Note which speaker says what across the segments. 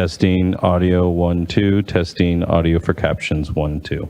Speaker 1: Testing audio 1, 2. Testing audio for captions 1, 2.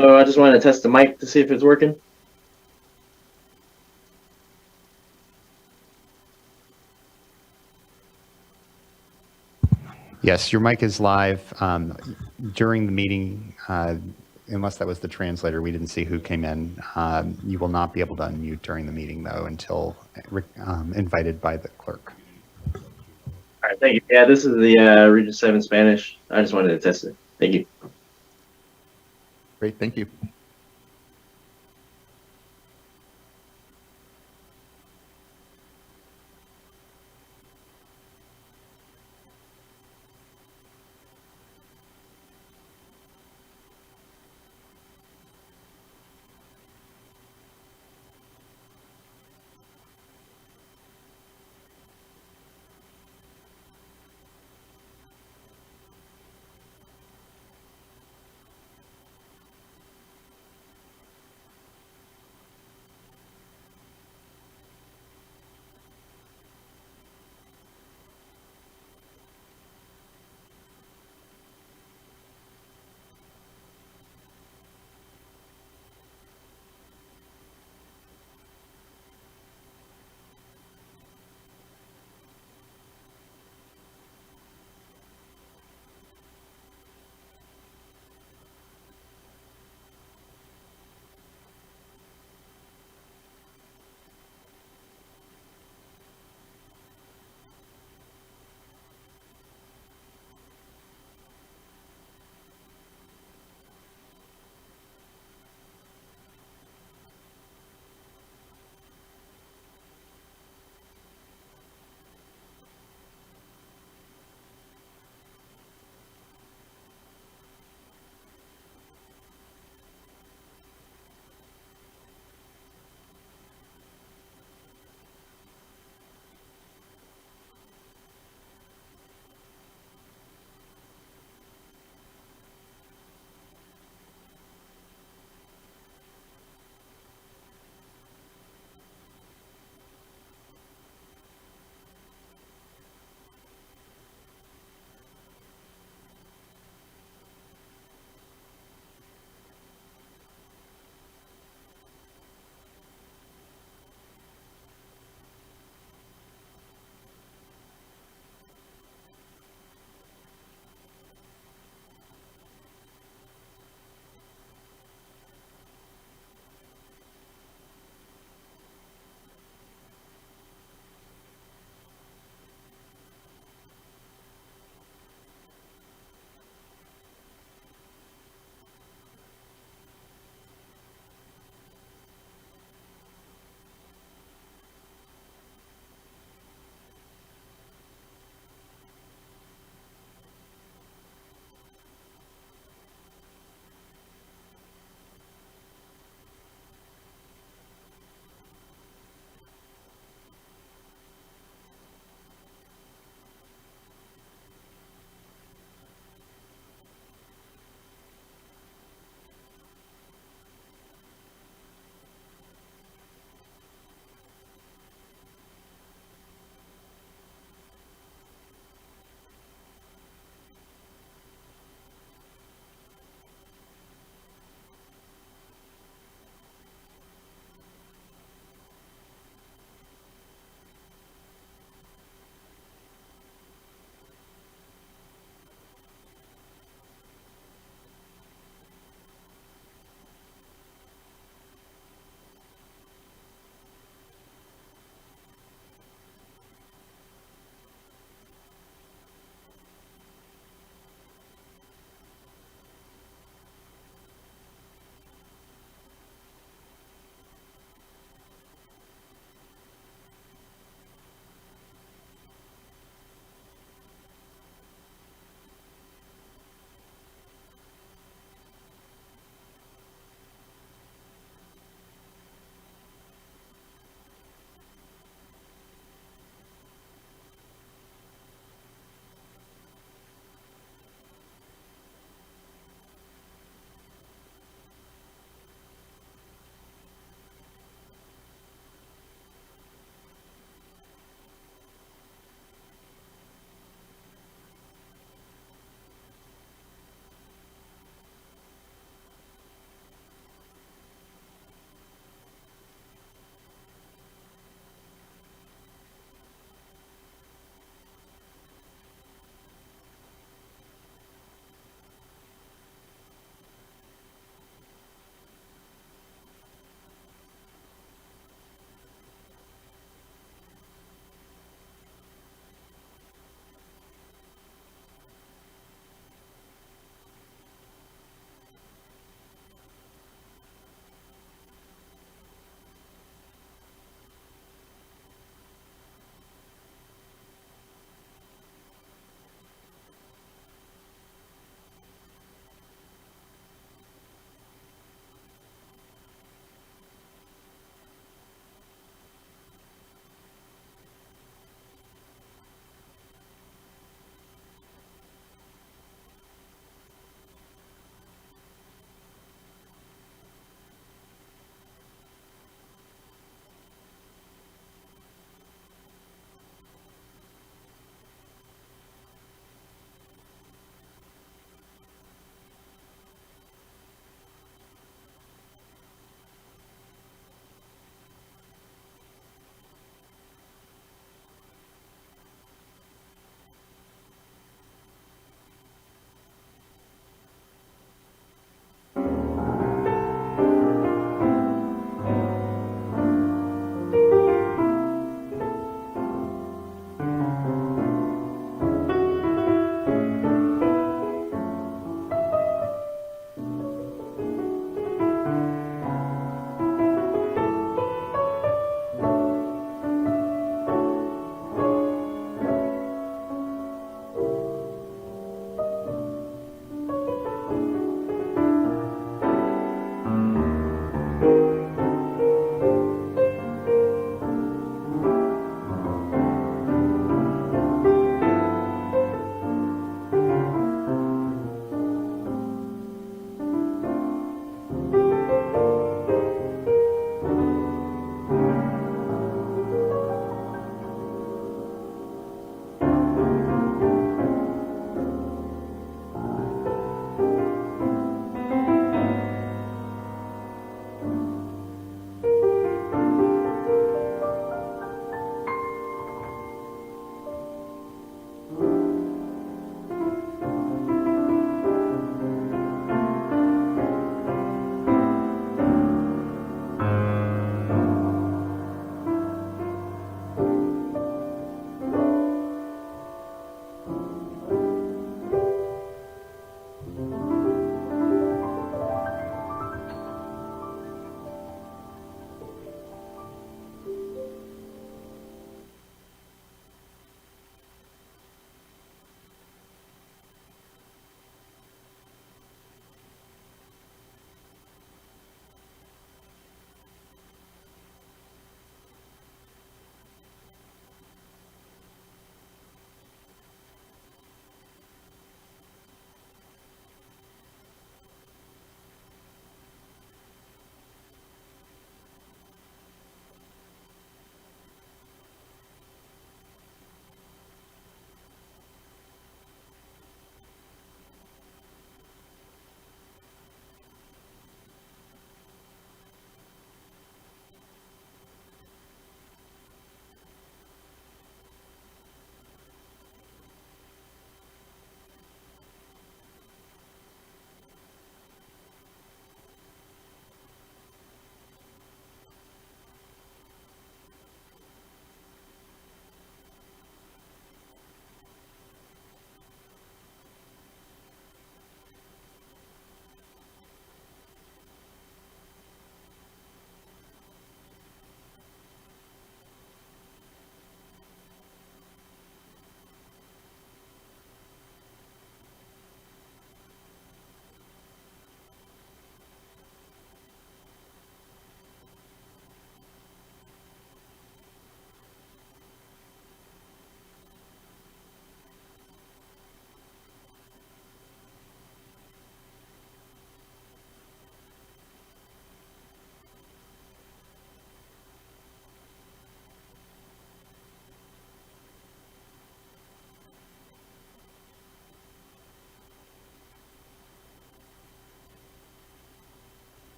Speaker 2: Oh, I just wanted to test the mic to see if it's working.
Speaker 3: Yes, your mic is live. During the meeting, unless that was the translator, we didn't see who came in. You will not be able to unmute during the meeting, though, until invited by the clerk.
Speaker 2: All right, thank you. Yeah, this is the Region 7 Spanish. I just wanted to test it. Thank you.
Speaker 4: Great, thank you.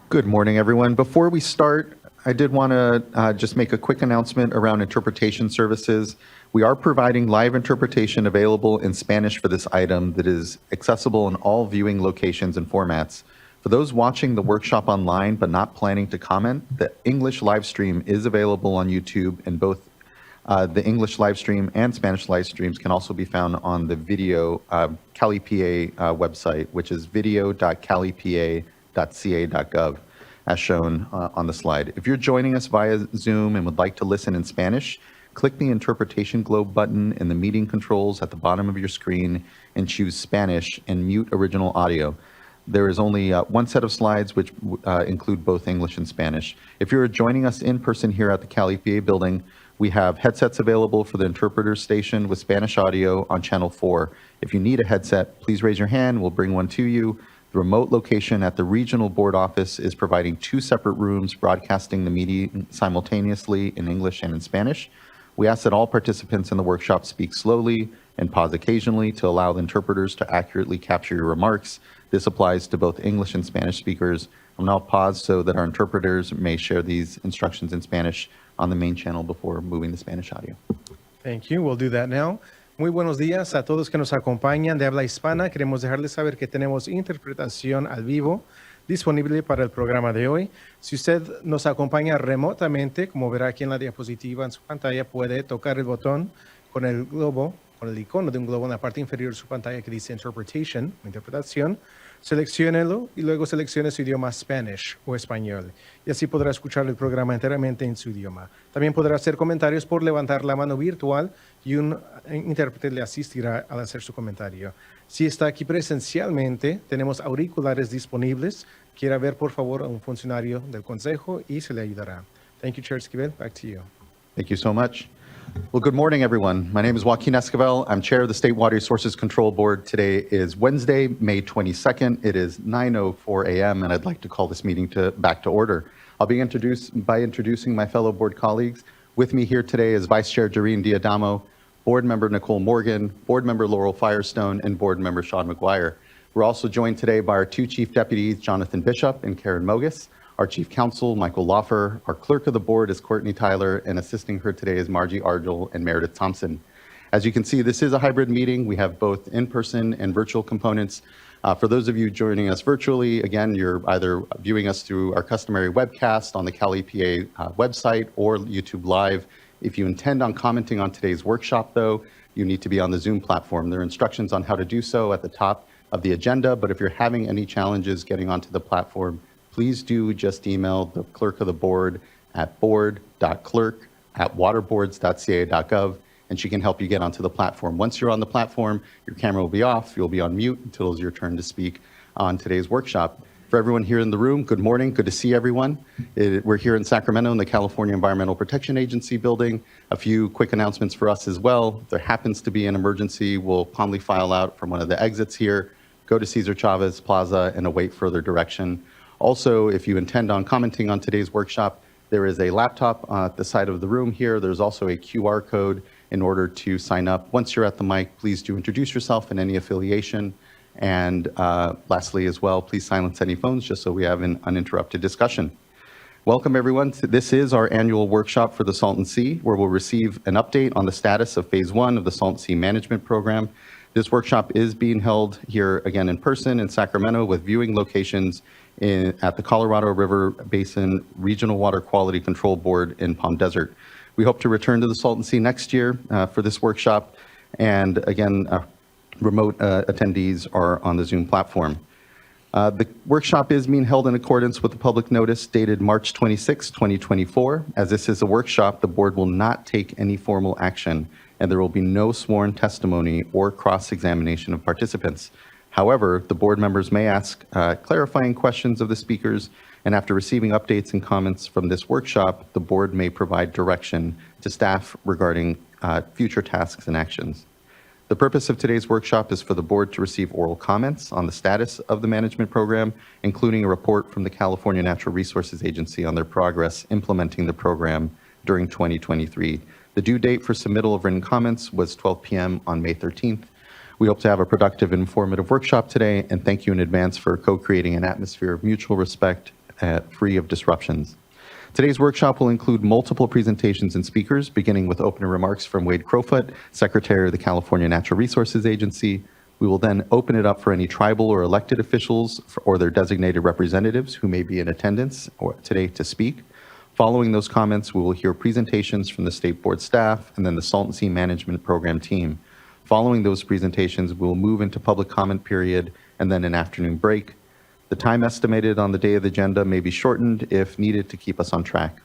Speaker 4: Good morning, everyone. Before we start, I did want to just make a quick announcement around interpretation services. We are providing live interpretation available in Spanish for this item that is accessible in all viewing locations and formats. For those watching the workshop online but not planning to comment, the English live stream is available on YouTube, and both the English live stream and Spanish live streams can also be found on the video CaliPA website, which is video.calipa.ca.gov, as shown on the slide. If you're joining us via Zoom and would like to listen in Spanish, click the interpretation globe button in the meeting controls at the bottom of your screen and choose Spanish and mute original audio. There is only one set of slides which include both English and Spanish. If you're joining us in person here at the CaliPA building, we have headsets available for the interpreter station with Spanish audio on channel 4. If you need a headset, please raise your hand. We'll bring one to you. The remote location at the regional board office is providing 2 separate rooms broadcasting the meeting simultaneously in English and in Spanish. We ask that all participants in the workshop speak slowly and pause occasionally to allow the interpreters to accurately capture your remarks. This applies to both English and Spanish speakers. I'll now pause so that our interpreters may share these instructions in Spanish on the main channel before moving to Spanish audio.
Speaker 5: Thank you. We'll do that now. Muy buenos días a todos que nos acompañan de habla hispana. Queremos dejarles saber que tenemos interpretación al vivo disponible para el programa de hoy. Si usted nos acompaña remotamente, como verá aquí en la diapositiva en su pantalla, puede tocar el botón con el globo, con el icono de un globo en la parte inferior de su pantalla que dice Interpretation, interpretación. Selecciónelo y luego seleccione su idioma Spanish o español. Y así podrá escuchar el programa enteramente en su idioma. También podrá hacer comentarios por levantar la mano virtual y un intérprete le asistirá al hacer su comentario. Si está aquí presencialmente, tenemos auriculares disponibles. Quiera ver, por favor, a un funcionario del consejo y se le ayudará. Thank you, Chair Esquivel. Back to you.
Speaker 4: Thank you so much. Well, good morning, everyone. My name is Joaquin Esquivel. I'm chair of the State Water Resources Control Board. Today is Wednesday, May 22nd. It is 9:04 a.m., and I'd like to call this meeting back to order. I'll be introducing my fellow board colleagues. With me here today is Vice Chair Doreen Diadamo, Board Member Nicole Morgan, Board Member Laurel Firestone, and Board Member Sean McGuire. We're also joined today by our 2 Chief Deputies, Jonathan Bishop and Karen Mogus, our Chief Counsel, Michael Loffer, our Clerk of the Board is Courtney Tyler, and assisting her today is Margie Argel and Meredith Thompson. As you can see, this is a hybrid meeting. We have both in-person and virtual components. For those of you joining us virtually, again, you're either viewing us through our customary webcast on the CaliPA website or YouTube Live. If you intend on commenting on today's workshop, though, you need to be on the Zoom platform. There are instructions on how to do so at the top of the agenda, but if you're having any challenges getting onto the platform, please do just email the clerk of the board at board.clerk@waterboards.ca.gov, and she can help you get onto the platform. Once you're on the platform, your camera will be off. You'll be on mute until it's your turn to speak on today's workshop. For everyone here in the room, good morning. Good to see everyone. We're here in Sacramento in the California Environmental Protection Agency building. A few quick announcements for us as well. If there happens to be an emergency, we'll calmly file out from one of the exits here, go to Cesar Chavez Plaza, and await further direction. Also, if you intend on commenting on today's workshop, there is a laptop at the side of the room here. There's also a QR code in order to sign up. Once you're at the mic, please do introduce yourself and any affiliation. And lastly as well, please silence any phones just so we have an uninterrupted discussion. Welcome everyone. This is our annual workshop for the Salton Sea, where we'll receive an update on the status of phase 1 of the Salton Sea Management Program. This workshop is being held here again in person in Sacramento with viewing locations at the Colorado River Basin Regional Water Quality Control Board in Palm Desert. We hope to return to the Salton Sea next year for this workshop. And again, remote attendees are on the Zoom platform. The workshop is being held in accordance with the public notice dated March 26, 2024. As this is a workshop, the board will not take any formal action, and there will be no sworn testimony or cross-examination of participants. However, the board members may ask clarifying questions of the speakers, and after receiving updates and comments from this workshop, the board may provide direction to staff regarding future tasks and actions. The purpose of today's workshop is for the board to receive oral comments on the status of the management program, including a report from the California Natural Resources Agency on their progress implementing the program during 2023. The due date for submittal of written comments was 12 p.m. on May 13th. We hope to have a productive and informative workshop today, and thank you in advance for co-creating an atmosphere of mutual respect free of disruptions. Today's workshop will include multiple presentations and speakers, beginning with opening remarks from Wade Crowfoot, Secretary of the California Natural Resources Agency. We will then open it up for any tribal or elected officials or their designated representatives who may be in attendance today to speak. Following those comments, we will hear presentations from the State Board staff and then the Salton Sea Management Program team. Following those presentations, we will move into public comment period and then an afternoon break. The time estimated on the day of the agenda may be shortened if needed to keep us on track.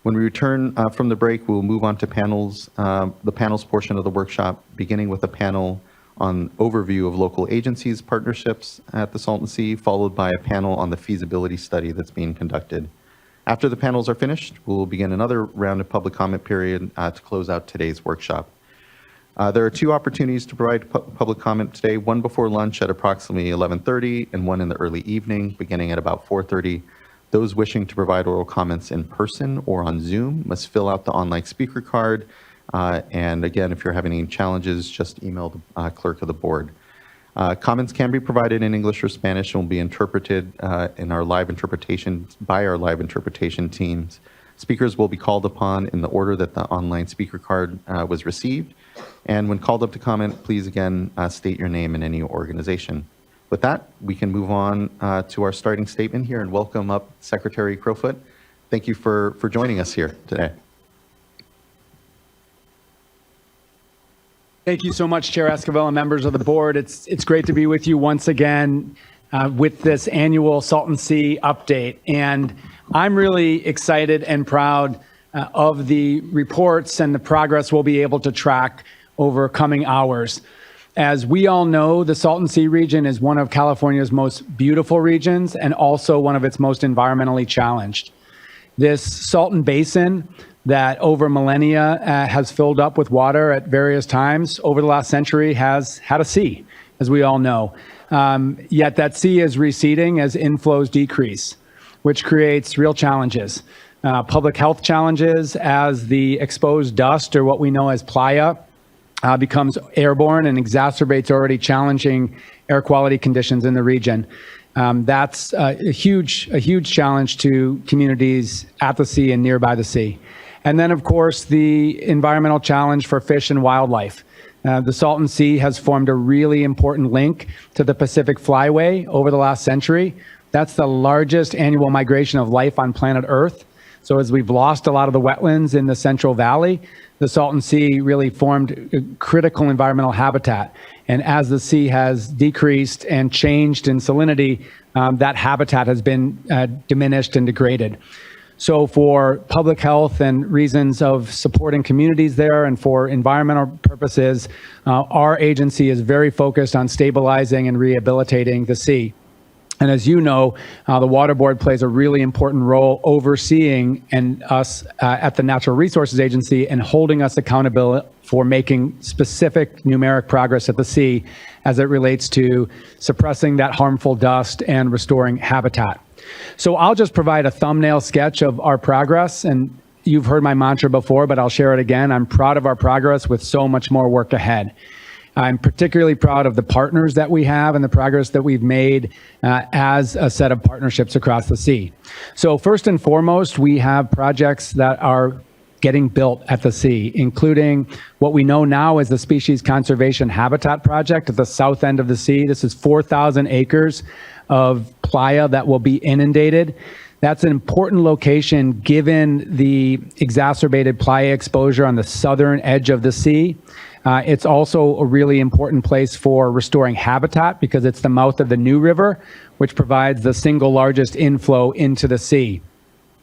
Speaker 4: When we return from the break, we'll move on to panels, the panels portion of the workshop, beginning with a panel on overview of local agencies' partnerships at the Salton Sea, followed by a panel on the feasibility study that's being conducted. After the panels are finished, we'll begin another round of public comment period to close out today's workshop. There are two opportunities to provide public comment today, one before lunch at approximately 11:30 and one in the early evening beginning at about 4:30. Those wishing to provide oral comments in person or on Zoom must fill out the online speaker card. And again, if you're having any challenges, just email the clerk of the board. Comments can be provided in English or Spanish and will be interpreted in our live interpretation by our live interpretation teams. Speakers will be called upon in the order that the online speaker card was received. And when called up to comment, please again state your name and any organization. With that, we can move on to our starting statement here and welcome up Secretary Crowfoot. Thank you for joining us here today.
Speaker 6: Thank you so much, Chair Esquivel and members of the board. It's great to be with you once again with this annual Salton Sea update. And I'm really excited and proud of the reports and the progress we'll be able to track over coming hours. As we all know, the Salton Sea region is one of California's most beautiful regions and also one of its most environmentally challenged. This Salton Basin that over millennia has filled up with water at various times over the last century has had a sea, as we all know. Yet that sea is receding as inflows decrease, which creates real challenges. Public health challenges as the exposed dust, or what we know as playa, becomes airborne and exacerbates already challenging air quality conditions in the region. That's a huge challenge to communities at the sea and nearby the sea. And then, of course, the environmental challenge for fish and wildlife. The Salton Sea has formed a really important link to the Pacific Flyway over the last century. That's the largest annual migration of life on planet Earth. So as we've lost a lot of the wetlands in the Central Valley, the Salton Sea really formed critical environmental habitat. And as the sea has decreased and changed in salinity, that habitat has been diminished and degraded. So for public health and reasons of supporting communities there and for environmental purposes, our agency is very focused on stabilizing and rehabilitating the sea. And as you know, the Water Board plays a really important role overseeing us at the Natural Resources Agency and holding us accountable for making specific numeric progress at the sea as it relates to suppressing that harmful dust and restoring habitat. So I'll just provide a thumbnail sketch of our progress, and you've heard my mantra before, but I'll share it again. I'm proud of our progress with so much more work ahead. I'm particularly proud of the partners that we have and the progress that we've made as a set of partnerships across the sea. So first and foremost, we have projects that are getting built at the sea, including what we know now as the Species Conservation Habitat Project at the south end of the sea. This is 4,000 acres of playa that will be inundated. That's an important location given the exacerbated playa exposure on the southern edge of the sea. It's also a really important place for restoring habitat because it's the mouth of the New River, which provides the single largest inflow into the sea.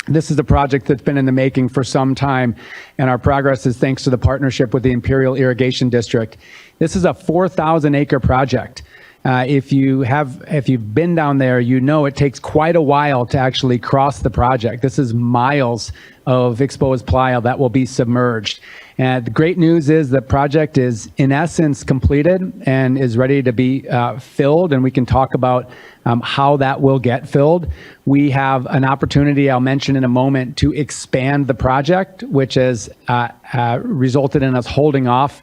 Speaker 6: This is a project that's been in the making for some time, and our progress is thanks to the partnership with the Imperial Irrigation District. This is a 4,000-acre project. If you've been down there, you know it takes quite a while to actually cross the project. This is miles of exposed playa that will be submerged. And the great news is the project is in essence completed and is ready to be filled, and we can talk about how that will get filled. We have an opportunity I'll mention in a moment to expand the project, which has resulted in us holding off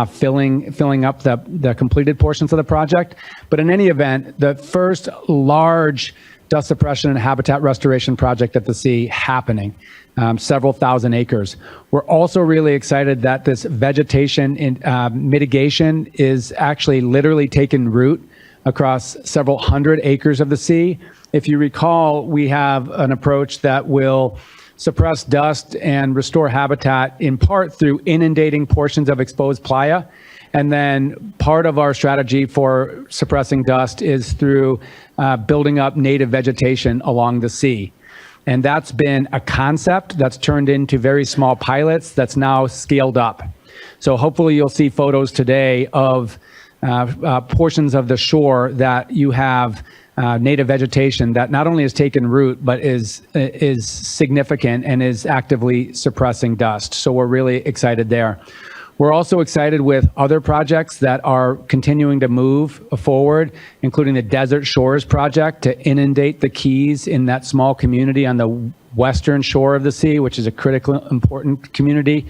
Speaker 6: filling up the completed portions of the project. But in any event, the first large dust suppression and habitat restoration project at the sea happening, several thousand acres. We're also really excited that this vegetation mitigation is actually literally taking root across several hundred acres of the sea. If you recall, we have an approach that will suppress dust and restore habitat in part through inundating portions of exposed playa. And then part of our strategy for suppressing dust is through building up native vegetation along the sea. And that's been a concept that's turned into very small pilots that's now scaled up. So hopefully you'll see photos today of portions of the shore that you have native vegetation that not only has taken root, but is significant and is actively suppressing dust. So we're really excited there. We're also excited with other projects that are continuing to move forward, including the Desert Shores project to inundate the Keys in that small community on the western shore of the sea, which is a critically important community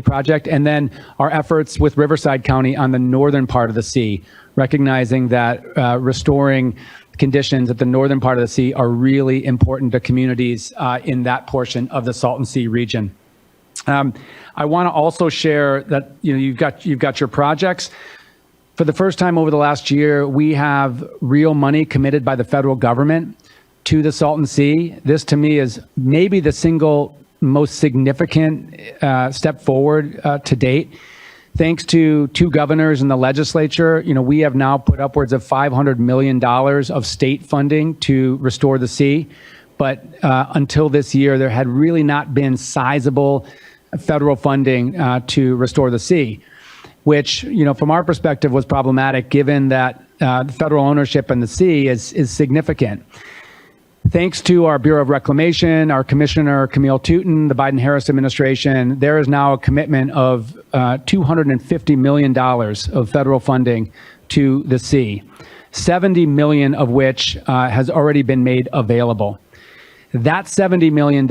Speaker 6: project. And then our efforts with Riverside County on the northern part of the sea, recognizing that restoring conditions at the northern part of the sea are really important to communities in that portion of the Salton Sea region. I want to also share that you've got your projects. For the first time over the last year, we have real money committed by the federal government to the Salton Sea. This to me is maybe the single most significant step forward to date. Thanks to two governors in the legislature, we have now put upwards of $500 million of state funding to restore the sea. But until this year, there had really not been sizable federal funding to restore the sea, which, from our perspective was problematic given that the federal ownership in the sea is significant. Thanks to our Bureau of Reclamation, our Commissioner Camille Touton, the Biden-Harris administration, there is now a commitment of $250 million of federal funding to the sea, 70 million of which has already been made available. That $70 million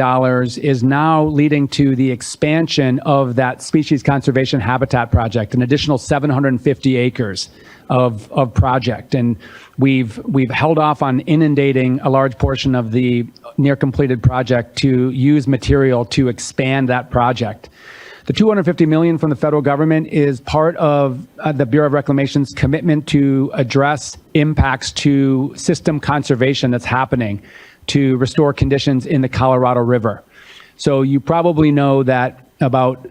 Speaker 6: is now leading to the expansion of that species conservation habitat project, an additional 750 acres of project. And we've held off on inundating a large portion of the near completed project to use material to expand that project. The $250 million from the federal government is part of the Bureau of Reclamation's commitment to address impacts to system conservation that's happening to restore conditions in the Colorado River. So you probably know that about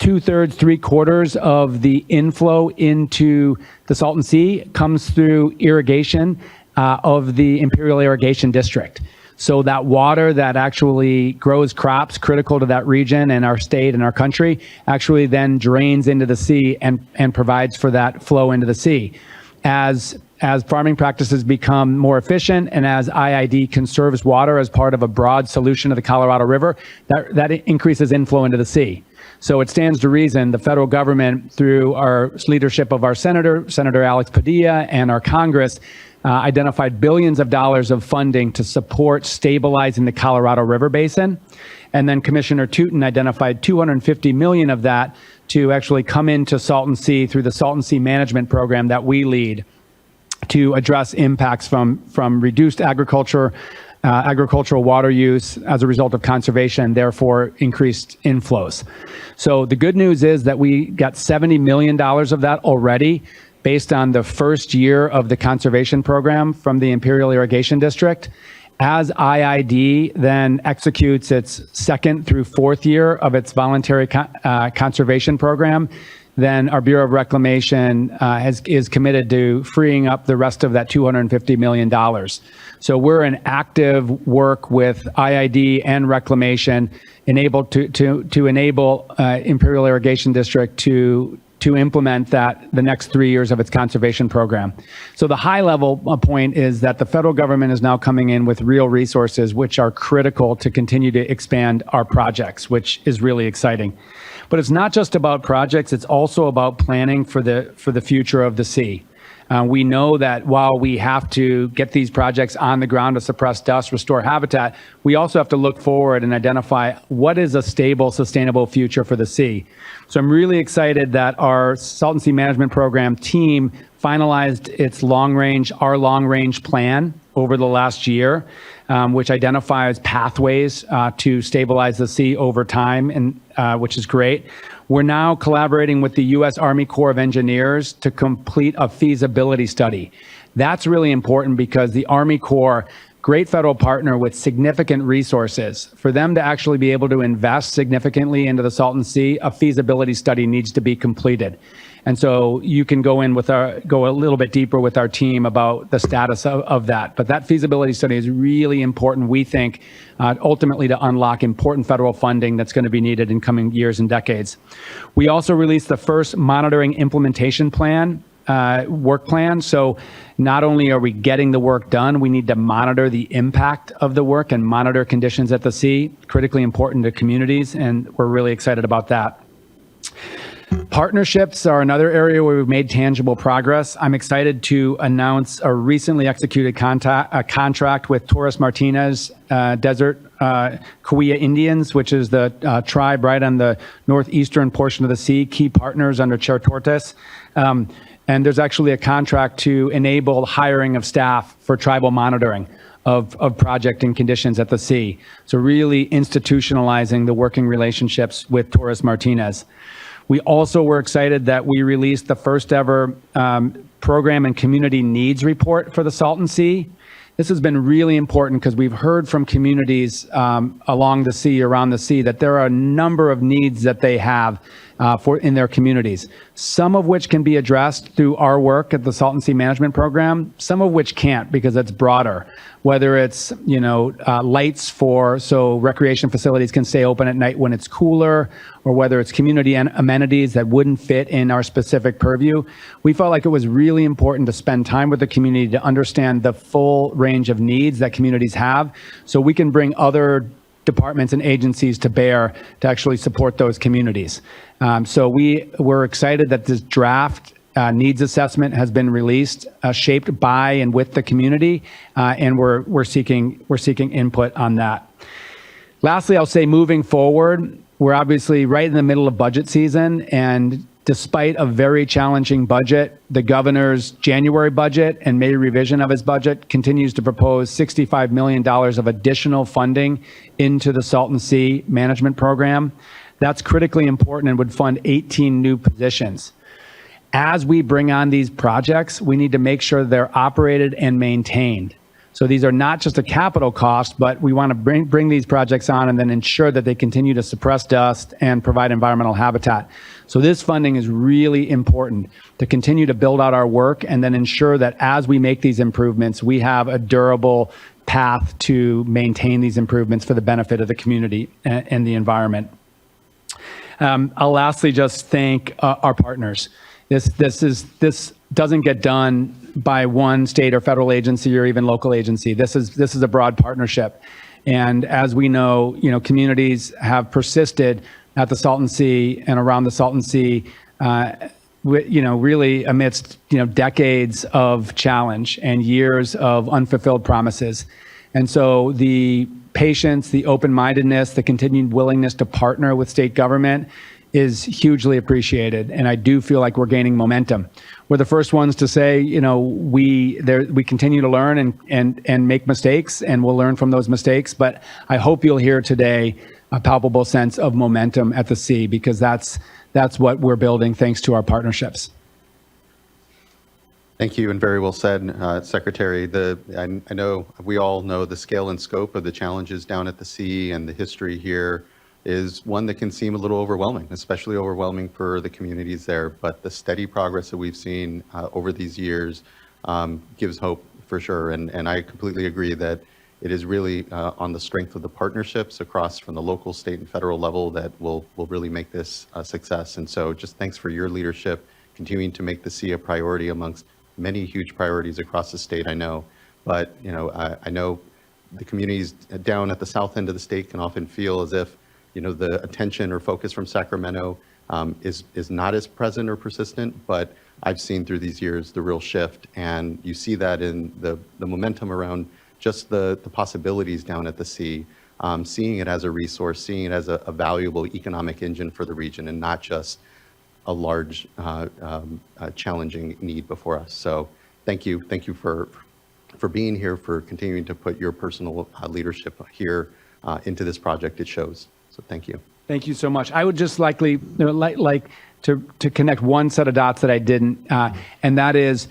Speaker 6: 2/3, 3/4 of the inflow into the Salton Sea comes through irrigation of the Imperial Irrigation District. So that water that actually grows crops critical to that region and our state and our country actually then drains into the sea and provides for that flow into the sea. As farming practices become more efficient and as IID conserves water as part of a broad solution of the Colorado River, that increases inflow into the sea. So it stands to reason the federal government, through our leadership of our Senator Alex Padilla, and our Congress, identified billions of dollars of funding to support stabilizing the Colorado River basin. And then Commissioner Touton identified $250 million of that to actually come into Salton Sea through the Salton Sea Management Program that we lead, to address impacts from reduced agricultural water use as a result of conservation, and therefore increased inflows. So the good news is that we got $70 million of that already based on the first year of the conservation program from the Imperial Irrigation District. As IID then executes its second through fourth year of its voluntary conservation program, then our Bureau of Reclamation is committed to freeing up the rest of that $250 million. So we're in active work with IID and Reclamation, enabled to enable Imperial Irrigation District to implement the next 3 years of its conservation program. So the high level point is that the federal government is now coming in with real resources which are critical to continue to expand our projects, which is really exciting. But it's not just about projects, it's also about planning for the future of the sea. We know that while we have to get these projects on the ground to suppress dust, restore habitat, we also have to look forward and identify what is a stable, sustainable future for the sea. So I'm really excited that our Salton Sea Management Program team finalized its our long-range plan over the last year, which identifies pathways to stabilize the sea over time, and which is great. We're now collaborating with the U.S. Army Corps of Engineers to complete a feasibility study. That's really important because the Army Corps, great federal partner with significant resources, for them to actually be able to invest significantly into the Salton Sea, a feasibility study needs to be completed. And so you can go a little bit deeper with our team about the status of that. But that feasibility study is really important, we think, ultimately to unlock important federal funding that's going to be needed in coming years and decades. We also released the first monitoring implementation plan, work plan. So not only are we getting the work done, we need to monitor the impact of the work and monitor conditions at the sea, critically important to communities, and we're really excited about that. Partnerships are another area where we've made tangible progress. I'm excited to announce a recently executed contract with Torres Martinez Desert Cahuilla Indians, which is the tribe right on the northeastern portion of the sea, key partners under Chair Tortes. And there's actually a contract to enable hiring of staff for tribal monitoring of project and conditions at the sea. So really institutionalizing the working relationships with Torres Martinez. We also were excited that we released the first ever program and community needs report for the Salton Sea. This has been really important because we've heard from communities along the sea, around the sea, that there are a number of needs that they have in their communities, some of which can be addressed through our work at the Salton Sea Management Program, some of which can't because it's broader, whether it's, lights so recreation facilities can stay open at night when it's cooler, or whether it's community amenities that wouldn't fit in our specific purview. We felt like it was really important to spend time with the community to understand the full range of needs that communities have, so we can bring other departments and agencies to bear to actually support those communities. So we were excited that this draft needs assessment has been released, shaped by and with the community, and we're seeking input on that. Lastly, I'll say moving forward, we're obviously right in the middle of budget season, and despite a very challenging budget, the governor's January budget and May revision of his budget continues to propose $65 million of additional funding into the Salton Sea Management Program. That's critically important and would fund 18 new positions. As we bring on these projects, we need to make sure they're operated and maintained. So these are not just a capital cost, but we want to bring these projects on and then ensure that they continue to suppress dust and provide environmental habitat. So this funding is really important to continue to build out our work and then ensure that as we make these improvements, we have a durable path to maintain these improvements for the benefit of the community and the environment. I'll lastly just thank our partners. This doesn't get done by one state or federal agency or even local agency. This is a broad partnership. And as we know, communities have persisted at the Salton Sea and around the Salton Sea, really amidst, decades of challenge and years of unfulfilled promises. And so the patience, the open-mindedness, the continued willingness to partner with state government is hugely appreciated. And I do feel like we're gaining momentum. We're the first ones to say, we continue to learn and make mistakes, and we'll learn from those mistakes. But I hope you'll hear today a palpable sense of momentum at the sea, because that's what we're building thanks to our partnerships.
Speaker 4: Thank you, and very well said, Secretary. I know we all know the scale and scope of the challenges down at the sea, and the history here is one that can seem a little overwhelming, especially overwhelming for the communities there. But the steady progress that we've seen over these years gives hope for sure. And I completely agree that it is really on the strength of the partnerships across from the local, state, and federal level that will really make this a success. And so just thanks for your leadership, continuing to make the sea a priority amongst many huge priorities across the state, I know. But I know the communities down at the south end of the state can often feel as if the attention or focus from Sacramento is not as present or persistent, but I've seen through these years the real shift, and you see that in the momentum around just the possibilities down at the sea, seeing it as a resource, seeing it as a valuable economic engine for the region, and not just a large, challenging need before us. So thank you for being here, for continuing to put your personal leadership here into this project. It shows. So thank you.
Speaker 6: Thank you so much. I would just like to connect one set of dots that I didn't, and that is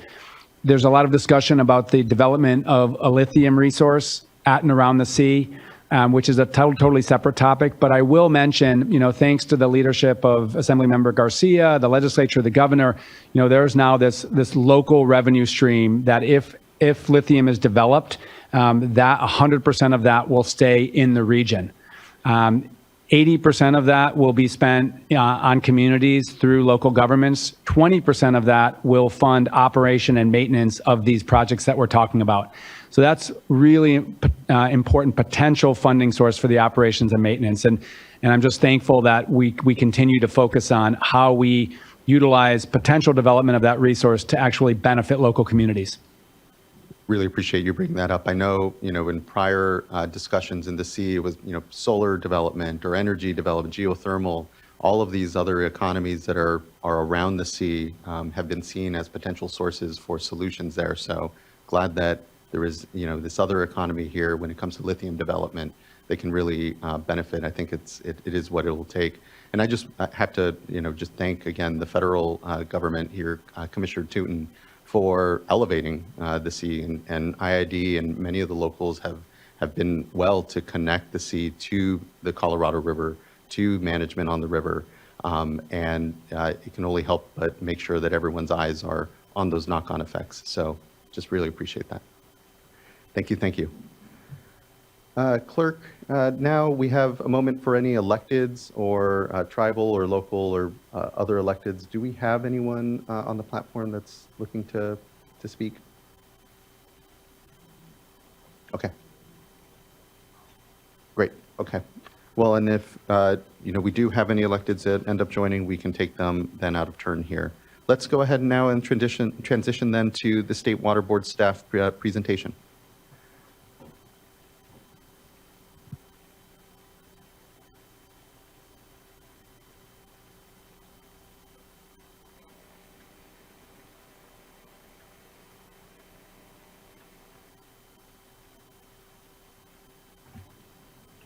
Speaker 6: there's a lot of discussion about the development of a lithium resource at and around the sea, which is a totally separate topic. But I will mention, thanks to the leadership of Assemblymember Garcia, the legislature, the governor, there's now this local revenue stream that if lithium is developed, that 100% of that will stay in the region. 80% of that will be spent on communities through local governments. 20% of that will fund operation and maintenance of these projects that we're talking about. So that's really important potential funding source for the operations and maintenance. And I'm just thankful that we continue to focus on how we utilize potential development of that resource to actually benefit local communities.
Speaker 4: Really appreciate you bringing that up. I know, in prior discussions in the sea, it was, solar development or energy development, geothermal, all of these other economies that are around the sea have been seen as potential sources for solutions there. So glad that there is, this other economy here when it comes to lithium development, they can really benefit. I think it is what it will take. And I just have to, just thank again the federal government here, Commissioner Tootin, for elevating the sea, and IID and many of the locals have been well to connect the sea to the Colorado River, to management on the river, and it can only help but make sure that everyone's eyes are on those knock-on effects. So just really appreciate that. Thank you. Clerk, now we have a moment for any electeds or tribal or local or other electeds. Do we have anyone on the platform that's looking to speak? Okay. Great. Okay. Well, and if we do have any electeds that end up joining, we can take them then out of turn here. Let's go ahead now and transition then to the State Water Board staff presentation.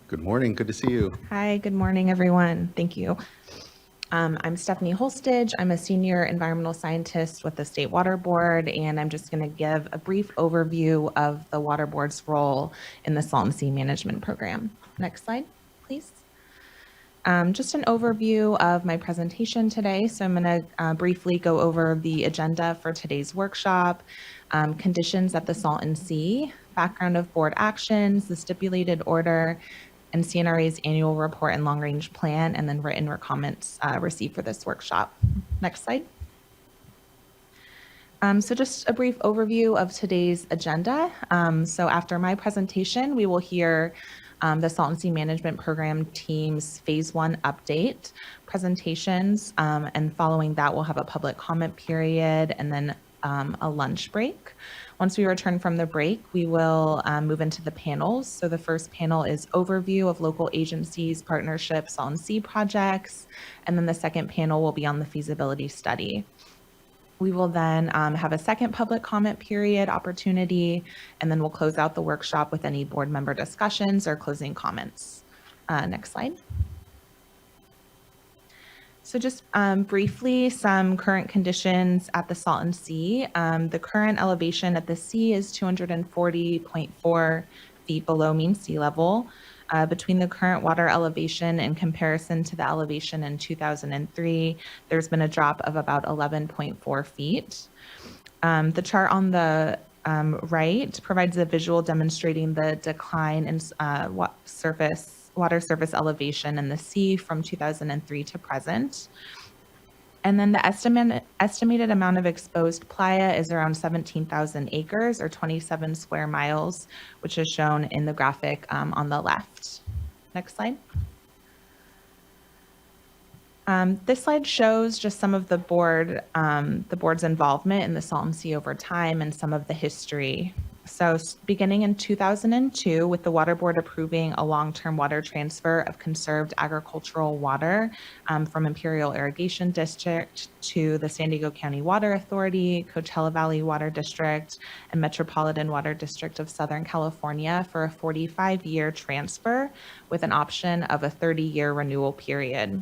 Speaker 4: Good morning. Good to see you.
Speaker 7: Hi, good morning, everyone. Thank you. I'm Stephanie Holstage. I'm a senior environmental scientist with the State Water Board, and I'm just going to give a brief overview of the Water Board's role in the Salton Sea Management Program. Next slide, please. Just an overview of my presentation today. So I'm going to briefly go over the agenda for today's workshop, conditions at the Salton Sea, background of board actions, the stipulated order, and CNRA's annual report and long-range plan, and then written comments received for this workshop. Next slide. So just a brief overview of today's agenda. So after my presentation, we will hear the Salton Sea Management Program team's Phase 1 update presentations, and following that, we'll have a public comment period and then a lunch break. Once we return from the break, we will move into the panels. So the first panel is overview of local agencies, partnerships, Salton Sea projects, and then the second panel will be on the feasibility study. We will then have a second public comment period opportunity, and then we'll close out the workshop with any board member discussions or closing comments. Next slide. So just briefly, some current conditions at the Salton Sea. The current elevation at the sea is 240.4 feet below mean sea level. Between the current water elevation in comparison to the elevation in 2003, there's been a drop of about 11.4 feet. The chart on the right provides a visual demonstrating the decline in water surface elevation in the sea from 2003 to present. And then the estimated amount of exposed playa is around 17,000 acres or 27 square miles, which is shown in the graphic on the left. Next slide. This slide shows just some of the board's involvement in the Salton Sea over time and some of the history. So beginning in 2002, with the Water Board approving a long-term water transfer of conserved agricultural water from Imperial Irrigation District to the San Diego County Water Authority, Coachella Valley Water District, and Metropolitan Water District of Southern California for a 45-year transfer with an option of a 30-year renewal period.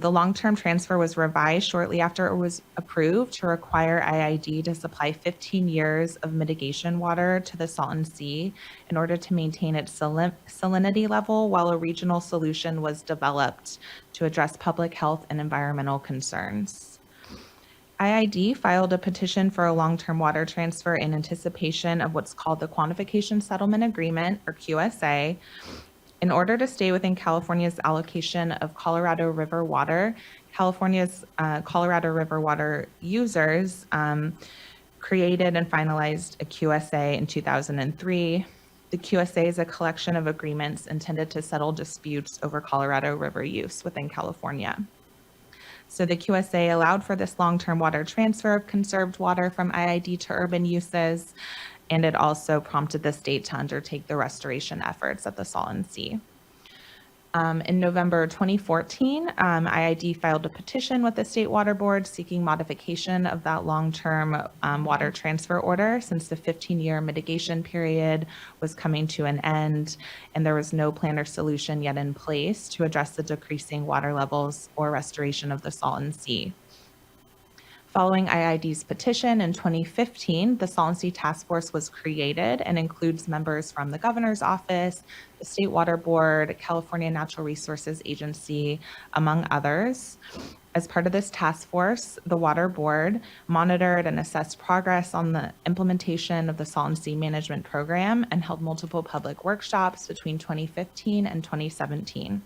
Speaker 7: The long-term transfer was revised shortly after it was approved to require IID to supply 15 years of mitigation water to the Salton Sea in order to maintain its salinity level, while a regional solution was developed to address public health and environmental concerns. IID filed a petition for a long-term water transfer in anticipation of what's called the Quantification Settlement Agreement, or QSA. In order to stay within California's allocation of Colorado River water, California's Colorado River water users created and finalized a QSA in 2003. The QSA is a collection of agreements intended to settle disputes over Colorado River use within California. So the QSA allowed for this long-term water transfer of conserved water from IID to urban uses, and it also prompted the state to undertake the restoration efforts at the Salton Sea. In November 2014, IID filed a petition with the State Water Board seeking modification of that long-term water transfer order, since the 15-year mitigation period was coming to an end and there was no plan or solution yet in place to address the decreasing water levels or restoration of the Salton Sea. Following IID's petition in 2015, the Salton Sea Task Force was created and includes members from the Governor's Office, the State Water Board, California Natural Resources Agency, among others. As part of this task force, the Water Board monitored and assessed progress on the implementation of the Salton Sea Management Program and held multiple public workshops between 2015 and 2017.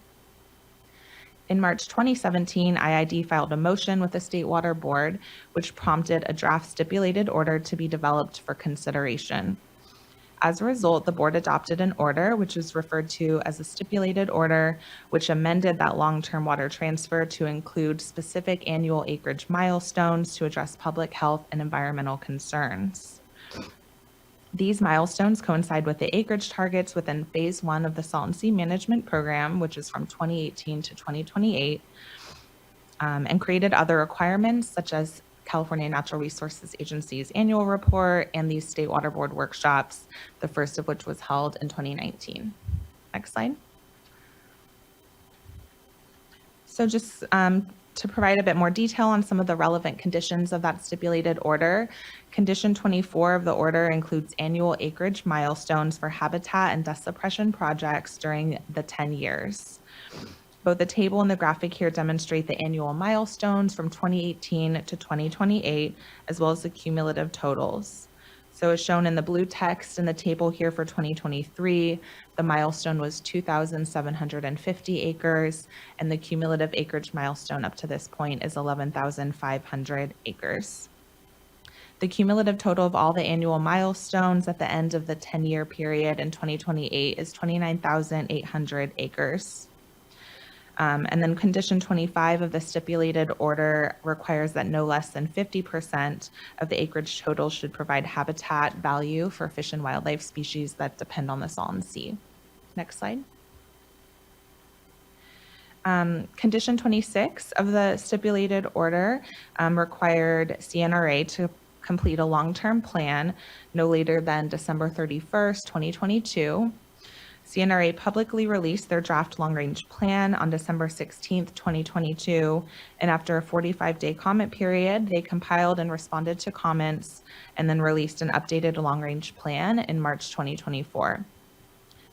Speaker 7: In March 2017, IID filed a motion with the State Water Board, which prompted a draft stipulated order to be developed for consideration. As a result, the board adopted an order, which is referred to as a stipulated order, which amended that long-term water transfer to include specific annual acreage milestones to address public health and environmental concerns. These milestones coincide with the acreage targets within Phase 1 of the Salton Sea Management Program, which is from 2018 to 2028, and created other requirements such as California Natural Resources Agency's annual report and these State Water Board workshops, the first of which was held in 2019. Next slide. So just to provide a bit more detail on some of the relevant conditions of that stipulated order, Condition 24 of the order includes annual acreage milestones for habitat and dust suppression projects during the 10 years. Both the table and the graphic here demonstrate the annual milestones from 2018 to 2028, as well as the cumulative totals. So as shown in the blue text in the table here for 2023, the milestone was 2,750 acres, and the cumulative acreage milestone up to this point is 11,500 acres. The cumulative total of all the annual milestones at the end of the 10-year period in 2028 is 29,800 acres. And then Condition 25 of the stipulated order requires that no less than 50% of the acreage total should provide habitat value for fish and wildlife species that depend on the Salton Sea. Next slide. Condition 26 of the stipulated order required CNRA to complete a long-term plan no later than December 31st, 2022. CNRA publicly released their draft long-range plan on December 16th, 2022, and after a 45-day comment period, they compiled and responded to comments and then released an updated long-range plan in March 2024.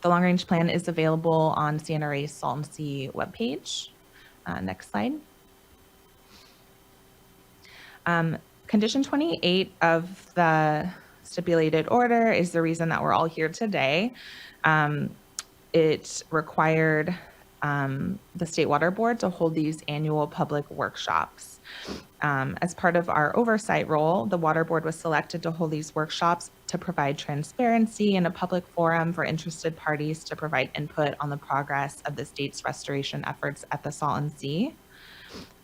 Speaker 7: The long-range plan is available on CNRA's Salton Sea webpage. Next slide. Condition 28 of the stipulated order is the reason that we're all here today. It required the State Water Board to hold these annual public workshops. As part of our oversight role, the Water Board was selected to hold these workshops to provide transparency and a public forum for interested parties to provide input on the progress of the state's restoration efforts at the Salton Sea.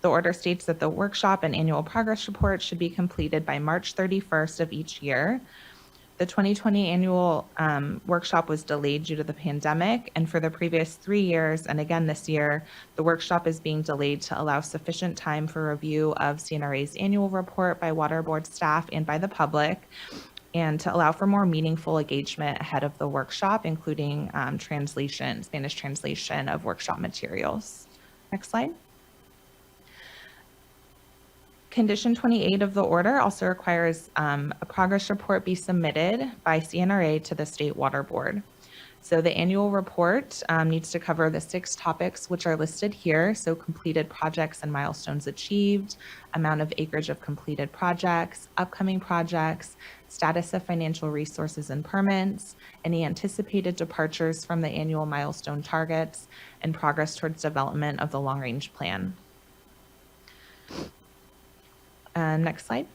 Speaker 7: The order states that the workshop and annual progress report should be completed by March 31st of each year. The 2020 annual workshop was delayed due to the pandemic, and for the previous 3 years, and again this year, the workshop is being delayed to allow sufficient time for review of CNRA's annual report by Water Board staff and by the public, and to allow for more meaningful engagement ahead of the workshop, including Spanish translation of workshop materials. Next slide. Condition 28 of the order also requires a progress report be submitted by CNRA to the State Water Board. So the annual report needs to cover the 6 topics which are listed here. So completed projects and milestones achieved, amount of acreage of completed projects, upcoming projects, status of financial resources and permits, any anticipated departures from the annual milestone targets, and progress towards development of the long-range plan. Next slide.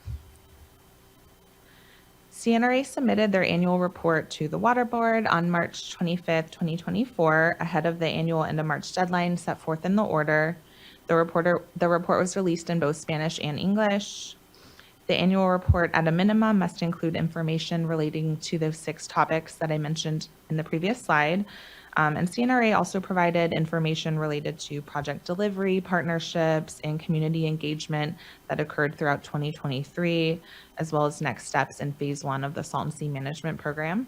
Speaker 7: CNRA submitted their annual report to the Water Board on March 25th, 2024, ahead of the annual end of March deadline set forth in the order. The report was released in both Spanish and English. The annual report, at a minimum, must include information relating to those 6 topics that I mentioned in the previous slide. And CNRA also provided information related to project delivery, partnerships, and community engagement that occurred throughout 2023, as well as next steps in phase 1 of the Salton Sea Management Program.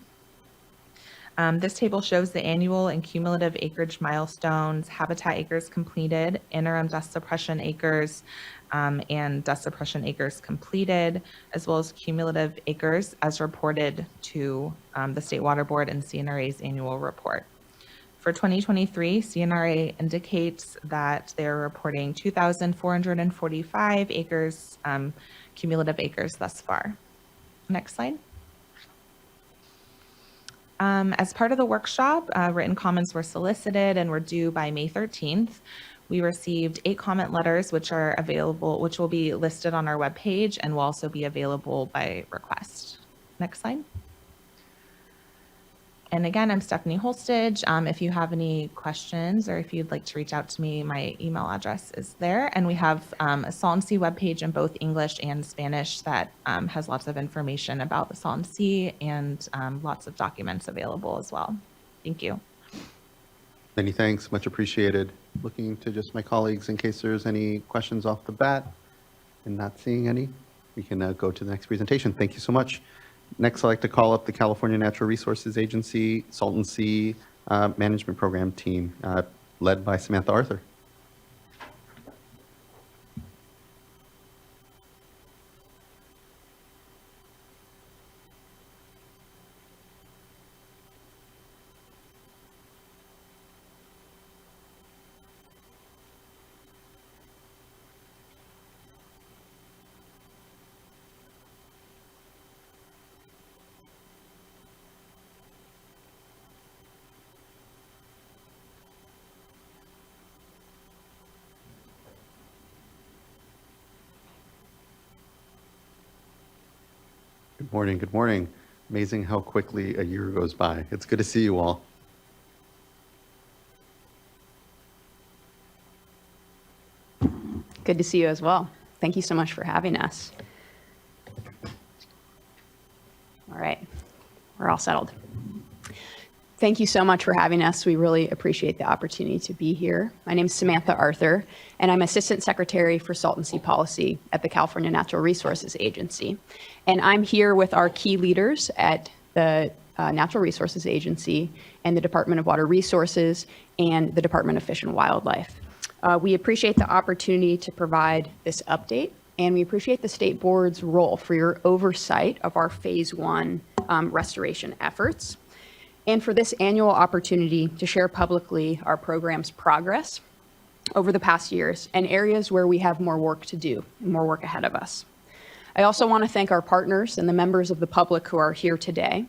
Speaker 7: This table shows the annual and cumulative acreage milestones, habitat acres completed, interim dust suppression acres, and dust suppression acres completed, as well as cumulative acres as reported to the State Water Board and CNRA's annual report. For 2023, CNRA indicates that they're reporting 2,445 acres, cumulative acres thus far. Next slide. As part of the workshop, written comments were solicited and were due by May 13th. We received 8 comment letters, which are available, which will be listed on our webpage and will also be available by request. Next slide. And again, I'm Stephanie Holstage. If you have any questions or if you'd like to reach out to me, my email address is there. And we have a Salton Sea webpage in both English and Spanish that has lots of information about the Salton Sea and lots of documents available as well. Thank you.
Speaker 4: Many thanks, much appreciated. Looking to just my colleagues in case there's any questions off the bat, and not seeing any, we can go to the next presentation. Thank you so much. Next, I'd like to call up the California Natural Resources Agency Salton Sea Management Program team, led by Samantha Arthur. Good morning, good morning. Amazing how quickly a year goes by. It's good to see you all.
Speaker 8: Good to see you as well. Thank you so much for having us. All right, we're all settled. Thank you so much for having us. We really appreciate the opportunity to be here. My name is Samantha Arthur, and I'm Assistant Secretary for Salton Sea Policy at the California Natural Resources Agency. And I'm here with our key leaders at the Natural Resources Agency and the Department of Water Resources and the Department of Fish and Wildlife. We appreciate the opportunity to provide this update, and we appreciate the State Board's role for your oversight of our Phase 1 restoration efforts, and for this annual opportunity to share publicly our program's progress over the past years and areas where we have more work to do, more work ahead of us. I also want to thank our partners and the members of the public who are here today.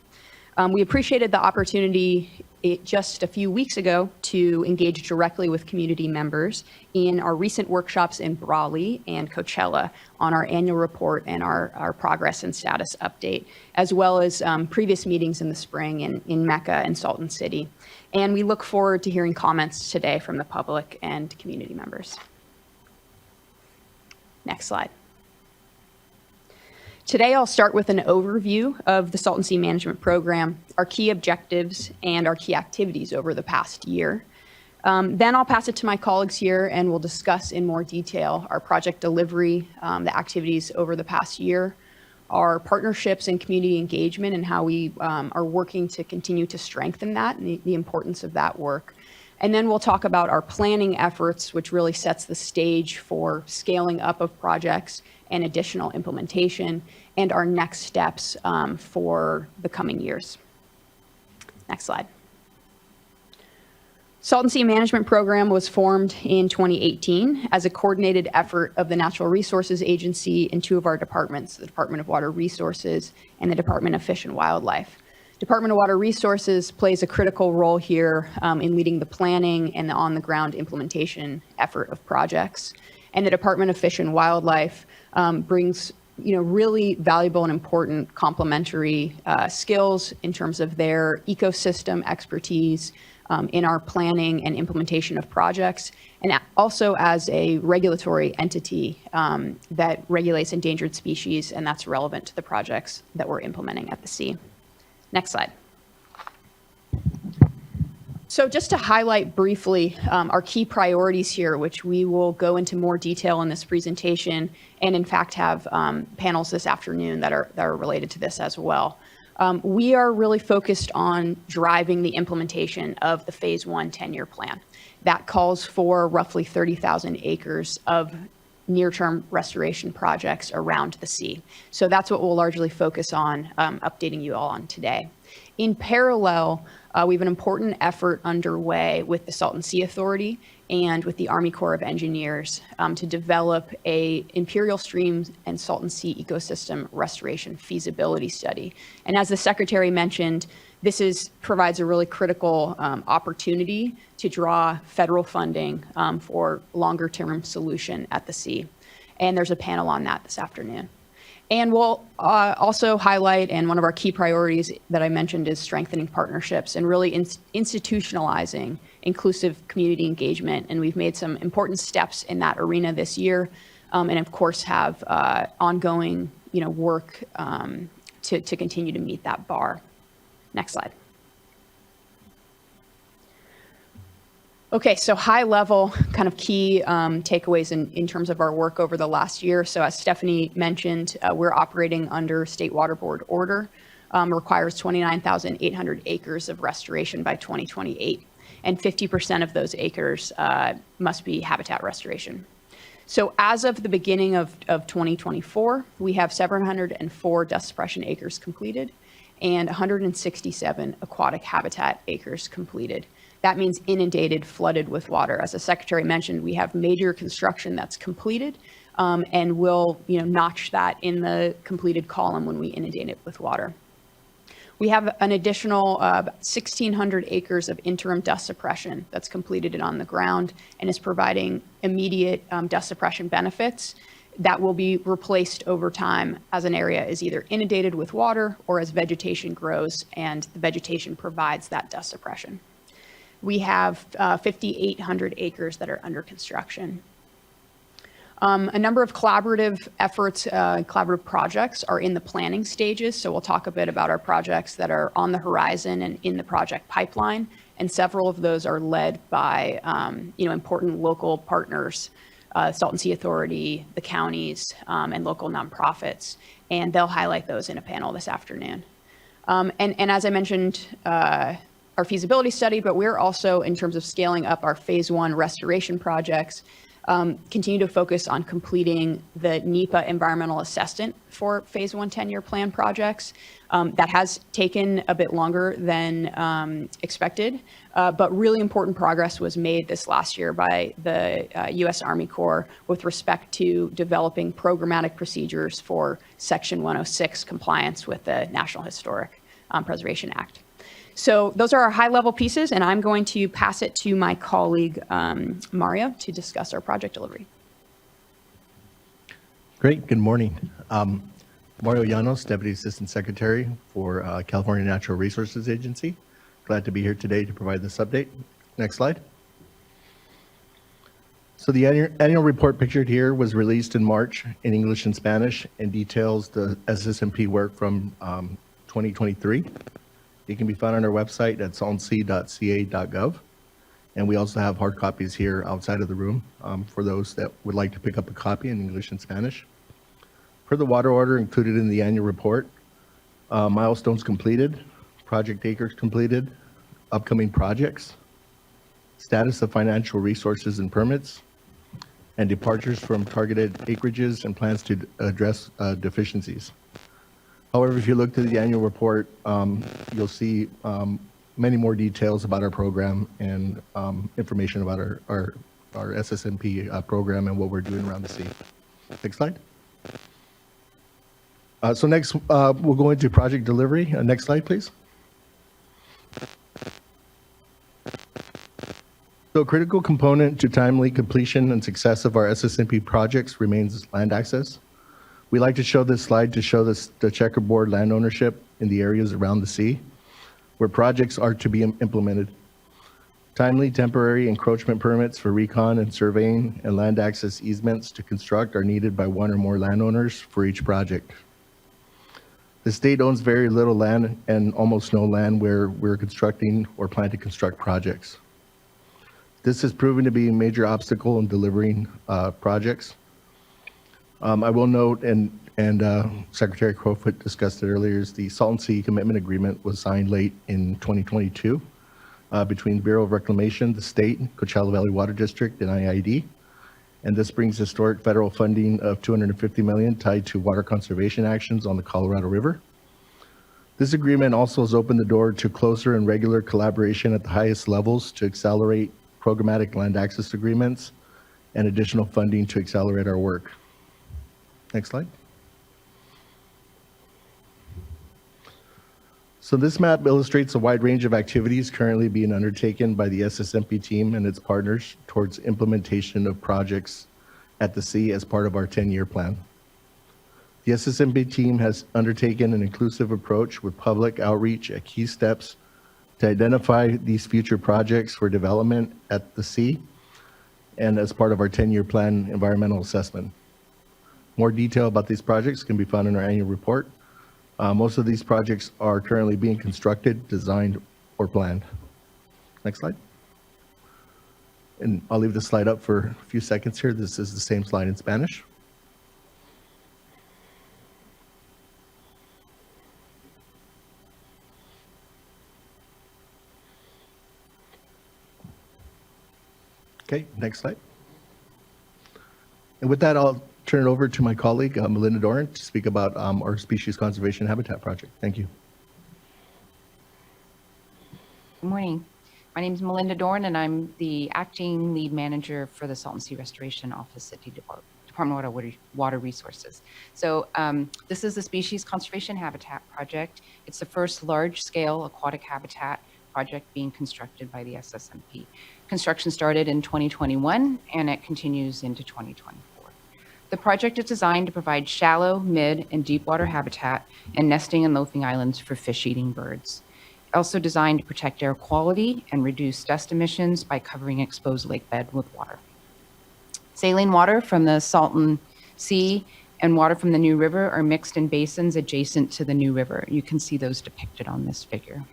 Speaker 8: We appreciated the opportunity just a few weeks ago to engage directly with community members in our recent workshops in Brawley and Coachella on our annual report and our progress and status update, as well as previous meetings in the spring in Mecca and Salton City. And we look forward to hearing comments today from the public and community members. Next slide. Today, I'll start with an overview of the Salton Sea Management Program, our key objectives, and our key activities over the past year. Then I'll pass it to my colleagues here, and we'll discuss in more detail our project delivery, the activities over the past year, our partnerships and community engagement, and how we are working to continue to strengthen that and the importance of that work. And then we'll talk about our planning efforts, which really sets the stage for scaling up of projects and additional implementation, and our next steps for the coming years. Next slide. Salton Sea Management Program was formed in 2018 as a coordinated effort of the Natural Resources Agency and two of our departments, the Department of Water Resources and the Department of Fish and Wildlife. Department of Water Resources plays a critical role here in leading the planning and the on-the-ground implementation effort of projects. And the Department of Fish and Wildlife brings really valuable and important complementary skills in terms of their ecosystem expertise in our planning and implementation of projects, and also as a regulatory entity that regulates endangered species, and that's relevant to the projects that we're implementing at the sea. Next slide. So just to highlight briefly our key priorities here, which we will go into more detail in this presentation, and in fact have panels this afternoon that are related to this as well. We are really focused on driving the implementation of the Phase 1 10-year plan. That calls for roughly 30,000 acres of near-term restoration projects around the sea. So that's what we'll largely focus on updating you all on today. In parallel, we have an important effort underway with the Salton Sea Authority and with the Army Corps of Engineers to develop a Imperial Stream and Salton Sea ecosystem restoration feasibility study. And as the Secretary mentioned, this provides a really critical opportunity to draw federal funding for longer-term solution at the sea. And there's a panel on that this afternoon. And we'll also highlight, and one of our key priorities that I mentioned is strengthening partnerships and really institutionalizing inclusive community engagement. And we've made some important steps in that arena this year, and of course have ongoing work to continue to meet that bar. Next slide. Okay, so high level kind of key takeaways in terms of our work over the last year. So as Stephanie mentioned, we're operating under State Water Board order, requires 29,800 acres of restoration by 2028. And 50% of those acres must be habitat restoration. So as of the beginning of 2024, we have 704 dust suppression acres completed and 167 aquatic habitat acres completed. That means inundated, flooded with water. As the Secretary mentioned, we have major construction that's completed, and we'll notch that in the completed column when we inundate it with water. We have an additional 1,600 acres of interim dust suppression that's completed and on the ground and is providing immediate dust suppression benefits that will be replaced over time as an area is either inundated with water or as vegetation grows and the vegetation provides that dust suppression. We have 5,800 acres that are under construction. A number of collaborative efforts, collaborative projects are in the planning stages. So we'll talk a bit about our projects that are on the horizon and in the project pipeline. And several of those are led by important local partners, Salton Sea Authority, the counties, and local nonprofits. And they'll highlight those in a panel this afternoon. And as I mentioned, our feasibility study, but we're also, in terms of scaling up our Phase 1 restoration projects, continue to focus on completing the NEPA environmental assessment for Phase 1 10-year plan projects. That has taken a bit longer than expected, but really important progress was made this last year by the U.S. Army Corps with respect to developing programmatic procedures for Section 106 compliance with the National Historic Preservation Act. So those are our high-level pieces, and I'm going to pass it to my colleague, Mario, to discuss our project delivery.
Speaker 9: Great, good morning. Mario Llanos, Deputy Assistant Secretary for California Natural Resources Agency. Glad to be here today to provide this update. Next slide. So the annual report pictured here was released in March in English and Spanish and details the SSMP work from 2023. It can be found on our website at saltonc.ca.gov. And we also have hard copies here outside of the room for those that would like to pick up a copy in English and Spanish. Per the water order included in the annual report, milestones completed, project acres completed, upcoming projects, status of financial resources and permits, and departures from targeted acreages and plans to address deficiencies. However, if you look to the annual report, you'll see many more details about our program and information about our SSMP program and what we're doing around the sea. Next slide. So next, we'll go into project delivery. Next slide, please. So a critical component to timely completion and success of our SSMP projects remains land access. We like to show this slide to show the checkerboard land ownership in the areas around the sea where projects are to be implemented. Timely temporary encroachment permits for recon and surveying and land access easements to construct are needed by one or more landowners for each project. The state owns very little land and almost no land where we're constructing or plan to construct projects. This has proven to be a major obstacle in delivering projects. I will note, and Secretary Crowfoot discussed it earlier, is the Salton Sea Commitment Agreement was signed late in 2022 between the Bureau of Reclamation, the state, Coachella Valley Water District, and IID. And this brings historic federal funding of $250 million tied to water conservation actions on the Colorado River. This agreement also has opened the door to closer and regular collaboration at the highest levels to accelerate programmatic land access agreements and additional funding to accelerate our work. Next slide. So this map illustrates a wide range of activities currently being undertaken by the SSMP team and its partners towards implementation of projects at the sea as part of our 10-year plan. The SSMP team has undertaken an inclusive approach with public outreach at key steps to identify these future projects for development at the sea and as part of our 10-year plan environmental assessment. More detail about these projects can be found in our annual report. Most of these projects are currently being constructed, designed, or planned. Next slide. And I'll leave this slide up for a few seconds here. This is the same slide in Spanish. Okay, next slide. And with that, I'll turn it over to my colleague, Melinda Doran, to speak about our Species Conservation Habitat Project. Thank you.
Speaker 10: Good morning. My name is Melinda Doran, and I'm the acting lead manager for the Salton Sea Restoration Office at the Department of Water Resources. So this is the Species Conservation Habitat Project. It's the first large-scale aquatic habitat project being constructed by the SSMP. Construction started in 2021, and it continues into 2024. The project is designed to provide shallow, mid, and deep water habitat and nesting and loafing islands for fish-eating birds. Also designed to protect air quality and reduce dust emissions by covering exposed lake bed with water. Saline water from the Salton Sea and water from the New River are mixed in basins adjacent to the New River. You can see those depicted on this figure.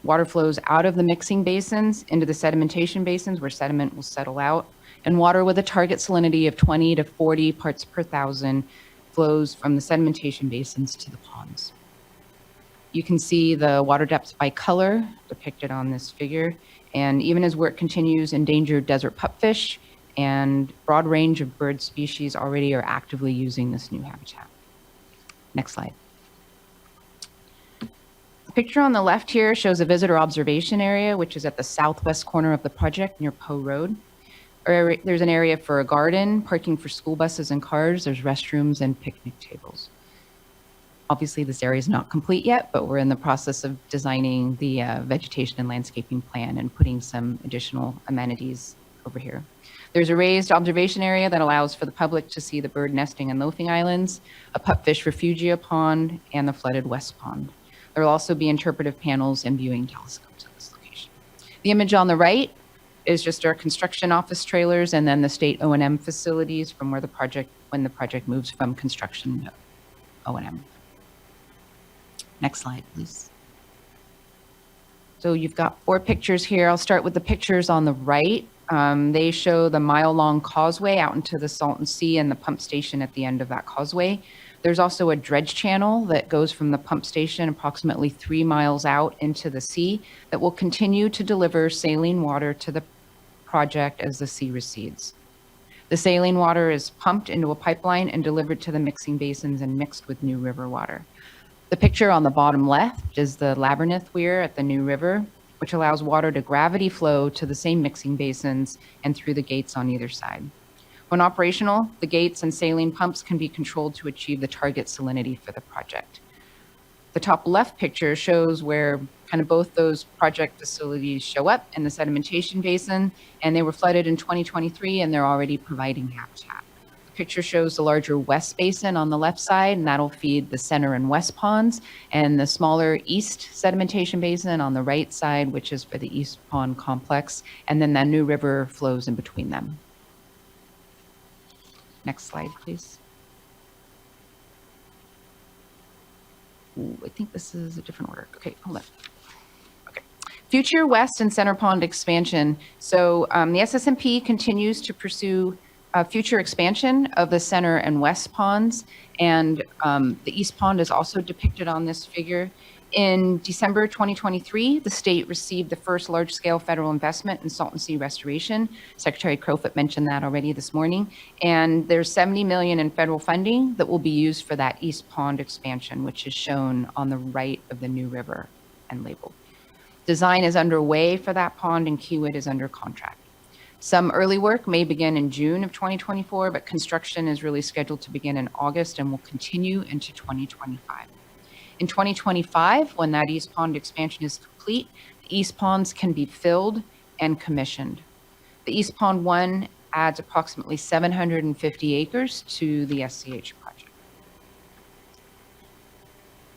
Speaker 10: Water flows out of the mixing basins into the sedimentation basins where sediment will settle out, and water with a target salinity of 20 to 40 parts per thousand flows from the sedimentation basins to the ponds. You can see the water depths by color depicted on this figure, and even as work continues, endangered desert pupfish and broad range of bird species already are actively using this new habitat. Next slide. The picture on the left here shows a visitor observation area, which is at the southwest corner of the project near Poe Road. There's an area for a garden, parking for school buses and cars. There's restrooms and picnic tables. Obviously, this area is not complete yet, but we're in the process of designing the vegetation and landscaping plan and putting some additional amenities over here. There's a raised observation area that allows for the public to see the bird nesting and loafing islands, a pupfish refugia pond, and the flooded west pond. There will also be interpretive panels and viewing telescopes at this location. The image on the right is just our construction office trailers and then the state O&M facilities from when the project moves from construction to O&M. Next slide, please. So you've got 4 pictures here. I'll start with the pictures on the right. They show the mile-long causeway out into the Salton Sea and the pump station at the end of that causeway. There's also a dredge channel that goes from the pump station approximately 3 miles out into the sea that will continue to deliver saline water to the project as the sea recedes. The saline water is pumped into a pipeline and delivered to the mixing basins and mixed with New River water. The picture on the bottom left is the labyrinth weir at the New River, which allows water to gravity flow to the same mixing basins and through the gates on either side. When operational, the gates and saline pumps can be controlled to achieve the target salinity for the project. The top left picture shows where kind of both those project facilities show up in the sedimentation basin, and they were flooded in 2023, and they're already providing habitat. The picture shows the larger west basin on the left side, and that'll feed the center and west ponds, and the smaller east sedimentation basin on the right side, which is for the east pond complex, and then the New River flows in between them. Next slide, please. Ooh, I think this is a different order. Okay, hold on. Okay. Future west and center pond expansion. So the SSMP continues to pursue future expansion of the center and west ponds, and the east pond is also depicted on this figure. In December 2023, the state received the first large-scale federal investment in Salton Sea restoration. Secretary Crowfoot mentioned that already this morning. And there's $70 million in federal funding that will be used for that east pond expansion, which is shown on the right of the New River and labeled. Design is underway for that pond, and Kiewit is under contract. Some early work may begin in June of 2024, but construction is really scheduled to begin in August and will continue into 2025. In 2025, when that East Pond expansion is complete, the East Ponds can be filled and commissioned. The East Pond 1 adds approximately 750 acres to the SCH project.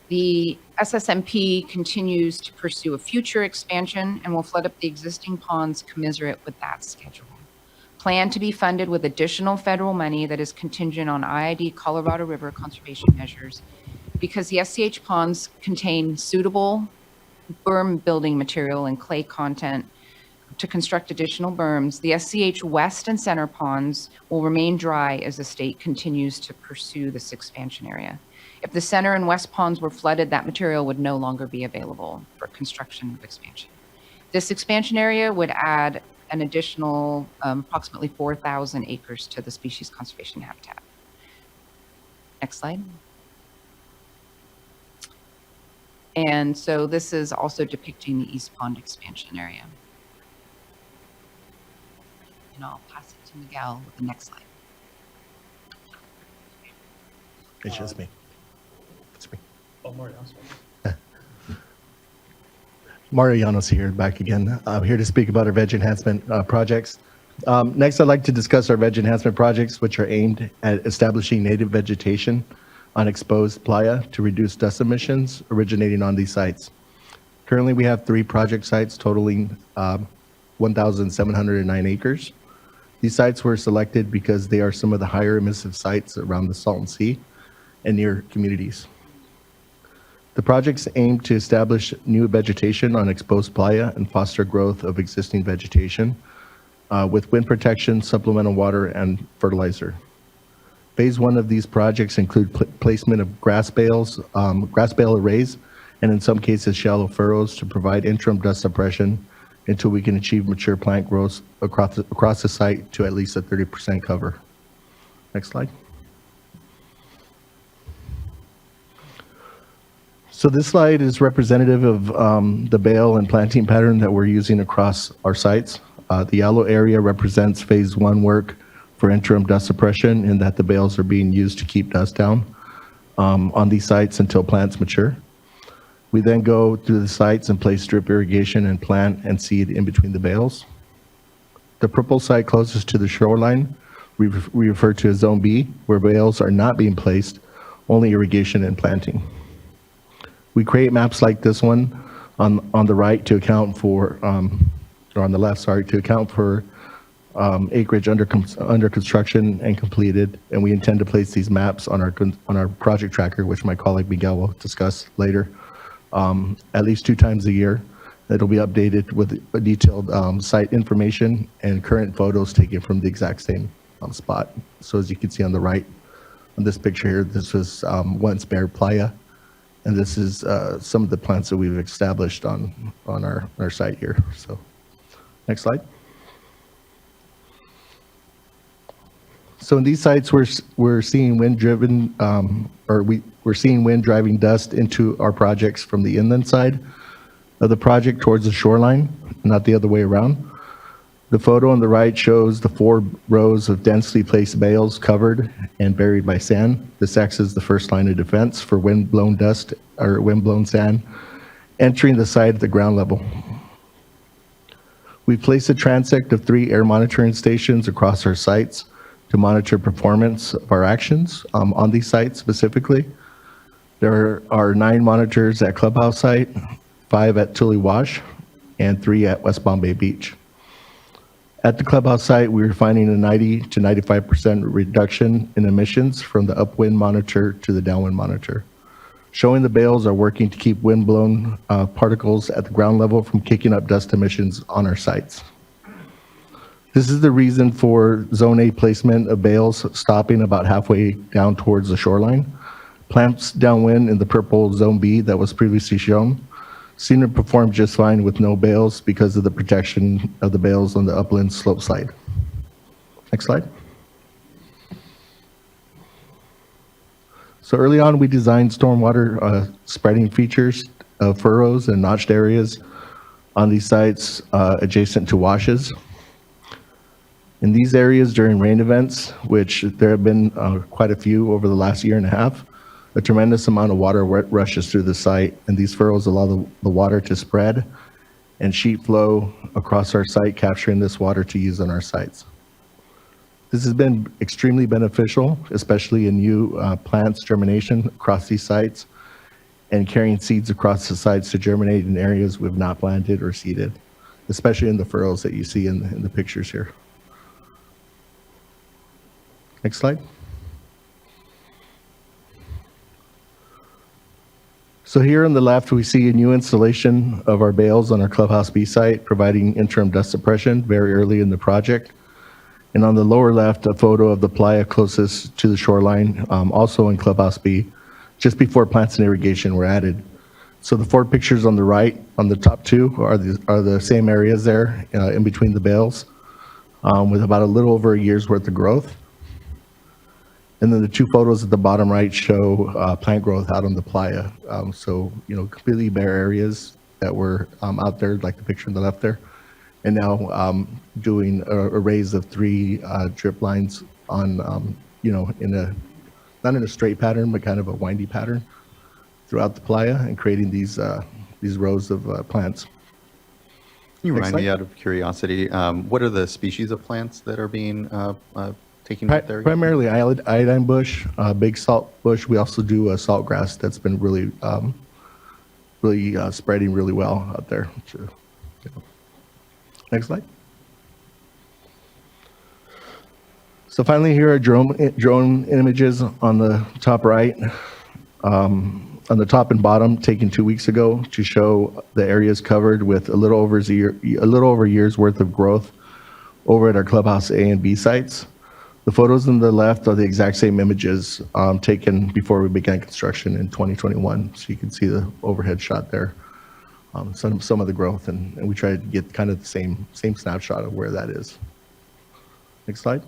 Speaker 10: The SSMP continues to pursue a future expansion and will flood up the existing ponds commensurate with that schedule. Planned to be funded with additional federal money that is contingent on IID Colorado River conservation measures. Because the SCH ponds contain suitable berm building material and clay content to construct additional berms, the SCH West and Center ponds will remain dry as the state continues to pursue this expansion area. If the center and west ponds were flooded, that material would no longer be available for construction of expansion. This expansion area would add an additional approximately 4,000 acres to the species conservation habitat. Next slide. And so this is also depicting the East Pond expansion area. And I'll pass it to Miguel with the next slide.
Speaker 9: It's just me. It's me.
Speaker 1: Oh, Mario.
Speaker 9: Mario Llanos here, back again. I'm here to speak about our veg enhancement projects. Next, I'd like to discuss our veg enhancement projects, which are aimed at establishing native vegetation on exposed playa to reduce dust emissions originating on these sites. Currently, we have 3 project sites totaling 1,709 acres. These sites were selected because they are some of the higher emissive sites around the Salton Sea and near communities. The projects aim to establish new vegetation on exposed playa and foster growth of existing vegetation with wind protection, supplemental water, and fertilizer. Phase 1 of these projects include placement of grass bale arrays, and in some cases shallow furrows to provide interim dust suppression until we can achieve mature plant growth across the site to at least a 30% cover. Next slide. So this slide is representative of the bale and planting pattern that we're using across our sites. The yellow area represents phase 1 work for interim dust suppression, in that the bales are being used to keep dust down. on these sites until plants mature. We then go through the sites and place drip irrigation and plant and seed in between the bales. The purple site closest to the shoreline, we refer to as Zone B, where bales are not being placed, only irrigation and planting. We create maps like this one on the right to account for, or on the left, sorry, to account for acreage under construction and completed, and we intend to place these maps on our project tracker, which my colleague Miguel will discuss later, at least 2 times a year. It'll be updated with a detailed site information and current photos taken from the exact same spot. So as you can see on the right, on this picture here, this was once bare playa, and this is some of the plants that we've established on our site here. So, next slide. So in these sites, we're seeing wind driven, we're seeing wind driving dust into our projects from the inland side of the project towards the shoreline, not the other way around. The photo on the right shows the 4 rows of densely placed bales covered and buried by sand. This acts as the first line of defense for wind-blown dust or wind-blown sand entering the site at the ground level. We place a transect of 3 air monitoring stations across our sites to monitor performance of our actions on these sites specifically. There are 9 monitors at Clubhouse site, 5 at Tule Wash, and 3 at West Bombay Beach. At the Clubhouse site, we are finding a 90 to 95% reduction in emissions from the upwind monitor to the downwind monitor, showing the bales are working to keep wind-blown particles at the ground level from kicking up dust emissions on our sites. This is the reason for Zone A placement of bales stopping about halfway down towards the shoreline. Plants downwind in the purple Zone B that was previously shown seem to perform just fine with no bales because of the protection of the bales on the upland slope side. Next slide. So early on, we designed stormwater spreading features of furrows and notched areas on these sites adjacent to washes. In these areas during rain events, which there have been quite a few over the last year and a half, a tremendous amount of water rushes through the site, and these furrows allow the water to spread and sheet flow across our site, capturing this water to use on our sites. This has been extremely beneficial, especially in new plants germination across these sites and carrying seeds across the sites to germinate in areas we've not planted or seeded, especially in the furrows that you see in the pictures here. Next slide. So here on the left, we see a new installation of our bales on our Clubhouse B site, providing interim dust suppression very early in the project. And on the lower left, a photo of the playa closest to the shoreline, also in Clubhouse B, just before plants and irrigation were added. So the 4 pictures on the right, on the top 2, are the same areas there in between the bales, with about a little over a year's worth of growth. And then the 2 photos at the bottom right show plant growth out on the playa. So, completely bare areas that were out there, like the picture on the left there. And now doing arrays of 3 drip lines on, not in a straight pattern, but kind of a windy pattern throughout the playa and creating these rows of plants.
Speaker 4: Can you
Speaker 9: Next
Speaker 4: remind me,
Speaker 9: slide.
Speaker 4: out of curiosity, what are the species of plants that are being taken up there?
Speaker 9: Primarily iodine bush, big salt bush. We also do a salt grass that's been really spreading really well out there. Next slide. So finally, here are drone images on the top right, on the top and bottom, taken 2 weeks ago to show the areas covered with a little over a year's worth of growth over at our Clubhouse A and B sites. The photos on the left are the exact same images taken before we began construction in 2021. So you can see the overhead shot there, some of the growth, and we try to get kind of the same snapshot of where that is. Next slide.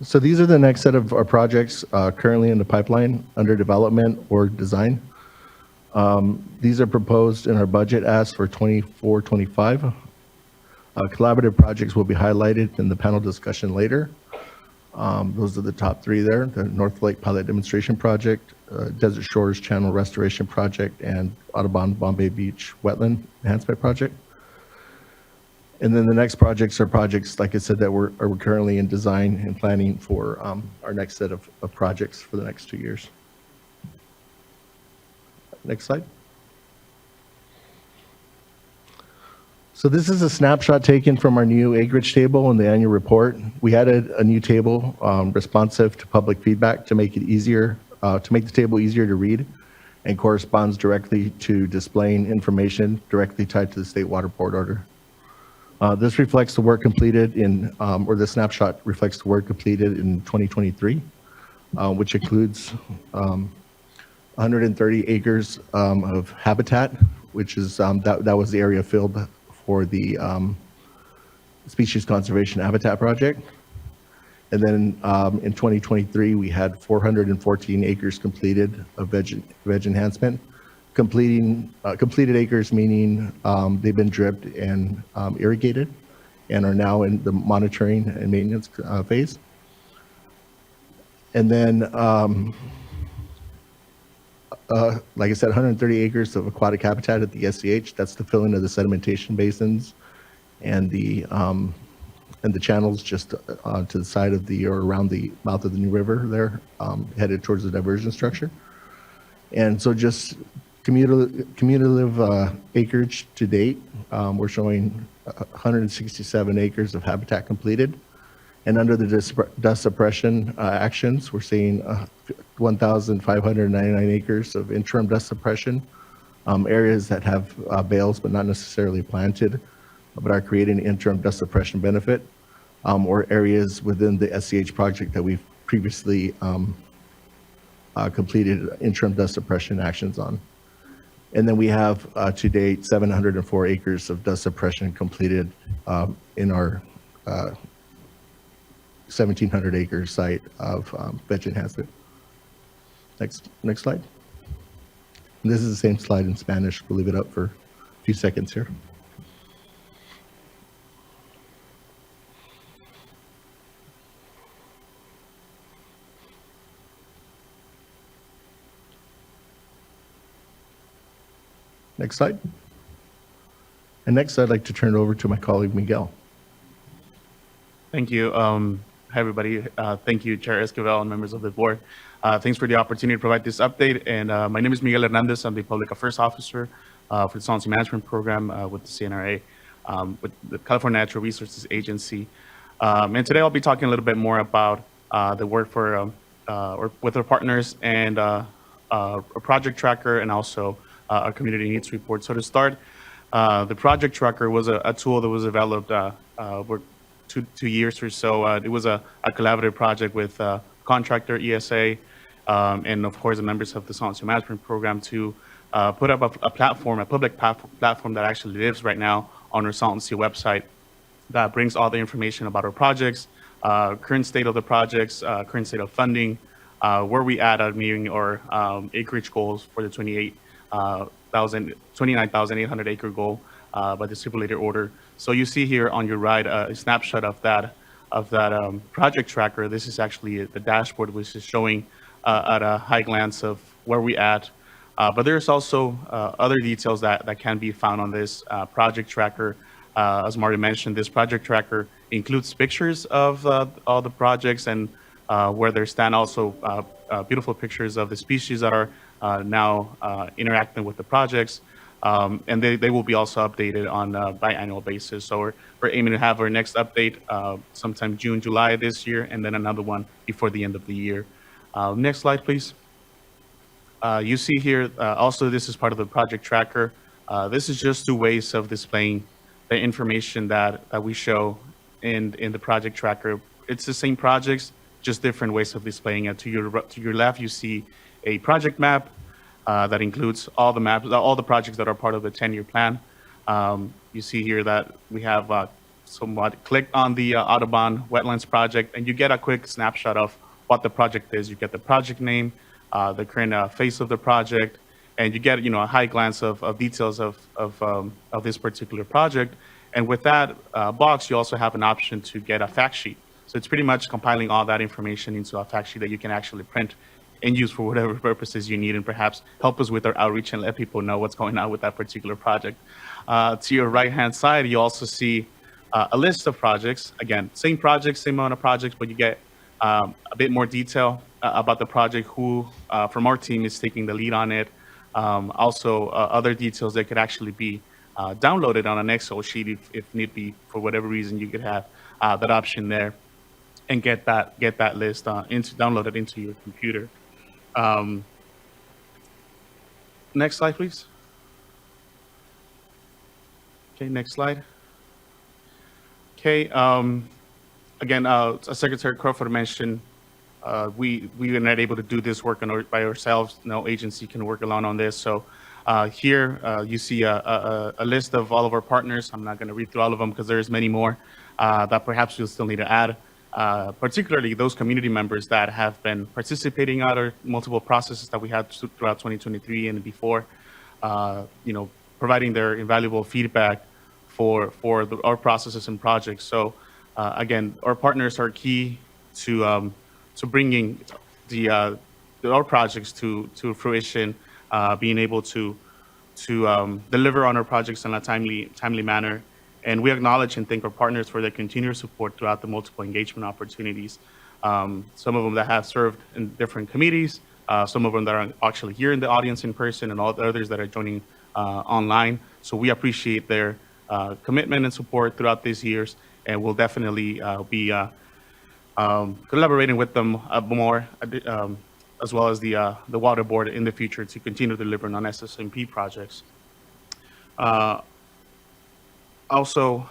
Speaker 9: So these are the next set of our projects currently in the pipeline, under development or design. These are proposed in our budget ask for 24-25. Collaborative projects will be highlighted in the panel discussion later. Those are the top three there, the North Lake Pilot Demonstration Project, Desert Shores Channel Restoration Project, and Audubon Bombay Beach Wetland Enhancement Project. And then the next projects are projects, like I said, that we're currently in design and planning for our next set of projects for the next 2 years. Next slide. So this is a snapshot taken from our new acreage table in the annual report. We added a new table responsive to public feedback to make it easier, to make the table easier to read, and corresponds directly to displaying information directly tied to the State Water Board order. This reflects the work completed in, or the snapshot reflects the work completed in 2023, which includes 130 acres of habitat, which is, that was the area filled for the Species Conservation Habitat Project. And then in 2023, we had 414 acres completed of veg enhancement. Completed acres meaning they've been dripped and irrigated and are now in the monitoring and maintenance phase. And then, like I said, 130 acres of aquatic habitat at the SCH. That's the filling of the sedimentation basins and the channels just to the side of the, or around the mouth of the New River there, headed towards the diversion structure. And so just cumulative acreage to date, we're showing 167 acres of habitat completed. And under the dust suppression actions, we're seeing 1,599 acres of interim dust suppression, areas that have bales but not necessarily planted, but are creating interim dust suppression benefit, or areas within the SCH project that we've previously completed interim dust suppression actions on. And then we have to date 704 acres of dust suppression completed in our 1,700 acre site of veg enhancement. Next slide. And this is the same slide in Spanish. We'll leave it up for a few seconds here. Next slide. And next, I'd like to turn it over to my colleague, Miguel.
Speaker 11: Thank you. Hi, everybody. Thank you, Chair Esquivel and members of the board. Thanks for the opportunity to provide this update. And my name is Miguel Hernandez. I'm the Public Affairs Officer for the Solvency Management Program with the CNRA, with the California Natural Resources Agency. And today I'll be talking a little bit more about the work for, or with our partners and a project tracker and also our community needs report. So to start, the project tracker was a tool that was developed for 2 years or so. It was a collaborative project with contractor, ESA, and of course the members of the Solvency Management Program to put up a platform, a public platform that actually lives right now on our Solvency website that brings all the information about our projects, current state of the projects, current state of funding, where we at meeting our acreage goals for the 29,800 acre goal by the stipulated order. So you see here on your right a snapshot of that project tracker. This is actually the dashboard, which is showing at a high glance of where we at. But there's also other details that can be found on this project tracker. As Marty mentioned, this project tracker includes pictures of all the projects and where they stand, also beautiful pictures of the species that are now interacting with the projects. And they will be also updated on biannual basis. So we're aiming to have our next update sometime June, July this year, and then another one before the end of the year. Next slide, please. You see here, also this is part of the project tracker. This is just 2 ways of displaying the information that we show in the project tracker. It's the same projects, just different ways of displaying it. To your left, you see a project map that includes all the maps, all the projects that are part of the 10-year plan. You see here that we have somewhat clicked on the Audubon Wetlands project, and you get a quick snapshot of what the project is. You get the project name, the current face of the project, and you get a high glance of details of this particular project. And with that box, you also have an option to get a fact sheet. So it's pretty much compiling all that information into a fact sheet that you can actually print and use for whatever purposes you need, and perhaps help us with our outreach and let people know what's going on with that particular project. To your right-hand side, you also see a list of projects. Again, same projects, same amount of projects, but you get a bit more detail about the project, who from our team is taking the lead on it. Also, other details that could actually be downloaded on an Excel sheet if need be. For whatever reason, you could have that option there and get that list downloaded into your computer. Next slide, please. Okay, next slide. Okay, again, as Secretary Crawford mentioned, we are not able to do this work by ourselves. No agency can work alone on this. So here you see a list of all of our partners. I'm not going to read through all of them because there's many more that perhaps you'll still need to add. Particularly those community members that have been participating in our multiple processes that we had throughout 2023 and before, providing their invaluable feedback for our processes and projects. So again, our partners are key to bringing our projects to fruition, being able to deliver on our projects in a timely manner. And we acknowledge and thank our partners for their continued support throughout the multiple engagement opportunities. Some of them that have served in different committees, some of them that are actually here in the audience in person, and all the others that are joining online. So we appreciate their commitment and support throughout these years, and we'll definitely be collaborating with them more, as well as the Water Board in the future to continue delivering on SSMP projects. Also,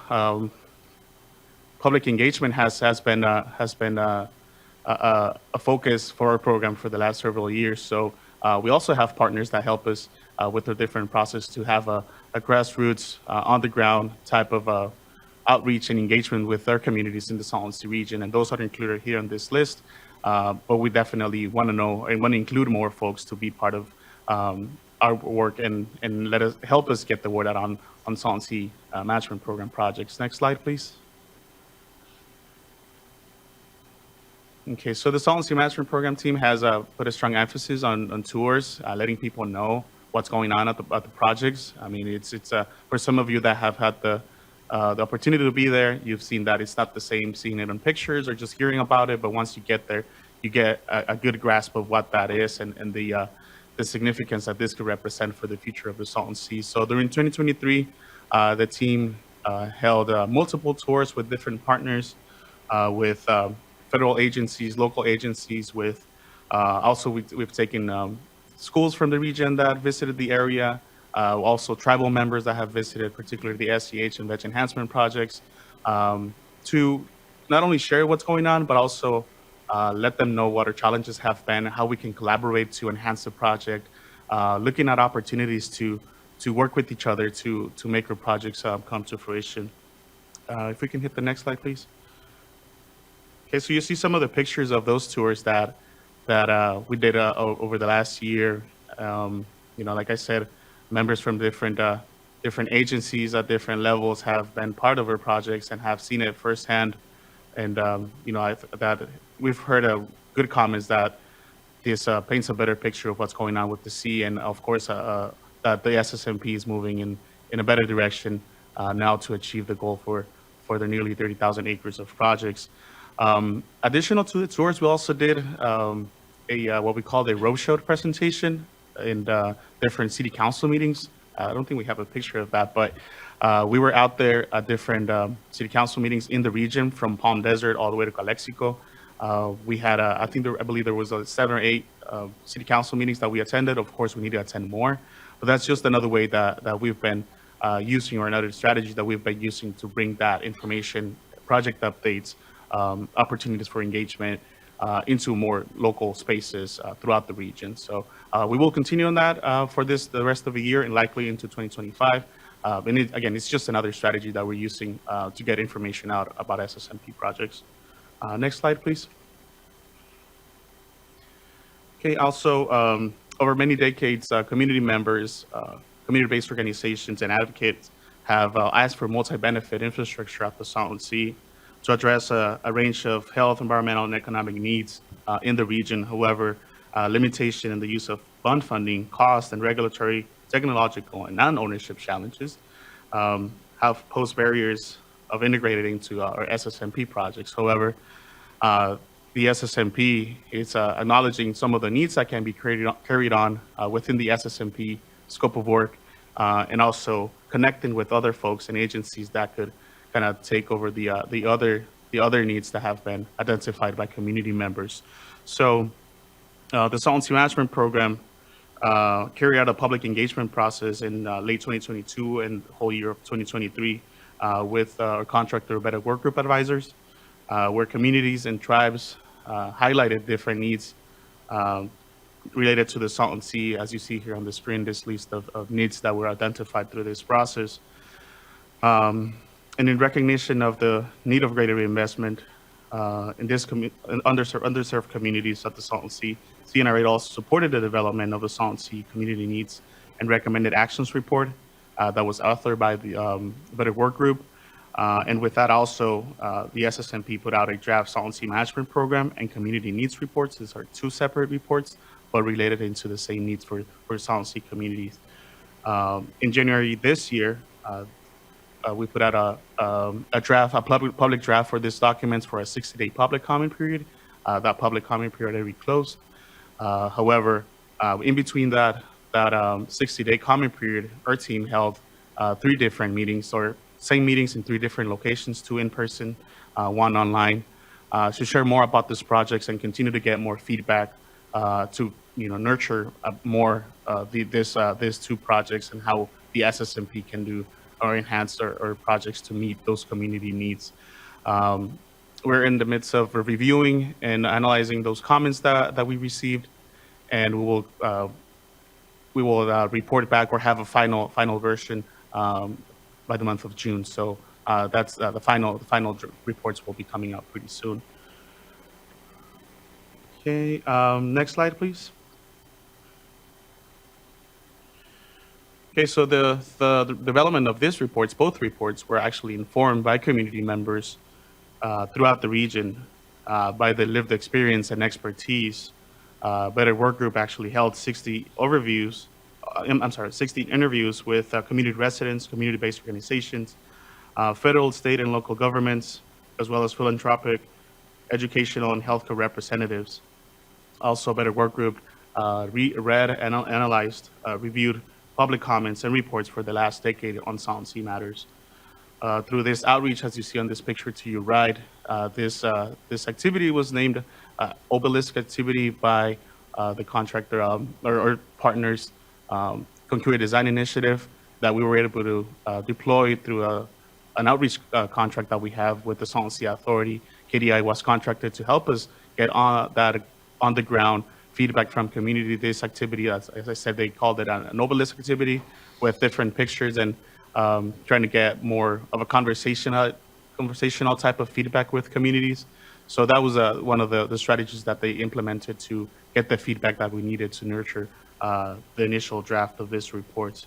Speaker 11: public engagement has been a focus for our program for the last several years. So we also have partners that help us with the different process to have a grassroots, on the ground type of outreach and engagement with our communities in the Salton Sea region, and those are included here on this list. But we definitely want to know and want to include more folks to be part of our work and help us get the word out on Salton Sea management program projects. Next slide, please. Okay, so the Salton Sea management program team has put a strong emphasis on tours, letting people know what's going on at the projects. I mean, it's for some of you that have had the opportunity to be there, you've seen that it's not the same seeing it on pictures or just hearing about it, but once you get there, you get a good grasp of what that is and the significance that this could represent for the future of the Salton Sea. So during 2023, the team held multiple tours with different partners, with federal agencies, local agencies, with also we've taken schools from the region that visited the area, also tribal members that have visited, particularly the SCH and Veg Enhancement projects, to not only share what's going on, but also let them know what our challenges have been, how we can collaborate to enhance the project, looking at opportunities to work with each other to make our projects come to fruition. If we can hit the next slide, please. Okay, so you see some of the pictures of those tours that we did over the last year. Like I said, members from different agencies at different levels have been part of our projects and have seen it firsthand. And that we've heard good comments that this paints a better picture of what's going on with the sea, and of course that the SSMP is moving in a better direction now to achieve the goal for their nearly 30,000 acres of projects. Additional to the tours, we also did what we call a roadshow presentation in different city council meetings. I don't think we have a picture of that, but we were out there at different city council meetings in the region, from Palm Desert all the way to Calexico. We had, I believe there was 7 or 8 city council meetings that we attended. Of course, we need to attend more, but that's just another way that we've been using, or another strategy that we've been using to bring that information, project updates, opportunities for engagement into more local spaces throughout the region. So we will continue on that for the rest of the year and likely into 2025. And again, it's just another strategy that we're using to get information out about SSMP projects. Next slide, please. Okay, also, over many decades, community members, community-based organizations, and advocates have asked for multi-benefit infrastructure at the Salton Sea. to address a range of health, environmental, and economic needs in the region. However, limitation in the use of bond funding, cost, and regulatory, technological, and non-ownership challenges have posed barriers of integrated into our SSMP projects. However, the SSMP is acknowledging some of the needs that can be carried on within the SSMP scope of work, and also connecting with other folks and agencies that could kind of take over the other needs that have been identified by community members. So the Salton Sea Management Program carried out a public engagement process in late 2022 and the whole year of 2023 with our contractor Better Work Group advisors, where communities and tribes highlighted different needs related to the Salton Sea. As you see here on the screen, this list of needs that were identified through this process. And in recognition of the need of greater investment in this underserved communities of the Salton Sea, CNRA also supported the development of the Salton Sea Community Needs and Recommended Actions Report that was authored by the Better Work Group. And with that also, the SSMP put out a draft Salton Sea Management Program and Community Needs Reports. These are two separate reports, but related into the same needs for Salton Sea communities. In January this year, we put out a draft, a public draft for this document for a 60-day public comment period. That public comment period already closed. However, in between that 60-day comment period, our team held 3 different meetings, or same meetings in 3 different locations, 2 in person, 1 online, to share more about these projects and continue to get more feedback to nurture more these 2 projects and how the SSMP can do or enhance our projects to meet those community needs. We're in the midst of reviewing and analyzing those comments that we received, and we will report back or have a final version by the month of June. So that's the final reports will be coming out pretty soon. Okay, next slide, please. Okay, so the development of these reports, both reports, were actually informed by community members throughout the region by the lived experience and expertise. Better Work Group actually held 60 interviews with community residents, community-based organizations, federal, state, and local governments, as well as philanthropic, educational, and healthcare representatives. Also, Better Work Group read and analyzed, reviewed public comments and reports for the last decade on Salton Sea matters. Through this outreach, as you see on this picture to your right, this activity was named Obelisk Activity by the contractor or partners Concurrent Design Initiative that we were able to deploy through an outreach contract that we have with the Salton Sea Authority. KDI was contracted to help us get on the ground feedback from community. This activity, as I said, they called it an Obelisk activity with different pictures and trying to get more of a conversational type of feedback with communities. So that was one of the strategies that they implemented to get the feedback that we needed to nurture the initial draft of this report.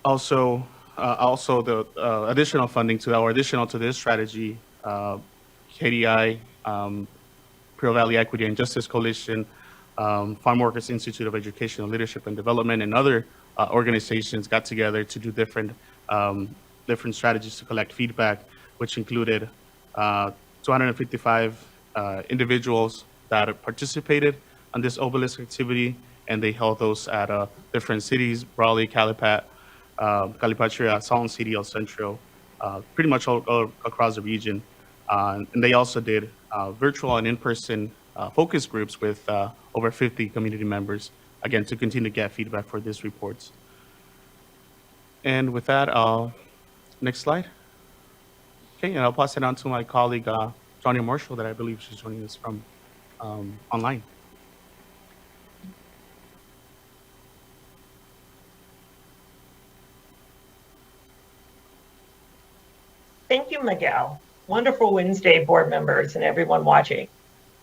Speaker 11: Also the additional funding additional to this strategy, KDI, Prio Valley Equity and Justice Coalition, Farm Workers Institute of Educational Leadership and Development, and other organizations got together to do different strategies to collect feedback, which included 255 individuals that participated on this Obelisk activity, and they held those at different cities: Raleigh, Calipatria, Salton City, El Centro, pretty much all across the region. And they also did virtual and in-person focus groups with over 50 community members, again, to continue to get feedback for these reports. And with that, next slide. Okay, and I'll pass it on to my colleague, Tanya Marshall, that I believe she's joining us from online.
Speaker 12: Thank you, Miguel. Wonderful Wednesday, board members and everyone watching.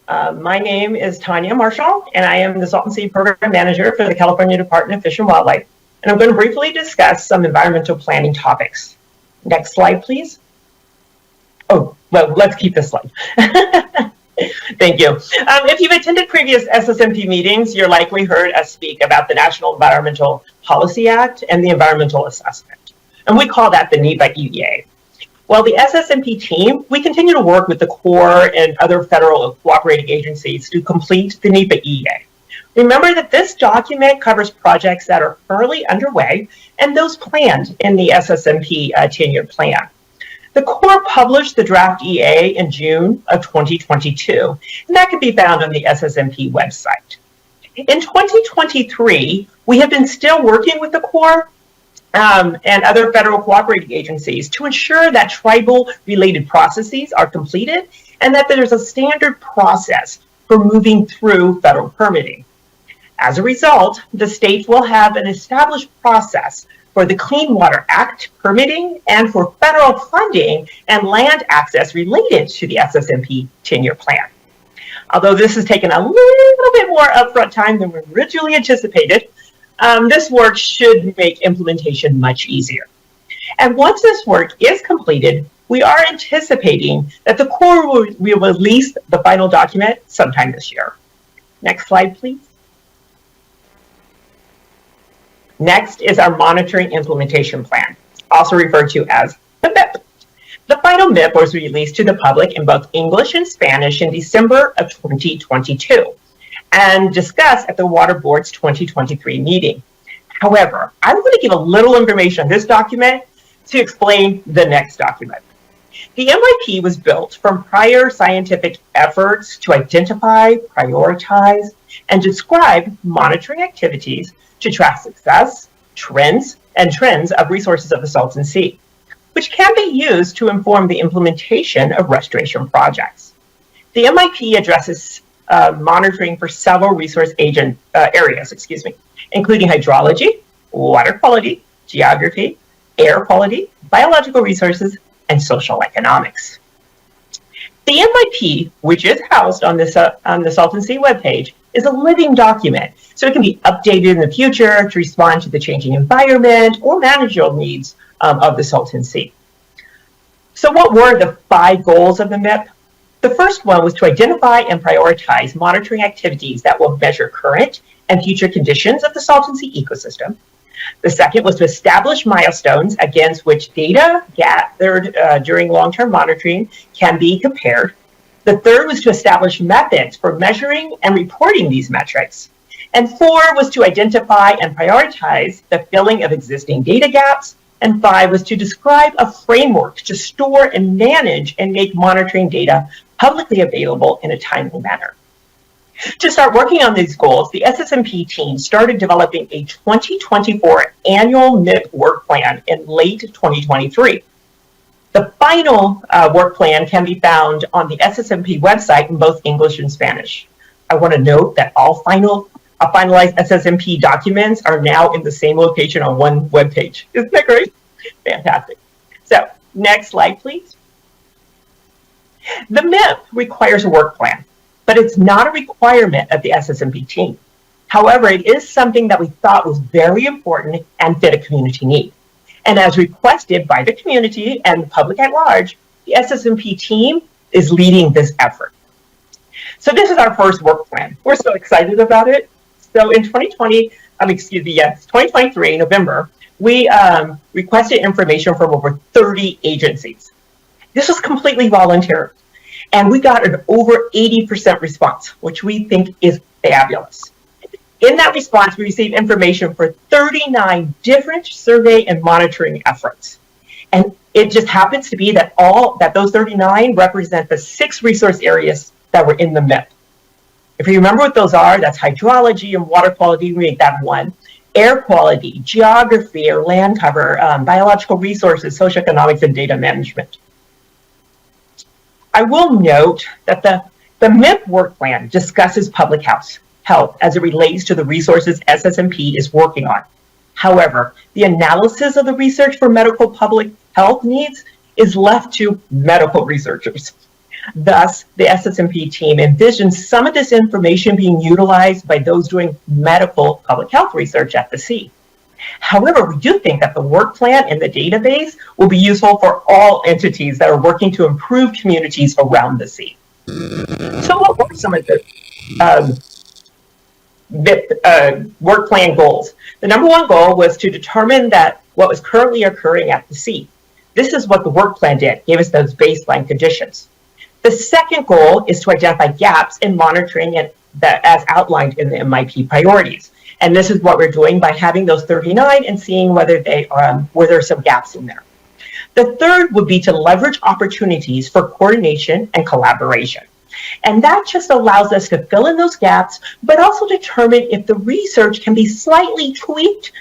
Speaker 12: My name is Tanya Marshall, and I am the Salton Sea Program Manager for the California Department of Fish and Wildlife. And I'm going to briefly discuss some environmental planning topics. Next slide, please. Oh, well, let's keep this slide. Thank you. If you've attended previous SSMP meetings, you're likely heard us speak about the National Environmental Policy Act and the Environmental Assessment. And we call that the NEPA EA. While the SSMP team, we continue to work with the Corps and other federal cooperating agencies to complete the NEPA EA. Remember that this document covers projects that are currently underway and those planned in the SSMP 10-year plan. The Corps published the draft EA in June of 2022, and that can be found on the SSMP website. In 2023, we have been still working with the Corps and other federal cooperating agencies to ensure that tribal-related processes are completed and that there's a standard process for moving through federal permitting. As a result, the state will have an established process for the Clean Water Act permitting and for federal funding and land access related to the SSMP 10-year plan. Although this has taken a little bit more upfront time than we originally anticipated, this work should make implementation much easier. And once this work is completed, we are anticipating that the Corps will release the final document sometime this year. Next slide, please. Next is our Monitoring Implementation Plan, also referred to as the MIP. The final MIP was released to the public in both English and Spanish in December of 2022 and discussed at the Water Board's 2023 meeting. However, I'm going to give a little information on this document to explain the next document. The MIP was built from prior scientific efforts to identify, prioritize, and describe monitoring activities to track success, trends of resources of the Salton Sea, which can be used to inform the implementation of restoration projects. The MIP addresses monitoring for several resource areas, including hydrology, water quality, geography, air quality, biological resources, and social economics. The MIP, which is housed on the Salton Sea webpage, is a living document, so it can be updated in the future to respond to the changing environment or managerial needs of the Salton Sea. So what were the 5 goals of the MIP? The first one was to identify and prioritize monitoring activities that will measure current and future conditions of the Salton Sea ecosystem. The second was to establish milestones against which data gathered during long-term monitoring can be compared. The third was to establish methods for measuring and reporting these metrics. And 4 was to identify and prioritize the filling of existing data gaps. And 5 was to describe a framework to store and manage and make monitoring data publicly available in a timely manner. To start working on these goals, the SSMP team started developing a 2024 annual MIP work plan in late 2023. The final work plan can be found on the SSMP website in both English and Spanish. I want to note that all finalized SSMP documents are now in the same location on one webpage. Isn't that great? Fantastic. So, next slide, please. The MIP requires a work plan, but it's not a requirement of the SSMP team. However, it is something that we thought was very important and fit a community need. And as requested by the community and the public at large, the SSMP team is leading this effort. So this is our first work plan. We're so excited about it. So in 2023, November, we requested information from over 30 agencies. This was completely voluntary. And we got an over 80% response, which we think is fabulous. In that response, we received information for 39 different survey and monitoring efforts. And it just happens to be that those 39 represent the 6 resource areas that were in the MIP. If you remember what those are, that's hydrology and water quality, we make that one. Air quality, geography or land cover, biological resources, socioeconomics, and data management. I will note that the MIP work plan discusses public health as it relates to the resources SSMP is working on. However, the analysis of the research for medical public health needs is left to medical researchers. Thus, the SSMP team envisions some of this information being utilized by those doing medical public health research at the sea. However, we do think that the work plan and the database will be useful for all entities that are working to improve communities around the sea. So what were some of the work plan goals? The number one goal was to determine that what was currently occurring at the sea. This is what the work plan did, gave us those baseline conditions. The second goal is to identify gaps in monitoring it as outlined in the MIP priorities. And this is what we're doing by having those 39 and seeing whether where there are some gaps in there. The third would be to leverage opportunities for coordination and collaboration. And that just allows us to fill in those gaps, but also determine if the research can be slightly tweaked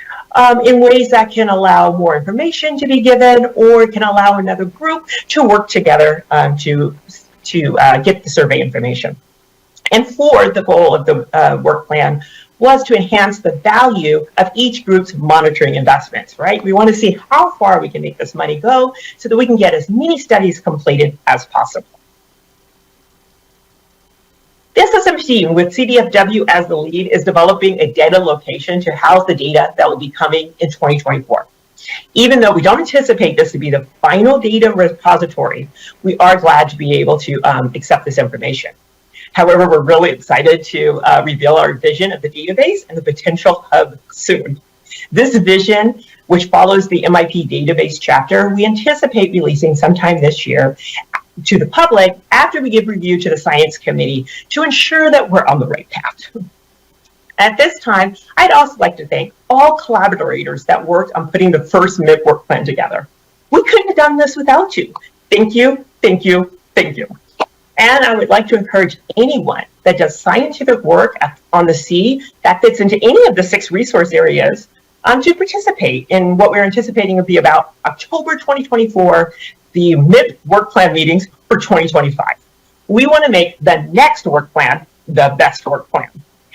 Speaker 12: in ways that can allow more information to be given, or can allow another group to work together to get the survey information. And fourth, the goal of the work plan was to enhance the value of each group's monitoring investments, right? We want to see how far we can make this money go so that we can get as many studies completed as possible. The SSM team, with CDFW as the lead, is developing a data location to house the data that will be coming in 2024. Even though we don't anticipate this to be the final data repository, we are glad to be able to accept this information. However, we're really excited to reveal our vision of the database and the potential hub soon. This vision, which follows the MIP database chapter, we anticipate releasing sometime this year to the public after we give review to the science committee to ensure that we're on the right path. At this time, I'd also like to thank all collaborators that worked on putting the first MIP work plan together. We couldn't have done this without you. Thank you, thank you, thank you. And I would like to encourage anyone that does scientific work on the sea that fits into any of the 6 resource areas to participate in what we're anticipating will be about October 2024, the MIP work plan meetings for 2025. We want to make the next work plan the best work plan.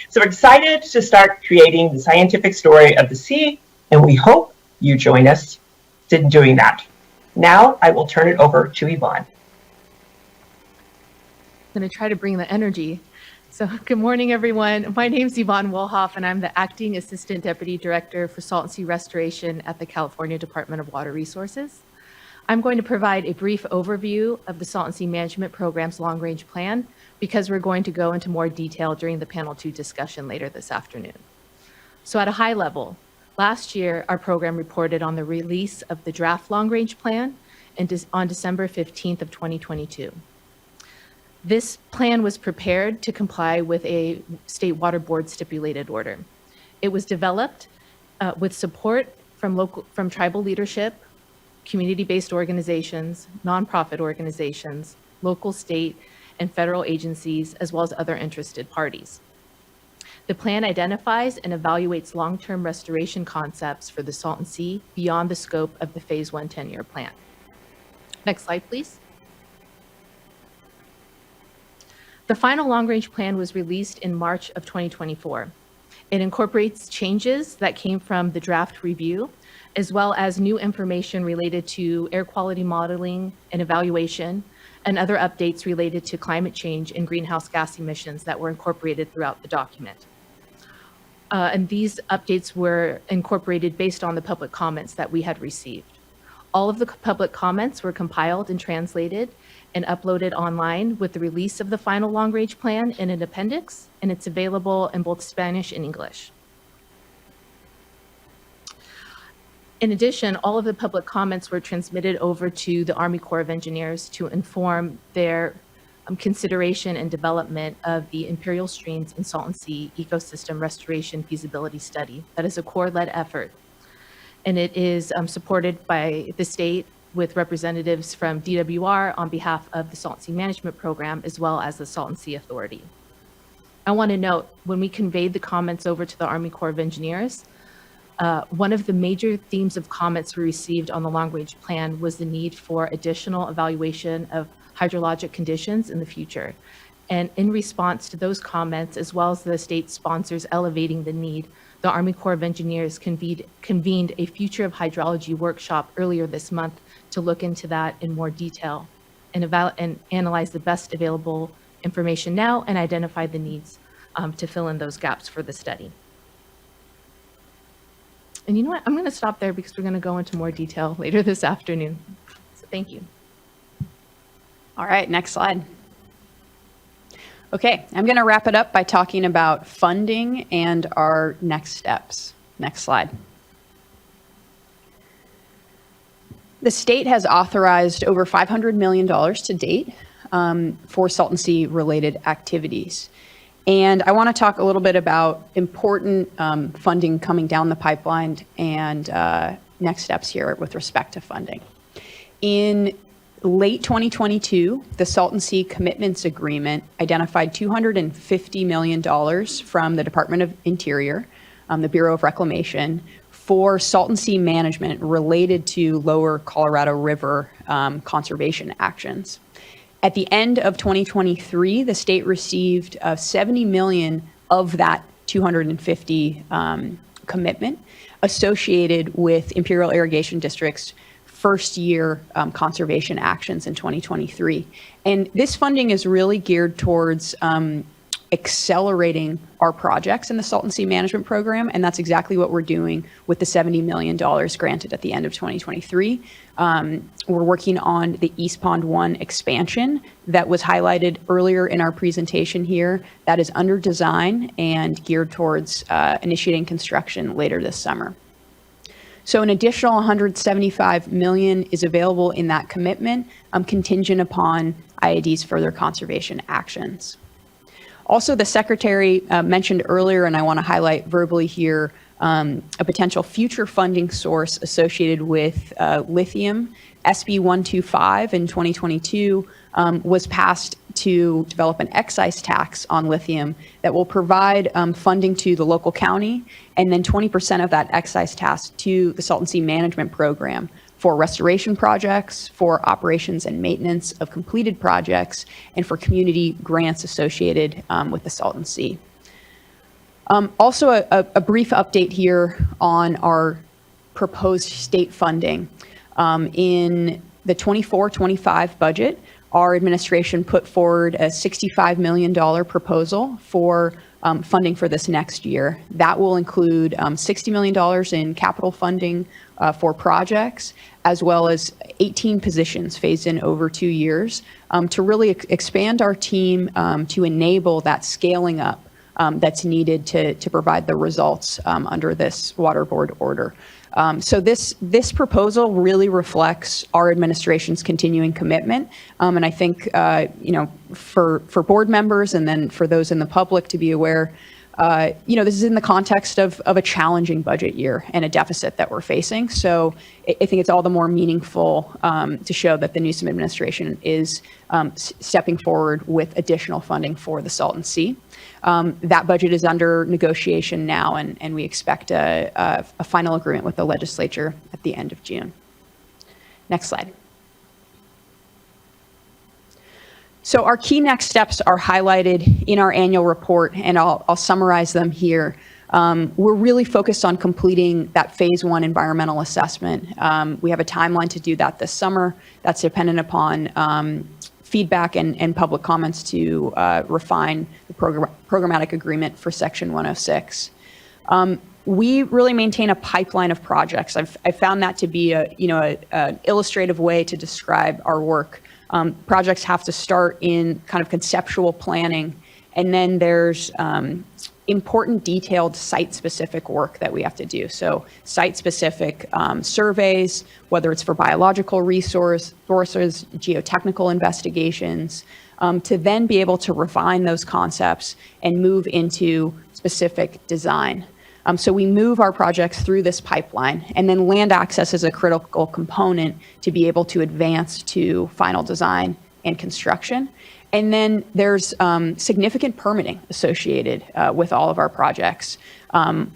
Speaker 12: So we're excited to start creating the scientific story of the sea, and we hope you join us in doing that. Now I will turn it over to Yvonne.
Speaker 13: I'm going to try to bring the energy. So good morning, everyone. My name is Yvonne Wolhoff, and I'm the Acting Assistant Deputy Director for Salt and Sea Restoration at the California Department of Water Resources. I'm going to provide a brief overview of the Salt and Sea Management Program's long-range plan because we're going to go into more detail during the Panel 2 discussion later this afternoon. So at a high level, last year, our program reported on the release of the draft long-range plan on December 15th of 2022. This plan was prepared to comply with a State Water Board stipulated order. It was developed with support from tribal leadership, community-based organizations, nonprofit organizations, local, state, and federal agencies, as well as other interested parties. The plan identifies and evaluates long-term restoration concepts for the Salton Sea beyond the scope of the Phase 1 10-year plan. Next slide, please. The final long-range plan was released in March of 2024. It incorporates changes that came from the draft review, as well as new information related to air quality modeling and evaluation, and other updates related to climate change and greenhouse gas emissions that were incorporated throughout the document. And these updates were incorporated based on the public comments that we had received. All of the public comments were compiled and translated and uploaded online with the release of the final long-range plan in an appendix, and it's available in both Spanish and English. In addition, all of the public comments were transmitted over to the Army Corps of Engineers to inform their consideration and development of the Imperial Streams and Salton Sea Ecosystem Restoration Feasibility Study. That is a Corps-led effort, and it is supported by the state with representatives from DWR on behalf of the Salton Sea Management Program, as well as the Salton Sea Authority. I want to note, when we conveyed the comments over to the Army Corps of Engineers, one of the major themes of comments we received on the long-range plan was the need for additional evaluation of hydrologic conditions in the future. And in response to those comments, as well as the state sponsors elevating the need, the Army Corps of Engineers convened a Future of Hydrology workshop earlier this month to look into that in more detail and analyze the best available information now and identify the needs to fill in those gaps for the study. And you know what? I'm going to stop there because we're going to go into more detail later this afternoon. So thank you.
Speaker 8: All right, next slide. Okay, I'm going to wrap it up by talking about funding and our next steps. Next slide. The state has authorized over $500 million to date for Salton Sea related activities. And I want to talk a little bit about important funding coming down the pipeline and next steps here with respect to funding. In late 2022, the Salton Sea Commitments Agreement identified $250 million from the Department of Interior, the Bureau of Reclamation, for Salton Sea management related to lower Colorado River conservation actions. At the end of 2023, the state received $70 million of that 250 commitment associated with Imperial Irrigation District's first year conservation actions in 2023. And this funding is really geared towards accelerating our projects in the Salton Sea Management Program, and that's exactly what we're doing with the $70 million granted at the end of 2023. We're working on the East Pond 1 expansion that was highlighted earlier in our presentation here. That is under design and geared towards initiating construction later this summer. So an additional $175 million is available in that commitment, contingent upon IAD's further conservation actions. Also, the Secretary mentioned earlier, and I want to highlight verbally here, a potential future funding source associated with lithium. SB 125 in 2022 was passed to develop an excise tax on lithium that will provide funding to the local county, and then 20% of that excise tax to the Salton Sea Management Program for restoration projects, for operations and maintenance of completed projects, and for community grants associated with the Salton Sea. Also, a brief update here on our proposed state funding. In the 24-25 budget, our administration put forward a $65 million proposal for funding for this next year. That will include $60 million in capital funding for projects, as well as 18 positions phased in over 2 years to really expand our team to enable that scaling up that's needed to provide the results under this water board order. So this proposal really reflects our administration's continuing commitment, and I think for board members and then for those in the public to be aware, this is in the context of a challenging budget year and a deficit that we're facing. So I think it's all the more meaningful to show that the Newsom administration is stepping forward with additional funding for the Salton Sea. That budget is under negotiation now, and we expect a final agreement with the legislature at the end of June. Next slide. So our key next steps are highlighted in our annual report, and I'll summarize them here. We're really focused on completing that phase 1 environmental assessment. We have a timeline to do that this summer. That's dependent upon feedback and public comments to refine the programmatic agreement for Section 106. We really maintain a pipeline of projects. I found that to be an illustrative way to describe our work. Projects have to start in kind of conceptual planning, and then there's important detailed site-specific work that we have to do. So site-specific surveys, whether it's for biological sources, geotechnical investigations, to then be able to refine those concepts and move into specific design. So we move our projects through this pipeline, and then land access is a critical component to be able to advance to final design and construction. And then there's significant permitting associated with all of our projects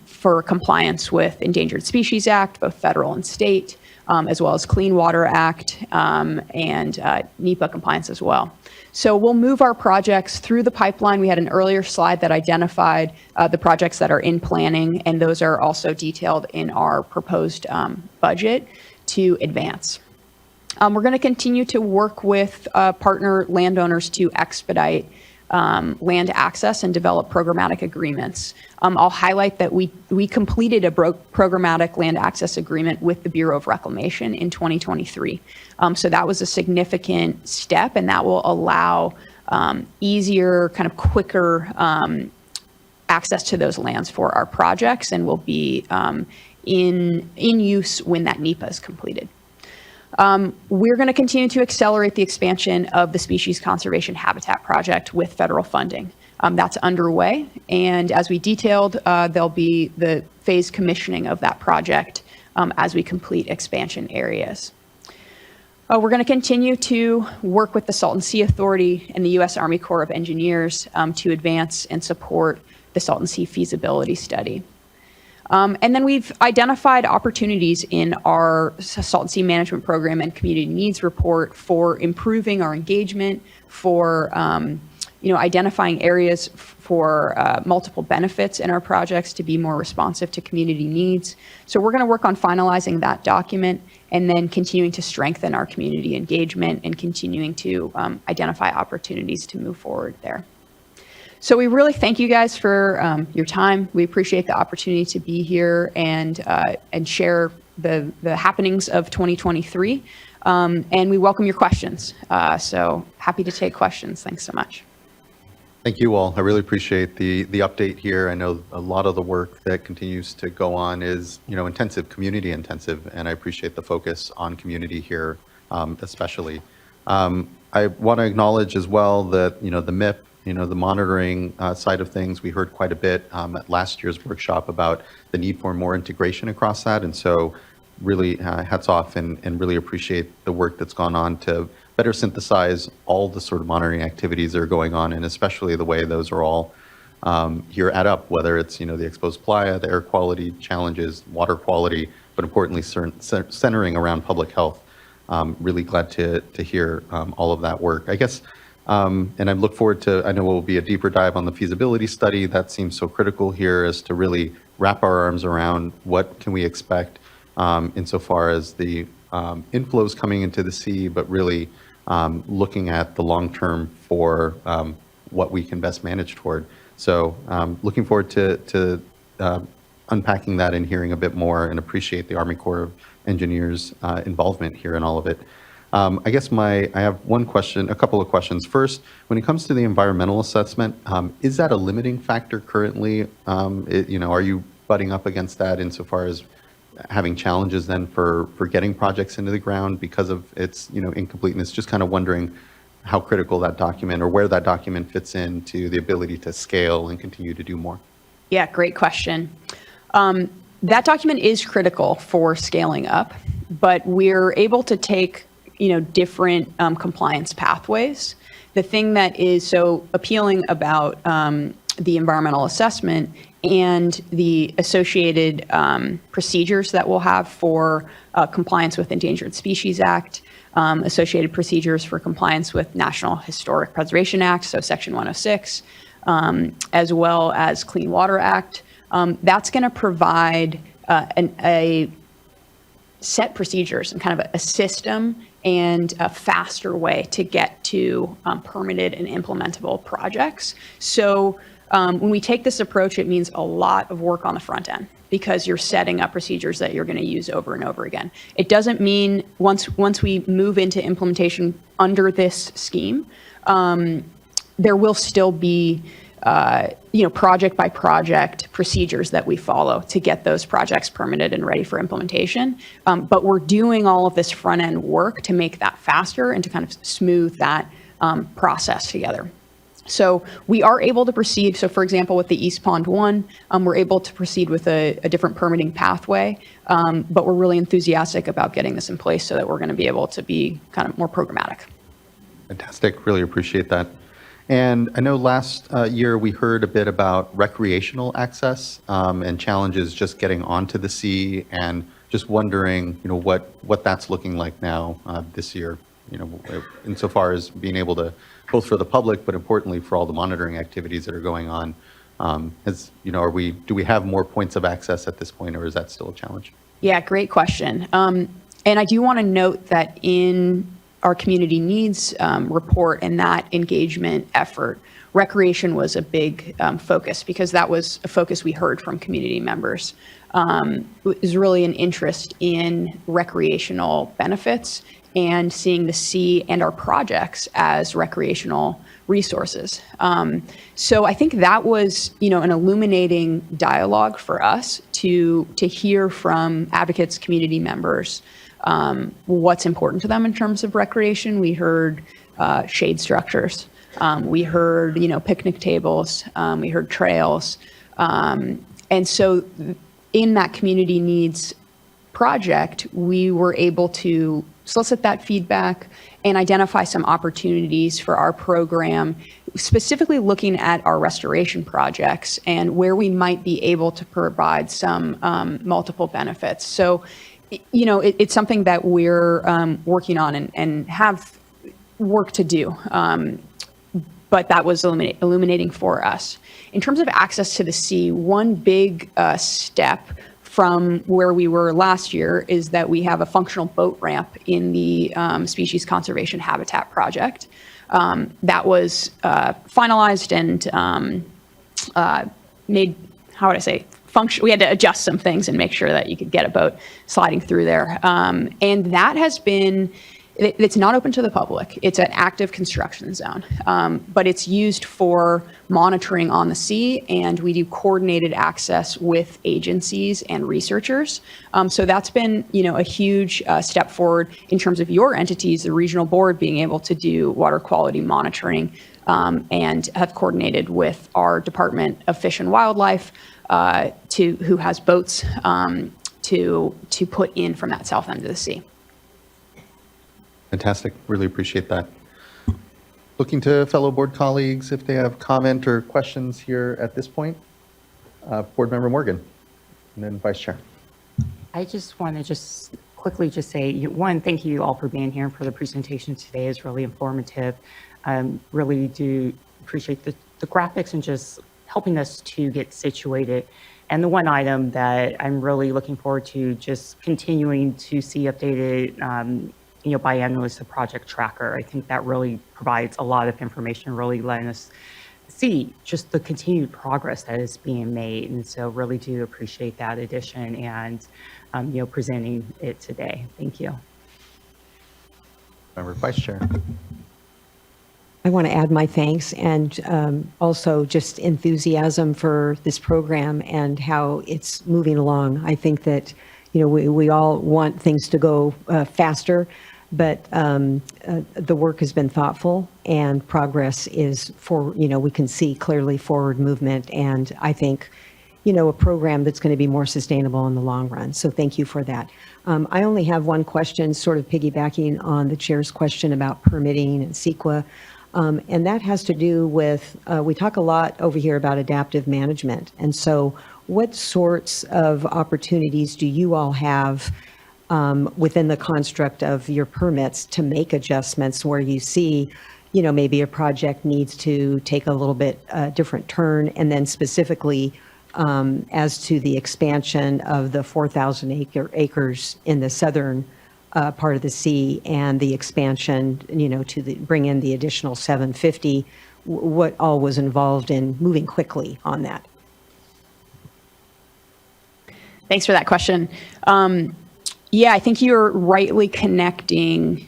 Speaker 8: for compliance with Endangered Species Act, both federal and state, as well as Clean Water Act and NEPA compliance as well. So we'll move our projects through the pipeline. We had an earlier slide that identified the projects that are in planning, and those are also detailed in our proposed budget to advance. We're going to continue to work with partner landowners to expedite land access and develop programmatic agreements. I'll highlight that we completed a programmatic land access agreement with the Bureau of Reclamation in 2023. So that was a significant step, and that will allow easier, kind of quicker access to those lands for our projects, and will be in use when that NEPA is completed. We're going to continue to accelerate the expansion of the Species Conservation Habitat Project with federal funding. That's underway, and as we detailed, there'll be the phased commissioning of that project as we complete expansion areas. We're going to continue to work with the Salton Sea Authority and the U.S. Army Corps of Engineers to advance and support the Salton Sea feasibility study. And then we've identified opportunities in our Salton Sea Management Program and Community Needs Report for improving our engagement, for identifying areas for multiple benefits in our projects to be more responsive to community needs. So we're going to work on finalizing that document and then continuing to strengthen our community engagement and continuing to identify opportunities to move forward there. So we really thank you guys for your time. We appreciate the opportunity to be here and share the happenings of 2023. And we welcome your questions. So happy to take questions. Thanks so much.
Speaker 4: Thank you all. I really appreciate the update here. I know a lot of the work that continues to go on is, intensive, community intensive, and I appreciate the focus on community here, especially. I want to acknowledge as well that, the MIP, the monitoring side of things, we heard quite a bit at last year's workshop about the need for more integration across that. And so really hats off and really appreciate the work that's gone on to better synthesize all the sort of monitoring activities that are going on, and especially the way those are all here add up, whether it's, the exposed playa, the air quality challenges, water quality, but importantly, centering around public health. Really glad to hear all of that work. I guess, and I look forward to, I know it will be a deeper dive on the feasibility study. That seems so critical here, as to really wrap our arms around what can we expect insofar as the inflows coming into the sea, but really looking at the long term for what we can best manage toward. So looking forward to unpacking that and hearing a bit more, and appreciate the Army Corps of Engineers involvement here in all of it. I guess I have a couple of questions. First, when it comes to the environmental assessment, is that a limiting factor currently? Are you butting up against that insofar as having challenges then for getting projects into the ground because of its incompleteness? Just kind of wondering how critical that document, or where that document fits into the ability to scale and continue to do more.
Speaker 8: Yeah, great question. That document is critical for scaling up, but we're able to take different compliance pathways. The thing that is so appealing about the environmental assessment and the associated procedures that we'll have for compliance with Endangered Species Act, associated procedures for compliance with National Historic Preservation Act, so Section 106, as well as Clean Water Act. That's going to provide a set procedures and kind of a system and a faster way to get to permitted and implementable projects. So when we take this approach, it means a lot of work on the front end, because you're setting up procedures that you're going to use over and over again. It doesn't mean once we move into implementation under this scheme, there will still be project by project procedures that we follow to get those projects permitted and ready for implementation. But we're doing all of this front end work to make that faster and to kind of smooth that process together. So we are able to proceed. So for example, with the East Pond 1, we're able to proceed with a different permitting pathway, but we're really enthusiastic about getting this in place so that we're going to be able to be kind of more programmatic.
Speaker 4: Fantastic. Really appreciate that. And I know last year we heard a bit about recreational access and challenges just getting onto the sea, and just wondering, what that's looking like now this year, insofar as being able to, both for the public, but importantly for all the monitoring activities that are going on. Do we have more points of access at this point, or is that still a challenge?
Speaker 8: Yeah, great question. And I do want to note that in our community needs report and that engagement effort, recreation was a big focus because that was a focus we heard from community members. Is really an interest in recreational benefits and seeing the sea and our projects as recreational resources. So I think that was, an illuminating dialogue for us to hear from advocates, community members, what's important to them in terms of recreation. We heard shade structures. We heard, picnic tables. We heard trails. And so in that community needs project, we were able to solicit that feedback and identify some opportunities for our program, specifically looking at our restoration projects and where we might be able to provide some multiple benefits. So, it's something that we're working on and have work to do. But that was illuminating for us. In terms of access to the sea, one big step from where we were last year is that we have a functional boat ramp in the Species Conservation Habitat Project. That was finalized and made, how would I say, we had to adjust some things and make sure that you could get a boat sliding through there. And that has been, it's not open to the public. It's an active construction zone, but it's used for monitoring on the sea, and we do coordinated access with agencies and researchers. So that's been, a huge step forward in terms of your entities, the regional board being able to do water quality monitoring and have coordinated with our Department of Fish and Wildlife who has boats to put in from that south end of the sea.
Speaker 4: Fantastic. Really appreciate that. Looking to fellow board colleagues if they have comment or questions here at this point. Board Member Morgan, and then Vice Chair.
Speaker 14: I just want to quickly say, one, thank you all for being here and for the presentation today. Is really informative. Really do appreciate the graphics and just helping us to get situated. And the one item that I'm really looking forward to just continuing to see updated biannually is the project tracker. I think that really provides a lot of information, really letting us see just the continued progress that is being made. And so really do appreciate that addition and, presenting it today. Thank you.
Speaker 4: Member Vice Chair.
Speaker 15: I want to add my thanks and also just enthusiasm for this program and how it's moving along. I think that, we all want things to go faster, but the work has been thoughtful and progress is we can see clearly forward movement, and I think, a program that's going to be more sustainable in the long run. So thank you for that. I only have one question, sort of piggybacking on the chair's question about permitting and CEQA. And that has to do with, we talk a lot over here about adaptive management. And so what sorts of opportunities do you all have within the construct of your permits to make adjustments where you see, maybe a project needs to take a little bit different turn, and then specifically as to the expansion of the 4,000 acres in the southern part of the sea and the expansion, to bring in the additional 750, what all was involved in moving quickly on that?
Speaker 8: Thanks for that question. Yeah, I think you're rightly connecting.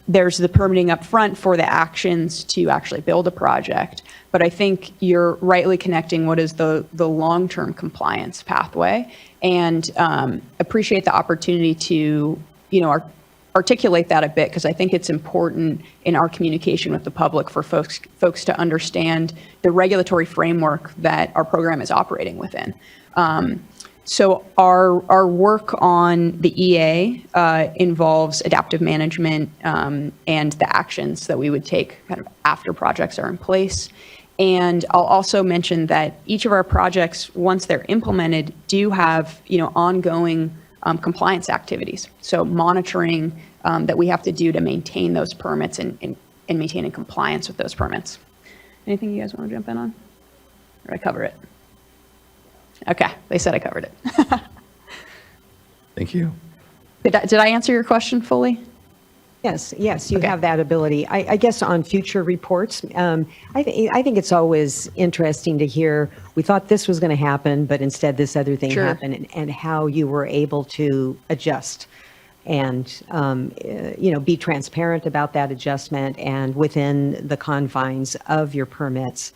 Speaker 8: There's the permitting up front for the actions to actually build a project, but I think you're rightly connecting what is the long-term compliance pathway, and appreciate the opportunity to articulate that a bit, because I think it's important in our communication with the public for folks to understand the regulatory framework that our program is operating within. So our work on the EA involves adaptive management and the actions that we would take kind of after projects are in place. And I'll also mention that each of our projects, once they're implemented, do have ongoing compliance activities. So monitoring that we have to do to maintain those permits and maintaining compliance with those permits. Anything you guys want to jump in on? Or did I cover it? Okay, they said I covered it.
Speaker 4: Thank you.
Speaker 8: Did I answer your question fully?
Speaker 15: Yes, you have that ability. I guess on future reports, I think it's always interesting to hear, we thought this was going to happen, but instead this other thing
Speaker 8: Sure.
Speaker 15: happened, and how you were able to adjust and, be transparent about that adjustment and within the confines of your permits.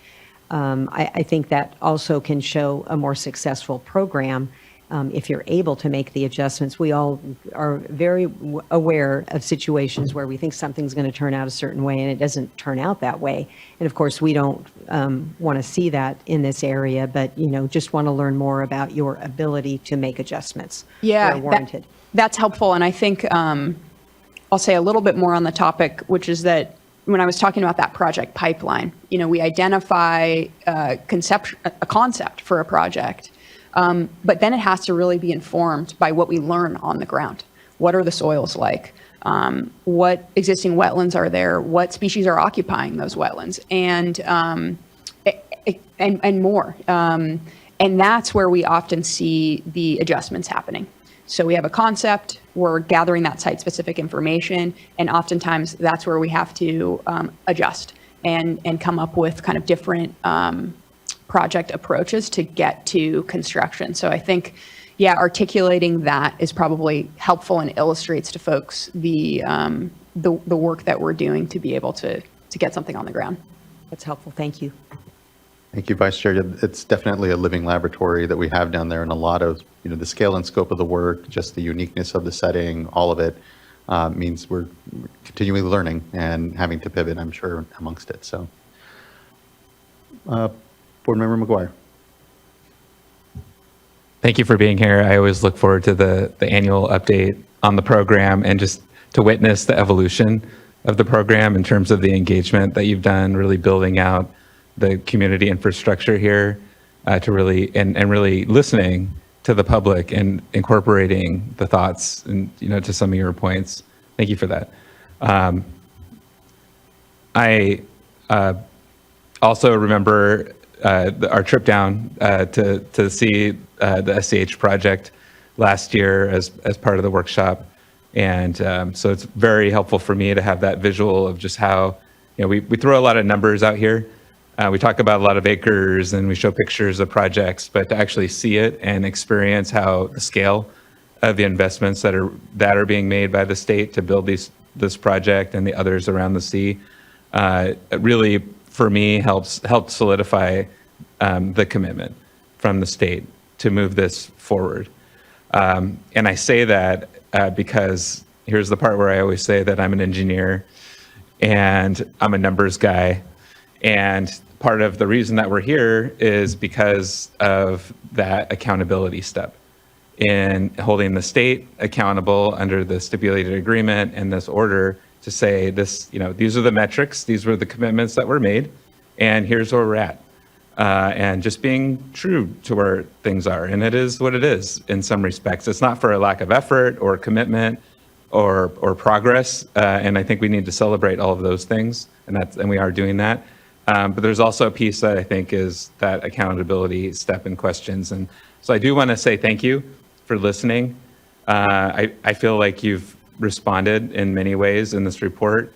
Speaker 15: I think that also can show a more successful program if you're able to make the adjustments. We all are very aware of situations where we think something's going to turn out a certain way and it doesn't turn out that way. And of course, we don't want to see that in this area, but, just want to learn more about your ability to make adjustments
Speaker 8: Yeah,
Speaker 15: that are warranted.
Speaker 8: that's helpful. And I think I'll say a little bit more on the topic, which is that when I was talking about that project pipeline, we identify a concept for a project, but then it has to really be informed by what we learn on the ground. What are the soils like? What existing wetlands are there? What species are occupying those wetlands? And more. And that's where we often see the adjustments happening. So we have a concept, we're gathering that site-specific information, and oftentimes that's where we have to adjust and come up with kind of different project approaches to get to construction. So I think, articulating that is probably helpful and illustrates to folks the work that we're doing to be able to get something on the ground.
Speaker 15: That's helpful. Thank you.
Speaker 4: Thank you, Vice Chair. It's definitely a living laboratory that we have down there, and a lot of, the scale and scope of the work, just the uniqueness of the setting, all of it means we're continually learning and having to pivot, I'm sure, amongst it. So, Board Member McGuire.
Speaker 16: Thank you for being here. I always look forward to the annual update on the program and just to witness the evolution of the program in terms of the engagement that you've done, really building out the community infrastructure here to really, and really listening to the public and incorporating the thoughts and, to some of your points. Thank you for that. I also remember our trip down to see the SCH project last year as part of the workshop. And so it's very helpful for me to have that visual of just how, we throw a lot of numbers out here. We talk about a lot of acres and we show pictures of projects, but to actually see it and experience how the scale of the investments that are being made by the state to build this project and the others around the sea, it really, for me, helped solidify the commitment from the state to move this forward. And I say that because here's the part where I always say that I'm an engineer and I'm a numbers guy. And part of the reason that we're here is because of that accountability step in holding the state accountable under the stipulated agreement and this order to say this, these are the metrics, these were the commitments that were made, and here's where we're at. And just being true to where things are. And it is what it is in some respects. It's not for a lack of effort or commitment or progress. And I think we need to celebrate all of those things. And we are doing that. But there's also a piece that I think is that accountability step in questions. And so I do want to say thank you for listening. I feel like you've responded in many ways in this report,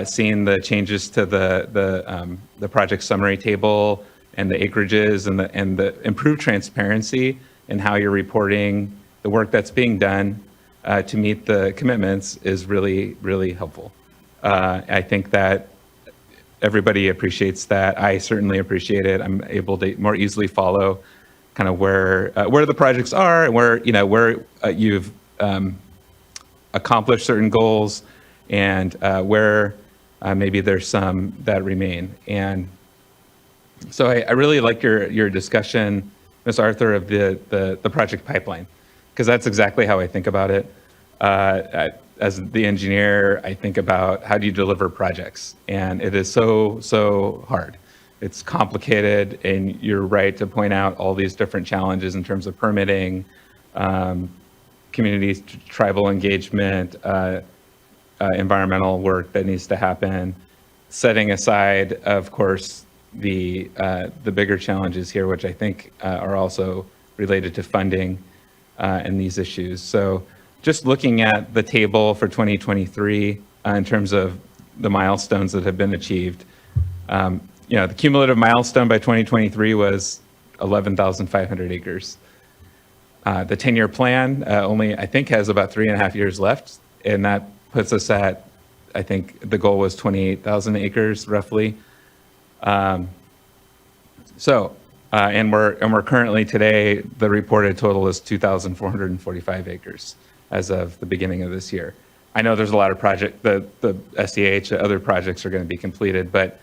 Speaker 16: seeing the changes to the project summary table and the acreages and the improved transparency in how you're reporting the work that's being done to meet the commitments is really, really helpful. I think that everybody appreciates that. I certainly appreciate it. I'm able to more easily follow kind of where the projects are and where you've accomplished certain goals and where maybe there's some that remain. And so I really like your discussion, Ms. Arthur, of the project pipeline, because that's exactly how I think about it. As the engineer, I think about how do you deliver projects, and it is so hard. It's complicated, and you're right to point out all these different challenges in terms of permitting, community tribal engagement, environmental work that needs to happen, setting aside, of course, the bigger challenges here, which I think are also related to funding and these issues. So just looking at the table for 2023, in terms of the milestones that have been achieved. The cumulative milestone by 2023 was 11,500 acres. The 10-year plan only, I think, has about 3.5 years left, and that puts us at, I think the goal was 28,000 acres roughly. And we're currently today, the reported total is 2,445 acres as of the beginning of this year. I know there's a lot of the SDH, other projects are going to be completed, but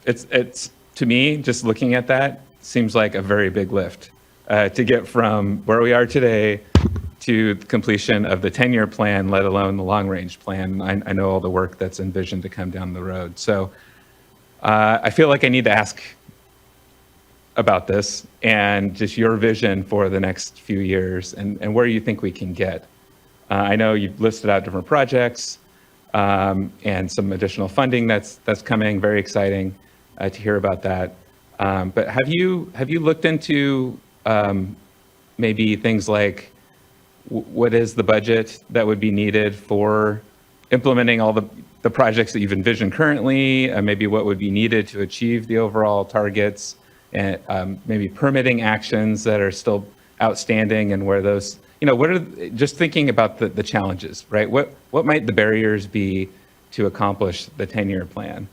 Speaker 16: it's to me, just looking at that, seems like a very big lift to get from where we are today to the completion of the 10-year plan, let alone the long-range plan. I know all the work that's envisioned to come down the road. So I feel like I need to ask about this and just your vision for the next few years and where you think we can get. I know you've listed out different projects and some additional funding that's coming. Very exciting to hear about that. But have you looked into maybe things like what is the budget that would be needed for implementing all the projects that you've envisioned currently, maybe what would be needed to achieve the overall targets, and maybe permitting actions that are still outstanding, and where those, what are, just thinking about the challenges, right? What might the barriers be to accomplish the 10-year plan,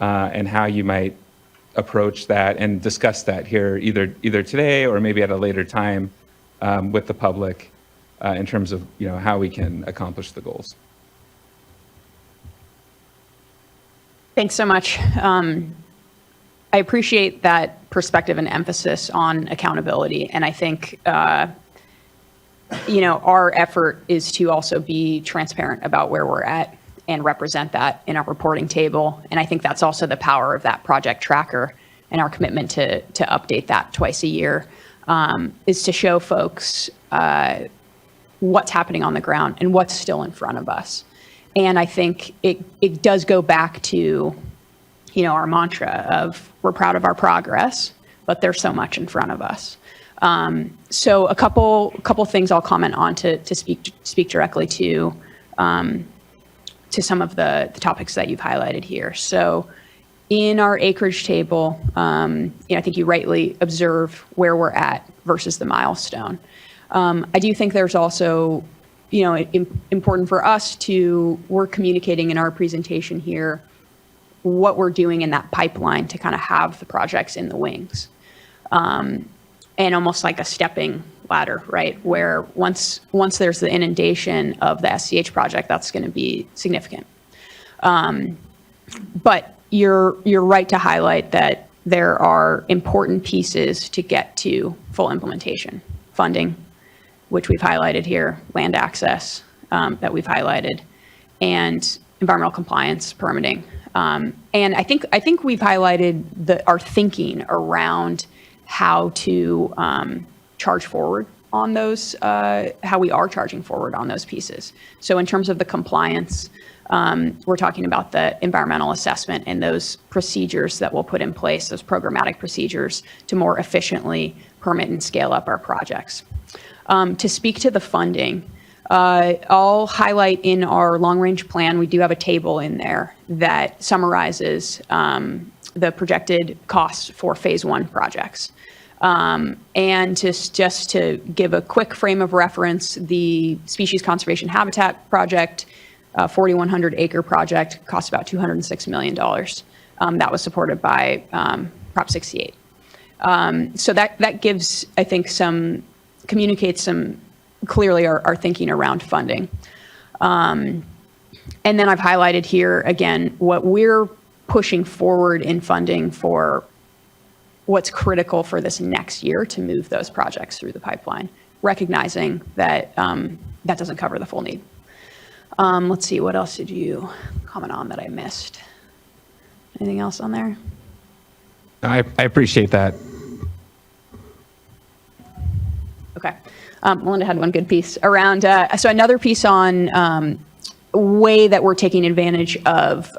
Speaker 16: and how you might approach that and discuss that here either today or maybe at a later time with the public in terms of how we can accomplish the goals.
Speaker 8: Thanks so much. I appreciate that perspective and emphasis on accountability. And I think, our effort is to also be transparent about where we're at and represent that in our reporting table. And I think that's also the power of that project tracker and our commitment to update that twice a year, is to show folks what's happening on the ground and what's still in front of us. And I think it does go back to, our mantra of we're proud of our progress, but there's so much in front of us. So a couple things I'll comment on to speak directly to some of the topics that you've highlighted here. So in our acreage table, I think you rightly observe where we're at versus the milestone. I do think there's also, important for us we're communicating in our presentation here what we're doing in that pipeline to kind of have the projects in the wings. And almost like a stepping ladder, right? Where once there's the inundation of the SCH project, that's going to be significant. But you're right to highlight that there are important pieces to get to full implementation. Funding, which we've highlighted here, land access that we've highlighted, and environmental compliance, permitting. And I think we've highlighted our thinking around how to charge forward on those, how we are charging forward on those pieces. So in terms of the compliance, we're talking about the environmental assessment and those procedures that we'll put in place, those programmatic procedures to more efficiently permit and scale up our projects. To speak to the funding, I'll highlight in our long-range plan, we do have a table in there that summarizes the projected costs for phase 1 projects. And just to give a quick frame of reference, the Species Conservation Habitat Project, 4,100 acre project, costs about $206 million. That was supported by Prop 68. So that gives, I think, communicates some clearly our thinking around funding. And then I've highlighted here, again, what we're pushing forward in funding for what's critical for this next year to move those projects through the pipeline, recognizing that that doesn't cover the full need. Let's see, what else did you comment on that I missed? Anything else on there?
Speaker 16: I appreciate that.
Speaker 8: Okay. Melinda had one good piece around, so another piece on way that we're taking advantage of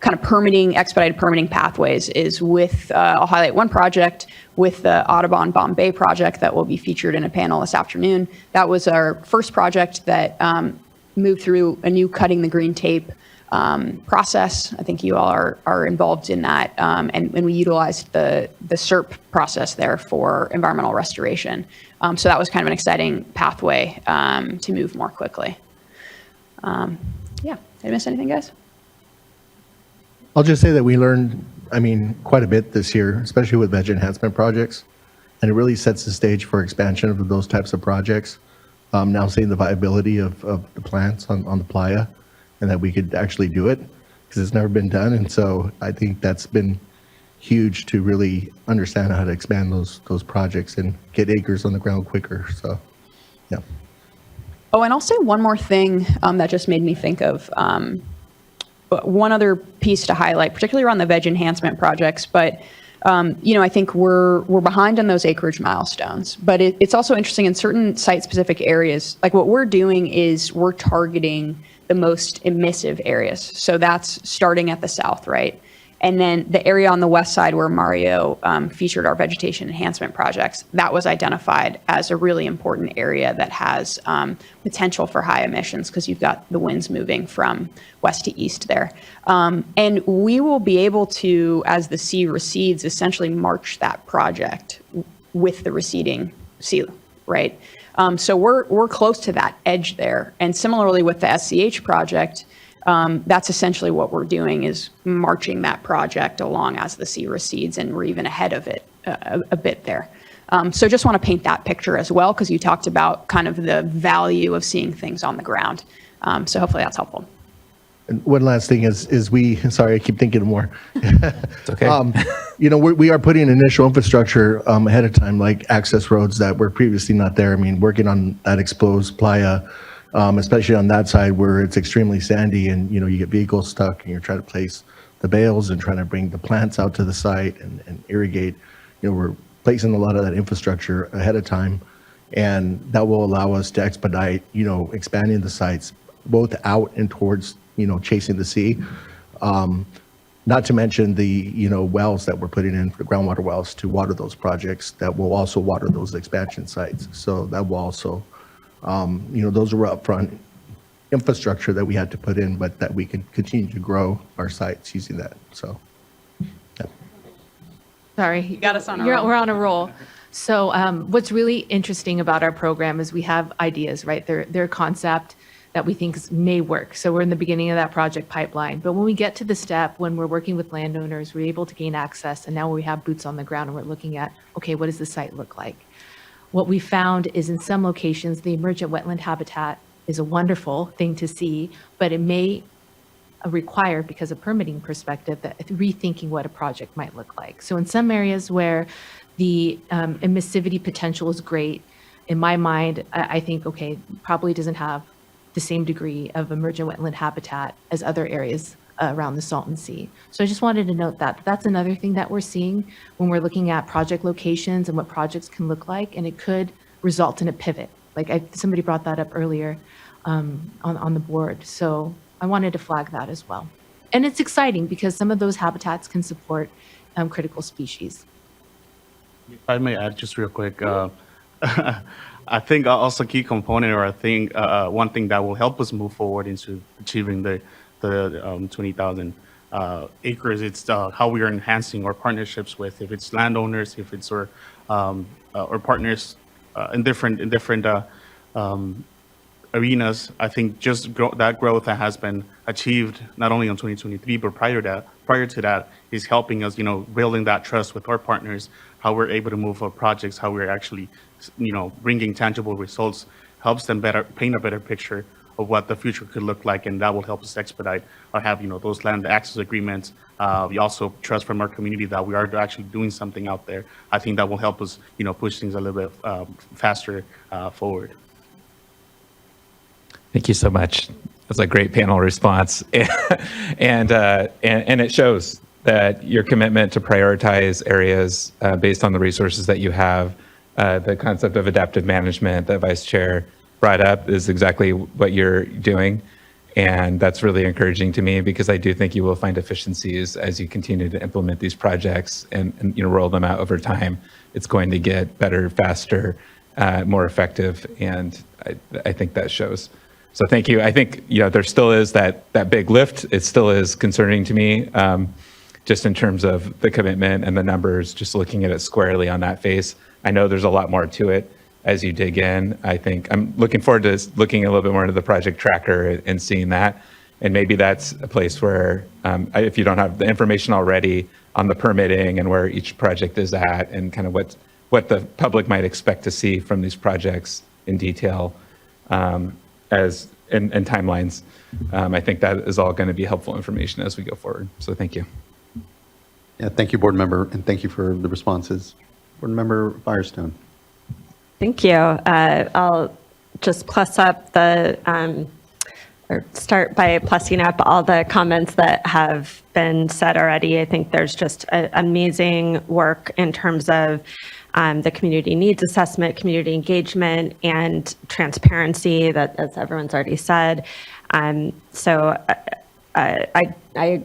Speaker 8: kind of expedited permitting pathways is with, I'll highlight one project with the Audubon Bombay project that will be featured in a panel this afternoon. That was our first project that move through a new cutting the green tape process. I think you all are involved in that, and we utilized the SWRCB process there for environmental restoration. So that was kind of an exciting pathway to move more quickly. Yeah, did I miss anything, guys?
Speaker 9: I'll just say that we learned, quite a bit this year, especially with veg enhancement projects. And it really sets the stage for expansion of those types of projects. Now seeing the viability of the plants on the playa and that we could actually do it because it's never been done. And so I think that's been huge to really understand how to expand those projects and get acres on the ground quicker. So, yeah.
Speaker 8: Oh, and I'll say one more thing that just made me think of one other piece to highlight, particularly around the veg enhancement projects. But I think we're behind on those acreage milestones. But it's also interesting in certain site-specific areas. Like what we're doing is we're targeting the most emissive areas. So that's starting at the south, right? And then the area on the west side where Mario featured our vegetation enhancement projects, that was identified as a really important area that has potential for high emissions because you've got the winds moving from west to east there. And we will be able to, as the sea recedes, essentially march that project with the receding sea, right? So we're close to that edge there. And similarly with the SCH project, that's essentially what we're doing is marching that project along as the sea recedes, and we're even ahead of it a bit there. So just want to paint that picture as well, because you talked about kind of the value of seeing things on the ground. So hopefully that's helpful.
Speaker 9: And one last thing is we, sorry, I keep thinking of more.
Speaker 16: It's okay.
Speaker 9: We are putting initial infrastructure ahead of time, like access roads that were previously not there. Working on that exposed playa, especially on that side where it's extremely sandy and, you get vehicles stuck and you're trying to place the bales and trying to bring the plants out to the site and irrigate. We're placing a lot of that infrastructure ahead of time, and that will allow us to expedite, expanding the sites both out and towards, chasing the sea. Not to mention the, wells that we're putting in, the groundwater wells to water those projects that will also water those expansion sites. So that will also, those were upfront infrastructure that we had to put in, but that we can continue to grow our sites using that. So, yeah.
Speaker 13: Sorry.
Speaker 8: You got us on a roll.
Speaker 13: We're on a roll. So what's really interesting about our program is we have ideas, right? They're a concept that we think may work. So we're in the beginning of that project pipeline. But when we get to the step, when we're working with landowners, we're able to gain access. And now we have boots on the ground and we're looking at, okay, what does the site look like? What we found is in some locations, the emergent wetland habitat is a wonderful thing to see, but it may require, because of permitting perspective, that rethinking what a project might look like. So in some areas where the emissivity potential is great, in my mind, I think, okay, probably doesn't have the same degree of emergent wetland habitat as other areas around the Salton Sea. So I just wanted to note that that's another thing that we're seeing when we're looking at project locations and what projects can look like, and it could result in a pivot. Like somebody brought that up earlier on the board. So I wanted to flag that as well. And it's exciting because some of those habitats can support critical species.
Speaker 11: If I may add just real quick, I think also key component, or I think one thing that will help us move forward into achieving the 20,000 acres, it's how we are enhancing our partnerships with, if it's landowners, if it's our partners in different arenas. I think just that growth that has been achieved not only in 2023 but prior to that is helping us, building that trust with our partners, how we're able to move our projects, how we're actually, bringing tangible results, helps them paint a better picture of what the future could look like, and that will help us expedite or have, those land access agreements. We also trust from our community that we are actually doing something out there. I think that will help us, push things a little bit faster forward.
Speaker 16: Thank you so much. That's a great panel response, and it shows that your commitment to prioritize areas based on the resources that you have. The concept of adaptive management that Vice Chair brought up is exactly what you're doing, and that's really encouraging to me because I do think you will find efficiencies as you continue to implement these projects and roll them out over time. It's going to get better, faster, more effective, and I think that shows. So thank you. I think, there still is that big lift. It still is concerning to me, just in terms of the commitment and the numbers, just looking at it squarely on that face. I know there's a lot more to it as you dig in. I think I'm looking forward to looking a little bit more into the project tracker and seeing that. And maybe that's a place where, if you don't have the information already on the permitting and where each project is at and kind of what the public might expect to see from these projects in detail, and timelines. I think that is all going to be helpful information as we go forward. So thank you.
Speaker 4: Yeah, thank you, board member, and thank you for the responses. Board member Firestone.
Speaker 17: Thank you. I'll just plus up or start by plussing up all the comments that have been said already. I think there's just amazing work in terms of the community needs assessment, community engagement, and transparency, that, as everyone's already said. So I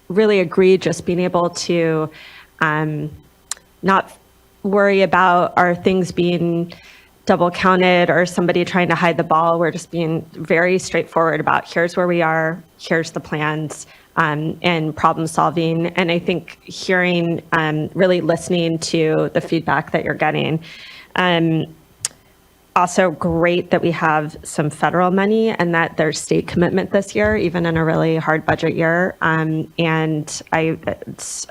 Speaker 17: really agree, just being able to not worry about are things being double counted or somebody trying to hide the ball. We're just being very straightforward about here's where we are, here's the plans, and problem solving. And I think hearing, really listening to the feedback that you're getting. Also great that we have some federal money and that there's state commitment this year, even in a really hard budget year. And it's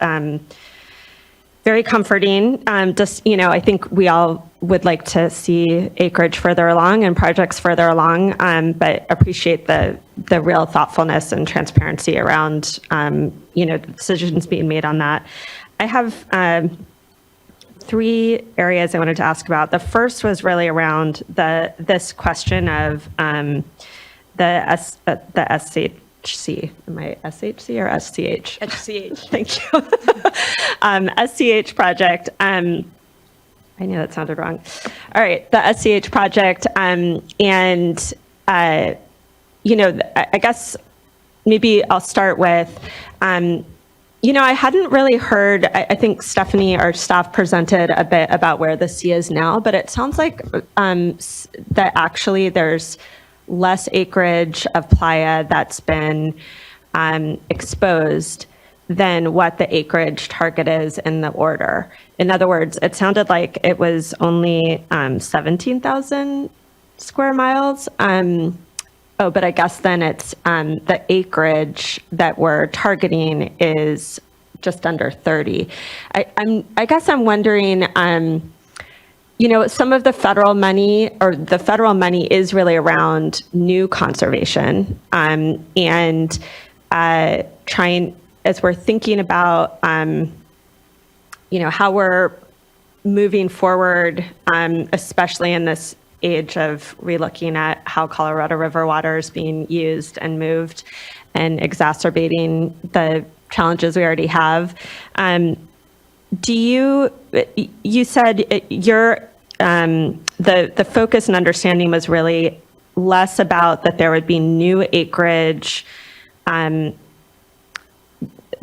Speaker 17: very comforting. I think we all would like to see acreage further along and projects further along, but appreciate the real thoughtfulness and transparency around, the decisions being made on that. I have 3 areas I wanted to ask about. The first was really around this question of the SHC. Am I SHC or SCH? SCH. Thank you. SCH project. I knew that sounded wrong. All right, the SCH project. I guess maybe I'll start with, I hadn't really heard, I think Stephanie, our staff, presented a bit about where the sea is now, but it sounds like that actually there's less acreage of playa that's been exposed than what the acreage target is in the order. In other words, it sounded like it was only 17,000 square miles. But I guess then it's the acreage that we're targeting is just under 30. I guess I'm wondering, some of the federal money is really around new conservation, and trying, as we're thinking about, how we're moving forward, especially in this age of relooking at how Colorado River water is being used and moved and exacerbating the challenges we already have. You said the focus and understanding was really less about that there would be new acreage,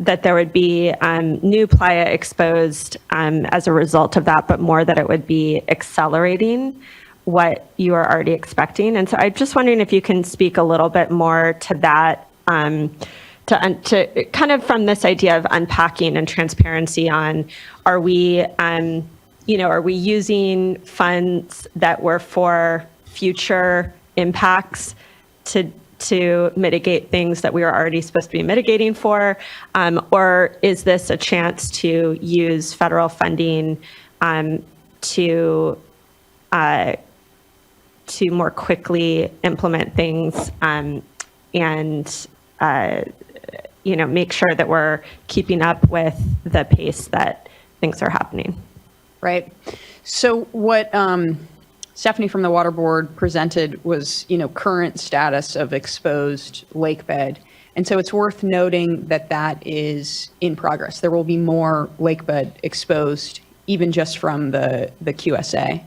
Speaker 17: that there would be new playa exposed as a result of that, but more that it would be accelerating what you are already expecting. And so I'm just wondering if you can speak a little bit more to that, to kind of from this idea of unpacking and transparency on, are we using funds that were for future impacts to mitigate things that we were already supposed to be mitigating for, or is this a chance to use federal funding to more quickly implement things and make sure that we're keeping up with the pace that things are happening?
Speaker 8: Right. So what Stephanie from the Water Board presented was, current status of exposed lake bed. And so it's worth noting that that is in progress. There will be more lake bed exposed, even just from the QSA.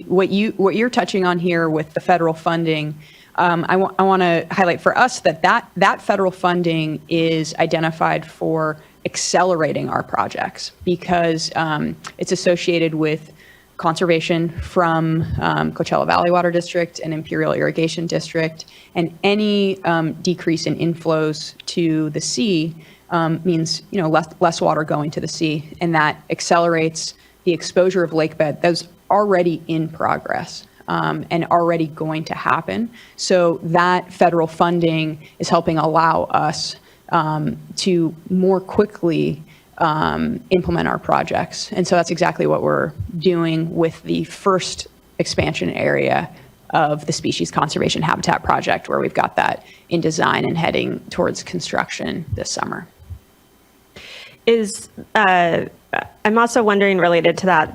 Speaker 8: What you're touching on here with the federal funding, I want to highlight for us that federal funding is identified for accelerating our projects because it's associated with conservation from Coachella Valley Water District and Imperial Irrigation District, and any decrease in inflows to the sea means less water going to the sea, and that accelerates the exposure of lake bed that's already in progress and already going to happen. So that federal funding is helping allow us to more quickly implement our projects. And so that's exactly what we're doing with the first expansion area of the Species Conservation Habitat Project, where we've got that in design and heading towards construction this summer.
Speaker 17: I'm also wondering, related to that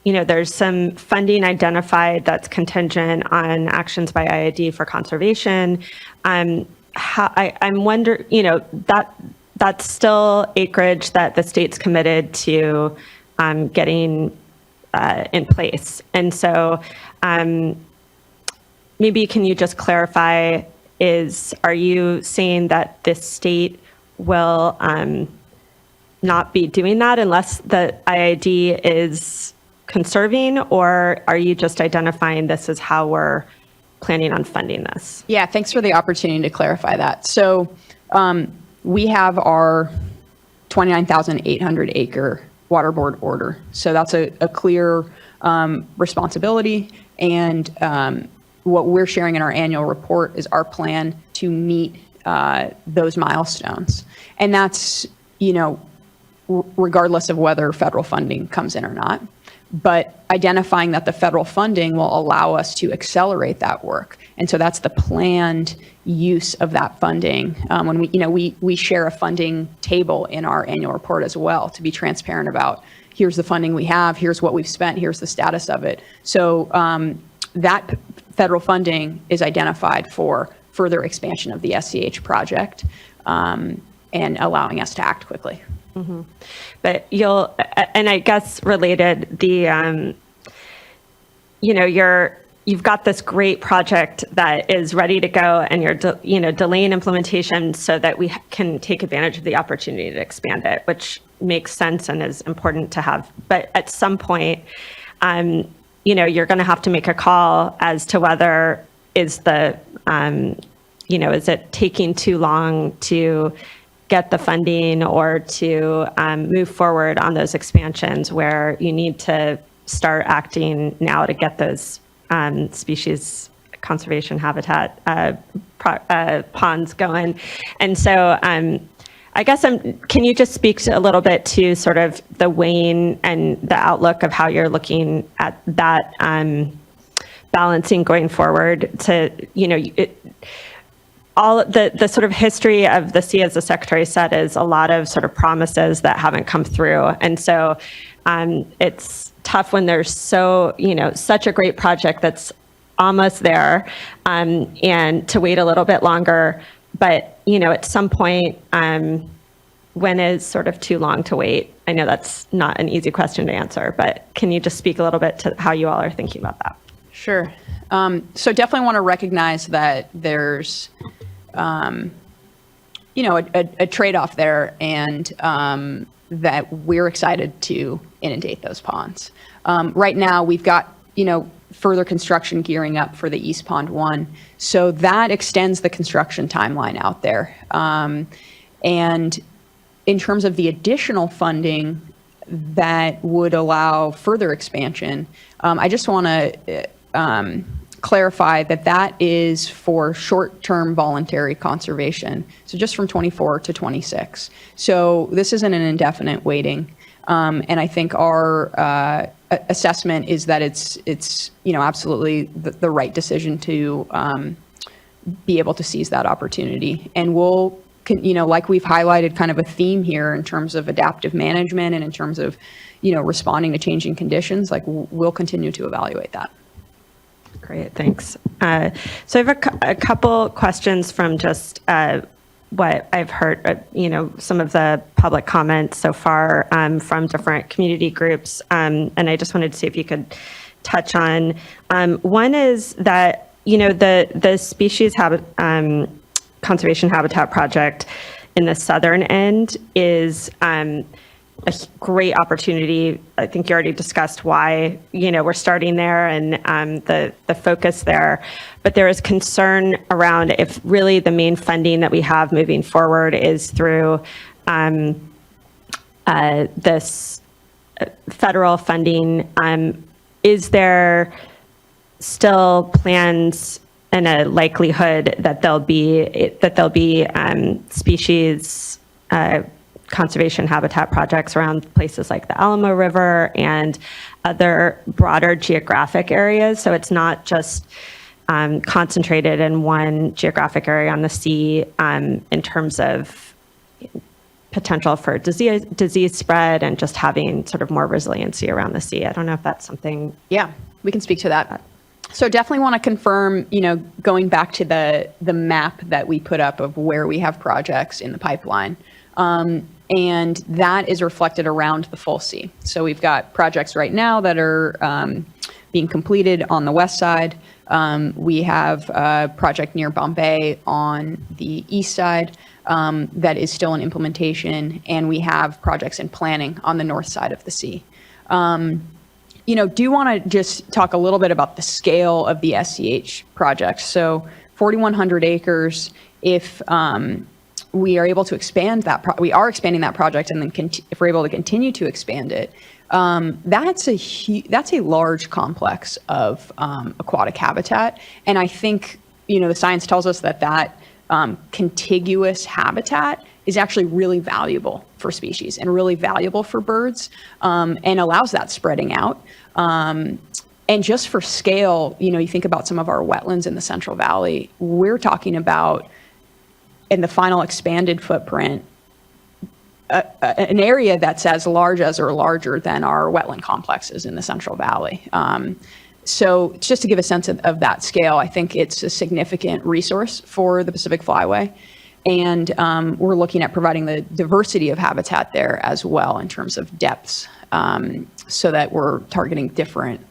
Speaker 17: there's some funding identified that's contingent on actions by IID for conservation. I'm wondering, that's still acreage that the state's committed to getting in place. And so maybe can you just clarify, are you saying that the state will not be doing that unless the IID is conserving, or are you just identifying this as how we're planning on funding this?
Speaker 8: Yeah, thanks for the opportunity to clarify that. So we have our 29,800 acre water board order. So that's a clear responsibility. And what we're sharing in our annual report is our plan to meet those milestones. And that's, regardless of whether federal funding comes in or not. But identifying that the federal funding will allow us to accelerate that work. And so that's the planned use of that funding. When we share a funding table in our annual report as well, to be transparent about, here's the funding we have, here's what we've spent, here's the status of it. So that federal funding is identified for further expansion of the SCH project and allowing us to act quickly.
Speaker 17: Mm-hmm. But and I guess related, you've got this great project that is ready to go, and you're delaying implementation so that we can take advantage of the opportunity to expand it, which makes sense and is important to have. But at some point, you're going to have to make a call as to whether is it taking too long to get the funding or to move forward on those expansions, where you need to start acting now to get those species conservation habitat ponds going. And so I guess can you just speak a little bit to sort of the weighing and the outlook of how you're looking at that balancing going forward to, all the sort of history of the sea, as the secretary said, is a lot of sort of promises that haven't come through. And so it's tough when there's such a great project that's almost there, and to wait a little bit longer. But, at some point, when is sort of too long to wait? I know that's not an easy question to answer, but can you just speak a little bit to how you all are thinking about that?
Speaker 8: Sure. So definitely want to recognize that there's, a trade-off there, and that we're excited to inundate those ponds. Right now, we've got, further construction gearing up for the East Pond 1. So that extends the construction timeline out there. And in terms of the additional funding that would allow further expansion, I just want to clarify that is for short-term voluntary conservation. So just from 24 to 26. So this isn't an indefinite waiting. And I think our assessment is that it's absolutely the right decision to be able to seize that opportunity. And we'll, like we've highlighted kind of a theme here in terms of adaptive management and in terms of, responding to changing conditions, like we'll continue to evaluate that.
Speaker 17: Great, thanks. So I have a couple questions from just what I've heard, some of the public comments so far from different community groups. And I just wanted to see if you could touch on. One is that, the Species Conservation Habitat Project in the southern end is great opportunity. I think you already discussed why, we're starting there and the focus there. But there is concern around if really the main funding that we have moving forward is through this federal funding. Is there still plans and a likelihood that there'll be species conservation habitat projects around places like the Alamo River and other broader geographic areas? So it's not just concentrated in one geographic area on the sea in terms of potential for disease spread and just having sort of more resiliency around the sea. I don't know if that's something.
Speaker 8: Yeah, we can speak to that. So definitely want to confirm, going back to the map that we put up of where we have projects in the pipeline. And that is reflected around the full sea. So we've got projects right now that are being completed on the west side. We have a project near Bombay on the east side that is still in implementation. And we have projects in planning on the north side of the sea. Do want to just talk a little bit about the scale of the SCH project. So 4,100 acres, if we are able to expand that, we are expanding that project, and then if we're able to continue to expand it, that's a large complex of aquatic habitat. And I think, the science tells us that contiguous habitat is actually really valuable for species and really valuable for birds, and allows that spreading out. And just for scale, you think about some of our wetlands in the Central Valley, we're talking about, in the final expanded footprint, an area that's as large as or larger than our wetland complexes in the Central Valley. So just to give a sense of that scale, I think it's a significant resource for the Pacific Flyway. And we're looking at providing the diversity of habitat there as well in terms of depths, so that we're targeting different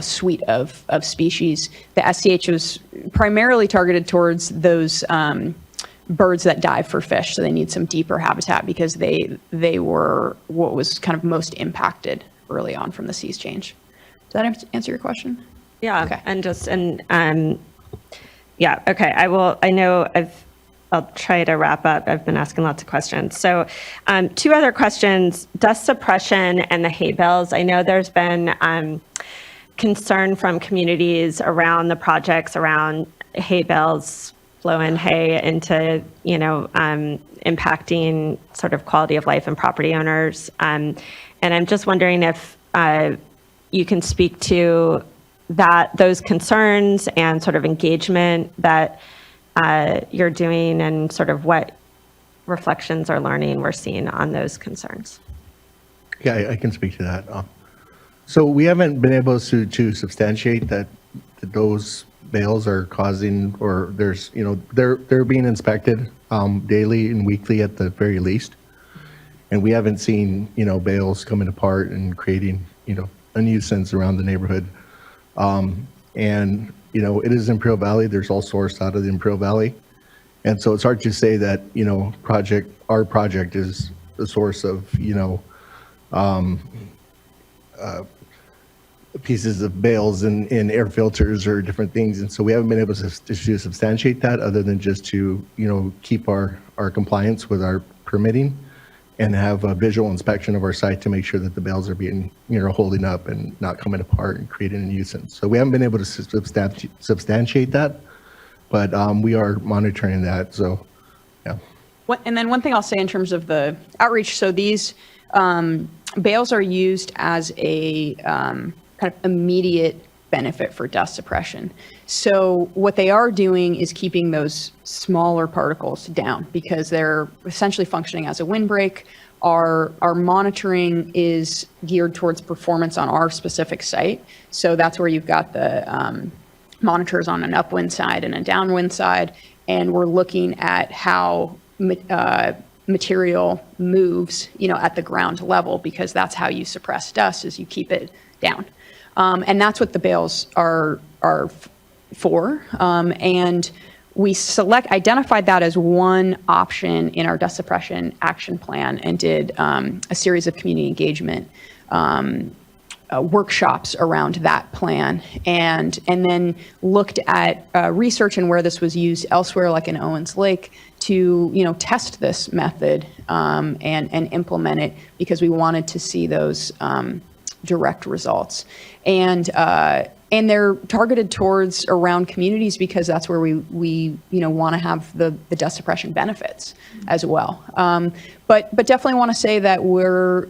Speaker 8: suite of species. The SCH was primarily targeted towards those birds that dive for fish, so they need some deeper habitat because they were what was kind of most impacted early on from the seas change. Does that answer your question?
Speaker 17: Yeah,
Speaker 8: okay.
Speaker 17: I'll try to wrap up. I've been asking lots of questions. So 2 other questions, dust suppression and the hay bales. I know there's been concern from communities around the projects around hay bales, blowing hay into, impacting sort of quality of life and property owners. And I'm just wondering if you can speak to those concerns and sort of engagement that you're doing and sort of what reflections or learning we're seeing on those concerns.
Speaker 9: Yeah, I can speak to that. So we haven't been able to substantiate that those bales are causing, or there's, they're being inspected daily and weekly at the very least. And we haven't seen, bales coming apart and creating, a nuisance around the neighborhood. And it is Imperial Valley. There's all sourced out of the Imperial Valley. And so it's hard to say that, our project is the source of, pieces of bales in air filters or different things. And so we haven't been able to substantiate that other than just to, keep our compliance with our permitting and have a visual inspection of our site to make sure that the bales are being, holding up and not coming apart and creating a nuisance. So we haven't been able to substantiate that, but we are monitoring that. So, yeah.
Speaker 8: And then one thing I'll say in terms of the outreach, so these bales are used as a kind of immediate benefit for dust suppression. So what they are doing is keeping those smaller particles down because they're essentially functioning as a windbreak. Our monitoring is geared towards performance on our specific site. So that's where you've got the monitors on an upwind side and a downwind side. And we're looking at how material moves, at the ground level, because that's how you suppress dust, is you keep it down. And that's what the bales are for. And we identified that as one option in our dust suppression action plan and did a series of community engagement workshops around that plan, and then looked at research and where this was used elsewhere, like in Owens Lake, to test this method and implement it because we wanted to see those direct results. And they're targeted towards around communities because that's where we want to have the dust suppression benefits as well. But definitely want to say that we're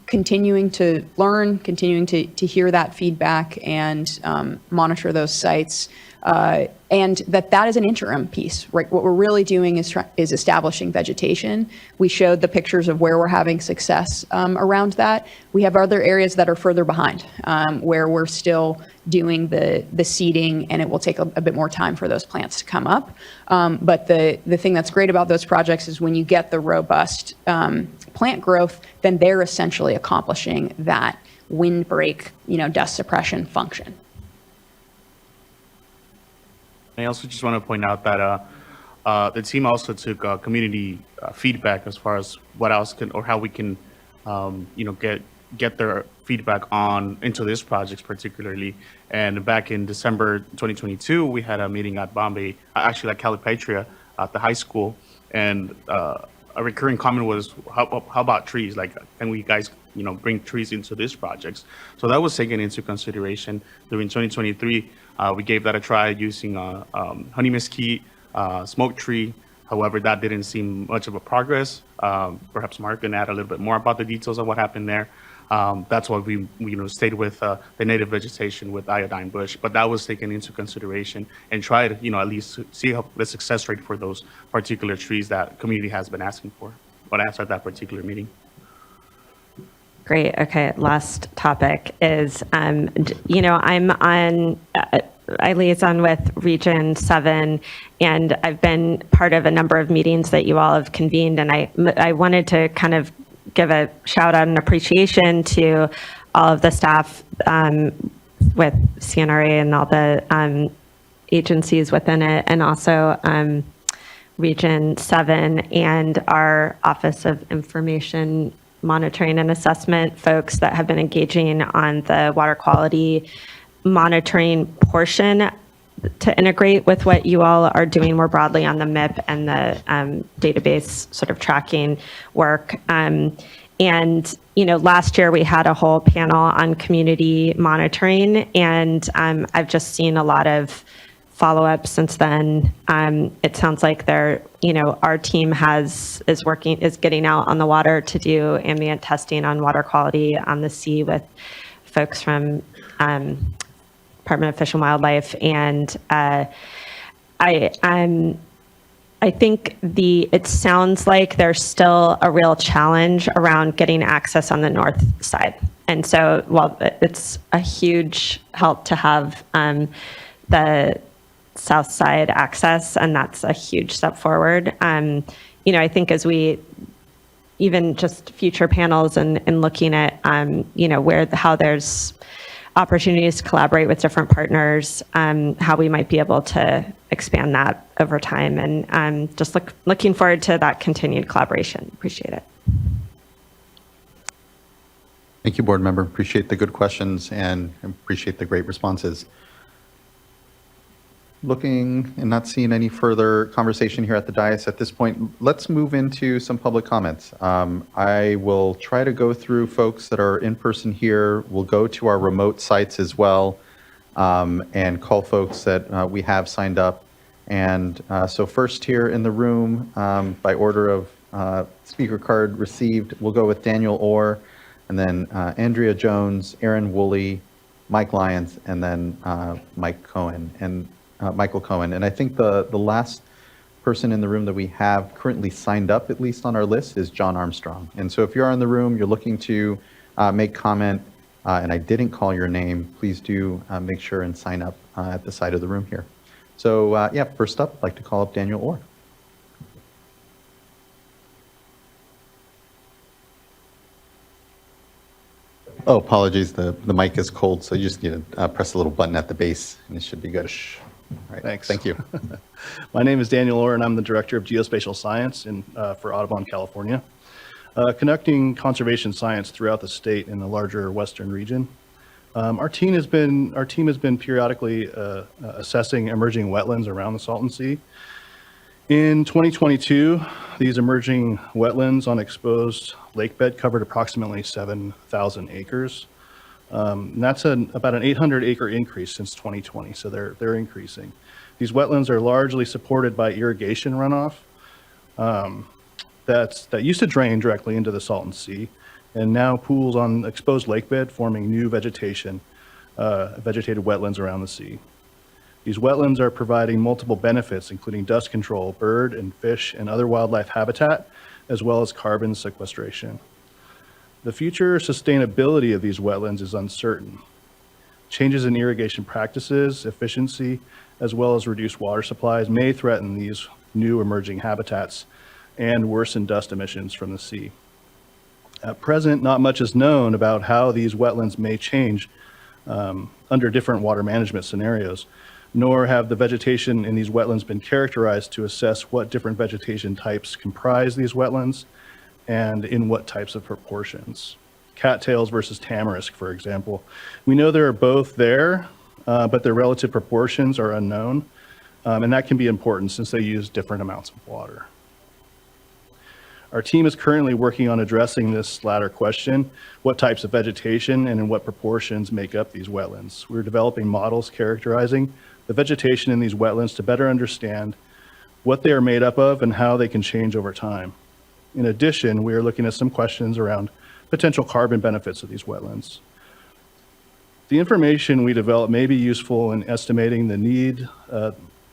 Speaker 8: continuing to learn, continuing to hear that feedback and monitor those sites. And that is an interim piece, right? What we're really doing is establishing vegetation. We showed the pictures of where we're having success around that. We have other areas that are further behind, where we're still doing the seeding, and it will take a bit more time for those plants to come up. But the thing that's great about those projects is when you get the robust plant growth, then they're essentially accomplishing that windbreak, dust suppression function.
Speaker 11: I also just want to point out that the team also took community feedback as far as what else how we can, get their feedback into this project particularly. And back in December 2022, we had a meeting at Bombay, actually at Calipatria at the high school, and a recurring comment was, how about trees? Like, can we guys, bring trees into these projects? So that was taken into consideration during 2023. We gave that a try using honey mesquite, smoke tree. However, that didn't seem much of a progress. Perhaps Mark can add a little bit more about the details of what happened there. That's why we stayed with the native vegetation with iodine bush, but that was taken into consideration and tried, at least to see how the success rate for those particular trees that community has been asking for, but asked at that particular meeting.
Speaker 17: Great. Okay. Last topic is, I liaison with Region 7, and I've been part of a number of meetings that you all have convened, and I wanted to kind of give a shout out and appreciation to all of the staff with CNRA and all the agencies within it, and also Region 7 and our Office of Information Monitoring and Assessment folks that have been engaging on the water quality monitoring portion to integrate with what you all are doing more broadly on the MIP and the database sort of tracking work. And, last year we had a whole panel on community monitoring, and I've just seen a lot of follow-up since then. It sounds like our team is getting out on the water to do ambient testing on water quality on the sea with folks from Department of Fish and Wildlife, and I think it sounds like there's still a real challenge around getting access on the north side. And so while it's a huge help to have the south side access, and that's a huge step forward, I think as we even just future panels and looking at how there's opportunities to collaborate with different partners, how we might be able to expand that over time, and just looking forward to that continued collaboration. Appreciate it.
Speaker 4: Thank you, board member. Appreciate the good questions and appreciate the great responses. Looking and not seeing any further conversation here at the dais at this point, let's move into some public comments. I will try to go through folks that are in person here. We'll go to our remote sites as well, and call folks that we have signed up. And so first here in the room, by order of speaker card received, we'll go with Daniel Orr, and then Andrea Jones, Aaron Woolley, Mike Lyons, and then Michael Cohen. And I think the last person in the room that we have currently signed up, at least on our list, is John Armstrong. And so if you're in the room, you're looking to make comment, and I didn't call your name, please do make sure and sign up at the side of the room here. So first up, I'd like to call up Daniel Orr. Oh, apologies, the mic is cold, so you just need to press a little button at the base, and it should be good. All right.
Speaker 9: Thanks.
Speaker 4: Thank you.
Speaker 9: My name is Daniel Orr, and I'm the Director of Geospatial Science for Audubon, California, conducting conservation science throughout the state in the larger western region. Our team has been periodically assessing emerging wetlands around the Salton Sea. In 2022, these emerging wetlands on exposed lake bed covered approximately 7,000 acres. And that's about an 800-acre increase since 2020, so they're increasing. These wetlands are largely supported by irrigation runoff that used to drain directly into the Salton Sea, and now pools on exposed lake bed, forming new vegetated wetlands around the sea. These wetlands are providing multiple benefits, including dust control, bird and fish and other wildlife habitat, as well as carbon sequestration. The future sustainability of these wetlands is uncertain. Changes in irrigation practices, efficiency, as well as reduced water supplies may threaten these new emerging habitats and worsen dust emissions from the sea. At present, not much is known about how these wetlands may change under different water management scenarios, nor have the vegetation in these wetlands been characterized to assess what different vegetation types comprise these wetlands and in what types of proportions. Cattails versus tamarisk, for example. We know there are both there, but their relative proportions are unknown, and that can be important since they use different amounts of water. Our team is currently working on addressing this latter question: what types of vegetation and in what proportions make up these wetlands? We're developing models characterizing the vegetation in these wetlands to better understand what they are made up of and how they can change over time. In addition, we are looking at some questions around potential carbon benefits of these wetlands. The information we develop may be useful in estimating the need,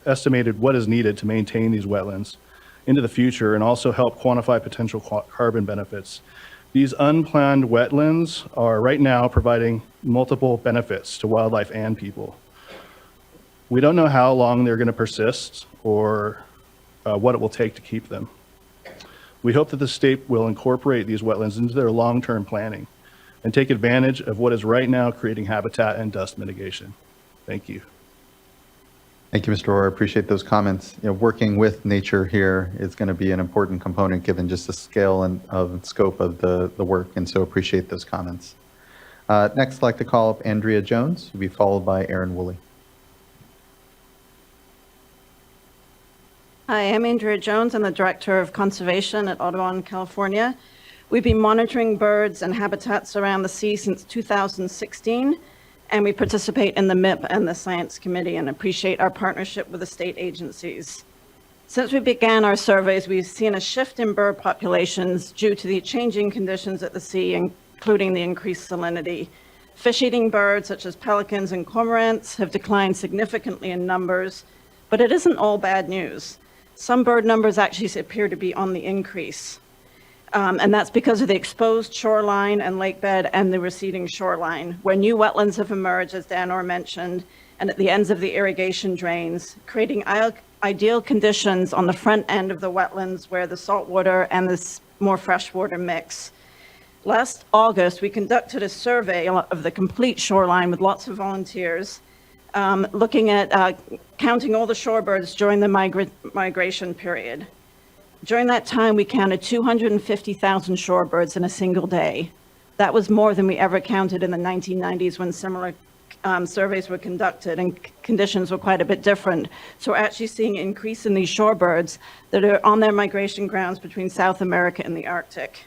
Speaker 9: estimated what is needed to maintain these wetlands into the future, and also help quantify potential carbon benefits. These unplanned wetlands are right now providing multiple benefits to wildlife and people. We don't know how long they're going to persist or what it will take to keep them. We hope that the state will incorporate these wetlands into their long-term planning and take advantage of what is right now creating habitat and dust mitigation. Thank you.
Speaker 4: Thank you, Mr. Orr. I appreciate those comments. Working with nature here is going to be an important component given just the scale and scope of the work, and so appreciate those comments. Next, I'd like to call up Andrea Jones, who will be followed by Aaron Woolley.
Speaker 18: Hi, I'm Andrea Jones. I'm the Director of Conservation at Audubon, California. We've been monitoring birds and habitats around the sea since 2016, and we participate in the MIP and the Science Committee and appreciate our partnership with the state agencies. Since we began our surveys, we've seen a shift in bird populations due to the changing conditions at the sea, including the increased salinity. Fish-eating birds, such as pelicans and cormorants, have declined significantly in numbers, but it isn't all bad news. Some bird numbers actually appear to be on the increase. And that's because of the exposed shoreline and lake bed and the receding shoreline, where new wetlands have emerged, as Dan Orr mentioned, and at the ends of the irrigation drains, creating ideal conditions on the front end of the wetlands where the saltwater and the more freshwater mix. Last August, we conducted a survey of the complete shoreline with lots of volunteers, looking at counting all the shorebirds during the migration period. During that time, we counted 250,000 shorebirds in a single day. That was more than we ever counted in the 1990s when similar surveys were conducted and conditions were quite a bit different. So we're actually seeing an increase in these shorebirds that are on their migration grounds between South America and the Arctic.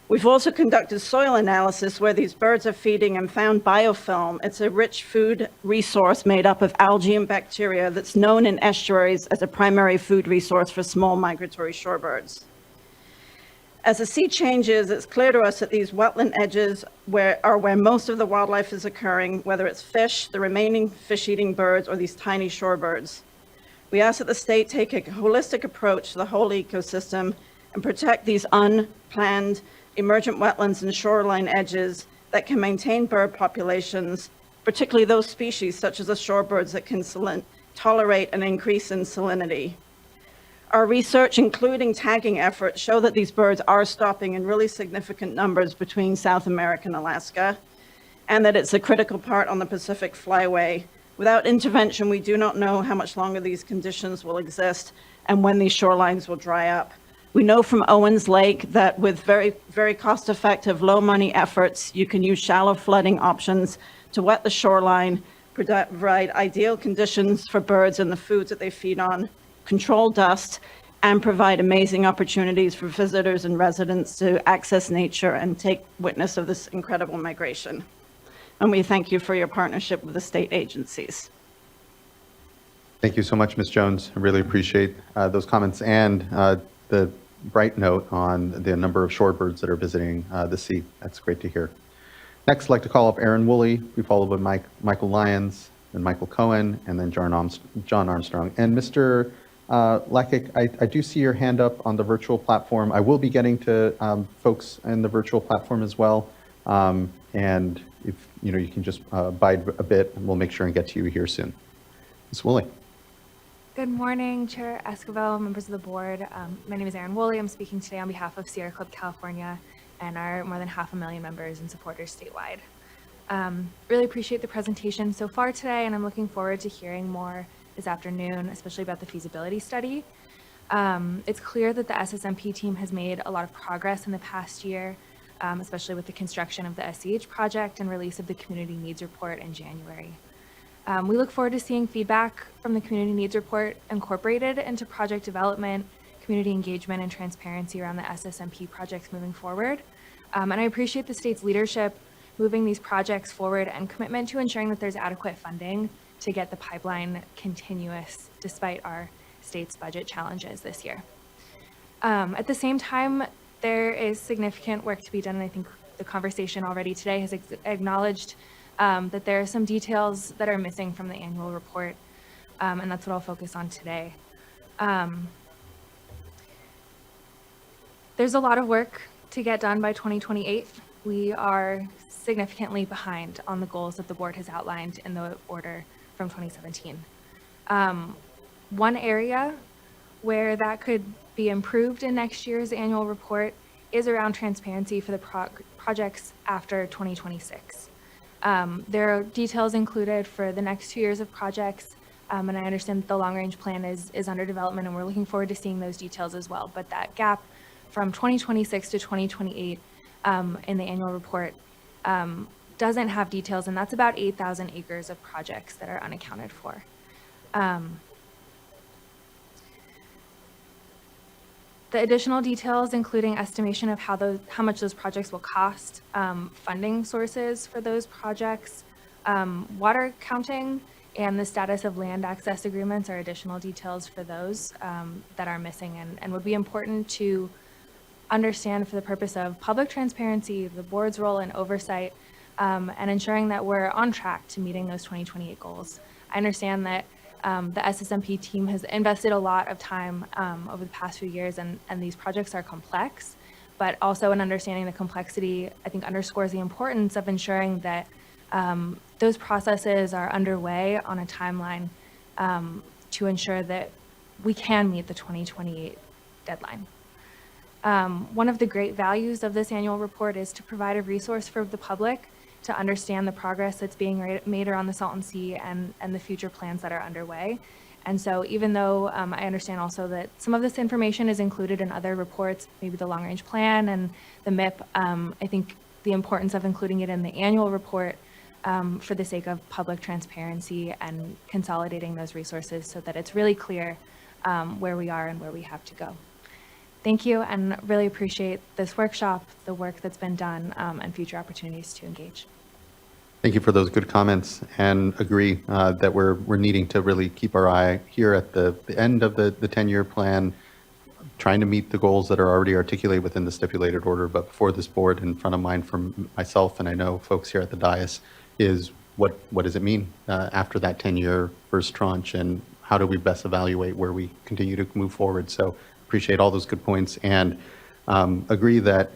Speaker 18: We've also conducted soil analysis where these birds are feeding and found biofilm. It's a rich food resource made up of algae and bacteria that's known in estuaries as a primary food resource for small migratory shorebirds. As the sea changes, it's clear to us that these wetland edges are where most of the wildlife is occurring, whether it's fish, the remaining fish-eating birds, or these tiny shorebirds. We ask that the state take a holistic approach to the whole ecosystem and protect these unplanned emergent wetlands and shoreline edges that can maintain bird populations, particularly those species such as the shorebirds that can tolerate an increase in salinity. Our research, including tagging efforts, show that these birds are stopping in really significant numbers between South America and Alaska, and that it's a critical part on the Pacific Flyway Without intervention, we do not know how much longer these conditions will exist and when these shorelines will dry up. We know from Owens Lake that with very, very cost-effective, low-money efforts, you can use shallow flooding options to wet the shoreline, provide ideal conditions for birds and the foods that they feed on, control dust, and provide amazing opportunities for visitors and residents to access nature and take witness of this incredible migration. And we thank you for your partnership with the state agencies.
Speaker 4: Thank you so much, Ms. Jones. I really appreciate those comments and the bright note on the number of shorebirds that are visiting the sea. That's great to hear. Next, I'd like to call up Aaron Woolley, be followed by Michael Lyons, then Michael Cohen, and then John Armstrong. And Mr. Lakic, I do see your hand up on the virtual platform. I will be getting to folks in the virtual platform as well. And if you can just bide a bit, and we'll make sure and get to you here soon. Ms. Woolley.
Speaker 19: Good morning, Chair Esquivel, members of the board. My name is Aaron Woolley. I'm speaking today on behalf of Sierra Club California and our more than 500,000 members and supporters statewide. Really appreciate the presentation so far today, and I'm looking forward to hearing more this afternoon, especially about the feasibility study. It's clear that the SSMP team has made a lot of progress in the past year, especially with the construction of the SCH project and release of the community needs report in January. We look forward to seeing feedback from the community needs report incorporated into project development, community engagement, and transparency around the SSMP projects moving forward. And I appreciate the state's leadership moving these projects forward and commitment to ensuring that there's adequate funding to get the pipeline continuous despite our state's budget challenges this year. At the same time, there is significant work to be done, and I think the conversation already today has acknowledged that there are some details that are missing from the annual report, and that's what I'll focus on today. There's a lot of work to get done by 2028. We are significantly behind on the goals that the board has outlined in the order from 2017. One area where that could be improved in next year's annual report is around transparency for the projects after 2026. There are details included for the next 2 years of projects, and I understand that the long-range plan is under development, and we're looking forward to seeing those details as well. But that gap from 2026 to 2028 in the annual report doesn't have details, and that's about 8,000 acres of projects that are unaccounted for. The additional details, including estimation of how much those projects will cost, funding sources for those projects, water counting, and the status of land access agreements are additional details for those that are missing and would be important to understand for the purpose of public transparency, the board's role in oversight, and ensuring that we're on track to meeting those 2028 goals. I understand that the SSMP team has invested a lot of time over the past few years, and these projects are complex, but also in understanding the complexity, I think underscores the importance of ensuring that those processes are underway on a timeline to ensure that we can meet the 2028 deadline. One of the great values of this annual report is to provide a resource for the public to understand the progress that's being made around the Salton Sea and the future plans that are underway. And so even though I understand also that some of this information is included in other reports, maybe the long-range plan and the MIP, I think the importance of including it in the annual report for the sake of public transparency and consolidating those resources so that it's really clear where we are and where we have to go. Thank you, and really appreciate this workshop, the work that's been done, and future opportunities to engage.
Speaker 4: Thank you for those good comments, and agree that we're needing to really keep our eye here at the end of the 10-year plan, trying to meet the goals that are already articulated within the stipulated order. But before this board, in front of mind from myself, and I know folks here at the dais, is what does it mean after that 10-year first tranche, and how do we best evaluate where we continue to move forward? So appreciate all those good points, and agree that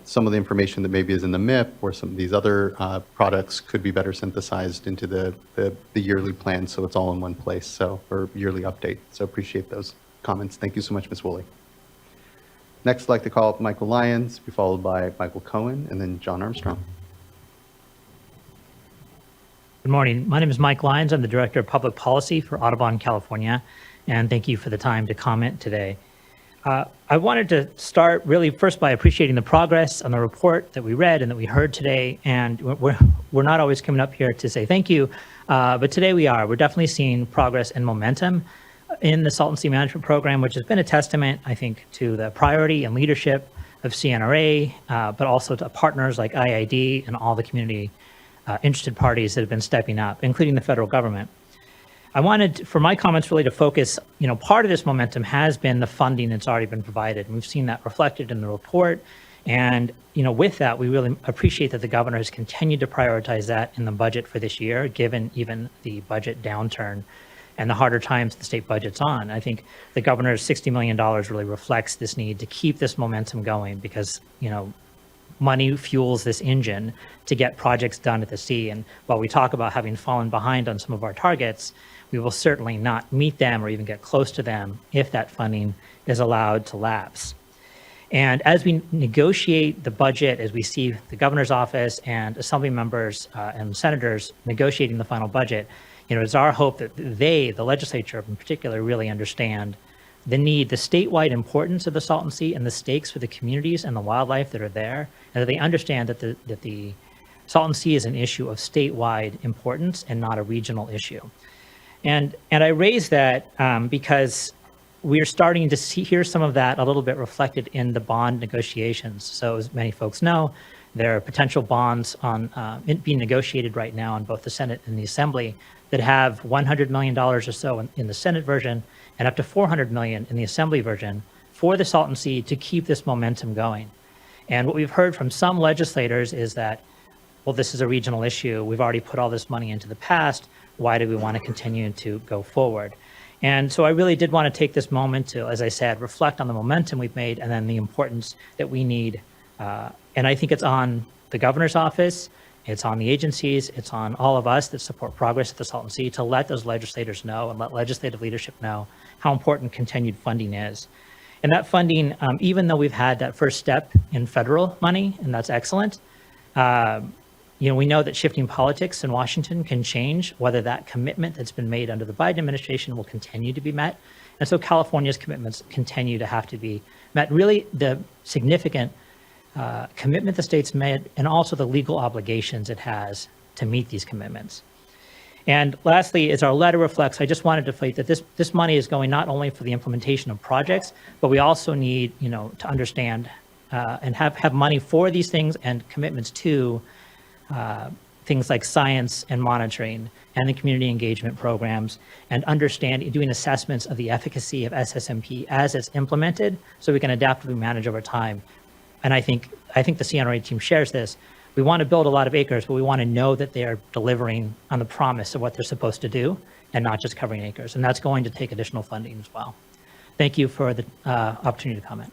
Speaker 4: some of the information that maybe is in the MIP or some of these other products could be better synthesized into the yearly plan, so it's all in one place, so, or yearly update. So appreciate those comments. Thank you so much, Ms. Woolley. Next, I'd like to call up Michael Lyons, be followed by Michael Cohen, and then John Armstrong.
Speaker 9: Good
Speaker 20: Good morning. My name is Mike Lyons. I'm the Director of Public Policy for Audubon, California, and thank you for the time to comment today. I wanted to start really first by appreciating the progress on the report that we read and that we heard today. And we're not always coming up here to say thank you, but today we are. We're definitely seeing progress and momentum in the Salton Sea Management Program, which has been a testament, I think, to the priority and leadership of CNRA, but also to partners like IID and all the community interested parties that have been stepping up, including the federal government. I wanted, for my comments, really to focus, part of this momentum has been the funding that's already been provided. And we've seen that reflected in the report. And, with that, we really appreciate that the governor has continued to prioritize that in the budget for this year, given even the budget downturn and the harder times the state budget's on. I think the governor's $60 million really reflects this need to keep this momentum going because, money fuels this engine to get projects done at the sea. And while we talk about having fallen behind on some of our targets, we will certainly not meet them or even get close to them if that funding is allowed to lapse. And as we negotiate the budget, as we see the governor's office and assembly members and senators negotiating the final budget, it's our hope that they, the legislature in particular, really understand the need, the statewide importance of the Salton Sea and the stakes for the communities and the wildlife that are there, and that they understand that the Salton Sea is an issue of statewide importance and not a regional issue. And I raise that because we are starting to hear some of that a little bit reflected in the bond negotiations. So as many folks know, there are potential bonds being negotiated right now in both the Senate and the Assembly that have $100 million or so in the Senate version and up to $400 million in the Assembly version for the Salton Sea to keep this momentum going. And what we've heard from some legislators is that, well, this is a regional issue. We've already put all this money into the past. Why do we want to continue to go forward? And so I really did want to take this moment to, as I said, reflect on the momentum we've made and then the importance that we need. And I think it's on the governor's office, it's on the agencies, it's on all of us that support progress at the Salton Sea to let those legislators know and let legislative leadership know how important continued funding is. And that funding, even though we've had that first step in federal money, and that's excellent, we know that shifting politics in Washington can change whether that commitment that's been made under the Biden administration will continue to be met. And so California's commitments continue to have to be met. Really, the significant commitment the state's made and also the legal obligations it has to meet these commitments. And lastly, as our letter reflects, I just wanted to state that this money is going not only for the implementation of projects, but we also need, to understand and have money for these things and commitments to things like science and monitoring and the community engagement programs and doing assessments of the efficacy of SSMP as it's implemented so we can adaptively manage over time. And I think the CNRA team shares this. We want to build a lot of acres, but we want to know that they are delivering on the promise of what they're supposed to do and not just covering acres. And that's going to take additional funding as well. Thank you for the opportunity to comment.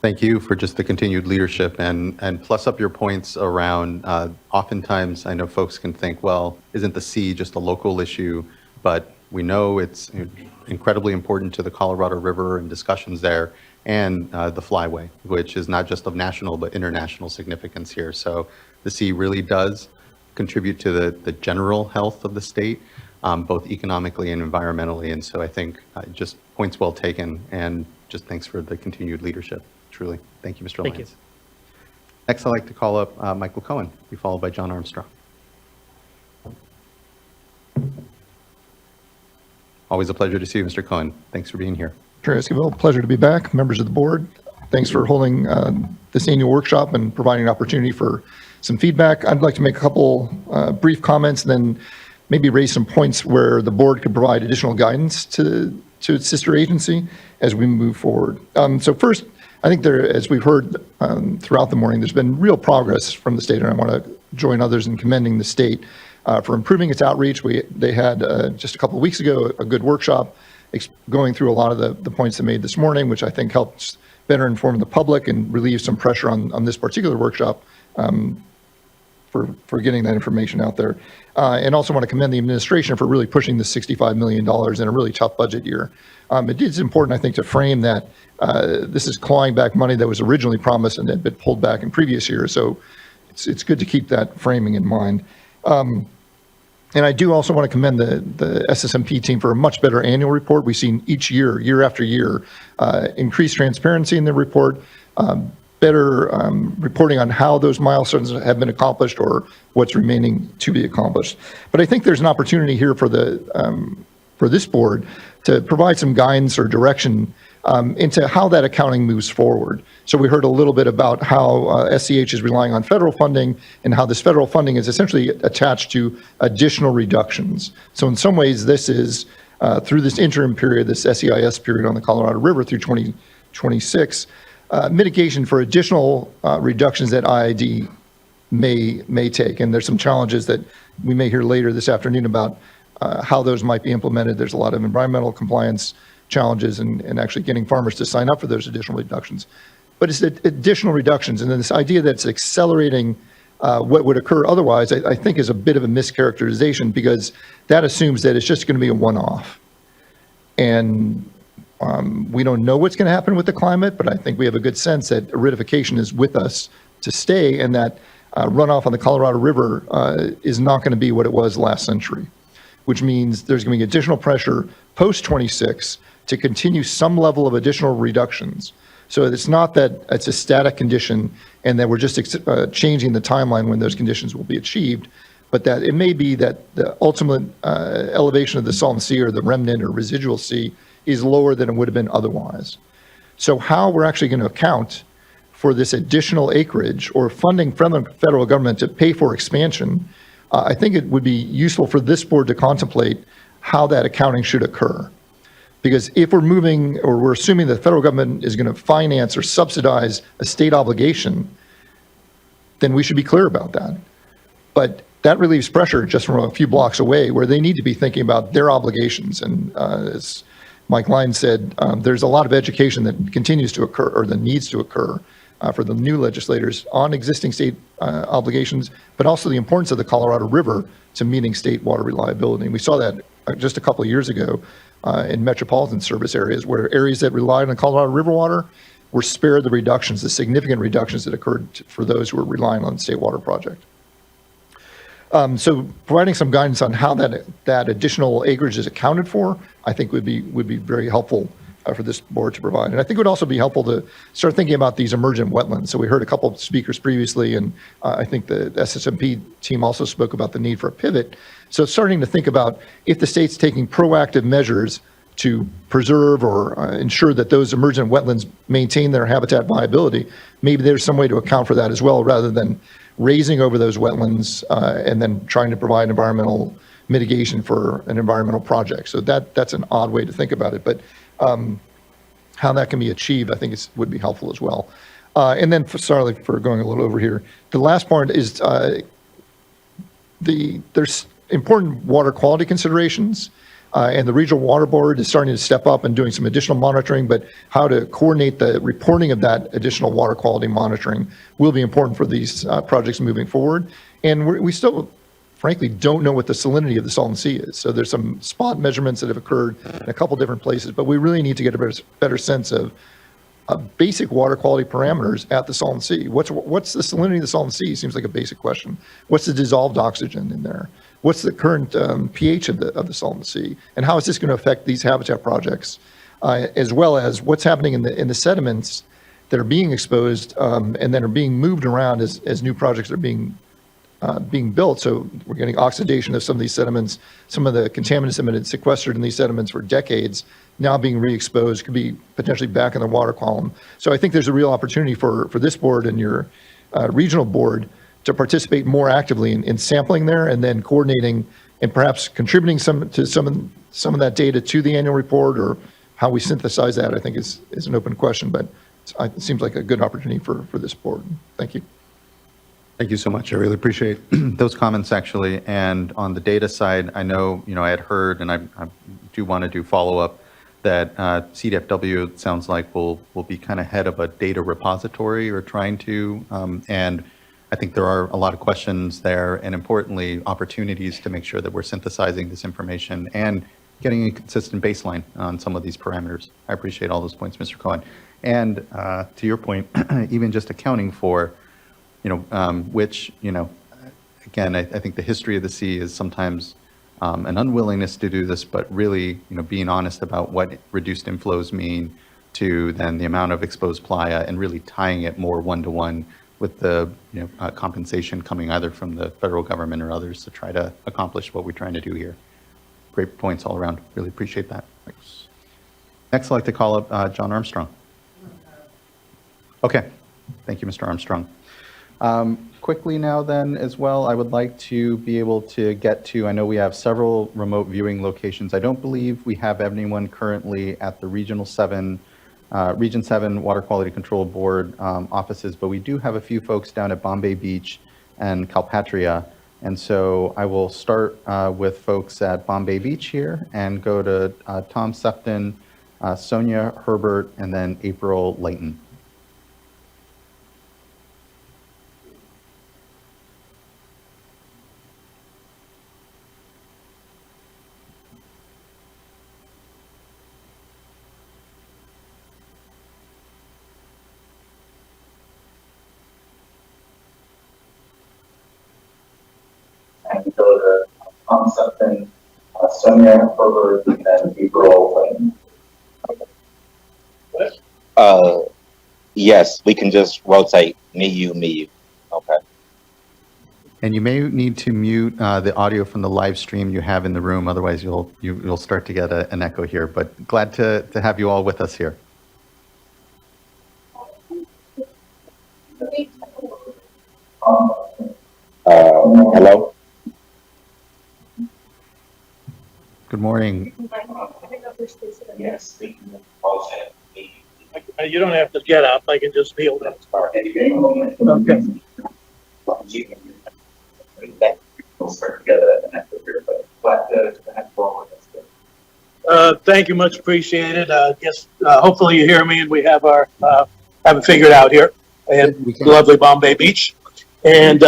Speaker 4: Thank you for just the continued leadership and plus up your points around, oftentimes I know folks can think, well, isn't the sea just a local issue? But we know it's incredibly important to the Colorado River and discussions there and the flyway, which is not just of national but international significance here. So the sea really does contribute to the general health of the state, both economically and environmentally. And so I think just points well taken and just thanks for the continued leadership. Truly. Thank you, Mr. Lyons. Thank you. Next, I'd like to call up Michael Cohen, be followed by John Armstrong. Always a pleasure to see you, Mr. Cohen. Thanks for being here.
Speaker 21: Chair Esquivel, pleasure to be back. Members of the board, thanks for holding this annual workshop and providing an opportunity for some feedback. I'd like to make a couple brief comments and then maybe raise some points where the board could provide additional guidance to its sister agency as we move forward. So first, I think as we've heard throughout the morning, there's been real progress from the state, and I want to join others in commending the state for improving its outreach. They had just a couple of weeks ago a good workshop going through a lot of the points they made this morning, which I think helps better inform the public and relieve some pressure on this particular workshop for getting that information out there. And also want to commend the administration for really pushing the $65 million in a really tough budget year. It is important, I think, to frame that this is clawing back money that was originally promised and had been pulled back in previous years. So it's good to keep that framing in mind. And I do also want to commend the SSMP team for a much better annual report. We've seen each year, year after year, increased transparency in the report, better reporting on how those milestones have been accomplished or what's remaining to be accomplished. But I think there's an opportunity here for this board to provide some guidance or direction into how that accounting moves forward. So we heard a little bit about how SCH is relying on federal funding and how this federal funding is essentially attached to additional reductions. So in some ways, this is through this interim period, this SEIS period on the Colorado River through 2026, mitigation for additional reductions that IID may take. And there's some challenges that we may hear later this afternoon about how those might be implemented. There's a lot of environmental compliance challenges and actually getting farmers to sign up for those additional reductions. But it's additional reductions. And then this idea that it's accelerating what would occur otherwise, I think is a bit of a mischaracterization, because that assumes that it's just going to be a one-off. And we don't know what's going to happen with the climate, but I think we have a good sense that aridification is with us to stay, and that runoff on the Colorado River is not going to be what it was last century, which means there's going to be additional pressure post-26 to continue some level of additional reductions. So it's not that it's a static condition and that we're just changing the timeline when those conditions will be achieved, but that it may be that the ultimate elevation of the Salton Sea or the remnant or residual sea is lower than it would have been otherwise. So how we're actually going to account for this additional acreage or funding from the federal government to pay for expansion, I think it would be useful for this board to contemplate how that accounting should occur. Because if we're moving, or we're assuming the federal government is going to finance or subsidize a state obligation, then we should be clear about that. But that relieves pressure just from a few blocks away, where they need to be thinking about their obligations. And as Mike Line said, there's a lot of education that continues to occur, or that needs to occur, for the new legislators on existing state obligations, but also the importance of the Colorado River to meeting state water reliability. And we saw that just a couple of years ago in metropolitan service areas, where areas that relied on Colorado River water were spared the reductions, the significant reductions that occurred for those who were relying on the state water project. So providing some guidance on how that additional acreage is accounted for, I think would be very helpful for this board to provide. And I think it would also be helpful to start thinking about these emergent wetlands. So we heard a couple of speakers previously, and I think the SSMP team also spoke about the need for a pivot. So starting to think about, if the state's taking proactive measures to preserve or ensure that those emergent wetlands maintain their habitat viability, maybe there's some way to account for that as well, rather than raising over those wetlands and then trying to provide environmental mitigation for an environmental project. So that's an odd way to think about it. But how that can be achieved, I think would be helpful as well. And then, sorry for going a little over here, the last part is there's important water quality considerations, and the Regional Water Board is starting to step up and doing some additional monitoring, but how to coordinate the reporting of that additional water quality monitoring will be important for these projects moving forward. And we still, frankly, don't know what the salinity of the Salton Sea is. So there's some spot measurements that have occurred in a couple different places, but we really need to get a better sense of basic water quality parameters at the Salton Sea. What's the salinity of the Salton Sea? Seems like a basic question. What's the dissolved oxygen in there? What's the current pH of the Salton Sea? And how is this going to affect these habitat projects? As well as what's happening in the sediments that are being exposed and then are being moved around as new projects are being built. So we're getting oxidation of some of these sediments. Some of the contaminants that have been sequestered in these sediments for decades now being re-exposed, could be potentially back in the water column. So I think there's a real opportunity for this board and your regional board to participate more actively in sampling there, and then coordinating and perhaps contributing some of that data to the annual report, or how we synthesize that, I think is an open question, but it seems like a good opportunity for this board. Thank you.
Speaker 4: Thank you so much. I really appreciate those comments, actually. And on the data side, I know, I had heard, and I do want to do follow-up, that CDFW, it sounds like, will be kind of head of a data repository, or trying to, and I think there are a lot of questions there, and importantly, opportunities to make sure that we're synthesizing this information and getting a consistent baseline on some of these parameters. I appreciate all those points, Mr. Cohen. And to your point, even just accounting for, which, again, I think the history of the sea is sometimes an unwillingness to do this, but really, being honest about what reduced inflows mean to then the amount of exposed playa and really tying it more one-to-one with the compensation coming either from the federal government or others to try to accomplish what we're trying to do here. Great points all around. Really appreciate that. Thanks. Next, I'd like to call up John Armstrong. Okay. Thank you, Mr. Armstrong. Quickly now then as well, I would like to be able to get to, I know we have several remote viewing locations. I don't believe we have anyone currently at the Region 7 Water Quality Control Board offices, but we do have a few folks down at Bombay Beach and Calpatria. And so I will start with folks at Bombay Beach here and go to Tom Sefton, Sonia Herbert, and then April Layton.
Speaker 3: And go to Tom Sefton, Sonia Herbert, and then April Layton.
Speaker 22: Yes, we can just rotate me, you. Okay.
Speaker 4: And you may need to mute the audio from the live stream you have in the room, otherwise you'll start to get an echo here. But glad to have you all with us here.
Speaker 22: Hello.
Speaker 4: Good morning.
Speaker 3: Yes.
Speaker 23: You don't have to get up. I can just kneel down.
Speaker 3: Okay. We'll start together at the next year, but glad to have you all with us.
Speaker 23: Thank you, much appreciated. Hopefully you hear me and we have our have it figured out here in lovely Bombay Beach. And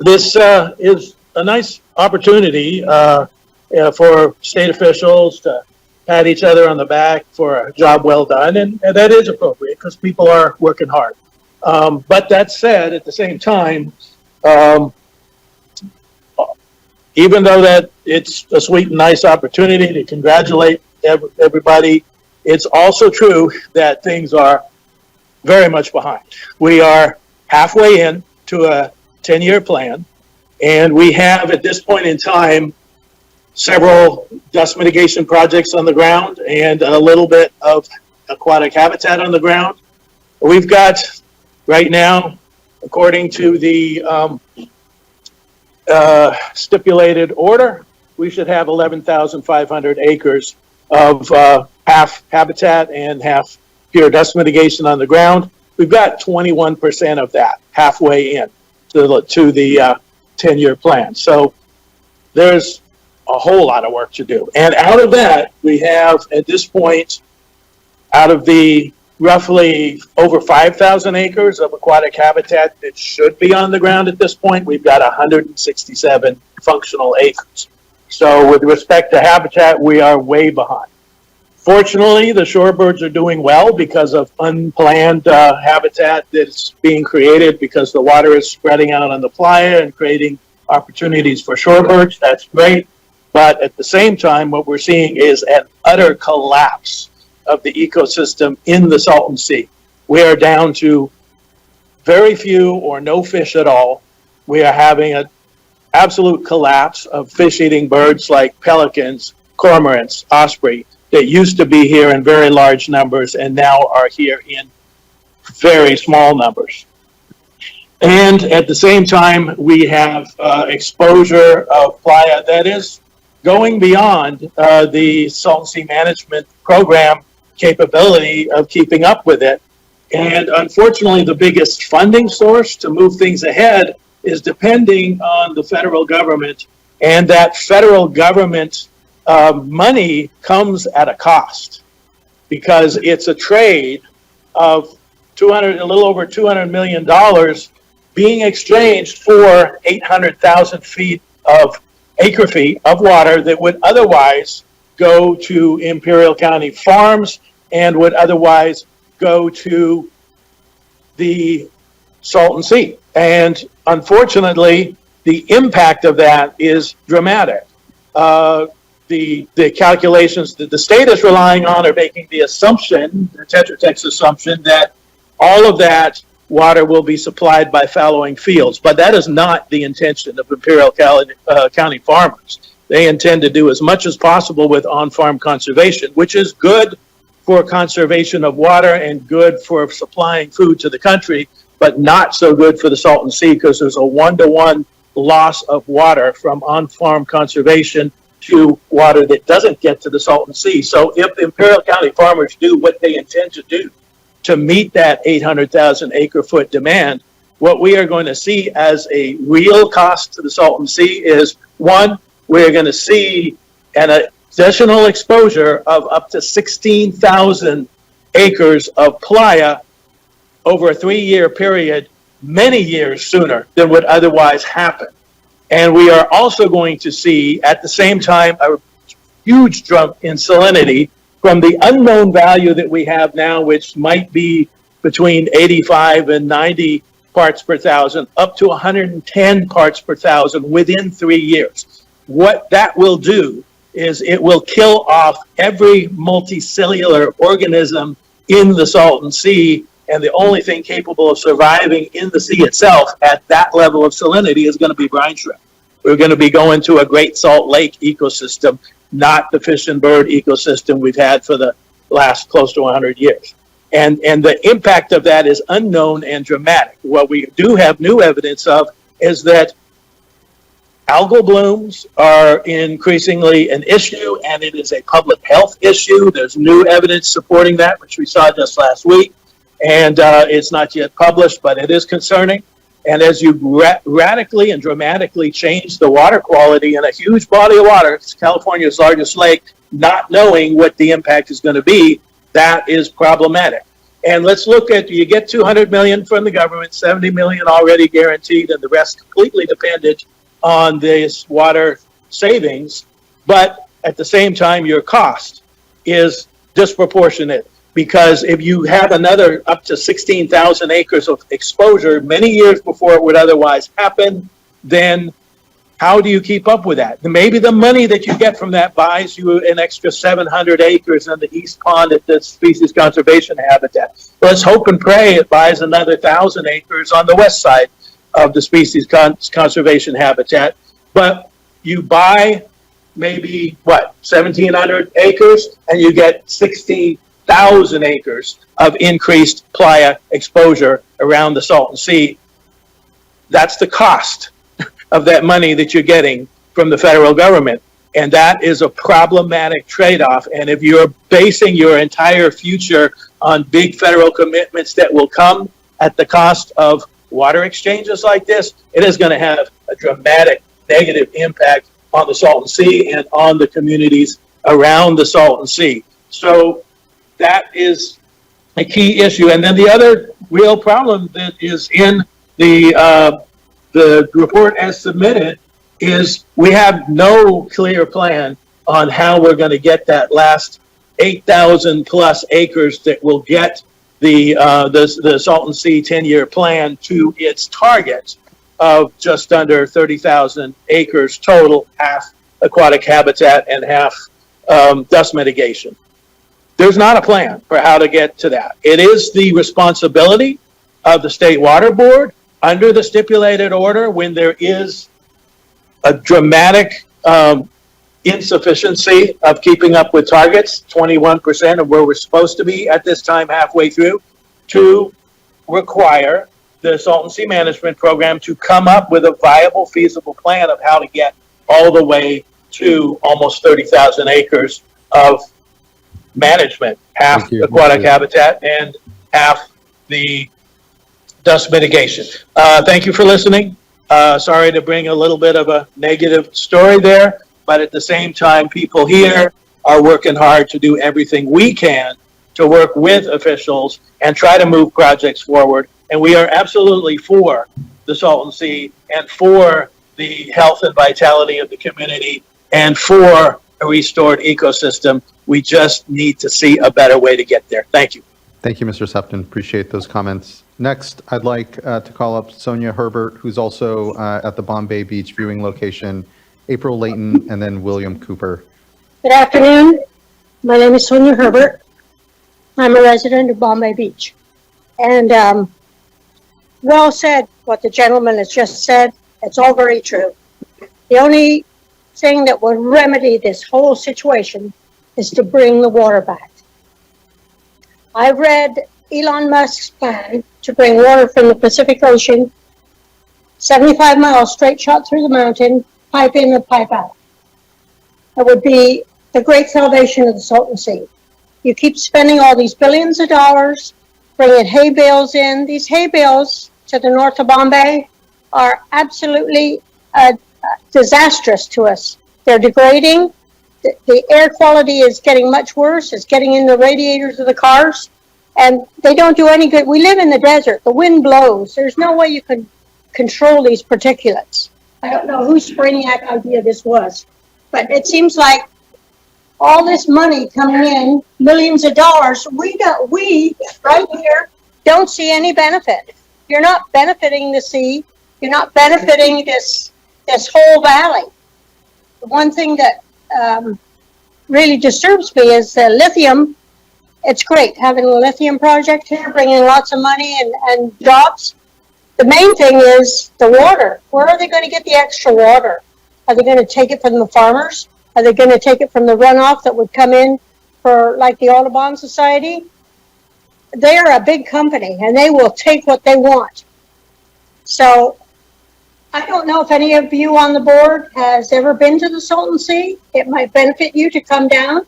Speaker 23: this is a nice opportunity for state officials to pat each other on the back for a job well done, and that is appropriate because people are working hard. But that said, at the same time, even though that it's a sweet and nice opportunity to congratulate everybody, it's also true that things are very much behind. We are halfway in to a 10-year plan, and we have at this point in time several dust mitigation projects on the ground and a little bit of aquatic habitat on the ground. We've got right now, according to the stipulated order, we should have 11,500 acres of half habitat and half pure dust mitigation on the ground. We've got 21% of that halfway in to the 10-year plan. So there's a whole lot of work to do. And out of that, we have at this point, out of the roughly over 5,000 acres of aquatic habitat that should be on the ground at this point, we've got 167 functional acres. So with respect to habitat, we are way behind. Fortunately, the shorebirds are doing well because of unplanned habitat that's being created because the water is spreading out on the playa and creating opportunities for shorebirds. That's great. But at the same time, what we're seeing is an utter collapse of the ecosystem in the Salton Sea. We are down to very few or no fish at all. We are having an absolute collapse of fish-eating birds like pelicans, cormorants, osprey, that used to be here in very large numbers and now are here in very small numbers. And at the same time, we have exposure of playa that is going beyond the Salton Sea Management Program capability of keeping up with it. And unfortunately, the biggest funding source to move things ahead is depending on the federal government. And that federal government money comes at a cost because it's a trade of a little over $200 million being exchanged for 800,000 feet of acre feet of water that would otherwise go to Imperial County farms and would otherwise go to the Salton Sea. And unfortunately, the impact of that is dramatic. the calculations that the state is relying on are making the assumption, the Tetra Tech's assumption, that all of that water will be supplied by fallowing fields. But that is not the intention of Imperial County farmers. They intend to do as much as possible with on-farm conservation, which is good for conservation of water and good for supplying food to the country, but not so good for the Salton Sea because there's a one-to-one loss of water from on-farm conservation to water that doesn't get to the Salton Sea. So if Imperial County farmers do what they intend to do to meet that 800,000 acre foot demand, what we are going to see as a real cost to the Salton Sea is, one, we're going to see an additional exposure of up to 16,000 acres of playa over a 3-year period, many years sooner than would otherwise happen. And we are also going to see, at the same time, a huge jump in salinity from the unknown value that we have now, which might be between 85 and 90 parts per thousand, up to 110 parts per thousand within 3 years. What that will do is it will kill off every multicellular organism in the Salton Sea, and the only thing capable of surviving in the sea itself at that level of salinity is going to be brine shrimp. We're going to be going to a Great Salt Lake ecosystem, not the fish and bird ecosystem we've had for the last close to 100 years. And the impact of that is unknown and dramatic. What we do have new evidence of is that algal blooms are increasingly an issue, and it is a public health issue. There's new evidence supporting that, which we saw just last week. And it's not yet published, but it is concerning. And as you radically and dramatically change the water quality in a huge body of water, it's California's largest lake, not knowing what the impact is going to be, that is problematic. And let's look at, you get 200 million from the government, 70 million already guaranteed, and the rest completely dependent on this water savings. But at the same time, your cost is disproportionate. Because if you have another up to 16,000 acres of exposure many years before it would otherwise happen, then how do you keep up with that? Maybe the money that you get from that buys you an extra 700 acres on the East Pond at the Species Conservation Habitat. Let's hope and pray it buys another 1,000 acres on the west side of the Species Conservation Habitat. But you buy maybe, 1,700 acres, and you get 16,000 acres of increased playa exposure around the Salton Sea. That's the cost of that money that you're getting from the federal government. And that is a problematic trade-off. And if you're basing your entire future on big federal commitments that will come at the cost of water exchanges like this, it is going to have a dramatic negative impact on the Salton Sea and on the communities around the Salton Sea. So that is a key issue. And then the other real problem that is in the report as submitted is we have no clear plan on how we're going to get that last 8,000 plus acres that will get the Salton Sea 10-year plan to its target of just under 30,000 acres total, half aquatic habitat and half dust mitigation. There's not a plan for how to get to that. It is the responsibility of the State Water Board under the stipulated order when there is a dramatic insufficiency of keeping up with targets, 21% of where we're supposed to be at this time halfway through, to require the Salton Sea Management Program to come up with a viable, feasible plan of how to get all the way to almost 30,000 acres of management, half aquatic habitat and half the dust mitigation. Thank you for listening. Sorry to bring a little bit of a negative story there, but at the same time, people here are working hard to do everything we can to work with officials and try to move projects forward. And we are absolutely for the Salton Sea and for the health and vitality of the community and for a restored ecosystem. We just need to see a better way to get there. Thank you.
Speaker 4: Thank you, Mr. Septon. Appreciate those comments. Next, I'd like to call up Sonia Herbert, who's also at the Bombay Beach viewing location April Layton, and then William Cooper.
Speaker 2: Good afternoon. My name is Sonia Herbert. I'm a resident of Bombay Beach. And well said what the gentleman has just said. It's all very true. The only thing that would remedy this whole situation is to bring the water back. I read Elon Musk's plan to bring water from the Pacific Ocean, 75 miles straight shot through the mountain, pipe in and pipe out. That would be the great salvation of the Salton Sea. You keep spending all these billions of dollars, bringing hay bales in. These hay bales to the north of Bombay are absolutely disastrous to us. They're degrading. The air quality is getting much worse. It's getting in the radiators of the cars, and they don't do any good. We live in the desert. The wind blows. There's no way you can control these particulates. I don't know whose brainiac idea this was, but it seems like all this money coming in, millions of dollars, we right here don't see any benefit. You're not benefiting the sea. You're not benefiting this whole valley. The one thing that really disturbs me is lithium. It's great having a lithium project here, bringing lots of money and jobs. The main thing is the water. Where are they going to get the extra water? Are they going to take it from the farmers? Are they going to take it from the runoff that would come in for like the Audubon Society? They are a big company and they will take what they want. So I don't know if any of you on the board has ever been to the Salton Sea. It might benefit you to come down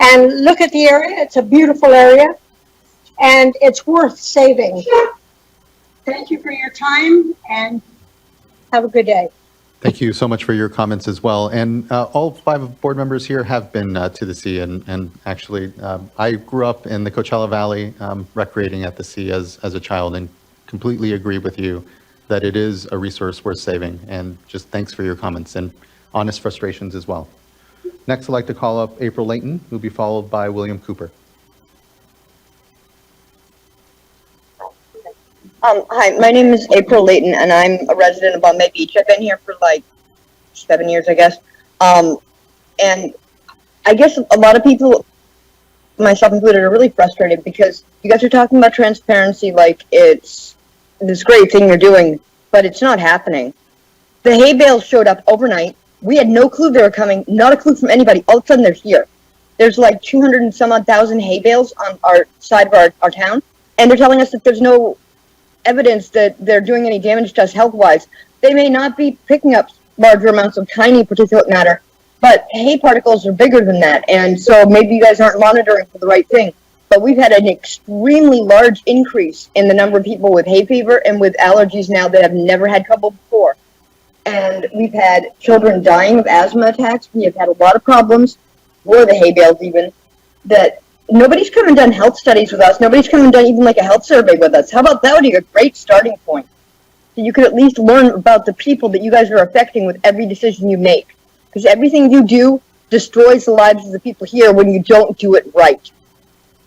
Speaker 2: and look at the area. It's a beautiful area and it's worth saving. Thank you for your time and have a good day.
Speaker 4: Thank you so much for your comments as well. And all 5 board members here have been to the sea. And actually, I grew up in the Coachella Valley, recreating at the sea as a child, and completely agree with you that it is a resource worth saving. And just thanks for your comments and honest frustrations as well. Next, I'd like to call up April Layton, who will be followed by William Cooper.
Speaker 5: Hi, my name is April Layton, and I'm a resident of Bombay Beach. I've been here for like 7 years, I guess. And I guess a lot of people, myself included, are really frustrated because you guys are talking about transparency like it's this great thing you're doing, but it's not happening. The hay bales showed up overnight. We had no clue they were coming, not a clue from anybody. All of a sudden, they're here. There's like 200 and some odd thousand hay bales on our side of our town, and they're telling us that there's no evidence that they're doing any damage to us health-wise. They may not be picking up larger amounts of tiny particulate matter, but hay particles are bigger than that, and so maybe you guys aren't monitoring for the right thing. But we've had an extremely large increase in the number of people with hay fever and with allergies now that have never had trouble before. And we've had children dying of asthma attacks. We have had a lot of problems, or the hay bales even, that nobody's come and done health studies with us. Nobody's come and done even like a health survey with us. How about that would be a great starting point? So you could at least learn about the people that you guys are affecting with every decision you make. Because everything you do destroys the lives of the people here when you don't do it right.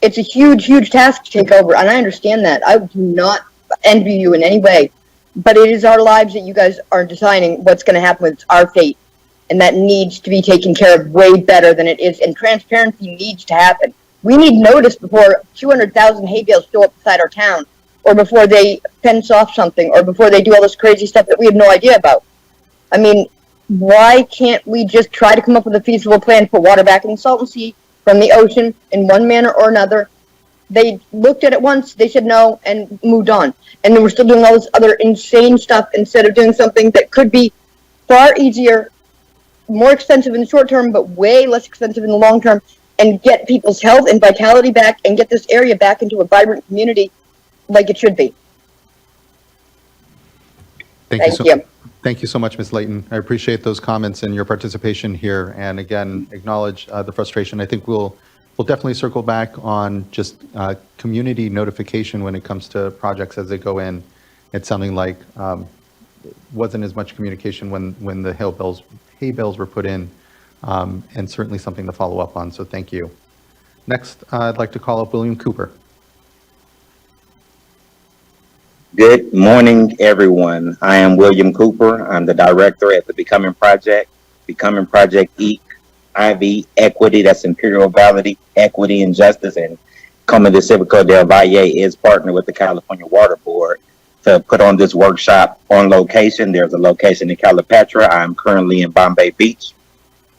Speaker 5: It's a huge, huge task to take over, and I understand that. I do not envy you in any way. But it is our lives that you guys are deciding what's going to happen with our fate. And that needs to be taken care of way better than it is. And transparency needs to happen. We need notice before 200,000 hay bales show up beside our town, or before they fence off something, or before they do all this crazy stuff that we have no idea about. I mean, why can't we just try to come up with a feasible plan to put water back in the Salton Sea from the ocean in one manner or another? They looked at it once, they said no, and moved on. And then we're still doing all this other insane stuff instead of doing something that could be far easier, more expensive in the short term, but way less expensive in the long term, and get people's health and vitality back and get this area back into a vibrant community like it should be. Thank you.
Speaker 4: Thank you so much, Ms. Layton. I appreciate those comments and your participation here, and again, acknowledge the frustration. I think we'll definitely circle back on just community notification when it comes to projects as they go in. It's sounding like wasn't as much communication when the hay bales were put in, and certainly something to follow up on, so thank you. Next, I'd like to call up William Cooper.
Speaker 22: Good morning, everyone. I am William Cooper. I'm the director at the Becoming Project. becoming Project IV Equity, that's Imperial Valley Equity and Justice, and Coming to Civico del Valle is partnered with the California Water Board to put on this workshop on location. There's a location in Calipatra. I'm currently in Bombay Beach.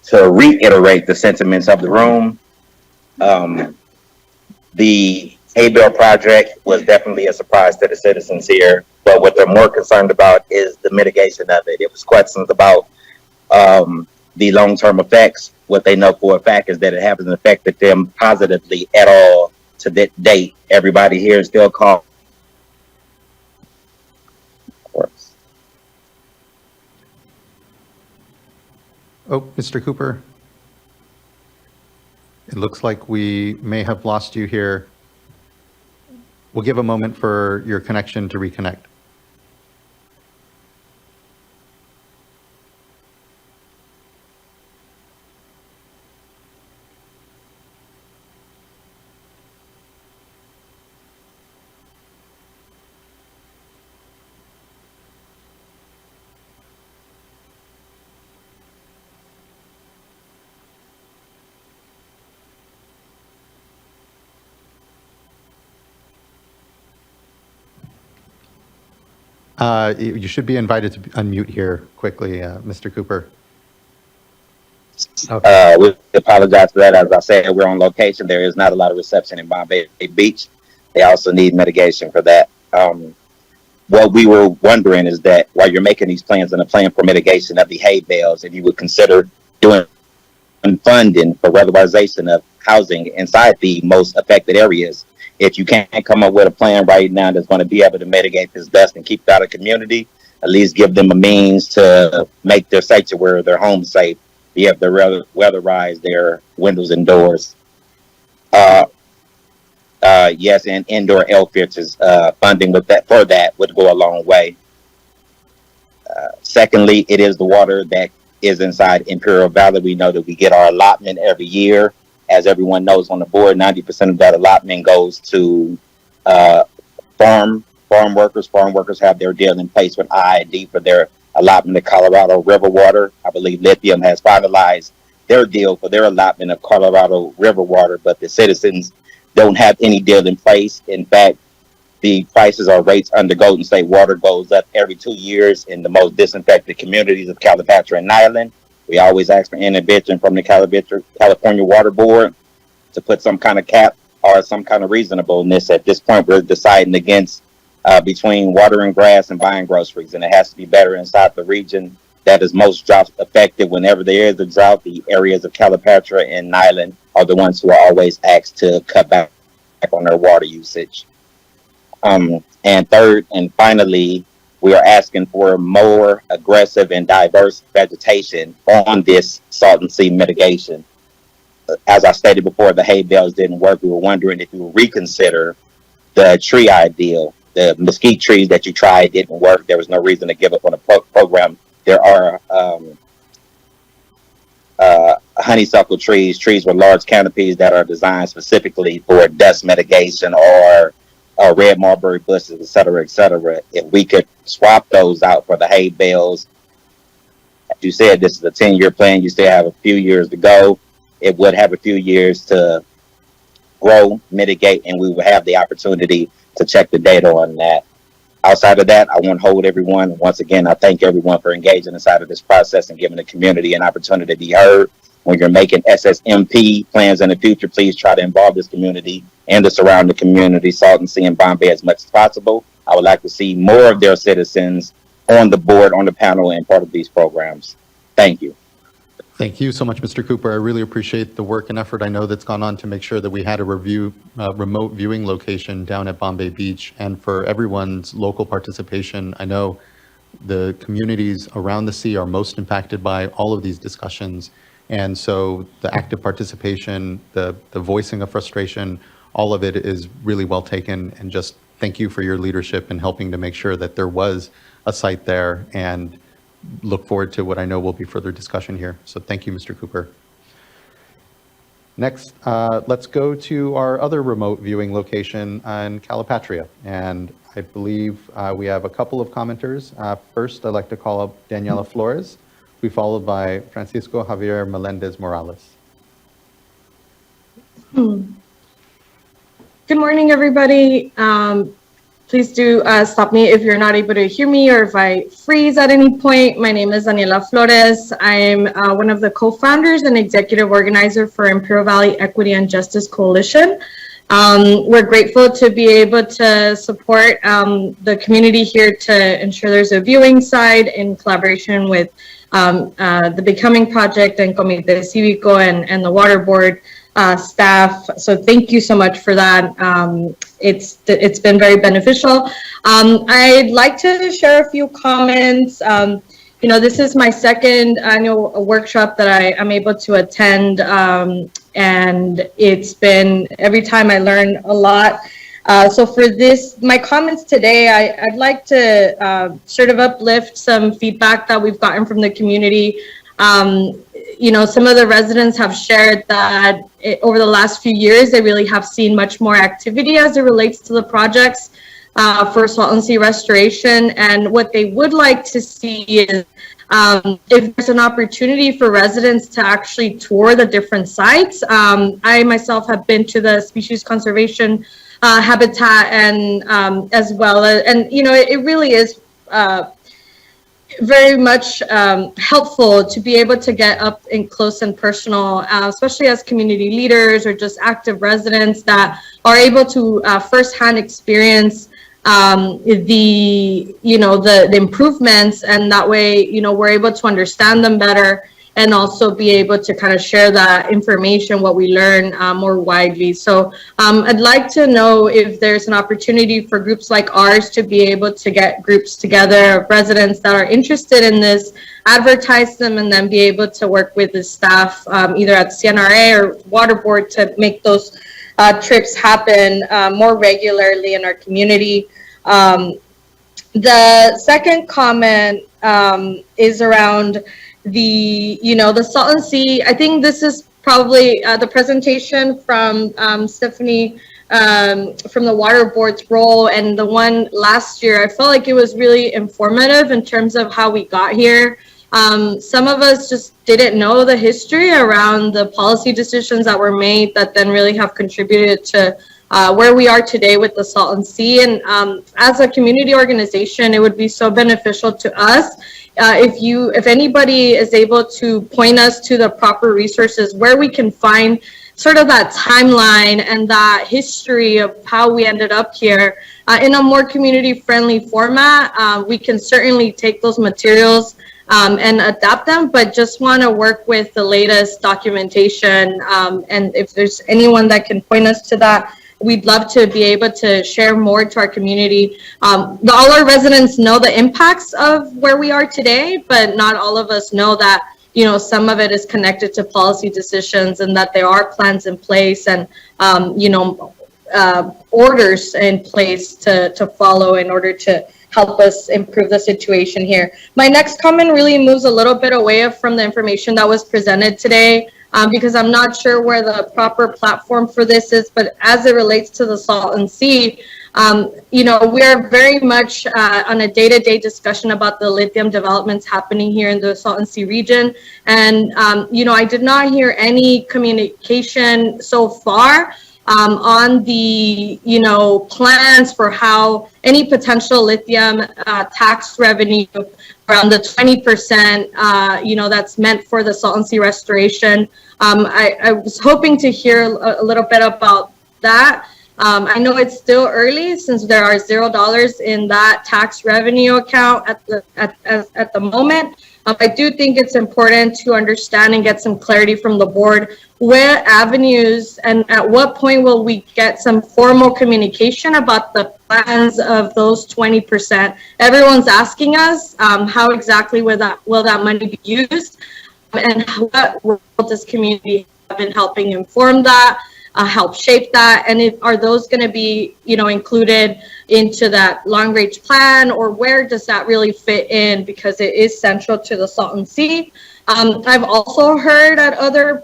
Speaker 22: To reiterate the sentiments of the room, the hay bale project was definitely a surprise to the citizens here, but what they're more concerned about is the mitigation of it. It was questions about the long-term effects. What they know for a fact is that it hasn't affected them positively at all to that date. Everybody here is still calm.
Speaker 4: Oh, Mr. Cooper. It looks like we may have lost you here. We'll give a moment for your connection to reconnect. You should be invited to unmute here quickly, Mr. Cooper.
Speaker 22: We apologize for that. As I said, we're on location. There is not a lot of reception in Bombay Beach. They also need mitigation for that. What we were wondering is that while you're making these plans and a plan for mitigation of the hay bales, if you would consider doing funding for weatherization of housing inside the most affected areas. If you can't come up with a plan right now that's going to be able to mitigate this dust and keep it out of the community, at least give them a means to make their sanctuary, their home safe, be able to weatherize their windows and doors. Yes, and indoor air filters, funding with that for that would go a long way. Secondly, it is the water that is inside Imperial Valley. We know that we get our allotment every year. As everyone knows on the board, 90% of that allotment goes to farm workers. Farm workers have their deal in place with IID for their allotment of Colorado River water. I believe Lithium has finalized their deal for their allotment of Colorado River water, but the citizens don't have any deal in place. In fact, the prices or rates under Golden State Water goes up every 2 years in the most disinfected communities of Calipatra and Nyland. We always ask for intervention from the California Water Board to put some kind of cap or some kind of reasonableness. At this point, we're deciding against between watering grass and buying groceries, and it has to be better inside the region that is most drought affected. Whenever there is a drought, the areas of Calipatra and Nyland are the ones who are always asked to cut back on their water usage. And third and finally, we are asking for more aggressive and diverse vegetation on this salton sea mitigation. As I stated before, the hay bales didn't work. We were wondering if you would reconsider the tree ideal. The mesquite trees that you tried didn't work. There was no reason to give up on the program. There are honeysuckle trees with large canopies that are designed specifically for dust mitigation, or red mulberry bushes, et cetera, et cetera. If we could swap those out for the hay bales, as you said, this is a 10-year plan. You still have a few years to go. It would have a few years to grow, mitigate, and we would have the opportunity to check the data on that. Outside of that, I want to hold everyone. Once again, I thank everyone for engaging inside of this process and giving the community an opportunity to be heard. When you're making SSMP plans in the future, please try to involve this community and the surrounding community, Salton Sea and Bombay, as much as possible. I would like to see more of their citizens on the board, on the panel, and part of these programs. Thank you.
Speaker 4: Thank you so much, Mr. Cooper. I really appreciate the work and effort I know that's gone on to make sure that we had a remote viewing location down at Bombay Beach, and for everyone's local participation. I know the communities around the sea are most impacted by all of these discussions, and so the active participation, the voicing of frustration, all of it is really well taken, and just thank you for your leadership in helping to make sure that there was a site there, and look forward to what I know will be further discussion here. So thank you, Mr. Cooper. Next, let's go to our other remote viewing location in Calipatria. And I believe we have a couple of commenters. First, I'd like to call up Daniela Flores be followed by Francisco Javier Melendez Morales.
Speaker 6: Good morning, everybody. Please do stop me if you're not able to hear me or if I freeze at any point. My name is Daniela Flores. I'm one of the co-founders and executive organizer for Imperial Valley Equity and Justice Coalition. We're grateful to be able to support the community here to ensure there's a viewing side in collaboration with the Becoming Project and Comité Cívico and the Water Board staff. So thank you so much for that. It's been very beneficial. I'd like to share a few comments. You know, this is my second annual workshop that I'm able to attend, and it's been, every time I learn a lot. So for this, my comments today, I'd like to sort of uplift some feedback that we've gotten from the community. You know, some of the residents have shared that over the last few years, they really have seen much more activity as it relates to the projects for Salton Sea restoration. And what they would like to see is if there's an opportunity for residents to actually tour the different sites. I myself have been to the species conservation habitat and as well. And, you know, it really is very much helpful to be able to get up in close and personal, especially as community leaders or just active residents that are able to firsthand experience the improvements, and that way, you know, we're able to understand them better and also be able to kind of share that information, what we learn more widely. So I'd like to know if there's an opportunity for groups like ours to be able to get groups together, residents that are interested in this, advertise them, and then be able to work with the staff, either at CNRA or Water Board, to make those trips happen more regularly in our community. The second comment is around the Salton Sea. I think this is probably the presentation from Stephanie from the Water Board's role, and the one last year, I felt like it was really informative in terms of how we got here. Some of us just didn't know the history around the policy decisions that were made that then really have contributed to where we are today with the Salton Sea. And as a community organization, it would be so beneficial to us if anybody is able to point us to the proper resources where we can find sort of that timeline and that history of how we ended up here in a more community friendly format. We can certainly take those materials and adapt them, but just want to work with the latest documentation. And if there's anyone that can point us to that, we'd love to be able to share more to our community. All our residents know the impacts of where we are today, but not all of us know that, you know, some of it is connected to policy decisions and that there are plans in place and, you know, orders in place to follow in order to help us improve the situation here. My next comment really moves a little bit away from the information that was presented today, because I'm not sure where the proper platform for this is, but as it relates to the Salton Sea, you know, we are very much on a day-to-day discussion about the lithium developments happening here in the Salton Sea region. And, you know, I did not hear any communication so far on the, you know, plans for how any potential lithium tax revenue around the 20%, you know, that's meant for the Salton Sea restoration. I was hoping to hear a little bit about that. I know it's still early since there are $0 in that tax revenue account at the moment. I do think it's important to understand and get some clarity from the board where avenues and at what point will we get some formal communication about the plans of those 20%. Everyone's asking us how exactly will that money be used, and what role does community have in helping inform that, help shape that, and are those going to be, you know, included into that long range plan, or where does that really fit in, because it is central to the Salton Sea. I've also heard at other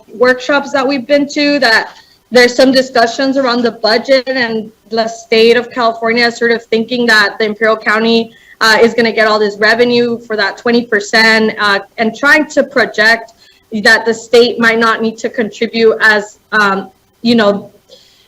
Speaker 6: workshops that we've been to that there's some discussions around the budget and the state of California sort of thinking that the Imperial County is going to get all this revenue for that 20% and trying to project that the state might not need to contribute as,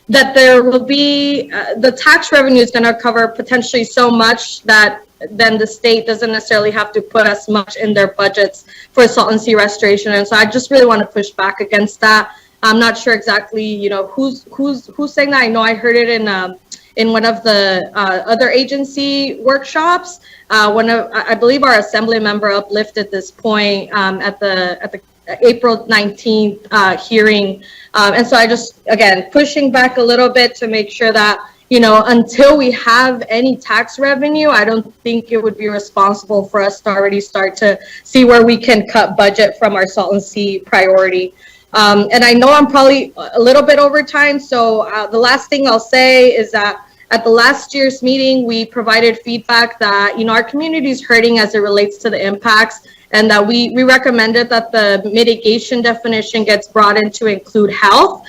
Speaker 6: that there will be, the tax revenue is going to cover potentially so much that then the state doesn't necessarily have to put as much in their budgets for Salton Sea restoration. And so I just really want to push back against that. I'm not sure exactly, who's saying that. I know I heard it in one of the other agency workshops. I believe our assembly member uplifted this point at the April 19th hearing. And so I just, again, pushing back a little bit to make sure that, until we have any tax revenue, I don't think it would be responsible for us to already start to see where we can cut budget from our Salton Sea priority. And I know I'm probably a little bit over time, so the last thing I'll say is that at the last year's meeting, we provided feedback that, our community is hurting as it relates to the impacts, and that we recommended that the mitigation definition gets brought in to include health.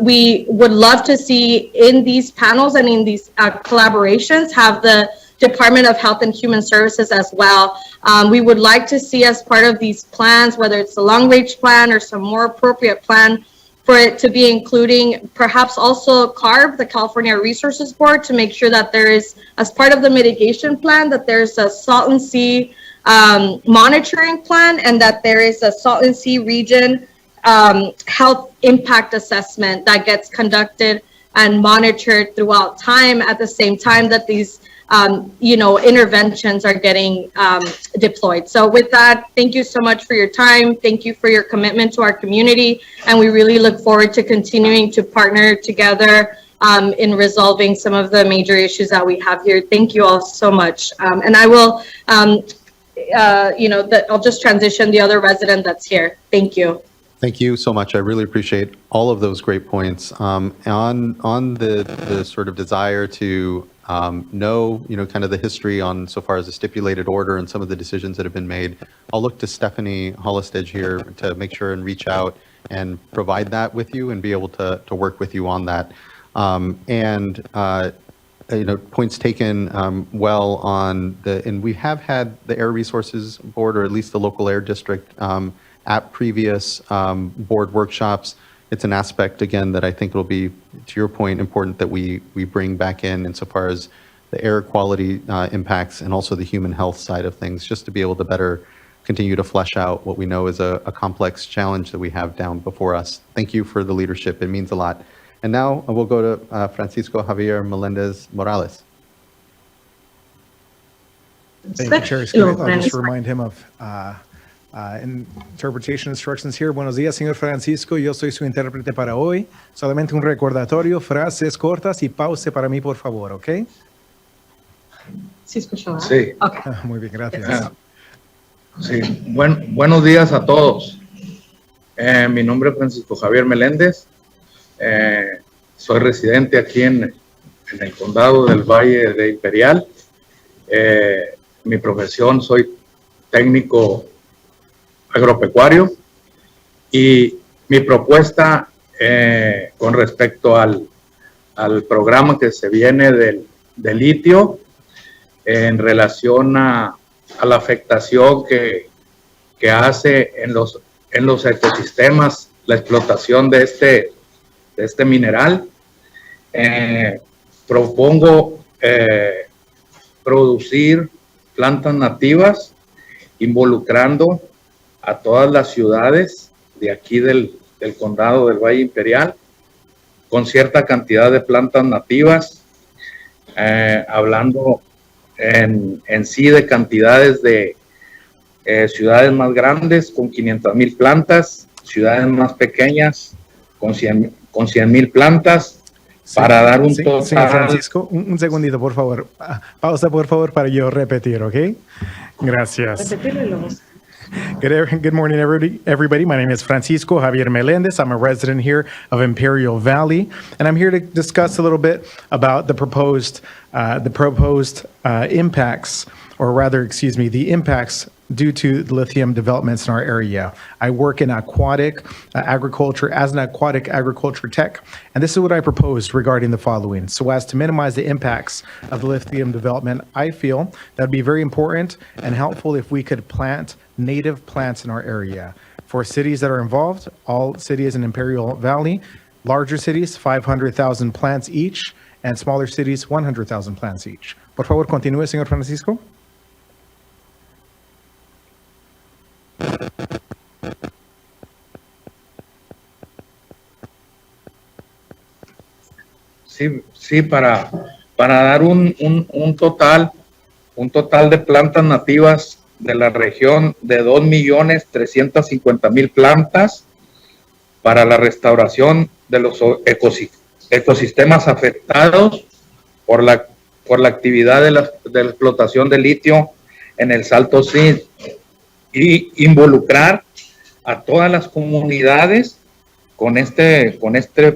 Speaker 6: We would love to see in these panels and in these collaborations have the Department of Health and Human Services as well. We would like to see as part of these plans, whether it's the long range plan or some more appropriate plan, for it to be including perhaps also CARB, the California Resources Board, to make sure that there is, as part of the mitigation plan, that there's a Salton Sea monitoring plan, and that there is a Salton Sea region health impact assessment that gets conducted and monitored throughout time at the same time that these interventions are getting deployed. So with that, thank you so much for your time. Thank you for your commitment to our community. And we really look forward to continuing to partner together in resolving some of the major issues that we have here. Thank you all so much. And I will, I'll just transition the other resident that's here. Thank you.
Speaker 4: Thank you so much. I really appreciate all of those great points. On the sort of desire to know, kind of the history on so far as the stipulated order and some of the decisions that have been made, I'll look to Stephanie Hollistedge here to make sure and reach out and provide that with you and be able to work with you on that. Points taken well on and we have had the Air Resources Board, or at least the local air district, at previous board workshops. It's an aspect, again, that I think will be, to your point, important that we bring back in insofar as the air quality impacts and also the human health side of things, just to be able to better continue to flesh out what we know is a complex challenge that we have down before us. Thank you for the leadership. It means a lot. And now we'll go to Francisco Javier Melendez Morales.
Speaker 1: Thank you, Chair Smith. I'll just remind him of interpretation instructions here. Buenos días, señor Francisco. Yo soy su intérprete para hoy. Solamente un recordatorio, frases cortas y pause para mí, por favor, ¿ok?
Speaker 6: Sí, escucho.
Speaker 1: Sí. Okay. Muy bien, gracias.
Speaker 7: Sí, buenos días a todos. Mi nombre es Francisco Javier Meléndez. Soy residente aquí en el condado del Valle de Imperial. Mi profesión, soy técnico agropecuario, y mi propuesta con respecto al programa que se viene del litio en relación a la afectación que hace en los ecosistemas la explotación de este mineral. Propongo producir plantas nativas involucrando a todas las ciudades de aquí del condado del Valle Imperial con cierta cantidad de plantas nativas, hablando en sí de cantidades de ciudades más grandes con 500,000 plantas, ciudades más pequeñas con 100,000 plantas, sí, para dar un total.
Speaker 1: Señor Francisco, un segundito, por favor. Pausa, por favor, para yo repetir, ¿ok? Gracias. Good morning, everybody. My name is Francisco Javier Melendez. I'm a resident here of Imperial Valley, and I'm here to discuss a little bit about the proposed impacts, or rather, excuse me, the impacts due to lithium developments in our area. I work in aquatic agriculture as an aquatic agriculture tech, and this is what I propose regarding the following. So as to minimize the impacts of the lithium development, I feel that would be very important and helpful if we could plant native plants in our area. For cities that are involved, all cities in Imperial Valley, larger cities, 500,000 plants each, and smaller cities, 100,000 plants each. Por favor, continúe, señor Francisco.
Speaker 7: Sí, para dar un total de plantas nativas de la región de 2.350.000 plantas para la restauración de los ecosistemas afectados por la actividad de la explotación de litio en el Salto Sea, y involucrar a todas las comunidades con este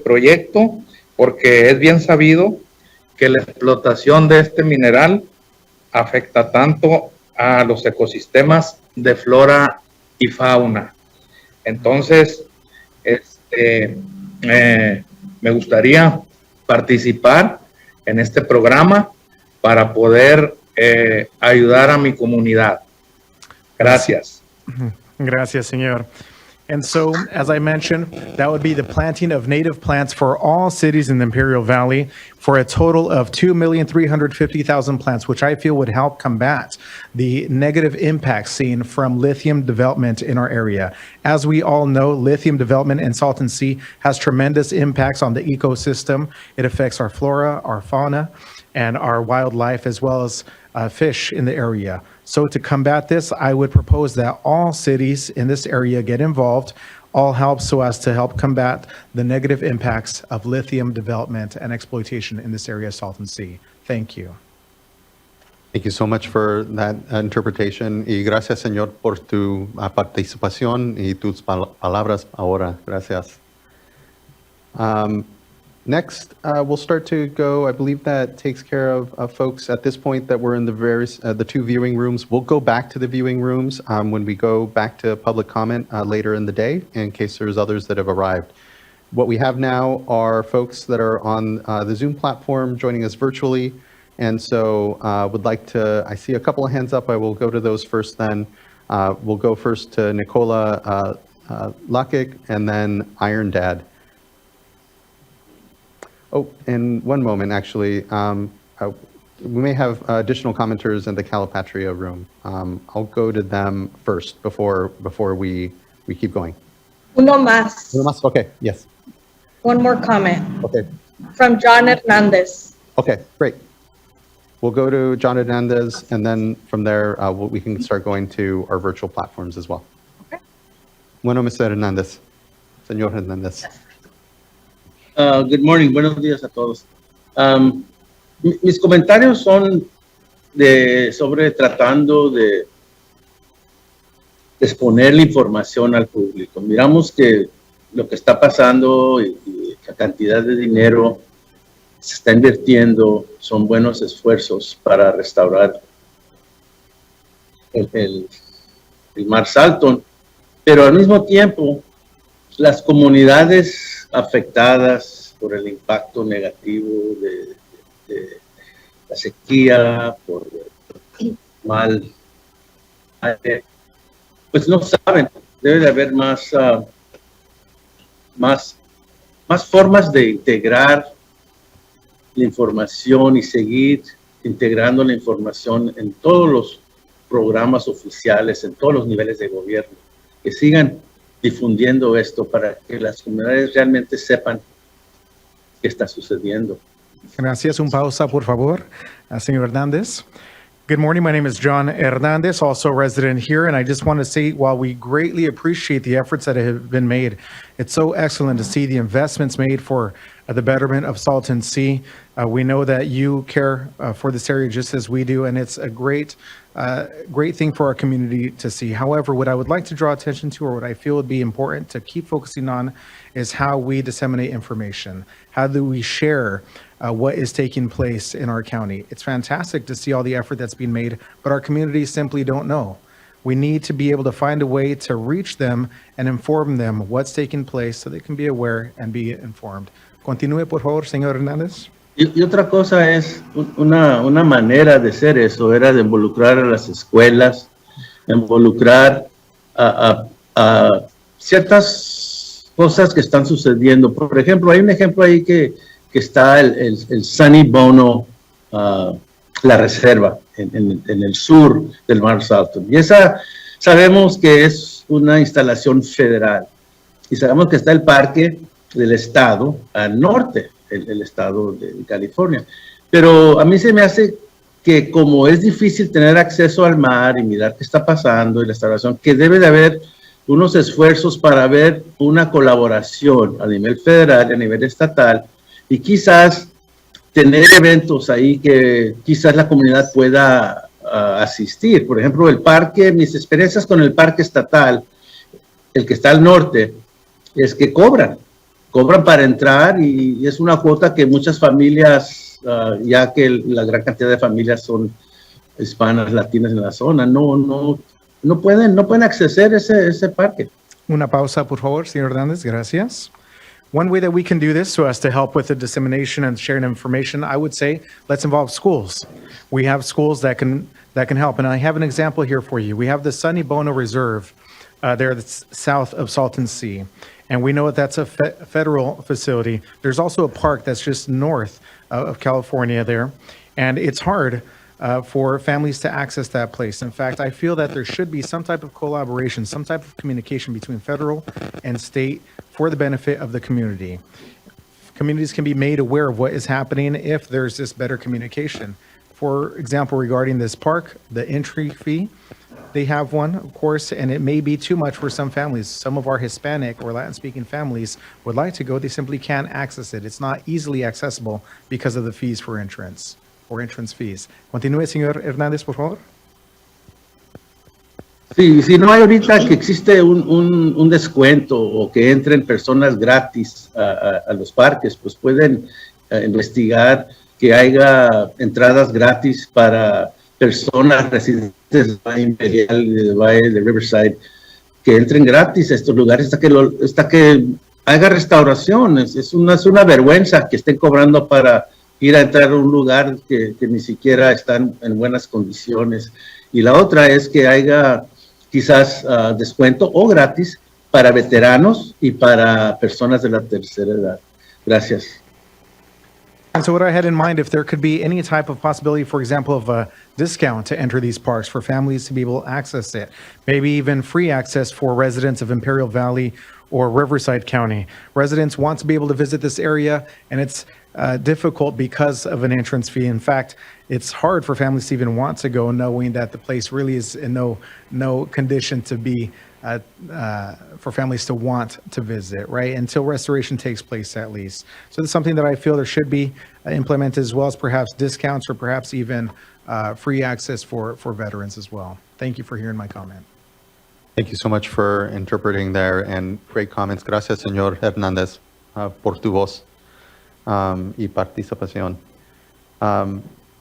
Speaker 7: proyecto, porque es bien sabido que la explotación de este mineral afecta tanto a los ecosistemas de flora y fauna. Entonces, me gustaría participar en este programa para poder ayudar a mi comunidad. Gracias.
Speaker 1: Gracias, señor. And so, as I mentioned, that would be the planting of native plants for all cities in the Imperial Valley for a total of 2,350,000 plants, which I feel would help combat the negative impacts seen from lithium development in our area. As we all know, lithium development in Salton Sea has tremendous impacts on the ecosystem. It affects our flora, our fauna, and our wildlife, as well as fish in the area. So to combat this, I would propose that all cities in this area get involved, all help so as to help combat the negative impacts of lithium development and exploitation in this area of Salton Sea. Thank you.
Speaker 4: Thank you so much for that interpretation. Y gracias, señor, por tu participación y tus palabras ahora. Gracias. Next, we'll start to go. I believe that takes care of folks at this point that were in the two viewing rooms. We'll go back to the viewing rooms when we go back to public comment later in the day, in case there's others that have arrived. What we have now are folks that are on the Zoom platform joining us virtually. And so would like to, I see a couple of hands up. I will go to those first then. We'll go first to Nicola Lakic and then Iron Dad. Oh, and one moment, actually. We may have additional commenters in the Calipatria room. I'll go to them first before we keep going.
Speaker 6: Uno más.
Speaker 4: Uno más? Okay, yes.
Speaker 6: One more comment.
Speaker 4: Okay.
Speaker 6: From John Hernandez.
Speaker 4: Okay, great. We'll go to John Hernandez, and then from there, we can start going to our virtual platforms as well.
Speaker 6: Okay.
Speaker 4: Bueno, Mr. Hernandez. Señor Hernandez.
Speaker 10: Good morning, buenos días a todos. Mis comentarios son sobre tratando de exponer la información al público. Miramos que lo que está pasando y la cantidad de dinero se está invirtiendo son buenos esfuerzos para restaurar el mar Salton, pero al mismo tiempo las comunidades afectadas por el impacto negativo de la sequía, por mal aire, pues no saben. Debe de haber más formas de integrar la información y seguir integrando la información en todos los programas oficiales, en todos los niveles de gobierno, que sigan difundiendo esto para que las comunidades realmente sepan qué está sucediendo.
Speaker 1: Gracias. Un pausa, por favor, señor Hernandez. Good morning. My name is John Hernandez, also a resident here. And I just want to say, while we greatly appreciate the efforts that have been made, it's so excellent to see the investments made for the betterment of Salton Sea. We know that you care for this area just as we do, and it's a great thing for our community to see. However, what I would like to draw attention to, or what I feel would be important to keep focusing on, is how we disseminate information. How do we share what is taking place in our county? It's fantastic to see all the effort that's being made, but our communities simply don't know. We need to be able to find a way to reach them and inform them what's taking place so they can be aware and be informed. Continúe, por favor, señor Hernández.
Speaker 10: Y otra cosa es una manera de hacer eso, era de involucrar a las escuelas, involucrar a ciertas cosas que están sucediendo. Por ejemplo, hay un ejemplo ahí que está el Sunny Bono, la reserva en el sur del Mar Salton. Y esa sabemos que es una instalación federal. Y sabemos que está el parque del estado al norte, el estado de California. Pero a mí se me hace que como es difícil tener acceso al mar y mirar qué está pasando y la restauración, que debe de haber unos esfuerzos para ver una colaboración a nivel federal y a nivel estatal y quizás tener eventos ahí que quizás la comunidad pueda asistir. Por ejemplo, el parque, mis experiencias con el parque estatal, el que está al norte, es que cobran para entrar y es una cuota que muchas familias, ya que la gran cantidad de familias son hispanas, latinas en la zona, no pueden acceder a ese parque.
Speaker 1: Una pausa, por favor, señor Hernández. Gracias. One way that we can do this so as to help with the dissemination and sharing information, I would say, let's involve schools. We have schools that can help. And I have an example here for you. We have the Sunny Bono Reserve there that's south of Salton Sea. And we know that that's a federal facility. There's also a park that's just north of California there. And it's hard for families to access that place. In fact, I feel that there should be some type of collaboration, some type of communication between federal and state for the benefit of the community. Communities can be made aware of what is happening if there's this better communication. For example, regarding this park, the entry fee, they have one, of course, and it may be too much for some families. Some of our Hispanic or Latin-speaking families would like to go, they simply can't access it. It's not easily accessible because of the fees for entrance or entrance fees. Continúe, señor Hernández, por favor.
Speaker 10: Sí, si no hay ahorita que existe un descuento o que entren personas gratis a los parques, pues pueden investigar que haya entradas gratis para personas residentes de Valle Imperial y de Valle de Riverside, que entren gratis a estos lugares hasta que haga restauración. Es una vergüenza que estén cobrando para ir a entrar a un lugar que ni siquiera están en buenas condiciones. Y la otra es que haya quizás descuento o gratis para veteranos y para personas de la tercera edad. Gracias.
Speaker 1: And so what I had in mind, if there could be any type of possibility, for example, of a discount to enter these parks for families to be able to access it, maybe even free access for residents of Imperial Valley or Riverside County. Residents want to be able to visit this area, and it's difficult because of an entrance fee. In fact, it's hard for families to even want to go, knowing that the place really is in no condition to be for families to want to visit, right? Until restoration takes place, at least. So that's something that I feel there should be implemented, as well as perhaps discounts or perhaps even free access for veterans as well. Thank you for hearing my comment.
Speaker 4: Thank you so much for interpreting there and great comments. Gracias, señor Hernández, por tu voz y participación.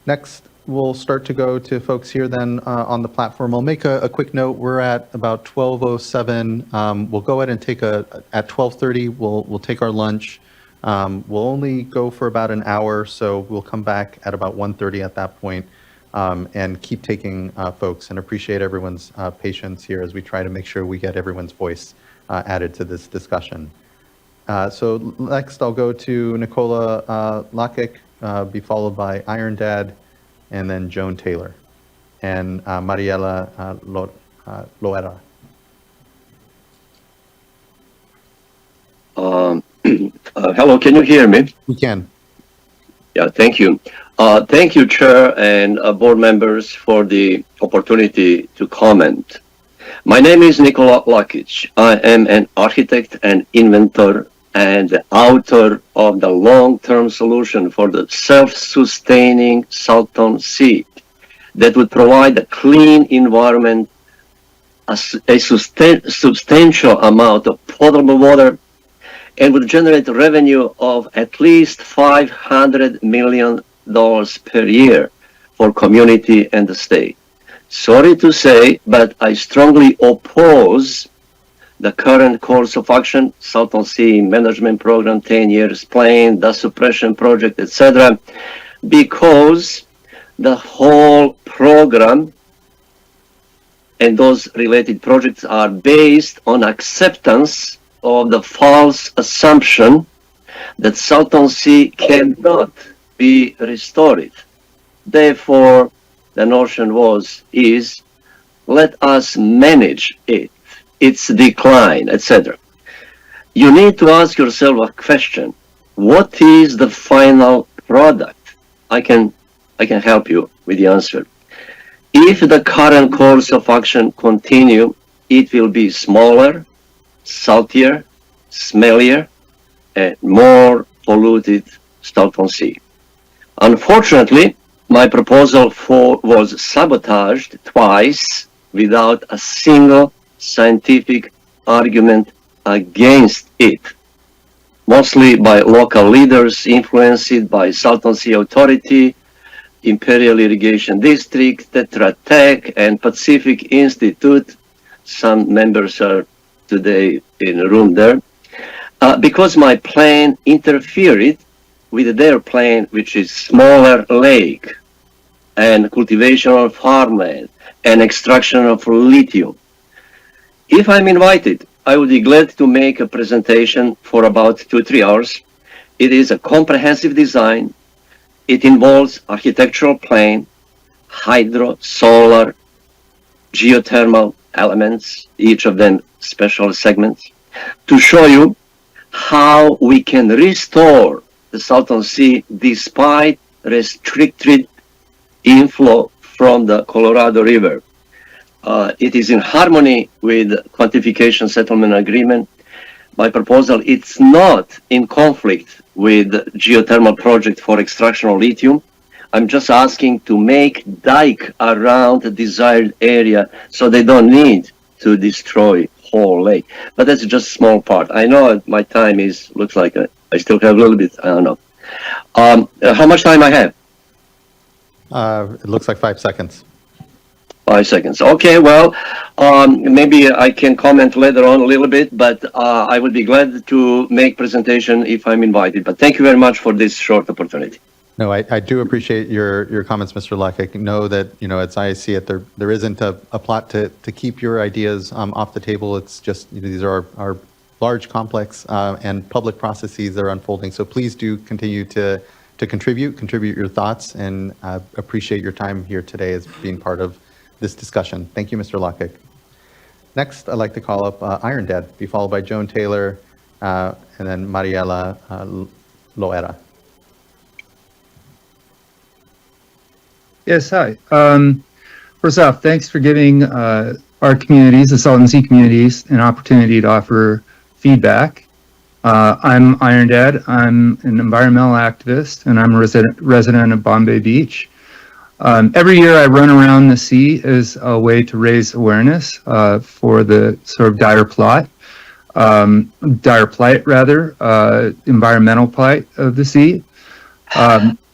Speaker 4: Next, we'll start to go to folks here then on the platform. I'll make a quick note. We're at about 12:07. We'll go ahead and take at 12:30, we'll take our lunch. We'll only go for about an hour, so we'll come back at about 1:30 at that point and keep taking folks, and appreciate everyone's patience here as we try to make sure we get everyone's voice added to this discussion. So next I'll go to Nicola Lakic, be followed by Iron Dad, and then Joan Taylor, and Mariela Loera.
Speaker 12: Hello, can you hear me?
Speaker 4: We can.
Speaker 12: Yeah, thank you. Thank you, Chair and board members, for the opportunity to comment. My name is Nikola Lakic. I am an architect and inventor and the author of the long-term solution for the self-sustaining Salton Sea that would provide a clean environment, a substantial amount of potable water, and would generate revenue of at least $500 million per year for community and the state. Sorry to say, but I strongly oppose the current course of action, Salton Sea Management Program, 10 years plan, dust suppression project, etc., because the whole program and those related projects are based on acceptance of the false assumption that Salton Sea cannot be restored. Therefore, the notion is, let us manage it, its decline, etc. You need to ask yourself a question. What is the final product? I can help you with the answer. If the current course of action continue, it will be smaller, saltier, smellier, and more polluted Salton Sea. Unfortunately, my proposal was sabotaged twice without a single scientific argument against it, mostly by local leaders influenced by Salton Sea Authority, Imperial Irrigation District, Tetra Tech, and Pacific Institute. Some members are today in the room there. Because my plan interfered with their plan, which is smaller lake and cultivation of farmland and extraction of lithium. If I'm invited, I would be glad to make a presentation for about 2-3 hours. It is a comprehensive design. It involves architectural plan, hydro, solar, geothermal elements, each of them special segments, to show you how we can restore the Salton Sea despite restricted inflow from the Colorado River. It is in harmony with quantification settlement agreement. My proposal, it's not in conflict with geothermal project for extraction of lithium. I'm just asking to make dike around the desired area so they don't need to destroy whole lake. But that's just a small part. I know my time looks like I still have a little bit, I don't know. How much time I have?
Speaker 4: It looks like 5 seconds.
Speaker 12: 5 seconds. Okay, well, maybe I can comment later on a little bit, but I would be glad to make presentation if I'm invited. But thank you very much for this short opportunity.
Speaker 4: No, I do appreciate your comments, Mr. Luck. I know that, as I see it, there isn't a plot to keep your ideas off the table. It's just, these are our large, complex, and public processes that are unfolding. So please do continue to contribute your thoughts, and appreciate your time here today as being part of this discussion. Thank you, Mr. Lockett. Next, I'd like to call up Iron Dad, be followed by Joan Taylor, and then Mariela Loera.
Speaker 13: Yes, hi. First off, thanks for giving our communities, the Salton Sea communities, an opportunity to offer feedback. I'm Iron Dad. I'm an environmental activist, and I'm a resident of Bombay Beach. Every year I run around the sea as a way to raise awareness for the sort of dire plight, environmental plight of the sea.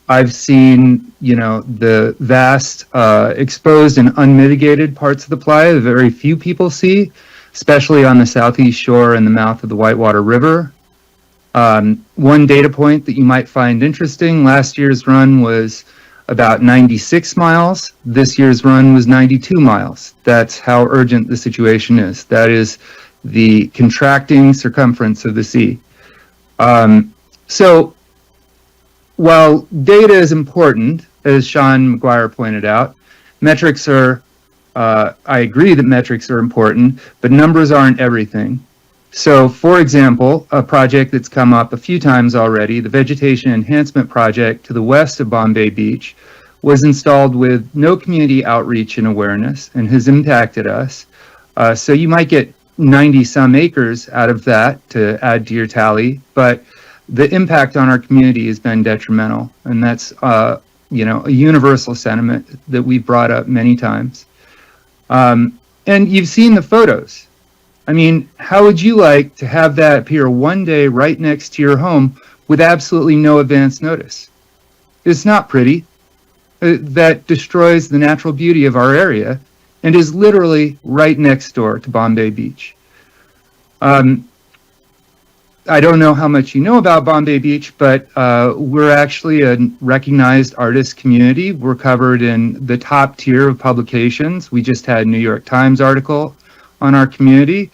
Speaker 13: I've seen, the vast exposed and unmitigated parts of the plight that very few people see, especially on the southeast shore and the mouth of the Whitewater River. One data point that you might find interesting, last year's run was about 96 miles. This year's run was 92 miles. That's how urgent the situation is. That is the contracting circumference of the sea. So while data is important, as Sean McGuire pointed out, metrics are, I agree that metrics are important, but numbers aren't everything. So, for example, a project that's come up a few times already, the Vegetation Enhancement Project to the west of Bombay Beach, was installed with no community outreach and awareness and has impacted us. So you might get 90-some acres out of that to add to your tally, but the impact on our community has been detrimental, and that's a universal sentiment that we've brought up many times. And you've seen the photos. I mean, how would you like to have that appear one day right next to your home with absolutely no advance notice? It's not pretty. That destroys the natural beauty of our area and is literally right next door to Bombay Beach. I don't know how much you know about Bombay Beach, but we're actually a recognized artist community. We're covered in the top tier of publications. We just had a New York Times article on our community.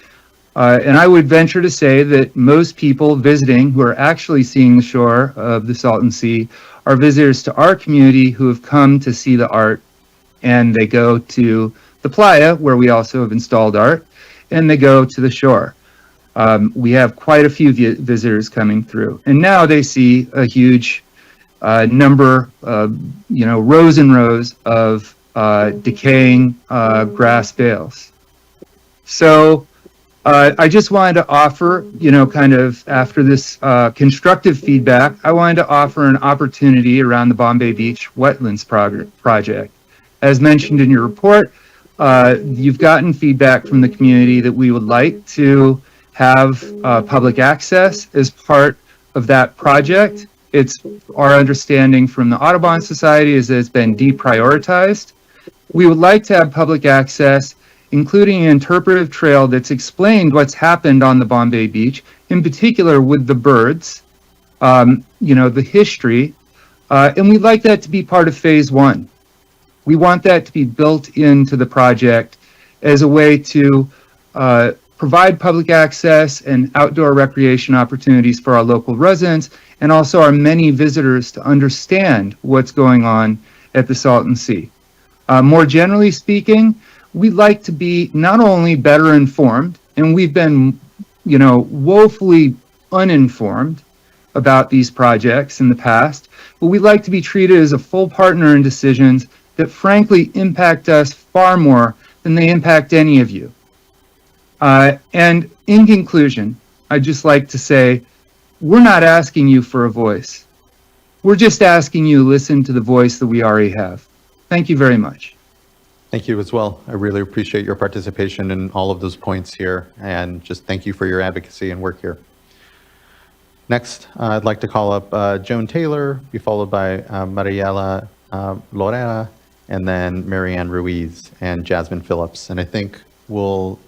Speaker 13: And I would venture to say that most people visiting who are actually seeing the shore of the Salton Sea are visitors to our community who have come to see the art, and they go to the playa, where we also have installed art, and they go to the shore. We have quite a few visitors coming through, and now they see a huge number of, rows and rows of decaying grass bales. So I just wanted to offer, kind of after this constructive feedback, I wanted to offer an opportunity around the Bombay Beach Wetlands Project. As mentioned in your report, you've gotten feedback from the community that we would like to have public access as part of that project. It's our understanding from the Audubon Society is that it's been deprioritized. We would like to have public access, including an interpretive trail that's explained what's happened on the Bombay Beach, in particular with the birds, the history, and we'd like that to be part of phase 1. We want that to be built into the project as a way to provide public access and outdoor recreation opportunities for our local residents and also our many visitors to understand what's going on at the Salton Sea. More generally speaking, we'd like to be not only better informed, and we've been, woefully uninformed about these projects in the past, but we'd like to be treated as a full partner in decisions that frankly impact us far more than they impact any of you. And in conclusion, I'd just like to say, we're not asking you for a voice. We're just asking you to listen to the voice that we already have. Thank you very much.
Speaker 4: Thank you as well. I really appreciate your participation in all of those points here, and just thank you for your advocacy and work here. Next, I'd like to call up Joan Taylor, be followed by Mariela Lorera, and then Marianne Ruiz and Jasmine Phillips. And I think we'll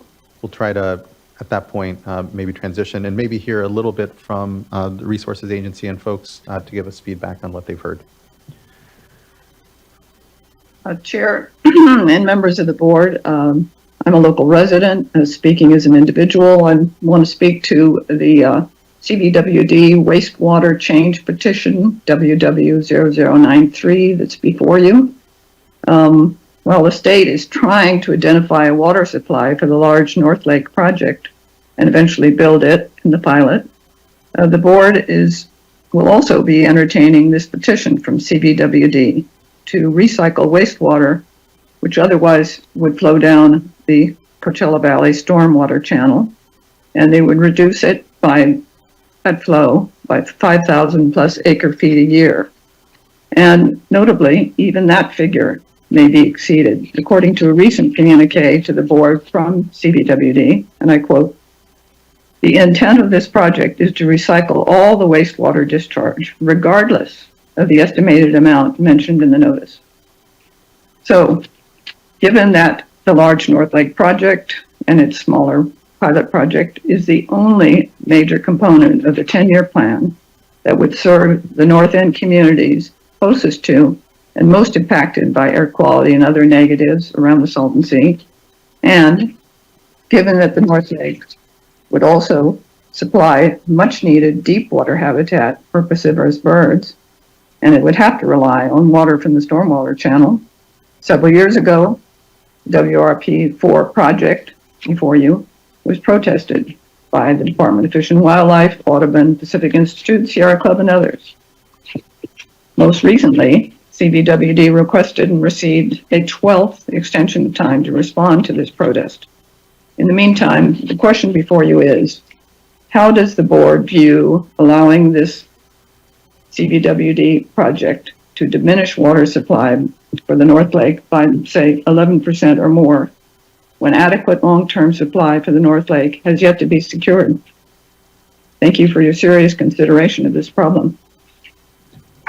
Speaker 4: try to, at that point, maybe transition and maybe hear a little bit from the Resources Agency and folks to give us feedback on what they've heard.
Speaker 14: Chair and members of the board, I'm a local resident, speaking as an individual. I want to speak to the CBWD wastewater change petition, WW0093, that's before you. Well, the state is trying to identify a water supply for the large North Lake project and eventually build it in the pilot. The board will also be entertaining this petition from CBWD to recycle wastewater, which otherwise would flow down the Coachella Valley stormwater channel, and they would reduce it by that flow by 5,000 plus acre feet a year. And notably, even that figure may be exceeded. According to a recent communique to the board from CBWD, and I quote, "The intent of this project is to recycle all the wastewater discharge, regardless of the estimated amount mentioned in the notice." So, given that the large North Lake project and its smaller pilot project is the only major component of the 10-year plan that would serve the North End communities closest to and most impacted by air quality and other negatives around the Salton Sea, and given that the North Lake would also supply much needed deep water habitat for piscivorous birds, and it would have to rely on water from the stormwater channel. Several years ago, WRP4 project before you was protested by the Department of Fish and Wildlife, Audubon, Pacific Institute, Sierra Club, and others. Most recently, CBWD requested and received a 12th extension of time to respond to this protest. In the meantime, the question before you is, how does the board view allowing this CBWD project to diminish water supply for the North Lake by, say, 11% or more, when adequate long-term supply for the North Lake has yet to be secured? Thank you for your serious consideration of this problem.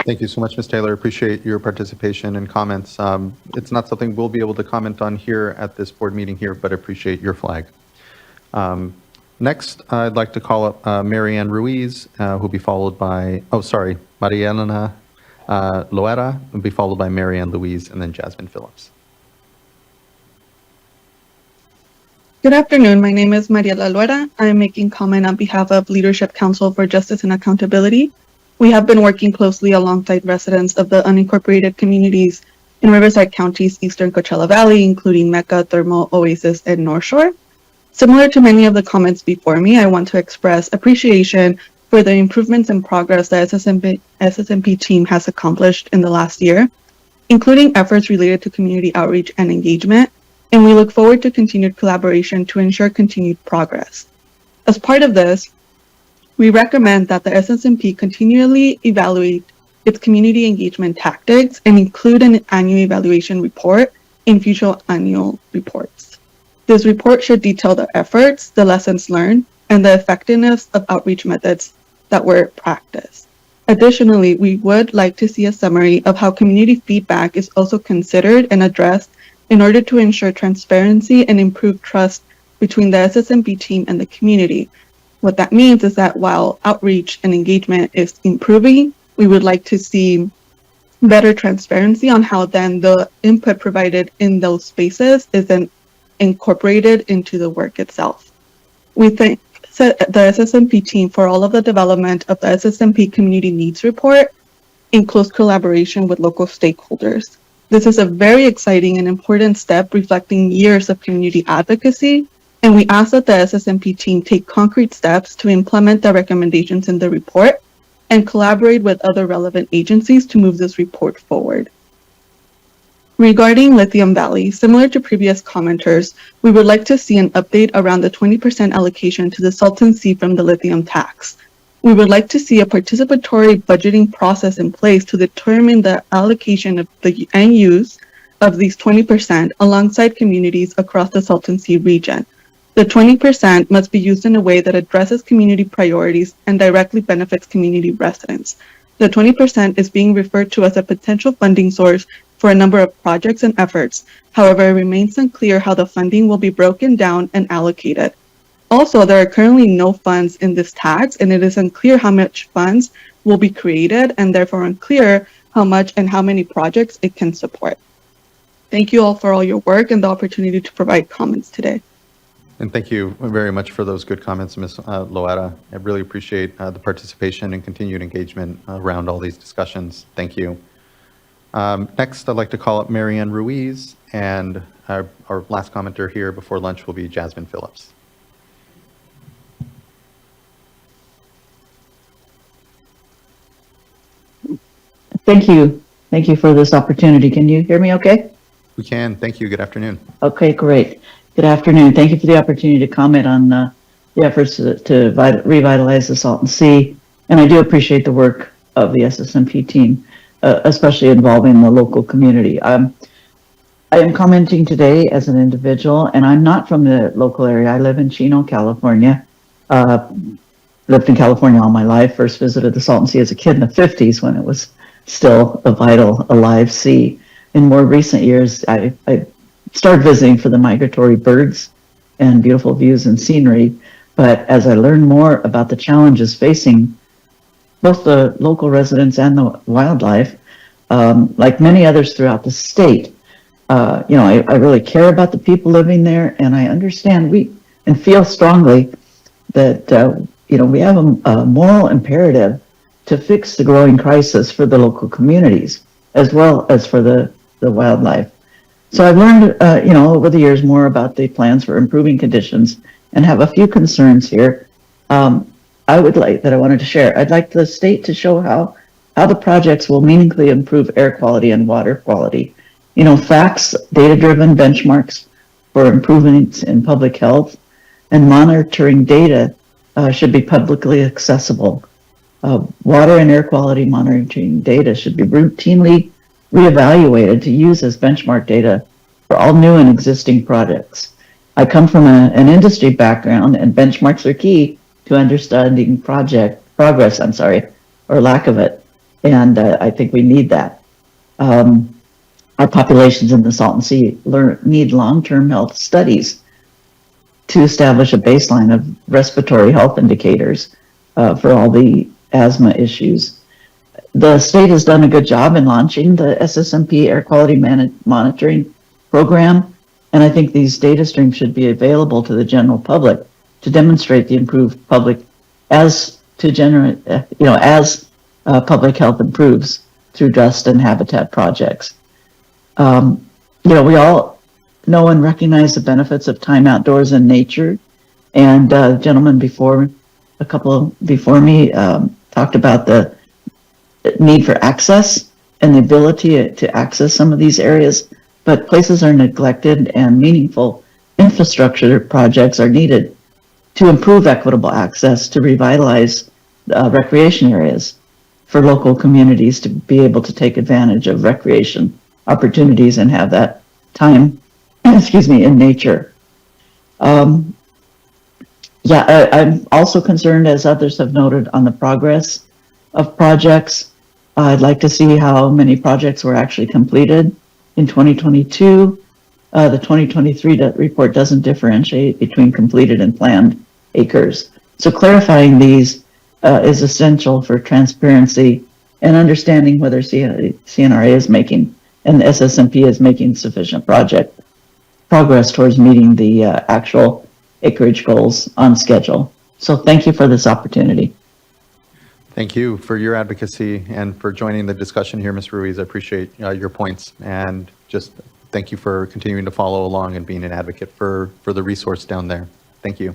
Speaker 4: Thank you so much, Ms. Taylor. Appreciate your participation and comments. It's not something we'll be able to comment on here at this board meeting here, but appreciate your flag. Next, I'd like to call up Marianne Ruiz, who'll be followed by, Mariana Loera, will be followed by Marianne Louise, and then Jasmine Phillips.
Speaker 8: Good afternoon. My name is Mariela Loera. I am making comment on behalf of Leadership Council for Justice and Accountability. We have been working closely alongside residents of the unincorporated communities in Riverside County's Eastern Coachella Valley, including Mecca, Thermal, Oasis, and North Shore. Similar to many of the comments before me, I want to express appreciation for the improvements and progress the SSMP team has accomplished in the last year, including efforts related to community outreach and engagement, and we look forward to continued collaboration to ensure continued progress. As part of this, we recommend that the SSMP continually evaluate its community engagement tactics and include an annual evaluation report in future annual reports. This report should detail the efforts, the lessons learned, and the effectiveness of outreach methods that were practiced. Additionally, we would like to see a summary of how community feedback is also considered and addressed in order to ensure transparency and improve trust between the SSMP team and the community. What that means is that while outreach and engagement is improving, we would like to see better transparency on how then the input provided in those spaces is then incorporated into the work itself. We thank the SSMP team for all of the development of the SSMP Community Needs Report in close collaboration with local stakeholders. This is a very exciting and important step reflecting years of community advocacy, and we ask that the SSMP team take concrete steps to implement the recommendations in the report and collaborate with other relevant agencies to move this report forward. Regarding Lithium Valley, similar to previous commenters, we would like to see an update around the 20% allocation to the Salton Sea from the lithium tax. We would like to see a participatory budgeting process in place to determine the allocation of the and use of these 20% alongside communities across the Salton Sea region. The 20% must be used in a way that addresses community priorities and directly benefits community residents. The 20% is being referred to as a potential funding source for a number of projects and efforts. However, it remains unclear how the funding will be broken down and allocated. Also, there are currently no funds in this tax, and it is unclear how much funds will be created, and therefore unclear how much and how many projects it can support. Thank you all for all your work and the opportunity to provide comments today.
Speaker 4: And thank you very much for those good comments, Ms. Loera. I really appreciate the participation and continued engagement around all these discussions. Thank you. Next, I'd like to call up Marianne Ruiz, and our last commenter here before lunch will be Jasmine Phillips.
Speaker 15: Thank you. Thank you for this opportunity. Can you hear me okay?
Speaker 4: We can. Thank you. Good afternoon.
Speaker 15: Okay, great. Good afternoon. Thank you for the opportunity to comment on the efforts to revitalize the Salton Sea. And I do appreciate the work of the SSMP team, especially involving the local community. I am commenting today as an individual, and I'm not from the local area. I live in Chino, California. Lived in California all my life. First visited the Salton Sea as a kid in the 50s when it was still a vital, alive sea. In more recent years, I started visiting for the migratory birds and beautiful views and scenery. But as I learned more about the challenges facing both the local residents and the wildlife, like many others throughout the state, I really care about the people living there, and I understand and feel strongly that we have a moral imperative to fix the growing crisis for the local communities as well as for the wildlife. So I've learned, over the years more about the plans for improving conditions and have a few concerns here. I wanted to share. I'd like the state to show how the projects will meaningfully improve air quality and water quality. Facts, data-driven benchmarks for improvements in public health and monitoring data should be publicly accessible. Water and air quality monitoring data should be routinely reevaluated to use as benchmark data for all new and existing projects. I come from an industry background, and benchmarks are key to understanding progress, or lack of it. And I think we need that. Our populations in the Salton Sea need long-term health studies to establish a baseline of respiratory health indicators for all the asthma issues. The state has done a good job in launching the SSMP Air Quality Monitoring Program, and I think these data streams should be available to the general public to demonstrate the improved public as public health improves through dust and habitat projects. We all know and recognize the benefits of time outdoors and nature, and the gentleman before me talked about the need for access and the ability to access some of these areas, but places are neglected and meaningful infrastructure projects are needed to improve equitable access to revitalize recreation areas for local communities to be able to take advantage of recreation opportunities and have that time, in nature. I'm also concerned, as others have noted, on the progress of projects. I'd like to see how many projects were actually completed in 2022. The 2023 report doesn't differentiate between completed and planned acres. So clarifying these is essential for transparency and understanding whether CNRA is making and the SSMP is making sufficient progress towards meeting the actual acreage goals on schedule. So thank you for this opportunity.
Speaker 4: Thank you for your advocacy and for joining the discussion here, Ms. Ruiz. I appreciate your points, and just thank you for continuing to follow along and being an advocate for the resource down there. Thank you.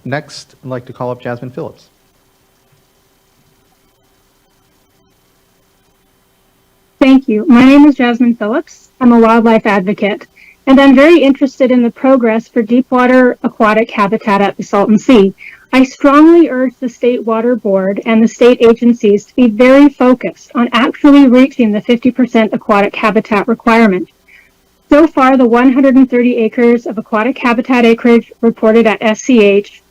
Speaker 4: Next, I'd like to call up Jasmine Phillips.
Speaker 11: Thank you. My name is Jasmine Phillips. I'm a wildlife advocate, and I'm very interested in the progress for deepwater aquatic habitat at the Salton Sea. I strongly urge the State Water Board and the state agencies to be very focused on actually reaching the 50% aquatic habitat requirement. So far, the 130 acres of aquatic habitat acreage reported at SCH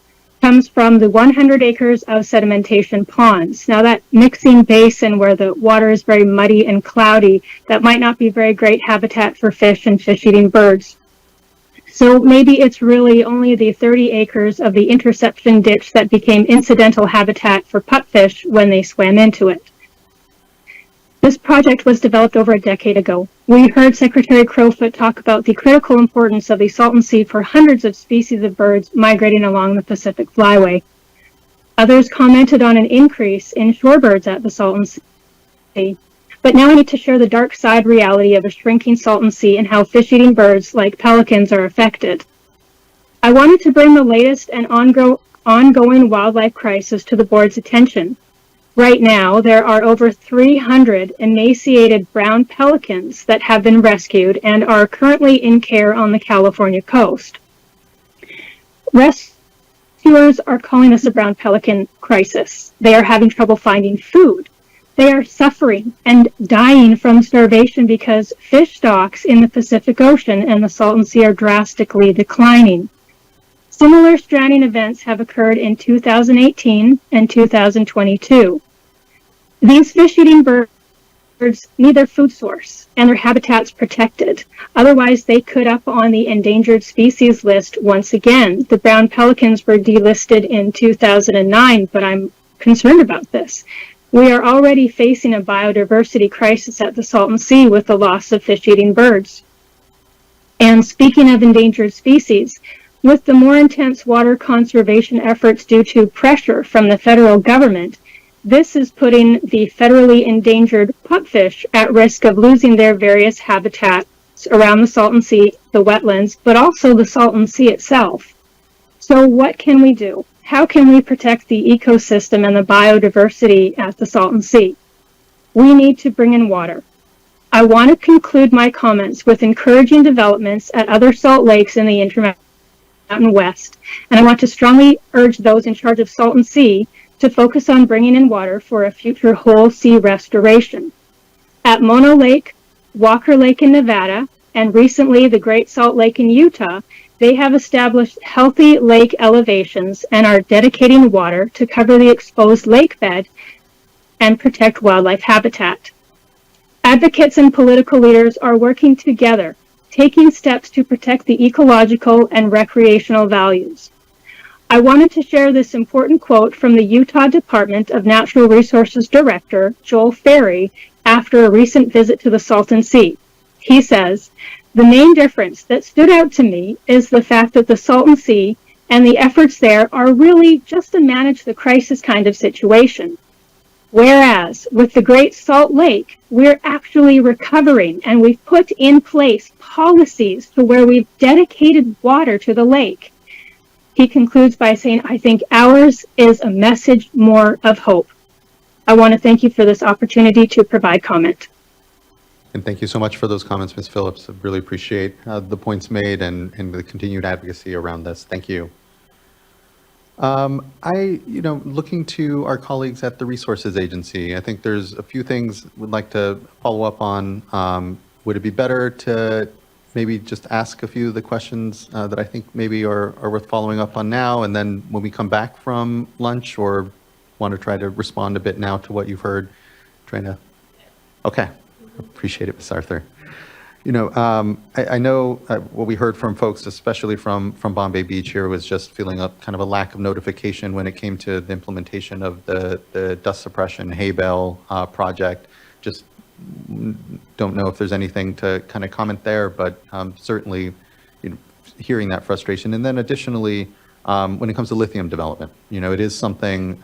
Speaker 11: comes from the 100 acres of sedimentation ponds. Now, that mixing basin where the water is very muddy and cloudy, that might not be very great habitat for fish and fish-eating birds. So maybe it's really only the 30 acres of the interception ditch that became incidental habitat for pupfish when they swam into it. This project was developed over a decade ago. We heard Secretary Crowfoot talk about the critical importance of the Salton Sea for hundreds of species of birds migrating along the Pacific Flyway. Others commented on an increase in shorebirds at the Salton Sea. But now I need to share the dark side reality of a shrinking Salton Sea and how fish-eating birds like pelicans are affected. I wanted to bring the latest and ongoing wildlife crisis to the board's attention. Right now, there are over 300 emaciated brown pelicans that have been rescued and are currently in care on the California coast. Rescuers are calling this a brown pelican crisis. They are having trouble finding food. They are suffering and dying from starvation because fish stocks in the Pacific Ocean and the Salton Sea are drastically declining. Similar stranding events have occurred in 2018 and 2022. These fish-eating birds need their food source and their habitats protected. Otherwise, they could up on the endangered species list once again. The brown pelicans were delisted in 2009, but I'm concerned about this. We are already facing a biodiversity crisis at the Salton Sea with the loss of fish-eating birds. And speaking of endangered species, with the more intense water conservation efforts due to pressure from the federal government, this is putting the federally endangered pupfish at risk of losing their various habitats around the Salton Sea, the wetlands, but also the Salton Sea itself. So what can we do? How can we protect the ecosystem and the biodiversity at the Salton Sea? We need to bring in water. I want to conclude my comments with encouraging developments at other salt lakes in the Intermountain West, and I want to strongly urge those in charge of Salton Sea to focus on bringing in water for a future whole sea restoration. At Mono Lake, Walker Lake in Nevada, and recently the Great Salt Lake in Utah, they have established healthy lake elevations and are dedicating water to cover the exposed lake bed and protect wildlife habitat. Advocates and political leaders are working together, taking steps to protect the ecological and recreational values. I wanted to share this important quote from the Utah Department of Natural Resources Director, Joel Ferry, after a recent visit to the Salton Sea. He says, "The main difference that stood out to me is the fact that the Salton Sea and the efforts there are really just to manage the crisis kind of situation. Whereas with the Great Salt Lake, we're actually recovering and we've put in place policies to where we've dedicated water to the lake." He concludes by saying, "I think ours is a message more of hope." I want to thank you for this opportunity to provide comment.
Speaker 4: And thank you so much for those comments, Ms. Phillips. I really appreciate the points made and the continued advocacy around this. Thank you. Looking to our colleagues at the Resources Agency, I think there's a few things we'd like to follow up on. Would it be better to maybe just ask a few of the questions that I think maybe are worth following up on now, and then when we come back from lunch, or want to try to respond a bit now to what you've heard? Okay, appreciate it, Ms. Arthur. I know what we heard from folks, especially from Bombay Beach here, was just feeling a kind of a lack of notification when it came to the implementation of the dust suppression hay bale project. Just don't know if there's anything to kind of comment there, but certainly hearing that frustration. And then additionally, when it comes to lithium development, it is something,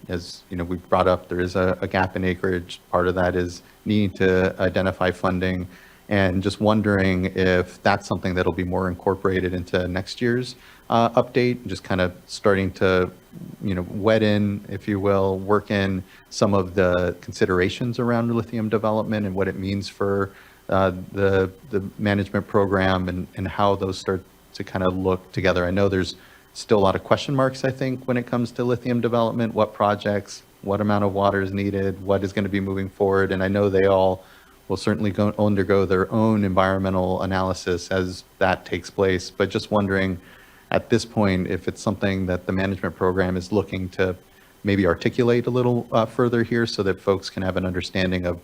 Speaker 4: as we brought up, there is a gap in acreage. Part of that is needing to identify funding, and just wondering if that's something that'll be more incorporated into next year's update, just kind of starting to, wet in, if you will, work in some of the considerations around lithium development and what it means for the management program, and how those start to kind of look together. I know there's still a lot of question marks, I think, when it comes to lithium development, what projects, what amount of water is needed, what is going to be moving forward. And I know they all will certainly undergo their own environmental analysis as that takes place. But just wondering at this point if it's something that the management program is looking to maybe articulate a little further here, so that folks can have an understanding of,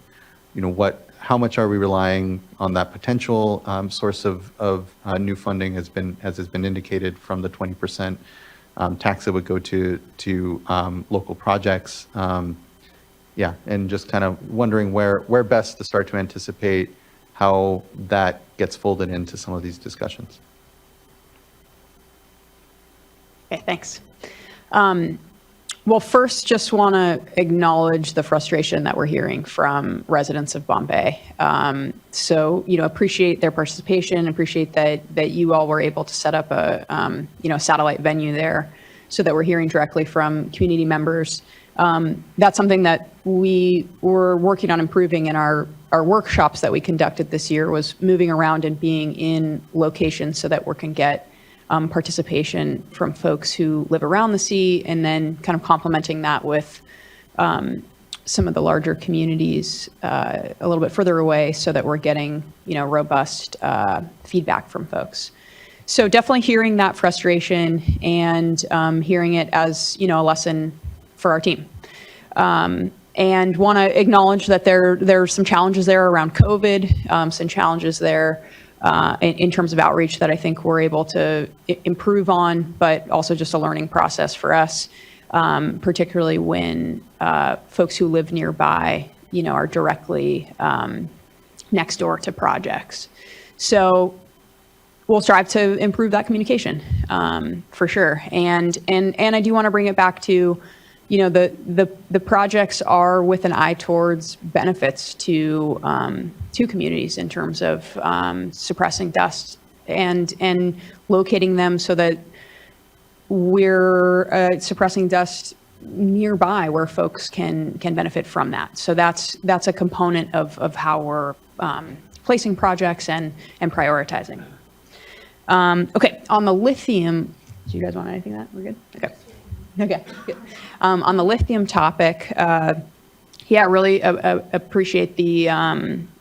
Speaker 4: how much are we relying on that potential source of new funding, as has been indicated, from the 20% tax that would go to local projects. And just kind of wondering where best to start to anticipate how that gets folded into some of these discussions.
Speaker 16: Okay, thanks. Well, first, just want to acknowledge the frustration that we're hearing from residents of Bombay. Appreciate their participation, appreciate that you all were able to set up a, satellite venue there, so that we're hearing directly from community members. That's something that we were working on improving in our workshops that we conducted this year, was moving around and being in locations so that we can get participation from folks who live around the sea, and then kind of complementing that with some of the larger communities a little bit further away, so that we're getting robust feedback from folks. So definitely hearing that frustration, and hearing it as a lesson for our team. And want to acknowledge that there's some challenges there around COVID, some challenges there in terms of outreach that I think we're able to improve on, but also just a learning process for us, particularly when folks who live nearby, are directly next door to projects. So we'll strive to improve that communication for sure. And I do want to bring it back to, the projects are with an eye towards benefits to communities in terms of suppressing dust and locating them so that we're suppressing dust nearby where folks can benefit from that. So that's a component of how we're placing projects and prioritizing. Okay, on the lithium, do you guys want anything on that? We're good? Okay, good. On the lithium topic, really appreciate the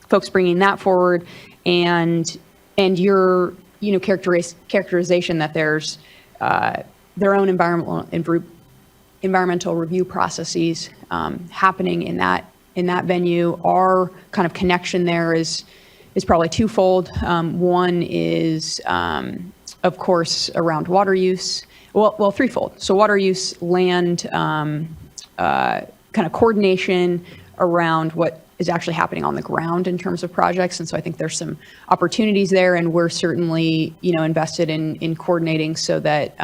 Speaker 16: folks bringing that forward, and your characterization that there's their own environmental review processes happening in that venue. Our kind of connection there is probably twofold. One is, of course, around water use. Well, threefold. So water use, land, kind of coordination around what is actually happening on the ground in terms of projects. And so I think there's some opportunities there, and we're certainly, invested in coordinating so that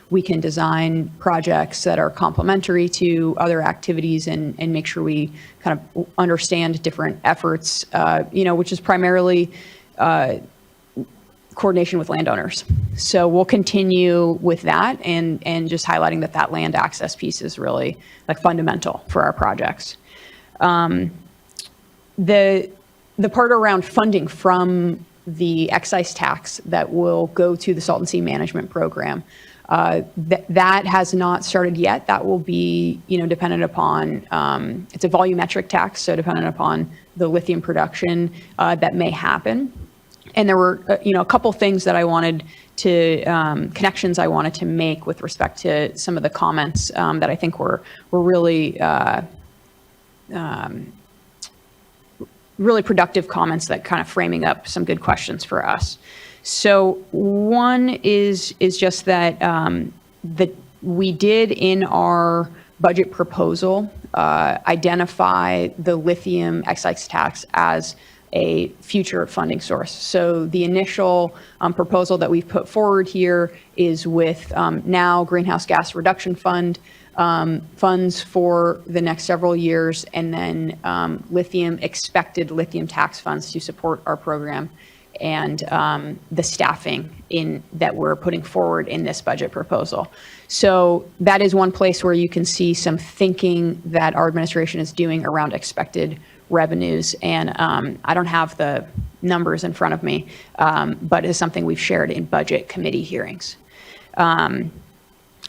Speaker 16: we can design projects that are complementary to other activities and make sure we kind of understand different efforts, which is primarily coordination with landowners. So we'll continue with that and just highlighting that land access piece is really like fundamental for our projects. The part around funding from the excise tax that will go to the Salton Sea Management Program, that has not started yet. That will be, dependent upon, it's a volumetric tax, so dependent upon the lithium production that may happen. And there were, a couple things that I wanted to, connections I wanted to make with respect to some of the comments that I think were really, really productive comments that kind of framing up some good questions for us. So one is just that that we did in our budget proposal identify the lithium excise tax as a future funding source. So the initial proposal that we've put forward here is with now Greenhouse Gas Reduction Fund funds for the next several years, and then expected lithium tax funds to support our program, and the staffing that we're putting forward in this budget proposal. So that is one place where you can see some thinking that our administration is doing around expected revenues. And I don't have the numbers in front of me, but it's something we've shared in budget committee hearings.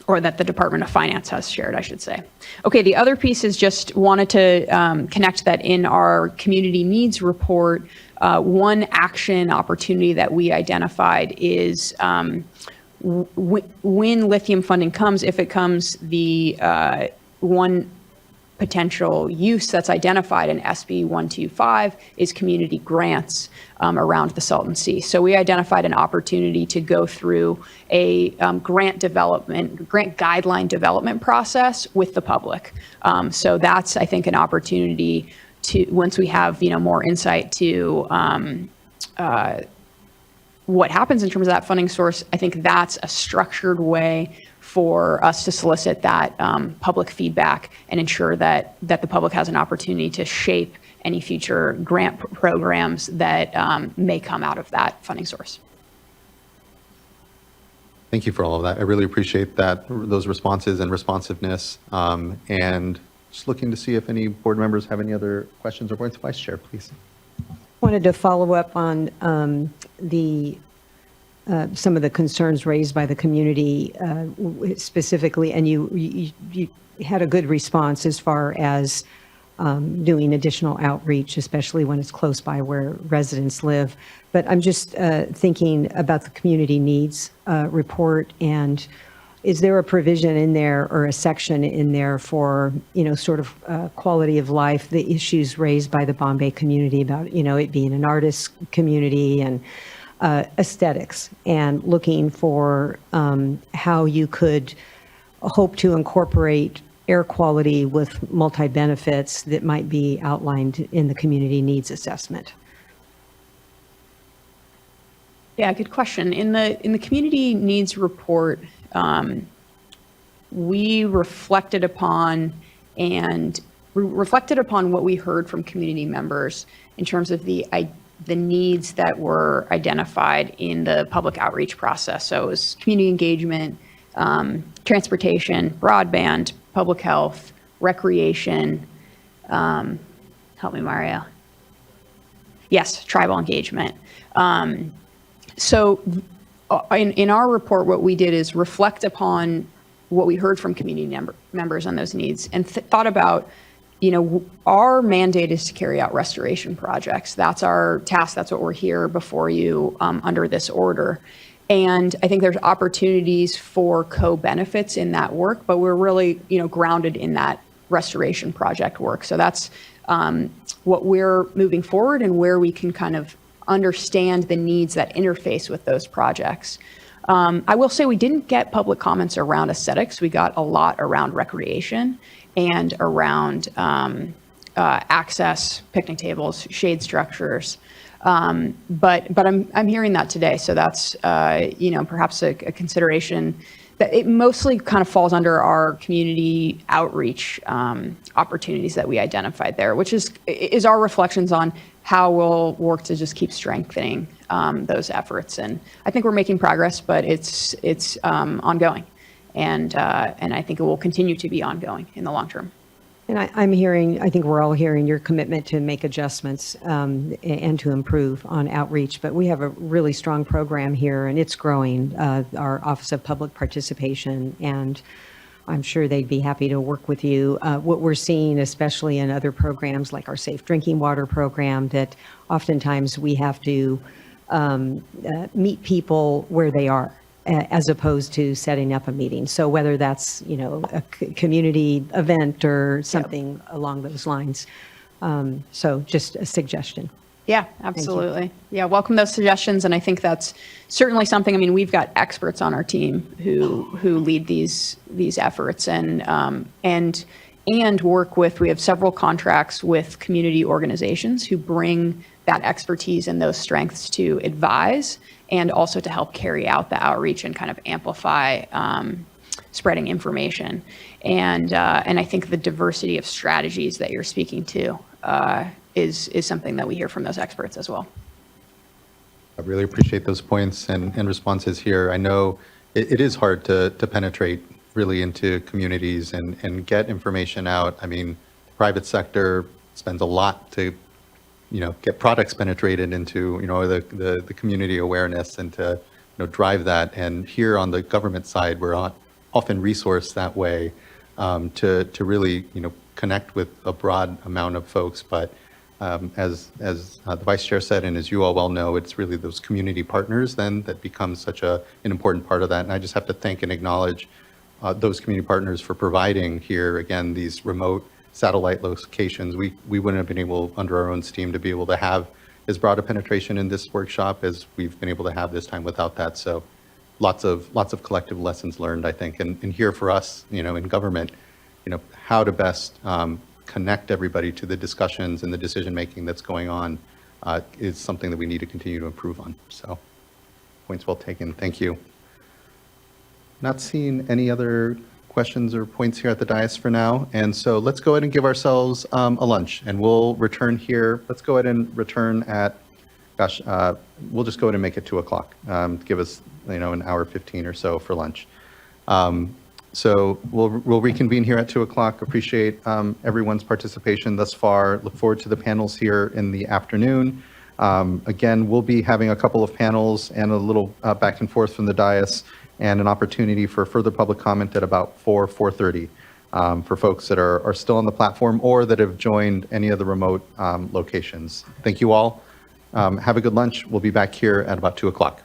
Speaker 16: Or that the Department of Finance has shared, I should say. Okay, the other piece is just wanted to connect that in our community needs report, one action opportunity that we identified is when lithium funding comes, if it comes, the one potential use that's identified in SB 125 is community grants around the Salton Sea. So we identified an opportunity to go through a grant guideline development process with the public. So that's, I think, an opportunity to, once we have, more insight to what happens in terms of that funding source, I think that's a structured way for us to solicit that public feedback and ensure that the public has an opportunity to shape any future grant programs that may come out of that funding source.
Speaker 4: Thank you for all of that. I really appreciate those responses and responsiveness. And just looking to see if any board members have any other questions or points. Vice Chair, please.
Speaker 17: Wanted to follow up on some of the concerns raised by the community specifically, and you had a good response as far as doing additional outreach, especially when it's close by where residents live. But I'm just thinking about the community needs report, and is there a provision in there or a section in there for, sort of quality of life, the issues raised by the Bombay community about, it being an artist community and aesthetics, and looking for how you could hope to incorporate air quality with multi-benefits that might be outlined in the community needs assessment?
Speaker 16: Yeah, good question. In the community needs report, we reflected upon what we heard from community members in terms of the needs that were identified in the public outreach process. So it was community engagement, transportation, broadband, public health, recreation. Help me, Mario. Yes, tribal engagement. So in our report, what we did is reflect upon what we heard from community members on those needs and thought about, our mandate is to carry out restoration projects. That's our task. That's what we're here before you under this order. And I think there's opportunities for co-benefits in that work, but we're really, grounded in that restoration project work. So that's what we're moving forward and where we can kind of understand the needs that interface with those projects. I will say we didn't get public comments around aesthetics. We got a lot around recreation and around access, picnic tables, shade structures. But I'm hearing that today, so that's perhaps a consideration that it mostly kind of falls under our community outreach opportunities that we identified there, which is our reflections on how we'll work to just keep strengthening those efforts. And I think we're making progress, but it's ongoing, and I think it will continue to be ongoing in the long term.
Speaker 17: And I think we're all hearing your commitment to make adjustments and to improve on outreach, but we have a really strong program here and it's growing, our Office of Public Participation, and I'm sure they'd be happy to work with you. What we're seeing, especially in other programs like our Safe Drinking Water program, that oftentimes we have to meet people where they are, as opposed to setting up a meeting. So whether that's, a community event or something along those lines. So just a suggestion.
Speaker 16: Yeah, absolutely. Yeah, welcome those suggestions. And I think that's certainly something, we've got experts on our team who lead these efforts and work with, we have several contracts with community organizations who bring that expertise and those strengths to advise and also to help carry out the outreach and kind of amplify spreading information. And I think the diversity of strategies that you're speaking to is something that we hear from those experts as well.
Speaker 4: I really appreciate those points and responses here. I know it is hard to penetrate really into communities and get information out. The private sector spends a lot to get products penetrated into, the community awareness and to, drive that. And here on the government side, we're often resourced that way to really, connect with a broad amount of folks. But as the Vice Chair said, and as you all well know, it's really those community partners then that become such an important part of that. And I just have to thank and acknowledge those community partners for providing here, again, these remote satellite locations. We wouldn't have been able, under our own steam, to be able to have as broad a penetration in this workshop as we've been able to have this time without that. So lots of collective lessons learned, I think. And here for us, in government, how to best connect everybody to the discussions and the decision-making that's going on is something that we need to continue to improve on. So points well taken. Thank you. Not seeing any other questions or points here at the dais for now. And so let's go ahead and give ourselves a lunch and we'll return here. Let's go ahead and return at, we'll just go ahead and make it 2 o'clock. Give us, an hour 15 or so for lunch. So we'll reconvene here at 2 o'clock. Appreciate everyone's participation thus far. Look forward to the panels here in the afternoon. Again, we'll be having a couple of panels and a little back and forth from the dais, and an opportunity for further public comment at about 4:30 for folks that are still on the platform or that have joined any of the remote locations. Thank you all. Have a good lunch. We'll be back here at about 2 o'clock.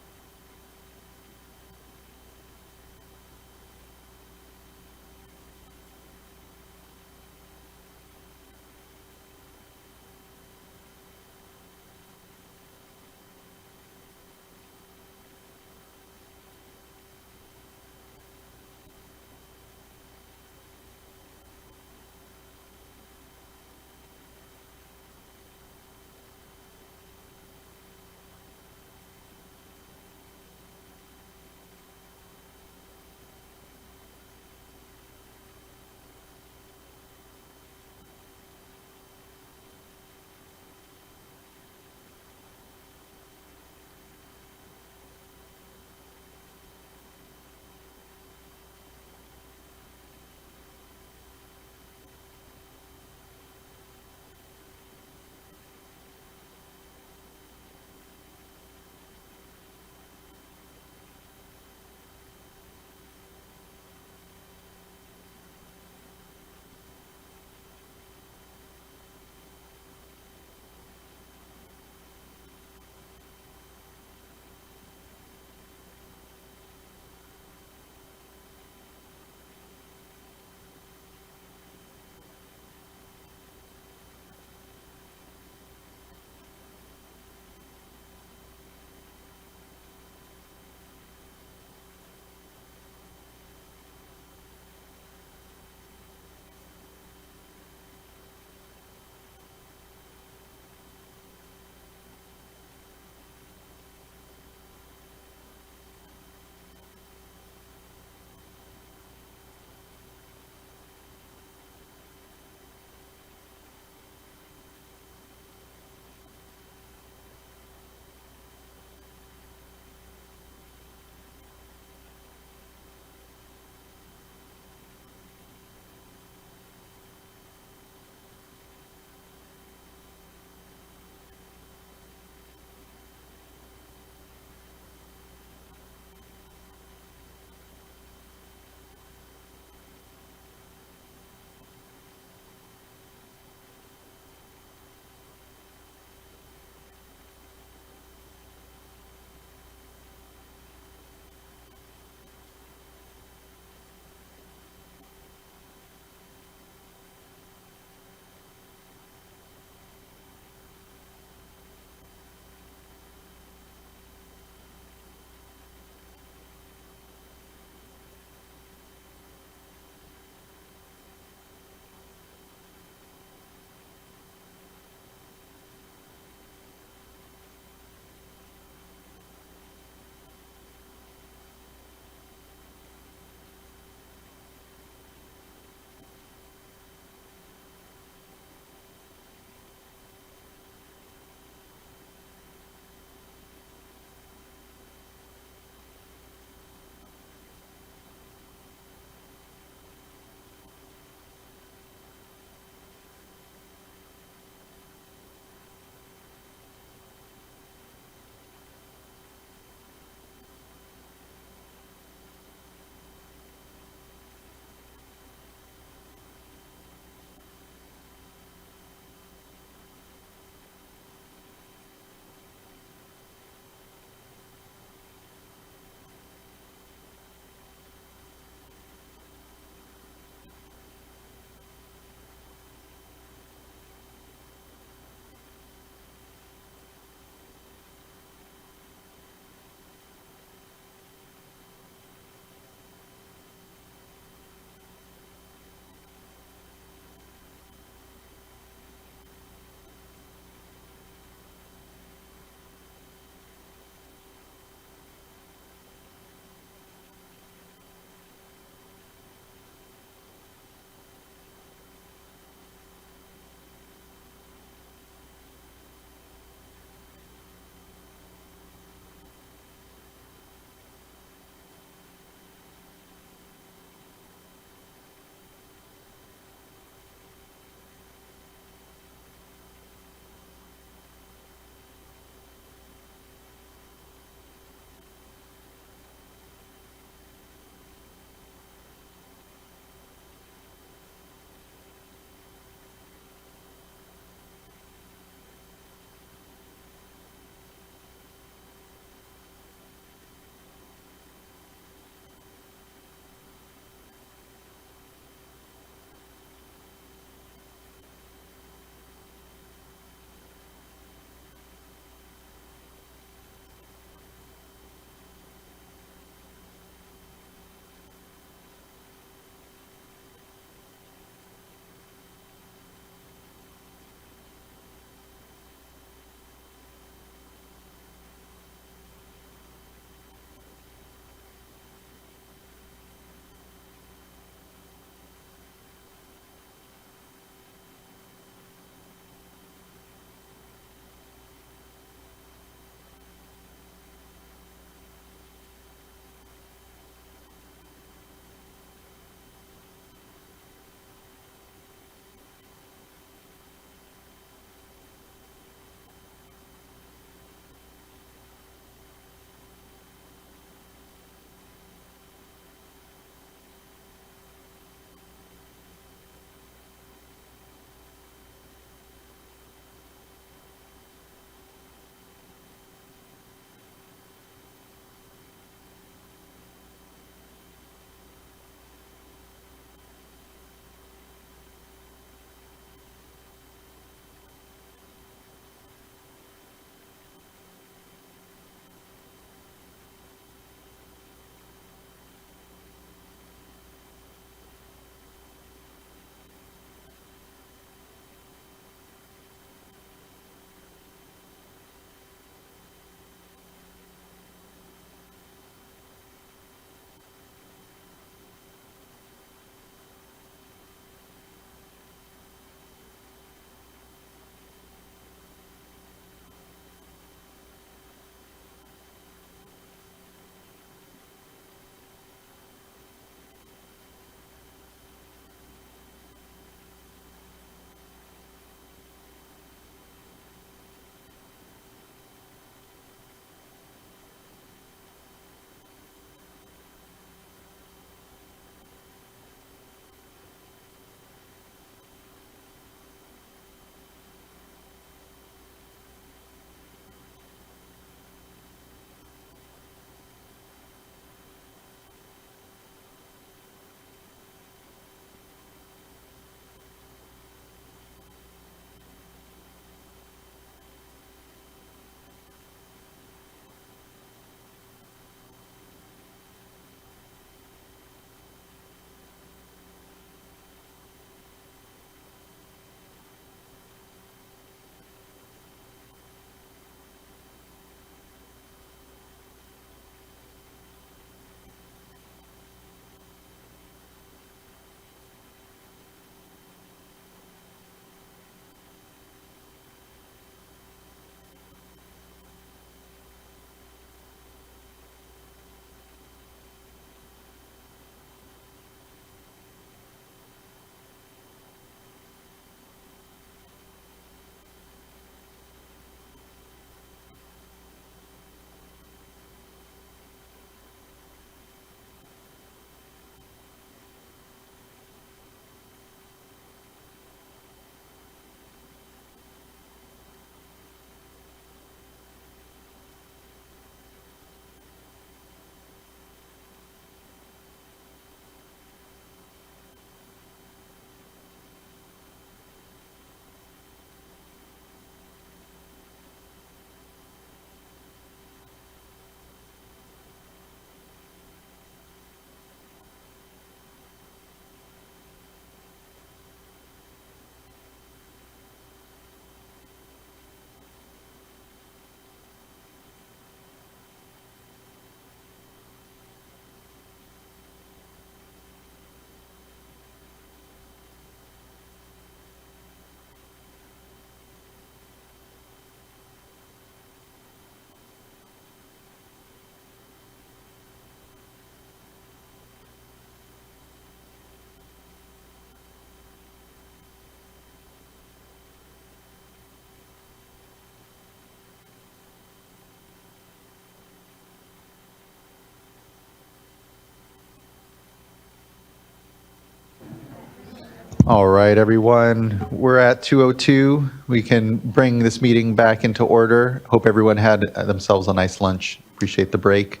Speaker 4: All right, everyone. We're at 2:02. We can bring this meeting back into order. Hope everyone had themselves a nice lunch. Appreciate the break.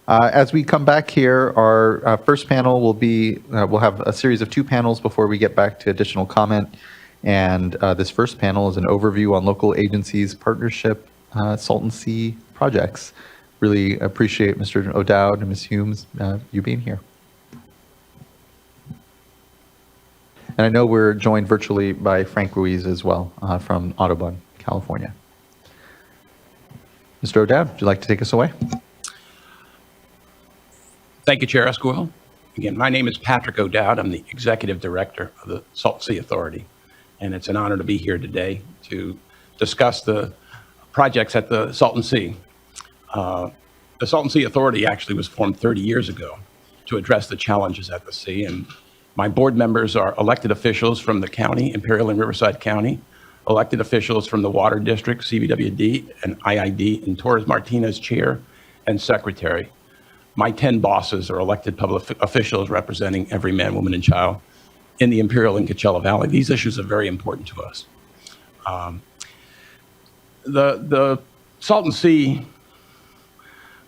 Speaker 4: As we come back here, our first panel will be, we'll have a series of 2 panels before we get back to additional comment. And this first panel is an overview on local agencies, partnership, Salton Sea projects. Really appreciate Mr. O'Dowd and Ms. Humes, you being here. And I know we're joined virtually by Frank Ruiz as well from Audubon, California. Mr. O'Dowd, would you like to take us away?
Speaker 9: Thank you, Chair Esquivel. Again, my name is Patrick O'Dowd. I'm the Executive Director of the Salton Sea Authority. And it's an honor to be here today to discuss the projects at the Salton Sea. The Salton Sea Authority actually was formed 30 years ago to address the challenges at the sea. And my board members are elected officials from the county, Imperial and Riverside County, elected officials from the Water District, CVWD, and IID, and Torres Martinez, Chair and Secretary. My 10 bosses are elected public officials representing every man, woman, and child in the Imperial and Coachella Valley. These issues are very important to us. The Salton Sea,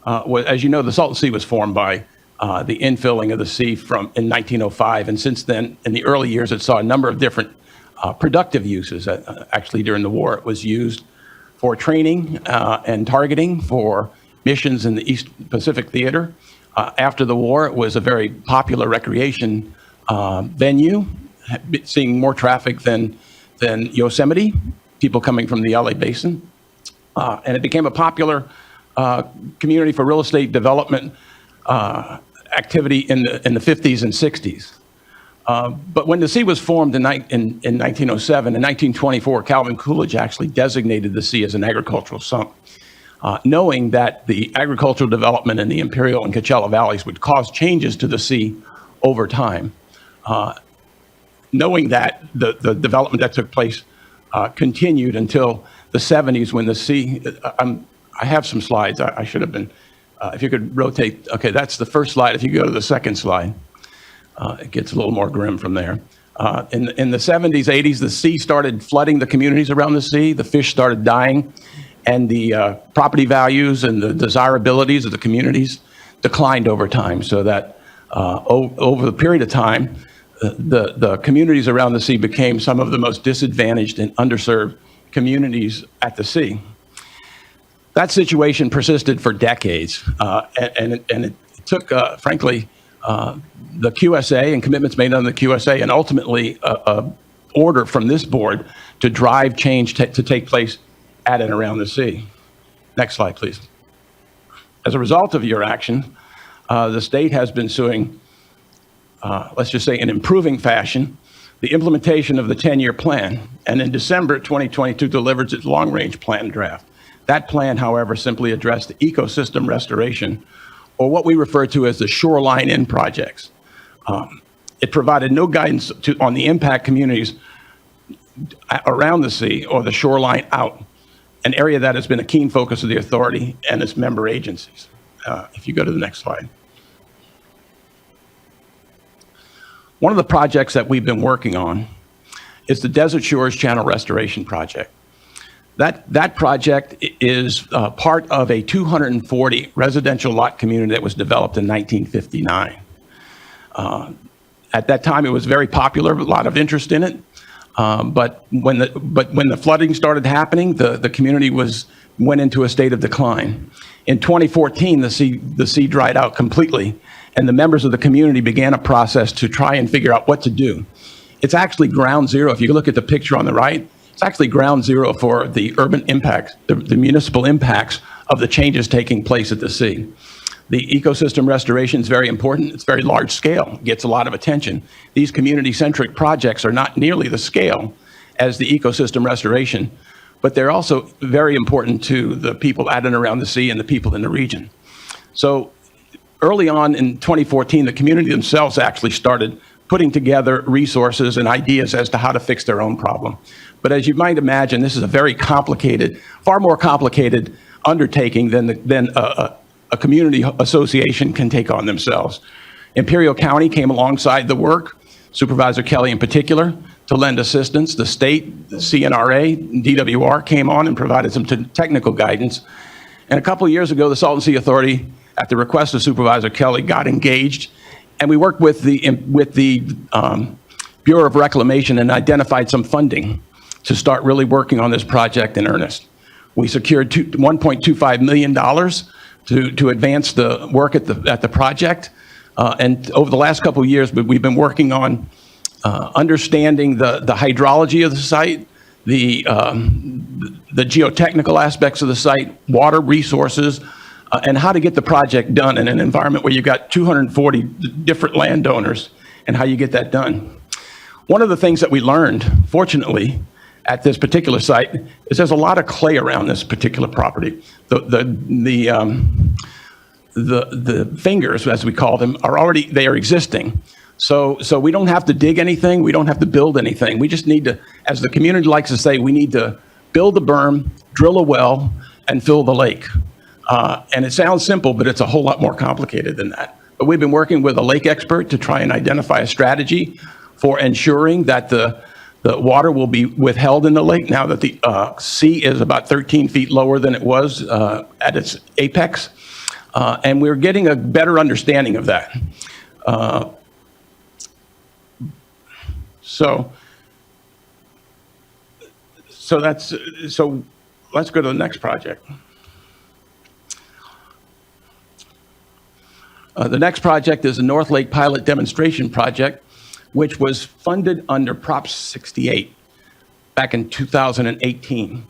Speaker 9: as you know, the Salton Sea was formed by the infilling of the sea in 1905. And since then, in the early years, it saw a number of different productive uses. Actually, during the war, it was used for training and targeting for missions in the East Pacific Theater. After the war, it was a very popular recreation venue, seeing more traffic than Yosemite, people coming from the LA Basin. And it became a popular community for real estate development activity in the 50s and 60s. But when the sea was formed in 1907, in 1924, Calvin Coolidge actually designated the sea as an agricultural sump, knowing that the agricultural development in the Imperial and Coachella Valleys would cause changes to the sea over time. Knowing that the development that took place continued until the 70s when the sea, I have some slides. I should have been, if you could rotate. Okay, that's the first slide. If you go to the second slide, it gets a little more grim from there. In the 70s, 80s, the sea started flooding the communities around the sea. The fish started dying, and the property values and the desirabilities of the communities declined over time. So that over the period of time, the communities around the sea became some of the most disadvantaged and underserved communities at the sea. That situation persisted for decades, and it took, frankly, the QSA and commitments made under the QSA, and ultimately a order from this board to drive change to take place at and around the sea. Next slide, please. As a result of your action, the state has been suing, let's just say in improving fashion, the implementation of the 10-year plan, and in December 2022 delivered its long-range plan draft. That plan, however, simply addressed the ecosystem restoration, or what we refer to as the shoreline in projects. It provided no guidance on the impact communities around the sea or the shoreline out, an area that has been a keen focus of the authority and its member agencies. If you go to the next slide. One of the projects that we've been working on is the Desert Shores Channel Restoration Project. That project is part of a 240 residential lot community that was developed in 1959. At that time, it was very popular, a lot of interest in it. But when the flooding started happening, the community went into a state of decline. In 2014, the sea dried out completely, and the members of the community began a process to try and figure out what to do. It's actually ground zero. If you look at the picture on the right, it's actually ground zero for the urban impacts, the municipal impacts of the changes taking place at the sea. The ecosystem restoration is very important. It's very large scale, gets a lot of attention. These community-centric projects are not nearly the scale as the ecosystem restoration, but they're also very important to the people at and around the sea and the people in the region. So early on in 2014, the community themselves actually started putting together resources and ideas as to how to fix their own problem. But as you might imagine, this is a very complicated, far more complicated undertaking than a community association can take on themselves. Imperial County came alongside the work, Supervisor Kelly in particular, to lend assistance. The state, the CNRA, DWR came on and provided some technical guidance. And a couple of years ago, the Salton Sea Authority, at the request of Supervisor Kelly, got engaged, and we worked with the Bureau of Reclamation and identified some funding to start really working on this project in earnest. We secured $1.25 million to advance the work at the project. And over the last couple of years, we've been working on understanding the hydrology of the site, the geotechnical aspects of the site, water resources, and how to get the project done in an environment where you've got 240 different landowners, and how you get that done. One of the things that we learned, fortunately, at this particular site is there's a lot of clay around this particular property. The fingers, as we call them, they are existing. So we don't have to dig anything. We don't have to build anything. We just need to, as the community likes to say, we need to build a berm, drill a well, and fill the lake. And it sounds simple, but it's a whole lot more complicated than that. But we've been working with a lake expert to try and identify a strategy for ensuring that the water will be withheld in the lake now that the sea is about 13 feet lower than it was at its apex. And we're getting a better understanding of that. So let's go to the next project. The next project is the North Lake Pilot Demonstration Project, which was funded under Prop 68 back in 2018.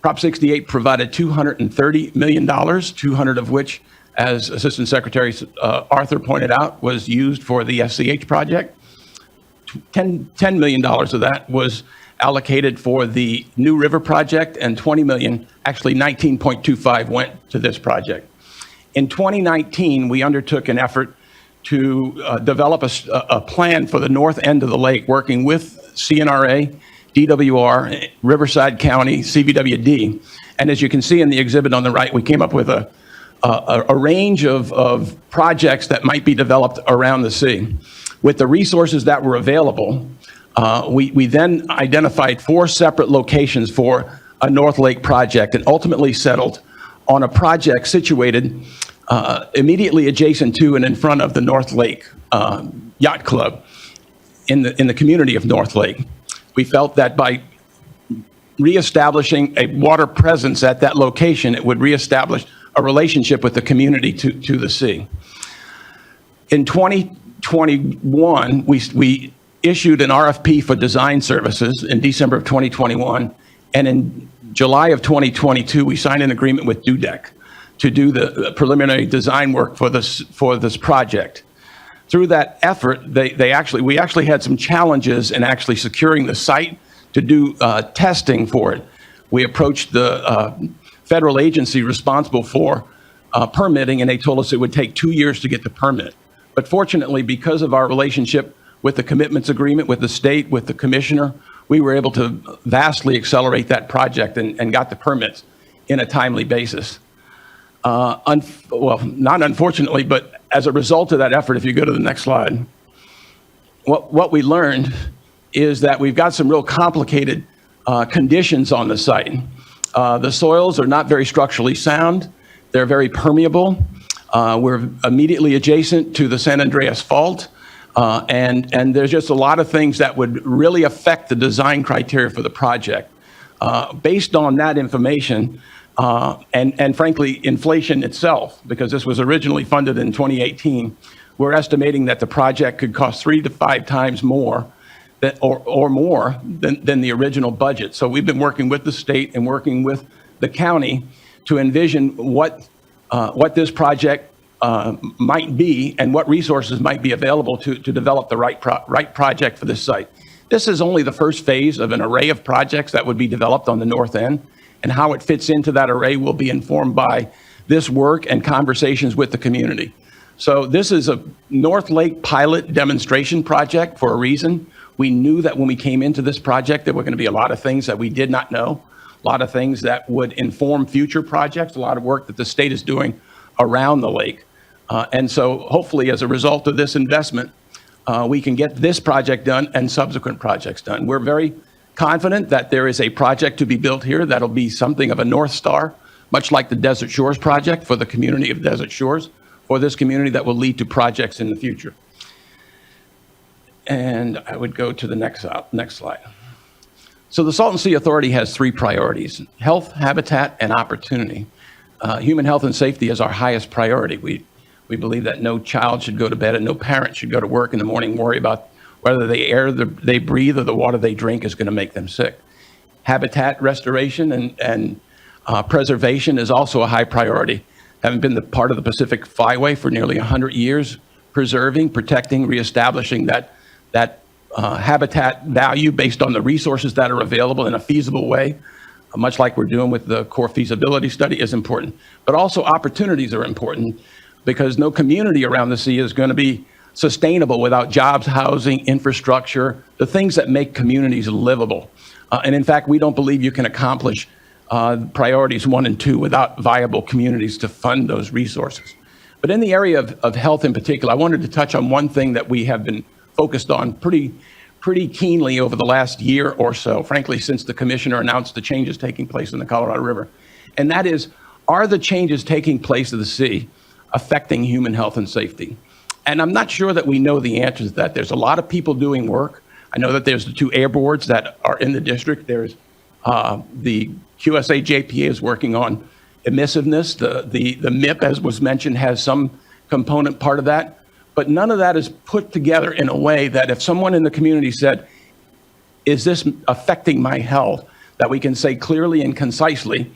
Speaker 9: Prop 68 provided $230 million, 200 of which, as Assistant Secretary Arthur pointed out, was used for the SCH project. $10 million of that was allocated for the New River project, and $20 million, actually 19.25, went to this project. In 2019, we undertook an effort to develop a plan for the north end of the lake, working with CNRA, DWR, Riverside County, CVWD. And as you can see in the exhibit on the right, we came up with a range of projects that might be developed around the sea. With the resources that were available, we then identified 4 separate locations for a North Lake project and ultimately settled on a project situated immediately adjacent to and in front of the North Lake Yacht Club in the community of North Lake. We felt that by reestablishing a water presence at that location, it would reestablish a relationship with the community to the sea. In 2021, we issued an RFP for design services in December of 2021, and in July of 2022, we signed an agreement with DUDEC to do the preliminary design work for this project. Through that effort, we actually had some challenges in actually securing the site to do testing for it. We approached the federal agency responsible for permitting, and they told us it would take 2 years to get the permit. But fortunately, because of our relationship with the commitments agreement with the state, with the commissioner, we were able to vastly accelerate that project and got the permits in a timely basis. Well, not unfortunately, but as a result of that effort, if you go to the next slide, what we learned is that we've got some real complicated conditions on the site. The soils are not very structurally sound. They're very permeable. We're immediately adjacent to the San Andreas Fault. And there's just a lot of things that would really affect the design criteria for the project. Based on that information, and frankly, inflation itself, because this was originally funded in 2018, we're estimating that the project could cost 3 to 5 times more or more than the original budget. So we've been working with the state and working with the county to envision what this project might be and what resources might be available to develop the right project for this site. This is only the first phase of an array of projects that would be developed on the north end, and how it fits into that array will be informed by this work and conversations with the community. So this is a North Lake pilot demonstration project for a reason. We knew that when we came into this project, there were going to be a lot of things that we did not know, a lot of things that would inform future projects, a lot of work that the state is doing around the lake. And so hopefully as a result of this investment, we can get this project done and subsequent projects done. We're very confident that there is a project to be built here that'll be something of a North Star, much like the Desert Shores project for the community of Desert Shores, for this community that will lead to projects in the future. And I would go to the next slide. So the Salton Sea Authority has three priorities: health, habitat, and opportunity. Human health and safety is our highest priority. We believe that no child should go to bed and no parent should go to work in the morning and worry about whether the air they breathe or the water they drink is going to make them sick. Habitat restoration and preservation is also a high priority. Having been the part of the Pacific Flyway for nearly 100 years, preserving, protecting, reestablishing that habitat value based on the resources that are available in a feasible way, much like we're doing with the core feasibility study, is important. But also opportunities are important, because no community around the sea is going to be sustainable without jobs, housing, infrastructure, the things that make communities livable. And in fact, we don't believe you can accomplish priorities 1 and 2 without viable communities to fund those resources. But in the area of health in particular, I wanted to touch on one thing that we have been focused on pretty keenly over the last year or so, frankly, since the commissioner announced the changes taking place in the Colorado River. And that is, are the changes taking place at the sea affecting human health and safety? And I'm not sure that we know the answer to that. There's a lot of people doing work. I know that there's the 2 air boards that are in the district. There's the QSA JPA is working on emissiveness. The MIP, as was mentioned, has some component part of that. But none of that is put together in a way that if someone in the community said, is this affecting my health, that we can say clearly and concisely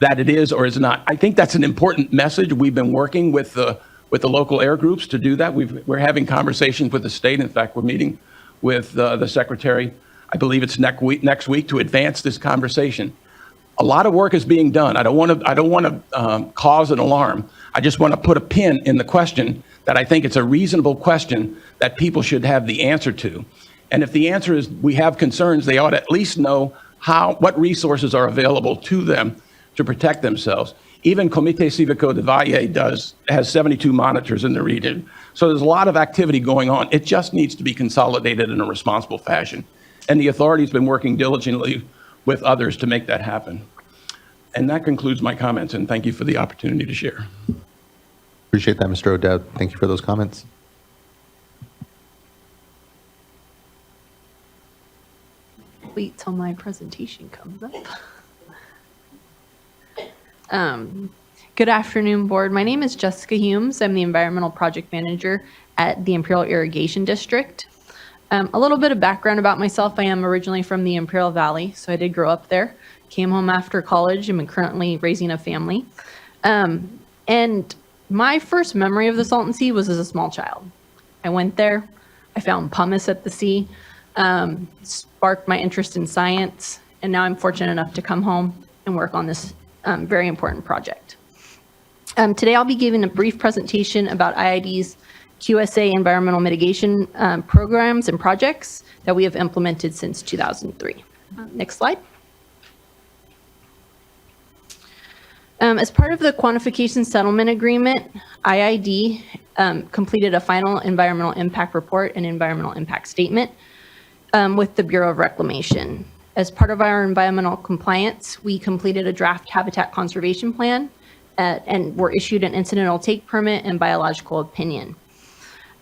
Speaker 9: that it is or is not. I think that's an important message. We've been working with the local air groups to do that. We're having conversations with the state. In fact, we're meeting with the secretary, I believe it's next week, to advance this conversation. A lot of work is being done. I don't want to cause an alarm. I just want to put a pin in the question that I think it's a reasonable question that people should have the answer to. And if the answer is we have concerns, they ought to at least know what resources are available to them to protect themselves. Even Comité Cívico de Valle has 72 monitors in the region. So there's a lot of activity going on. It just needs to be consolidated in a responsible fashion. And the authority's been working diligently with others to make that happen. And that concludes my comments, and thank you for the opportunity to share.
Speaker 4: Appreciate that, Mr. O'Dowd. Thank you for those comments.
Speaker 18: Wait till my presentation comes up. Good afternoon, board. My name is Jessica Humes. I'm the environmental project manager at the Imperial Irrigation District. A little bit of background about myself. I am originally from the Imperial Valley, so I did grow up there. Came home after college and I'm currently raising a family. And my first memory of the Salton Sea was as a small child. I went there, I found pumice at the sea, sparked my interest in science, and now I'm fortunate enough to come home and work on this very important project. Today I'll be giving a brief presentation about IID's QSA environmental mitigation programs and projects that we have implemented since 2003. Next slide. As part of the quantification settlement agreement, IID completed a final environmental impact report and environmental impact statement with the Bureau of Reclamation. As part of our environmental compliance, we completed a draft habitat conservation plan and were issued an incidental take permit and biological opinion.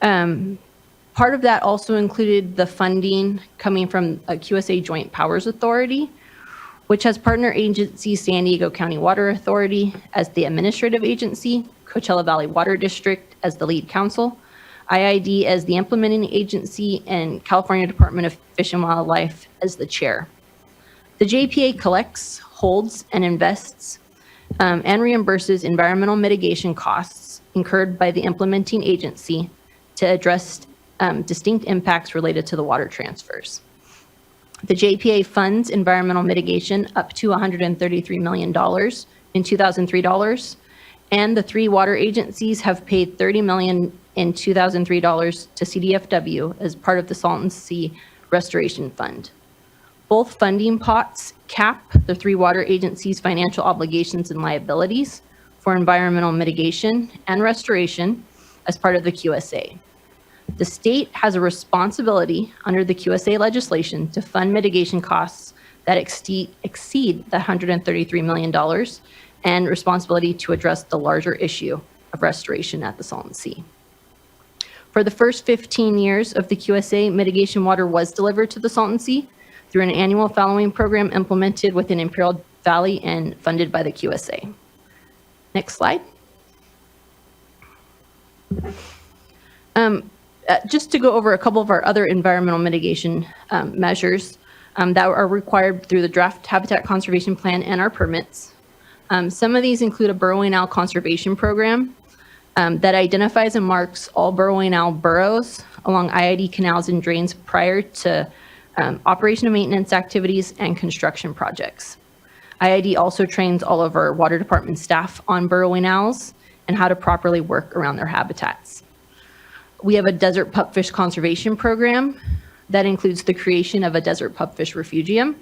Speaker 18: Part of that also included the funding coming from a QSA Joint Powers Authority, which has partner agency San Diego County Water Authority as the administrative agency, Coachella Valley Water District as the lead counsel, IID as the implementing agency, and California Department of Fish and Wildlife as the chair. The JPA collects, holds, and invests and reimburses environmental mitigation costs incurred by the implementing agency to address distinct impacts related to the water transfers. The JPA funds environmental mitigation up to $133 million in 2003 dollars, and the 3 water agencies have paid $30 million in 2003 dollars to CDFW as part of the Salton Sea Restoration Fund. Both funding pots cap the 3 water agencies' financial obligations and liabilities for environmental mitigation and restoration as part of the QSA. The state has a responsibility under the QSA legislation to fund mitigation costs that exceed the $133 million and responsibility to address the larger issue of restoration at the Salton Sea. For the first 15 years of the QSA, mitigation water was delivered to the Salton Sea through an annual fallowing program implemented within Imperial Valley and funded by the QSA. Next slide. Just to go over a couple of our other environmental mitigation measures that are required through the draft habitat conservation plan and our permits. Some of these include a burrowing owl conservation program that identifies and marks all burrowing owl burrows along IID canals and drains prior to operation and maintenance activities and construction projects. IID also trains all of our water department staff on burrowing owls and how to properly work around their habitats. We have a desert pupfish conservation program that includes the creation of a desert pupfish refugium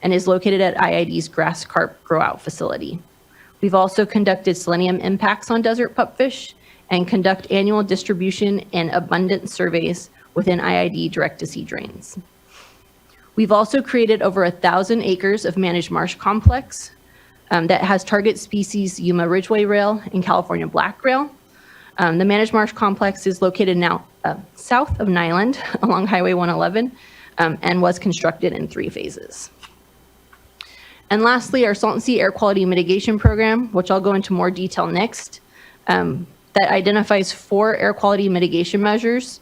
Speaker 18: and is located at IID's grass carp grow-out facility. We've also conducted selenium impacts on desert pupfish and conduct annual distribution and abundance surveys within IID direct-to-sea drains. We've also created over 1,000 acres of managed marsh complex that has target species Yuma ridgeway rail and California black rail. The managed marsh complex is located now south of Nyland along Highway 111 and was constructed in 3 phases. And lastly, our Salton Sea Air Quality Mitigation Program, which I'll go into more detail next, that identifies 4 air quality mitigation measures,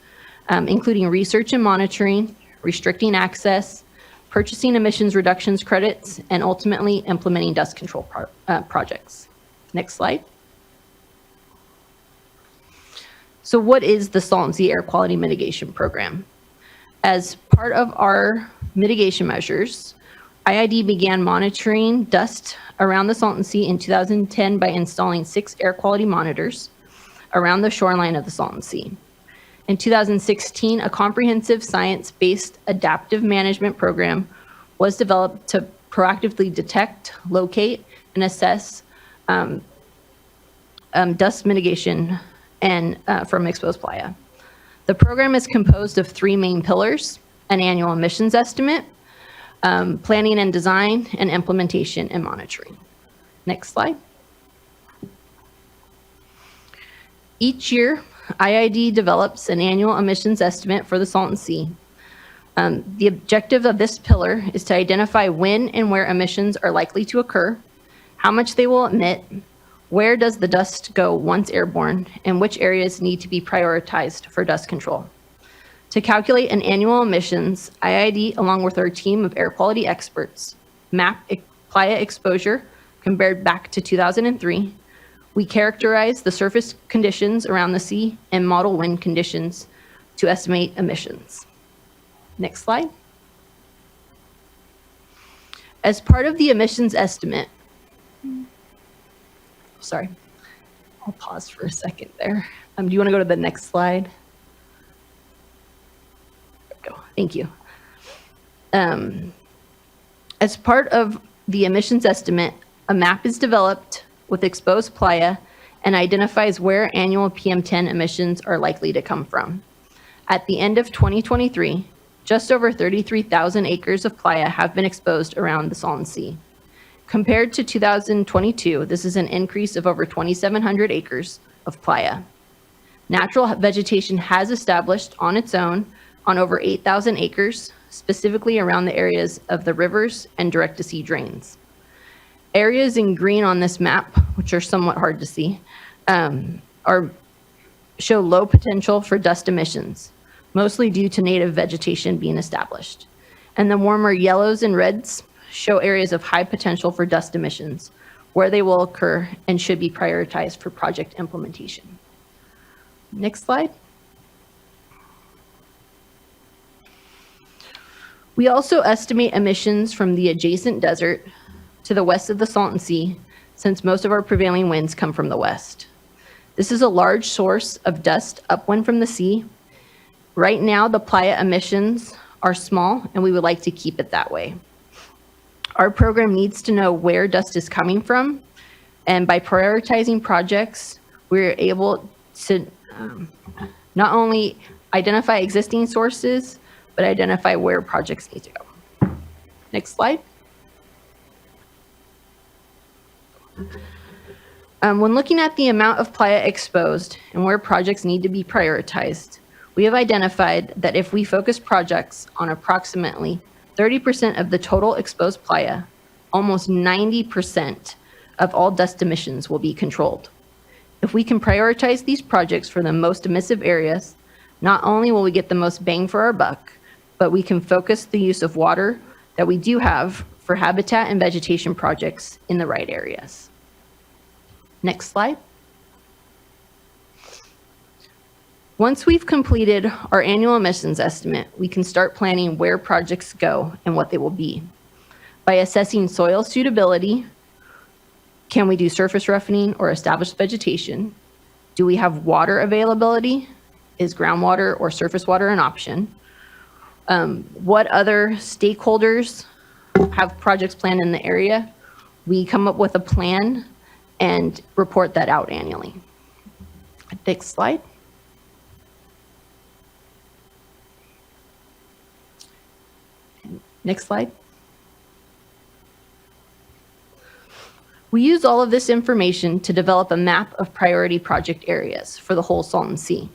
Speaker 18: including research and monitoring, restricting access, purchasing emissions reductions credits, and ultimately implementing dust control projects. Next slide. So what is the Salton Sea Air Quality Mitigation Program? As part of our mitigation measures, IID began monitoring dust around the Salton Sea in 2010 by installing 6 air quality monitors around the shoreline of the Salton Sea. In 2016, a comprehensive science-based adaptive management program was developed to proactively detect, locate, and assess dust mitigation and from exposed playa. The program is composed of 3 main pillars: an annual emissions estimate, planning and design, and implementation and monitoring. Next slide. Each year, IID develops an annual emissions estimate for the Salton Sea. The objective of this pillar is to identify when and where emissions are likely to occur, how much they will emit, where does the dust go once airborne, and which areas need to be prioritized for dust control. To calculate an annual emissions, IID, along with our team of air quality experts, map playa exposure compared back to 2003. We characterize the surface conditions around the sea and model wind conditions to estimate emissions. Next slide. As part of the emissions estimate, sorry, I'll pause for a second there. Do you want to go to the next slide? Thank you. As part of the emissions estimate, a map is developed with exposed playa and identifies where annual PM10 emissions are likely to come from. At the end of 2023, just over 33,000 acres of playa have been exposed around the Salton Sea. Compared to 2022, this is an increase of over 2,700 acres of playa. Natural vegetation has established on its own on over 8,000 acres, specifically around the areas of the rivers and direct-to-sea drains. Areas in green on this map, which are somewhat hard to see, show low potential for dust emissions, mostly due to native vegetation being established. And the warmer yellows and reds show areas of high potential for dust emissions, where they will occur and should be prioritized for project implementation. Next slide. We also estimate emissions from the adjacent desert to the west of the Salton Sea, since most of our prevailing winds come from the west. This is a large source of dust upwind from the sea. Right now, the playa emissions are small, and we would like to keep it that way. Our program needs to know where dust is coming from, and by prioritizing projects, we're able to not only identify existing sources, but identify where projects need to go. Next slide. When looking at the amount of playa exposed and where projects need to be prioritized, we have identified that if we focus projects on approximately 30% of the total exposed playa, almost 90% of all dust emissions will be controlled. If we can prioritize these projects for the most emissive areas, not only will we get the most bang for our buck, but we can focus the use of water that we do have for habitat and vegetation projects in the right areas. Next slide. Once we've completed our annual emissions estimate, we can start planning where projects go and what they will be. By assessing soil suitability, can we do surface roughening or established vegetation? Do we have water availability? Is groundwater or surface water an option? What other stakeholders have projects planned in the area? We come up with a plan and report that out annually. Next slide. Next slide. We use all of this information to develop a map of priority project areas for the whole Salton Sea.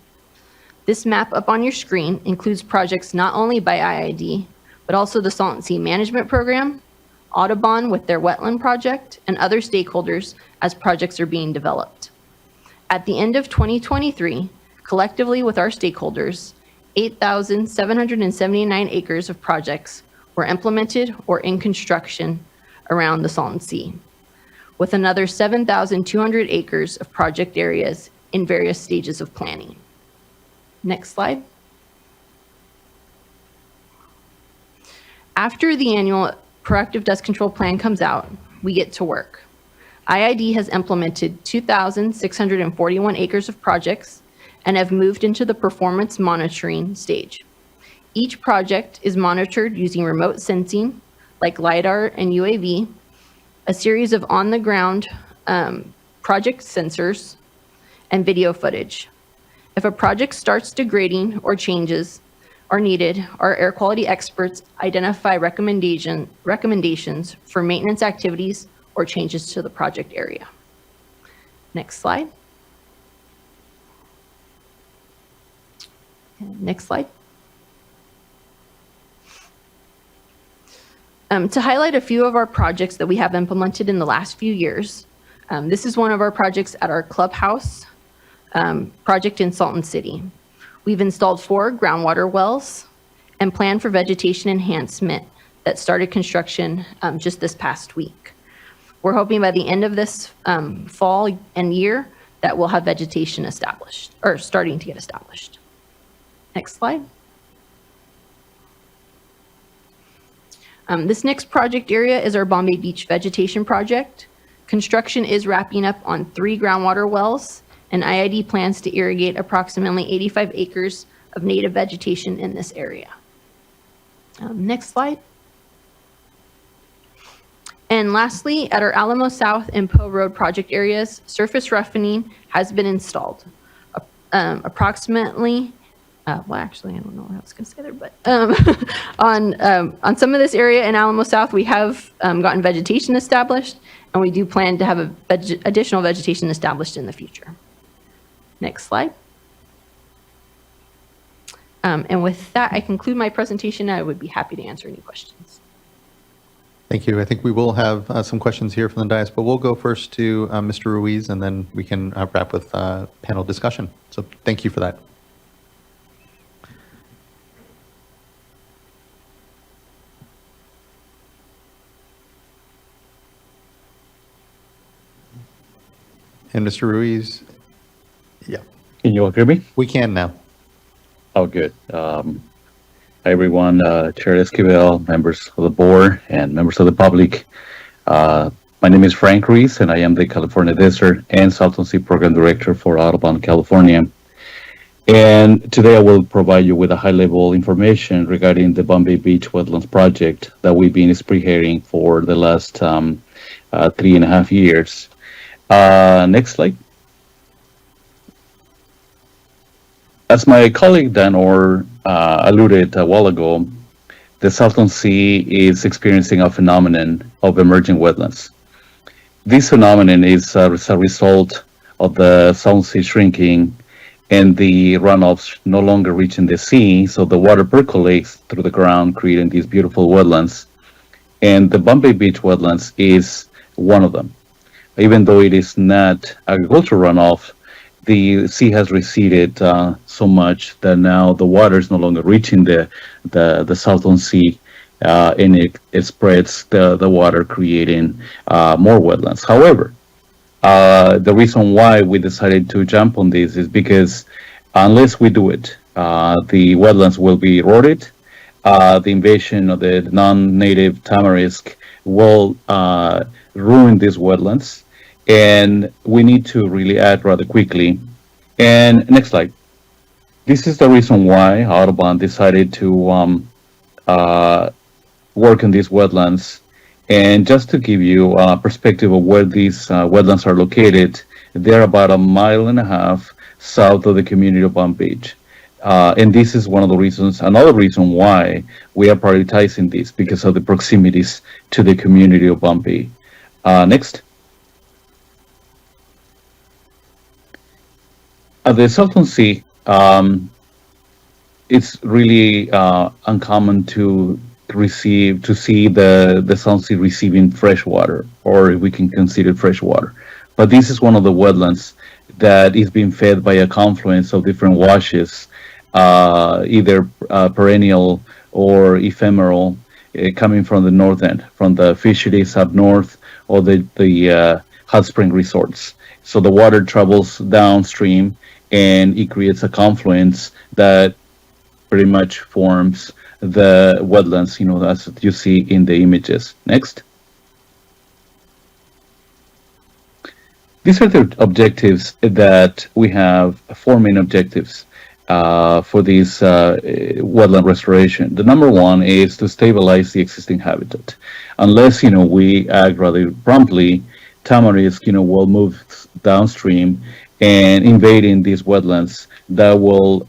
Speaker 18: This map up on your screen includes projects not only by IID, but also the Salton Sea Management Program, Audubon with their wetland project, and other stakeholders as projects are being developed. At the end of 2023, collectively with our stakeholders, 8,779 acres of projects were implemented or in construction around the Salton Sea, with another 7,200 acres of project areas in various stages of planning. Next slide. After the annual proactive dust control plan comes out, we get to work. IID has implemented 2,641 acres of projects and have moved into the performance monitoring stage. Each project is monitored using remote sensing, like LiDAR and UAV, a series of on-the-ground project sensors, and video footage. If a project starts degrading or changes are needed, our air quality experts identify recommendations for maintenance activities or changes to the project area. Next slide. Next slide. To highlight a few of our projects that we have implemented in the last few years, this is one of our projects at our clubhouse project in Salton City. We've installed 4 groundwater wells and plan for vegetation enhancement that started construction just this past week. We're hoping by the end of this fall and year that we'll have vegetation established or starting to get established. Next slide. This next project area is our Bombay Beach vegetation project. Construction is wrapping up on 3 groundwater wells, and IID plans to irrigate approximately 85 acres of native vegetation in this area. Next slide. And lastly, at our Alamo South and Poe Road project areas, surface roughening has been installed. Approximately, well, actually, I don't know what I was going to say there, but on some of this area in Alamo South, we have gotten vegetation established, and we do plan to have additional vegetation established in the future. Next slide. And with that, I conclude my presentation. I would be happy to answer any questions.
Speaker 4: Thank you. I think we will have some questions here from the dais, but we'll go first to Mr. Ruiz, and then we can wrap with panel discussion. So thank you for that. And Mr. Ruiz, yeah.
Speaker 19: Can you all hear me?
Speaker 4: We can now.
Speaker 19: Oh, good. Hi, everyone. Chair SQL, members of the board, and members of the public. My name is Frank Ruiz, and I am the California Desert and Salton Sea Program Director for Audubon, California. And today I will provide you with a high-level information regarding the Bombay Beach Wetlands Project that we've been spearheading for the last 3.5 years. Next slide. As my colleague Dan Orr alluded a while ago, the Salton Sea is experiencing a phenomenon of emerging wetlands. This phenomenon is as a result of the Salton Sea shrinking and the runoffs no longer reaching the sea, so the water percolates through the ground, creating these beautiful wetlands. And the Bombay Beach wetlands is one of them. Even though it is not agricultural runoff, the sea has receded so much that now the water is no longer reaching the Salton Sea, and it spreads the water, creating more wetlands. However, the reason why we decided to jump on this is because unless we do it, the wetlands will be eroded. The invasion of the non-native tamarisk will ruin these wetlands, and we need to really act rather quickly. And next slide. This is the reason why Audubon decided to work on these wetlands. And just to give you a perspective of where these wetlands are located, they're about 1.5 miles south of the community of Palm Beach. And this is one of the reasons, another reason why we are prioritizing this, because of the proximities to the community of Bombay. Next. At the Salton Sea, it's really uncommon to see the Salton Sea receiving fresh water, or if we can consider fresh water. But this is one of the wetlands that is being fed by a confluence of different washes, either perennial or ephemeral, coming from the north end, from the fisheries up north, or the hot spring resorts. So the water travels downstream, and it creates a confluence that pretty much forms the wetlands, as you see in the images. Next. These are the objectives that we have, 4 main objectives for this wetland restoration. The number one is to stabilize the existing habitat. Unless, we act rather promptly, tamarisk, will move downstream and invading these wetlands that will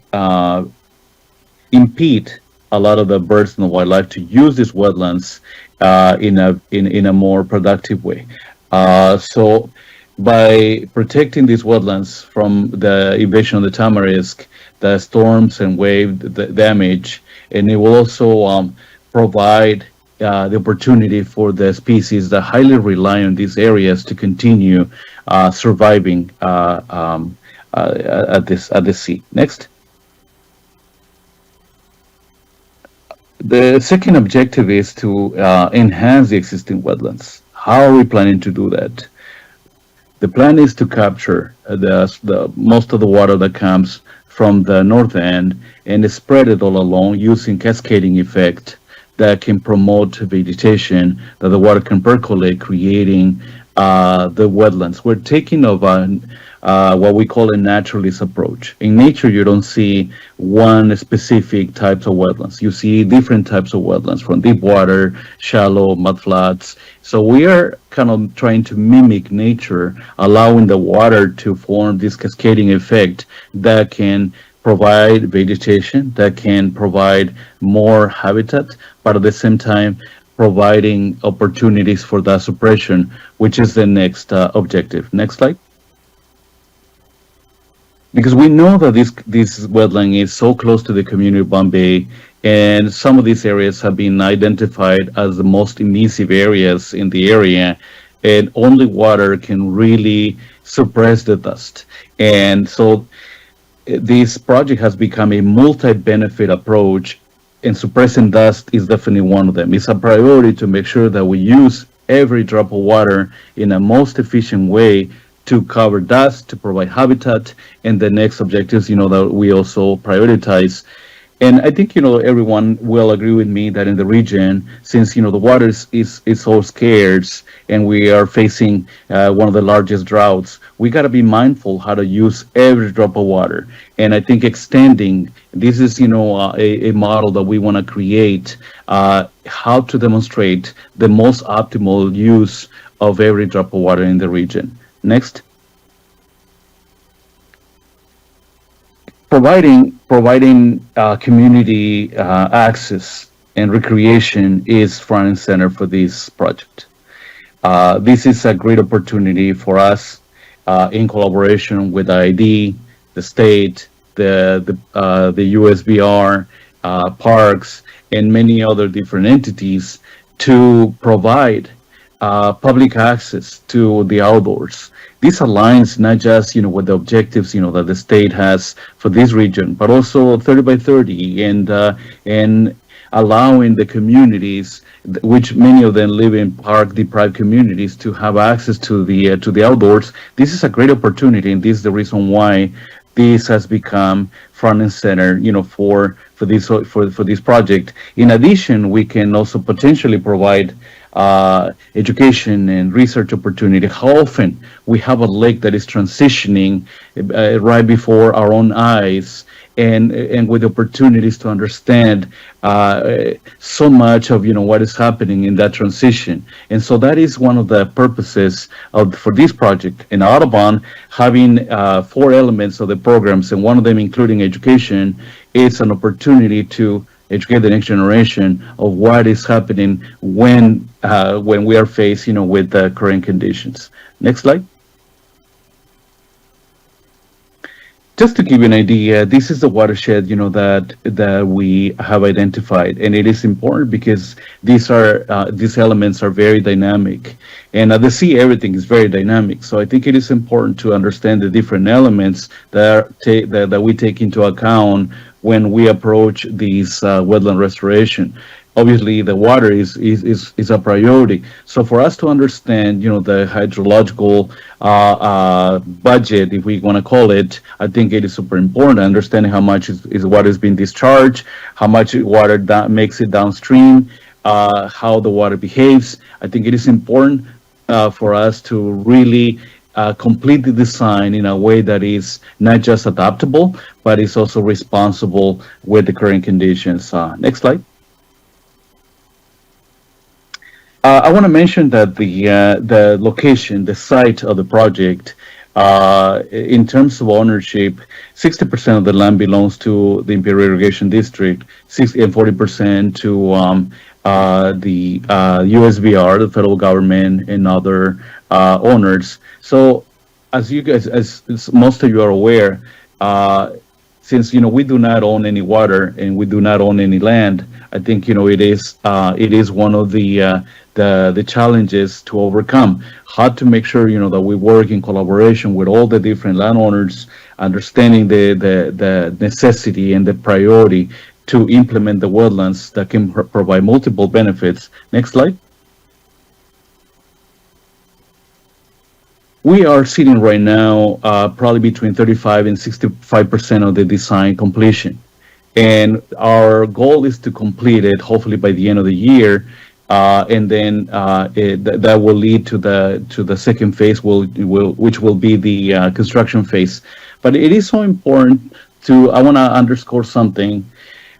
Speaker 19: impede a lot of the birds and the wildlife to use these wetlands in a more productive way. So by protecting these wetlands from the invasion of the tamarisk, the storms and wave damage, and it will also provide the opportunity for the species that highly rely on these areas to continue surviving at the sea. Next. The second objective is to enhance the existing wetlands. How are we planning to do that? The plan is to capture the most of the water that comes from the north end and spread it all along using cascading effect that can promote vegetation, that the water can percolate, creating the wetlands. We're taking of what we call a naturalist approach. In nature, you don't see one specific types of wetlands. You see different types of wetlands, from deep water, shallow, mudflats. So we are kind of trying to mimic nature, allowing the water to form this cascading effect that can provide vegetation, that can provide more habitat, but at the same time providing opportunities for that suppression, which is the next objective. Next slide. Because we know that this wetland is so close to the community of Bombay, and some of these areas have been identified as the most emissive areas in the area, and only water can really suppress the dust. And so this project has become a multi-benefit approach, and suppressing dust is definitely one of them. It's a priority to make sure that we use every drop of water in a most efficient way to cover dust, to provide habitat, and the next objectives, that we also prioritize. And I think, everyone will agree with me that in the region, since, the water is so scarce and we are facing one of the largest droughts, we got to be mindful how to use every drop of water. And I think extending, this is, a model that we want to create, how to demonstrate the most optimal use of every drop of water in the region. Next. Providing providing community access and recreation is front and center for this project. This is a great opportunity for us in collaboration with ID, the state, the USBR, parks, and many other different entities to provide public access to the outdoors. This aligns not just with the objectives that the state has for this region, but also 30 by 30 and allowing the communities, which many of them live in park-deprived communities, to have access to the outdoors. This is a great opportunity, and this is the reason why this has become front and center, for this project. In addition, we can also potentially provide education and research opportunity. How often we have a lake that is transitioning right before our own eyes, and with opportunities to understand so much of what is happening in that transition. And so that is one of the purposes for this project. In Audubon, having 4 elements of the programs, and one of them including education, is an opportunity to educate the next generation of what is happening when we are faced with the current conditions. Next slide. Just to give you an idea, this is the watershed, that we have identified, and it is important because these elements are very dynamic, and at the sea, everything is very dynamic. So I think it is important to understand the different elements that we take into account when we approach these wetland restoration. Obviously, the water is a priority. So for us to understand, the hydrological budget, if we want to call it, I think it is super important. Understanding how much is water is being discharged, how much water makes it downstream, how the water behaves. I think it is important for us to really complete the design in a way that is not just adaptable, but is also responsible with the current conditions. Next slide. I want to mention that the location, the site of the project, in terms of ownership, 60% of the land belongs to the Imperial Irrigation District, 60 and 40% to the USBR, the federal government, and other owners. So, as most of you are aware, since we do not own any water and we do not own any land, I think it is one of the challenges to overcome. How to make sure that we work in collaboration with all the different landowners, understanding the necessity and the priority to implement the wetlands that can provide multiple benefits. Next slide. We are sitting right now probably between 35 and 65% of the design completion. And our goal is to complete it hopefully by the end of the year. And then that will lead to the second phase, which will be the construction phase. But it is so important I want to underscore something.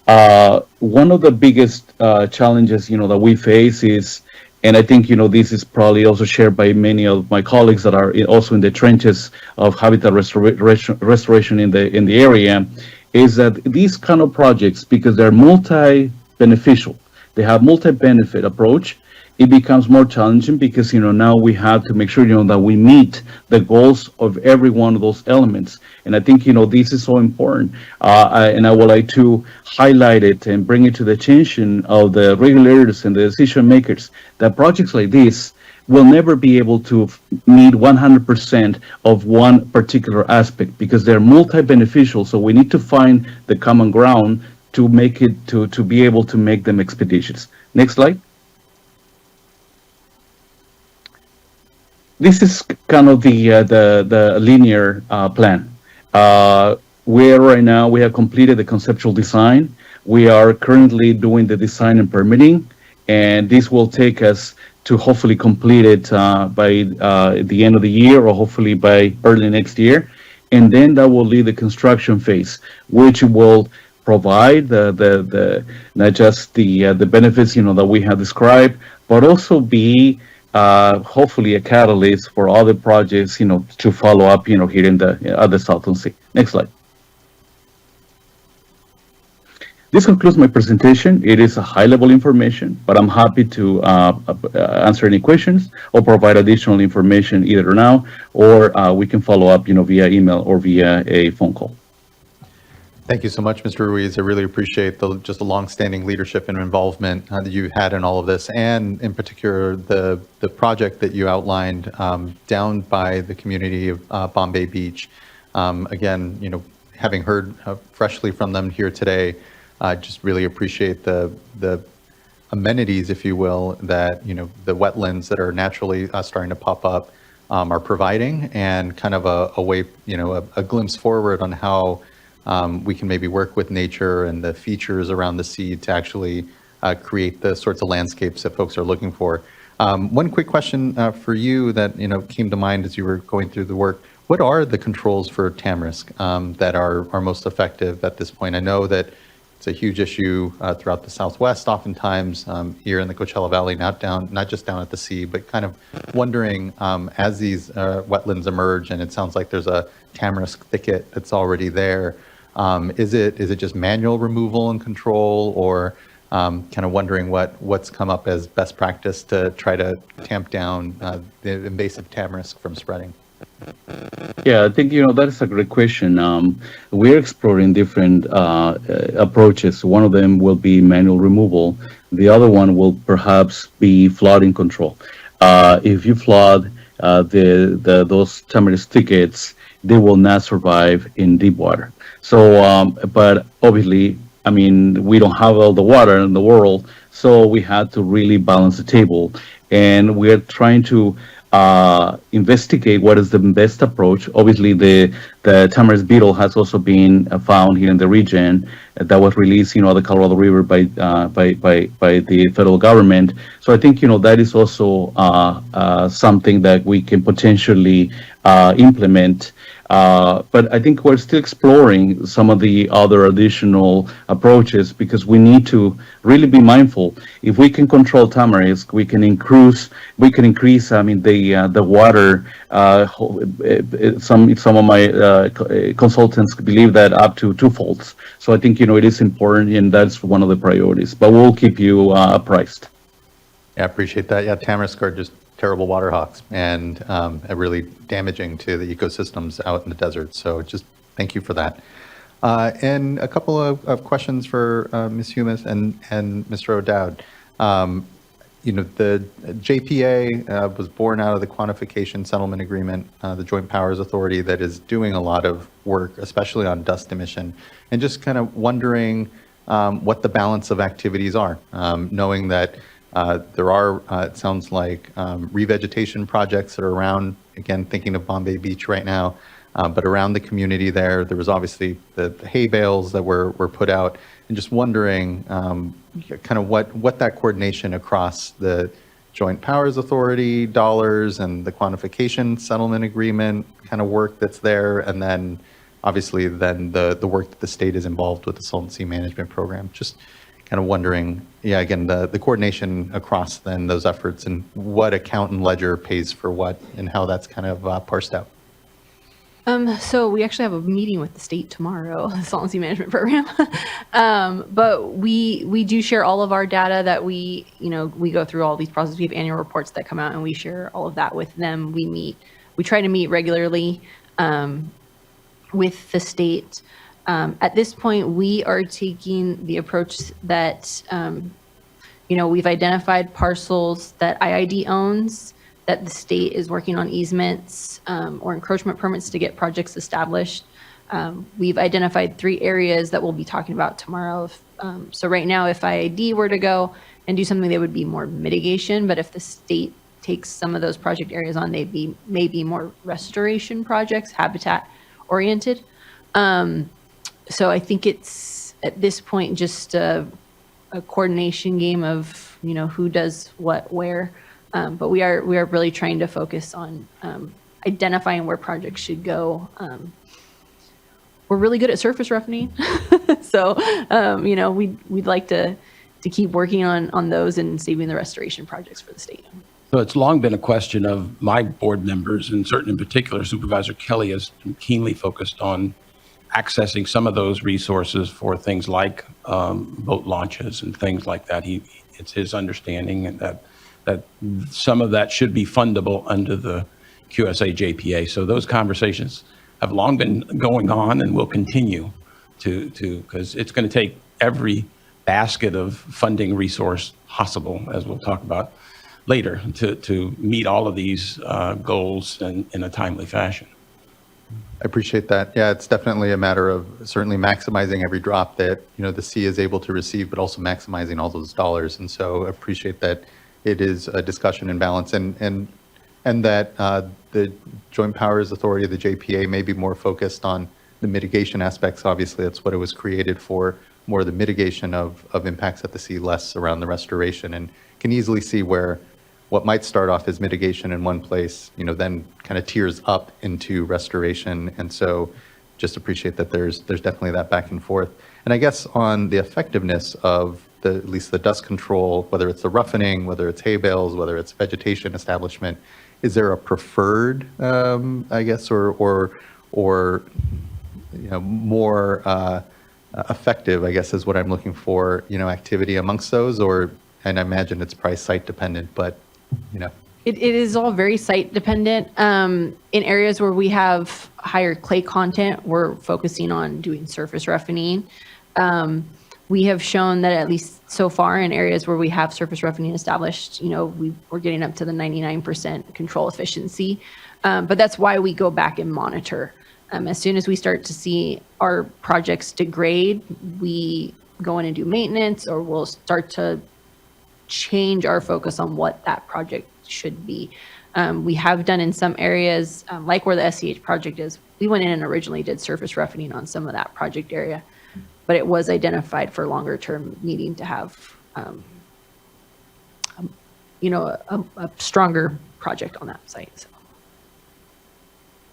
Speaker 19: One of the biggest challenges, that we face is, and I think, this is probably also shared by many of my colleagues that are also in the trenches of habitat restoration in the area, is that these kind of projects, because they're multi-beneficial, they have multi-benefit approach, it becomes more challenging because, now we have to make sure, that we meet the goals of every one of those elements. And I think, this is so important. And I would like to highlight it and bring it to the attention of the regulators and the decision makers that projects like this will never be able to meet 100% of one particular aspect because they're multi-beneficial. So we need to find the common ground to make it, to be able to make them expeditious. Next slide. This is kind of the linear plan. Where right now we have completed the conceptual design. We are currently doing the design and permitting, and this will take us to hopefully complete it by the end of the year or hopefully by early next year. And then that will lead the construction phase, which will provide the not just the benefits that we have described, but also be hopefully a catalyst for other projects to follow up here in the other Salton Sea. Next slide. this concludes my presentation. It is a high-level information, but I'm happy to answer any questions or provide additional information either now or we can follow up, via email or via a phone call.
Speaker 4: Thank you so much, Mr. Ruiz. I really appreciate just the longstanding leadership and involvement that you had in all of this, and in particular the project that you outlined down by the community of Bombay Beach. Again, having heard freshly from them here today, I just really appreciate the amenities, if you will, that the wetlands that are naturally starting to pop up are providing, and kind of a way, a glimpse forward on how we can maybe work with nature and the features around the sea to actually create the sorts of landscapes that folks are looking for. One quick question for you that came to mind as you were going through the work. What are the controls for tamarisk that are most effective at this point? I know that it's a huge issue throughout the Southwest, oftentimes here in the Coachella Valley, not just down at the sea, but kind of wondering as these wetlands emerge, and it sounds like there's a tamarisk thicket that's already there. Is it just manual removal and control, or kind of wondering what's come up as best practice to try to tamp down the invasive tamarisk from spreading?
Speaker 19: Yeah, I think, that is a great question. We're exploring different approaches. One of them will be manual removal. The other one will perhaps be flooding control. If you flood those tamarisk thickets, they will not survive in deep water. So, but obviously, we don't have all the water in the world, so we had to really balance the table. And we're trying to investigate what is the best approach. Obviously, the tamarisk beetle has also been found here in the region that was released, the Colorado River by the federal government. So I think, that is also something that we can potentially implement. But I think we're still exploring some of the other additional approaches, because we need to really be mindful. If we can control tamarisk, we can increase. The water. Some of my consultants believe that up to twofolds. So I think it is important, and that's one of the priorities. But we'll keep you apprised.
Speaker 4: Yeah, I appreciate that. Yeah, tamarisk are just terrible water hawks, and are really damaging to the ecosystems out in the desert. So just thank you for that. And a couple of questions for Ms. Humis and Mr. O'Dowd. The JPA was born out of the Quantification Settlement Agreement, the Joint Powers Authority that is doing a lot of work, especially on dust emission, and just kind of wondering what the balance of activities are, knowing that there are, it sounds like, revegetation projects that are around, again, thinking of Bombay Beach right now, but around the community there was obviously the hay bales that were put out, and just wondering kind of what that coordination across the Joint Powers Authority dollars and the Quantification Settlement Agreement kind of work that's there, and then obviously then the work that the state is involved with the Salton Sea Management Program. Just kind of wondering, again, the coordination across then those efforts, and what account and ledger pays for what, and how that's kind of parsed out.
Speaker 18: So we actually have a meeting with the state tomorrow, the Salton Sea Management Program. But we do share all of our data that we go through all these processes. We have annual reports that come out, and we share all of that with them. We try to meet regularly with the state. At this point, we are taking the approach that, we've identified parcels that IID owns, that the state is working on easements or encroachment permits to get projects established. We've identified 3 areas that we'll be talking about tomorrow. So right now, if IID were to go and do something, they would be more mitigation. But if the state takes some of those project areas on, they'd be maybe more restoration projects, habitat oriented. So I think it's at this point just a coordination game of who does what where. But we are really trying to focus on identifying where projects should go. We're really good at surface roughening, so we'd like to keep working on those and saving the restoration projects for the state.
Speaker 9: So it's long been a question of my board members, and certain in particular, Supervisor Kelly has been keenly focused on accessing some of those resources for things like boat launches and things like that. It's his understanding and that some of that should be fundable under the QSA JPA. So those conversations have long been going on and will continue to because it's going to take every basket of funding resource possible, as we'll talk about later, to meet all of these goals in a timely fashion.
Speaker 4: I appreciate that. Yeah, it's definitely a matter of certainly maximizing every drop that, the sea is able to receive, but also maximizing all those dollars. And so I appreciate that it is a discussion and balance, and that the Joint Powers Authority, the JPA, may be more focused on the mitigation aspects. Obviously, that's what it was created for, more the mitigation of impacts at the sea, less around the restoration, and can easily see where what might start off as mitigation in one place, then kind of tears up into restoration. And so just appreciate that there's definitely that back and forth. And I guess on the effectiveness of at least the dust control, whether it's the roughening, whether it's hay bales, whether it's vegetation establishment, is there a preferred, I guess, or more effective, I guess, is what I'm looking for, activity amongst those, and I imagine it's probably site dependent, but,
Speaker 18: It is all very site dependent. In areas where we have higher clay content, we're focusing on doing surface roughening. We have shown that at least so far in areas where we have surface roughening established, we're getting up to the 99% control efficiency. But that's why we go back and monitor. As soon as we start to see our projects degrade, we go in and do maintenance, or we'll start to change our focus on what that project should be. We have done in some areas, like where the SCH project is, we went in and originally did surface roughening on some of that project area, but it was identified for longer term needing to have, a stronger project on that site. So.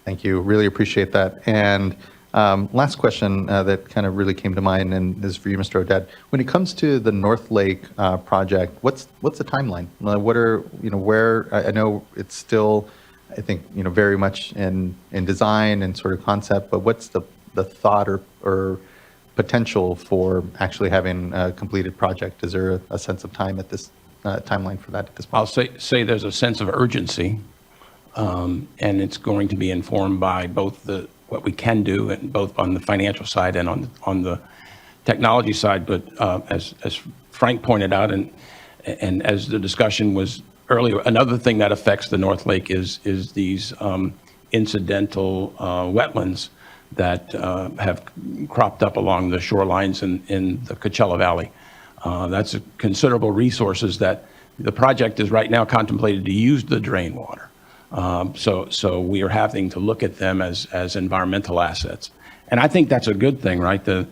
Speaker 4: Thank you. Really appreciate that. And last question that kind of really came to mind, and this is for you, Mr. Odette. When it comes to the North Lake project, what's the timeline? What are, where, I know it's still, I think, very much in design and sort of concept, but what's the thought or potential for actually having a completed project? Is there a sense of time at this timeline for that at this point?
Speaker 9: I'll say there's a sense of urgency, and it's going to be informed by both what we can do, and both on the financial side and on the technology side. But as Frank pointed out, and as the discussion was earlier, another thing that affects the North Lake is these incidental wetlands that have cropped up along the shorelines in the Coachella Valley. That's a considerable resources that the project is right now contemplated to use the drain water. So we are having to look at them as environmental assets, and I think that's a good thing, right? The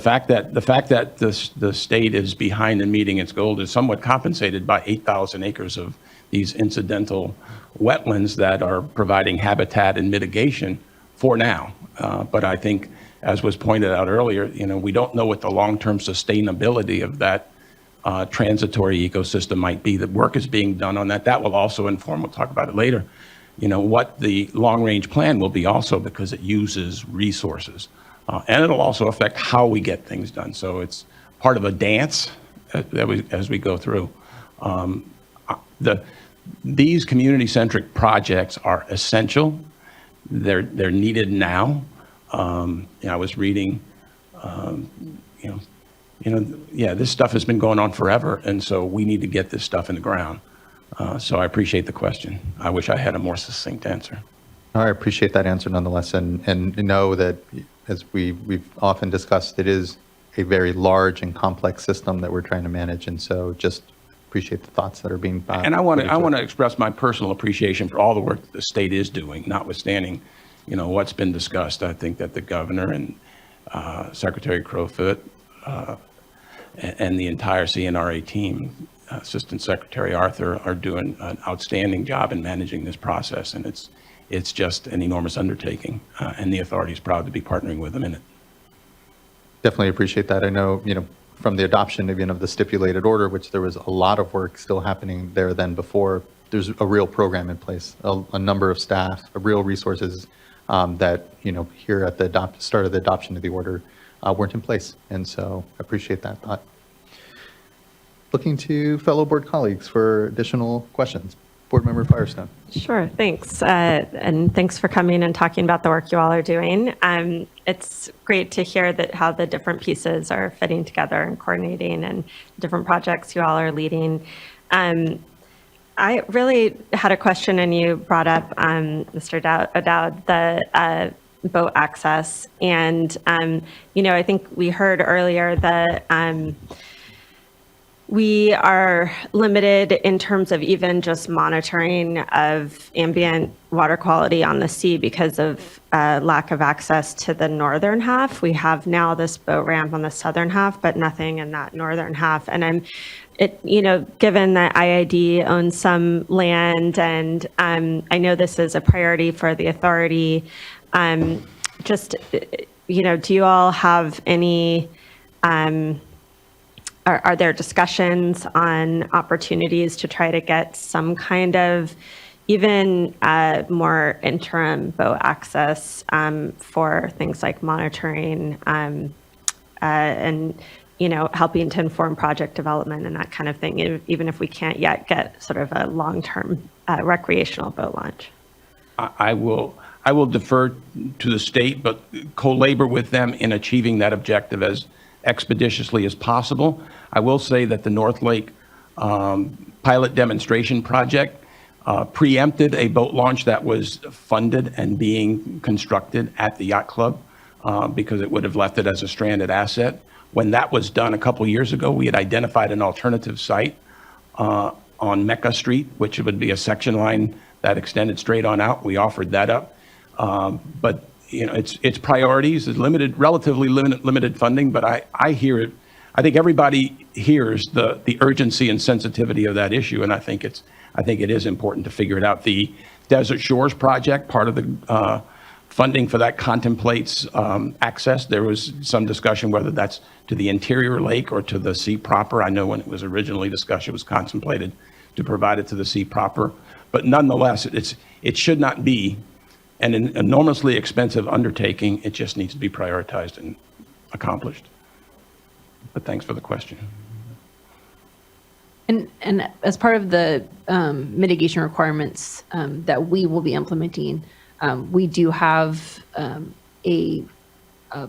Speaker 9: fact that the state is behind in meeting its goal is somewhat compensated by 8,000 acres of these incidental wetlands that are providing habitat and mitigation for now. But I think, as was pointed out earlier, we don't know what the long-term sustainability of that transitory ecosystem might be. The work is being done on that. That will also inform, we'll talk about it later, what the long-range plan will be also, because it uses resources. And it'll also affect how we get things done. So it's part of a dance as we go through. These community-centric projects are essential. They're needed now. I was reading, this stuff has been going on forever, and so we need to get this stuff in the ground. So I appreciate the question. I wish I had a more succinct answer.
Speaker 4: I appreciate that answer nonetheless, and know that, as we've often discussed, it is a very large and complex system that we're trying to manage, and so just appreciate the thoughts that are being
Speaker 9: and I want to express my personal appreciation for all the work that the state is doing, notwithstanding, what's been discussed. I think that the governor and Secretary Crowfoot and the entire CNRA team, Assistant Secretary Arthur, are doing an outstanding job in managing this process, and it's just an enormous undertaking, and the authority is proud to be partnering with them in it.
Speaker 4: Definitely appreciate that. I know, from the adoption even of the stipulated order, which there was a lot of work still happening there than before, there's a real program in place, a number of staff, real resources that, here at the start of the adoption of the order weren't in place. And so I appreciate that thought. Looking to fellow board colleagues for additional questions. Board Member Firestone.
Speaker 3: Sure, thanks. And thanks for coming and talking about the work you all are doing. It's great to hear that how the different pieces are fitting together and coordinating and different projects you all are leading. I really had a question, and you brought up, Mr. O'Dowd, the boat access. And, I think we heard earlier that we are limited in terms of even just monitoring of ambient water quality on the sea because of lack of access to the northern half. We have now this boat ramp on the southern half, but nothing in that northern half. And given that IID owns some land, and I know this is a priority for the authority, do you all have any, are there discussions on opportunities to try to get some kind of even more interim boat access for things like monitoring and helping to inform project development and that kind of thing, even if we can't yet get sort of a long-term recreational boat launch?
Speaker 9: I will defer to the state, but co-labor with them in achieving that objective as expeditiously as possible. I will say that the North Lake pilot demonstration project preempted a boat launch that was funded and being constructed at the yacht club because it would have left it as a stranded asset. When that was done a couple years ago, we had identified an alternative site on Mecca Street, which would be a section line that extended straight on out. We offered that up. But it's priorities, it's relatively limited funding, but I hear it. I think everybody hears the urgency and sensitivity of that issue, and I think it is important to figure it out. The Desert Shores project, part of the funding for that contemplates access. There was some discussion whether that's to the interior lake or to the sea proper. I know when it was originally discussed, it was contemplated to provide it to the sea proper, but nonetheless, it should not be an enormously expensive undertaking. It just needs to be prioritized and accomplished. But thanks for the question.
Speaker 18: And as part of the mitigation requirements that we will be implementing, we do have a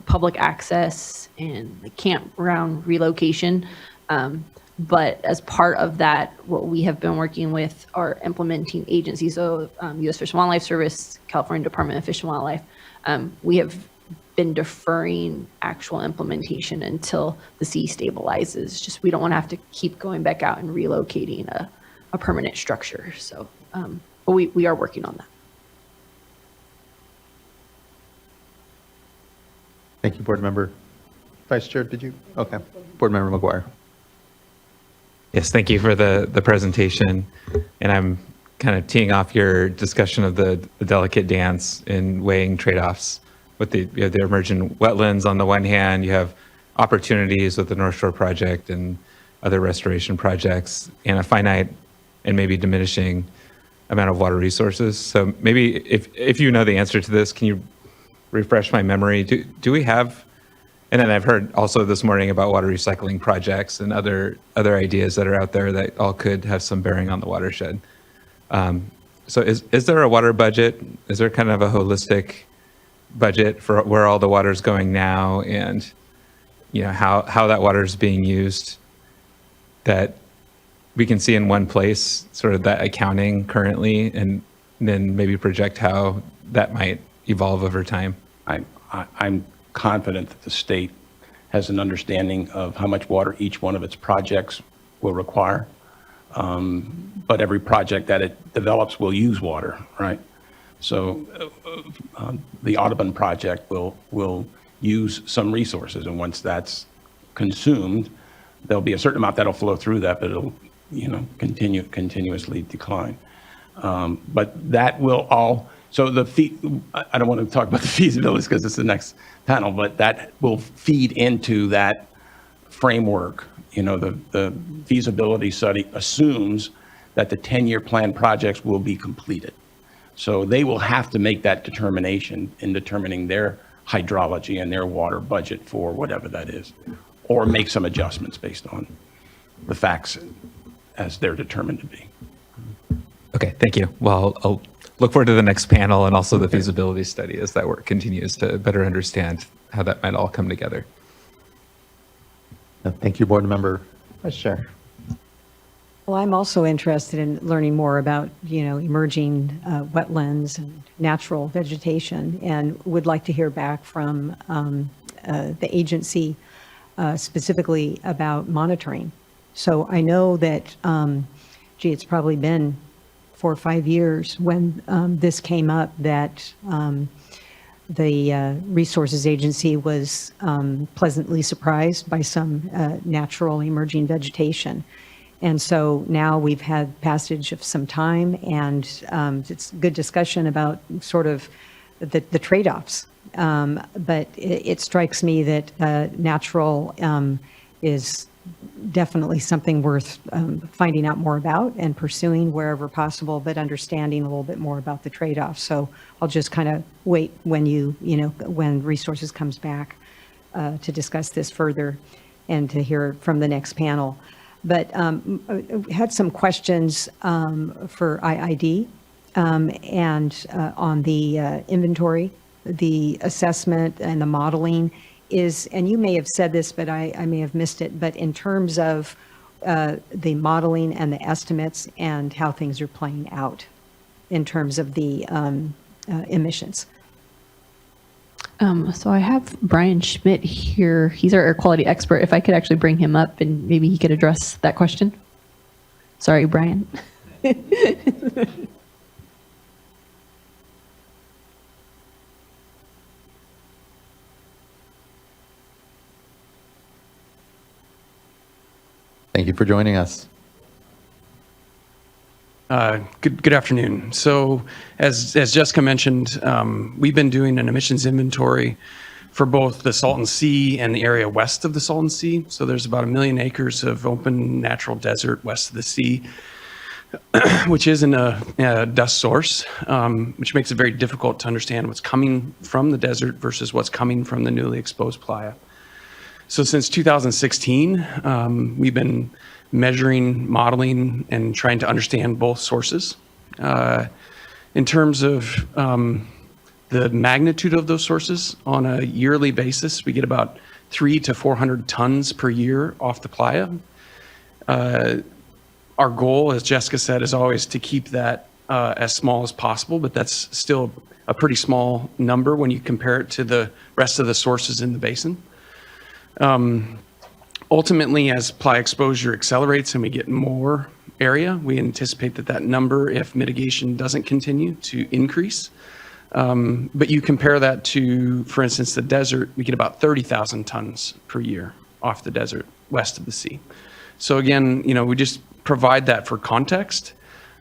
Speaker 18: public access and the campground relocation. But as part of that, what we have been working with are implementing agencies, so U.S. Fish and Wildlife Service, California Department of Fish and Wildlife. We have been deferring actual implementation until the sea stabilizes. Just we don't want to have to keep going back out and relocating a permanent structure. So, but we are working on that.
Speaker 4: Thank you, Board Member. Vice Chair, did you? Okay. Board Member McGuire.
Speaker 20: Yes, thank you for the presentation. And I'm kind of teeing off your discussion of the delicate dance in weighing trade-offs with the emergent wetlands on the one hand, you have opportunities with the North Shore project and other restoration projects, and a finite and maybe diminishing amount of water resources. So maybe if you know the answer to this, can you refresh my memory? Do we have, and then I've heard also this morning about water recycling projects and other ideas that are out there that all could have some bearing on the watershed. So is there a water budget? Is there kind of a holistic budget for where all the water is going now, and how that water is being used, that we can see in one place, sort of that accounting currently, and then maybe project how that might evolve over time?
Speaker 9: I'm confident that the state has an understanding of how much water each one of its projects will require. But every project that it develops will use water, right? So the Audubon project will use some resources, and once that's consumed, there'll be a certain amount that'll flow through that, but it'll continuously decline. But that will all. So I don't want to talk about the feasibilities because it's the next panel, but that will feed into that framework. The feasibility study assumes that the 10-year plan projects will be completed. So they will have to make that determination in determining their hydrology and their water budget for whatever that is, or make some adjustments based on the facts as they're determined to be.
Speaker 20: Okay, thank you. Well, I'll look forward to the next panel and also the feasibility study as that work continues to better understand how that might all come together.
Speaker 4: Thank you, Board Member Sher.
Speaker 17: Well, I'm also interested in learning more about, emerging wetlands and natural vegetation, and would like to hear back from the agency specifically about monitoring. So I know that, it's probably been 4 or 5 years when this came up, that the Resources Agency was pleasantly surprised by some natural emerging vegetation. And so now we've had passage of some time, and it's good discussion about sort of the trade-offs. But it strikes me that natural is definitely something worth finding out more about and pursuing wherever possible, but understanding a little bit more about the trade-offs. So I'll just kind of wait when when Resources comes back to discuss this further and to hear from the next panel. But had some questions for IID and on the inventory, the assessment and the modeling is, and you may have said this, but I may have missed it, but in terms of the modeling and the estimates and how things are playing out in terms of the emissions.
Speaker 18: So I have Brian Schmidt here. He's our air quality expert. If I could actually bring him up and maybe he could address that question. Sorry, Brian.
Speaker 4: Thank you for joining us.
Speaker 2: Good afternoon. So as Jessica mentioned, we've been doing an emissions inventory for both the Salton Sea and the area west of the Salton Sea. So there's about 1 million acres of open natural desert west of the sea, which isn't a dust source, which makes it very difficult to understand what's coming from the desert versus what's coming from the newly exposed playa. So since 2016, we've been measuring, modeling, and trying to understand both sources. In terms of the magnitude of those sources, on a yearly basis, we get about 300 to 400 tons per year off the playa. Our goal, as Jessica said, is always to keep that as small as possible, but that's still a pretty small number when you compare it to the rest of the sources in the basin. Ultimately, as playa exposure accelerates and we get more area, we anticipate that number, if mitigation doesn't continue, to increase. But you compare that to, for instance, the desert, we get about 30,000 tons per year off the desert west of the sea. So again, we just provide that for context,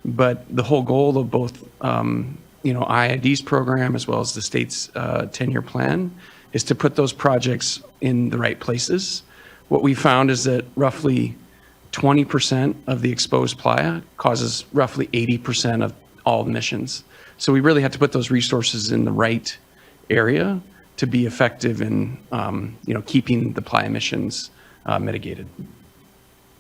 Speaker 2: but the whole goal of both, IID's program as well as the state's 10-year plan is to put those projects in the right places. What we found is that roughly 20% of the exposed playa causes roughly 80% of all emissions. So we really have to put those resources in the right area to be effective in, keeping the playa emissions mitigated.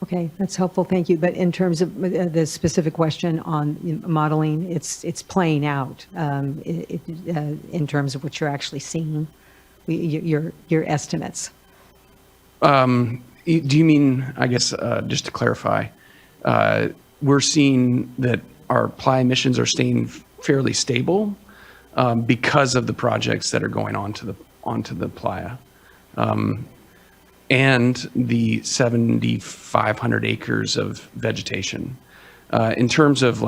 Speaker 17: Okay, that's helpful. Thank you. But in terms of the specific question on modeling, it's playing out in terms of what you're actually seeing, your estimates.
Speaker 2: Do you mean, I guess, just to clarify, we're seeing that our playa emissions are staying fairly stable because of the projects that are going onto the playa, and the 7,500 acres of vegetation. In terms of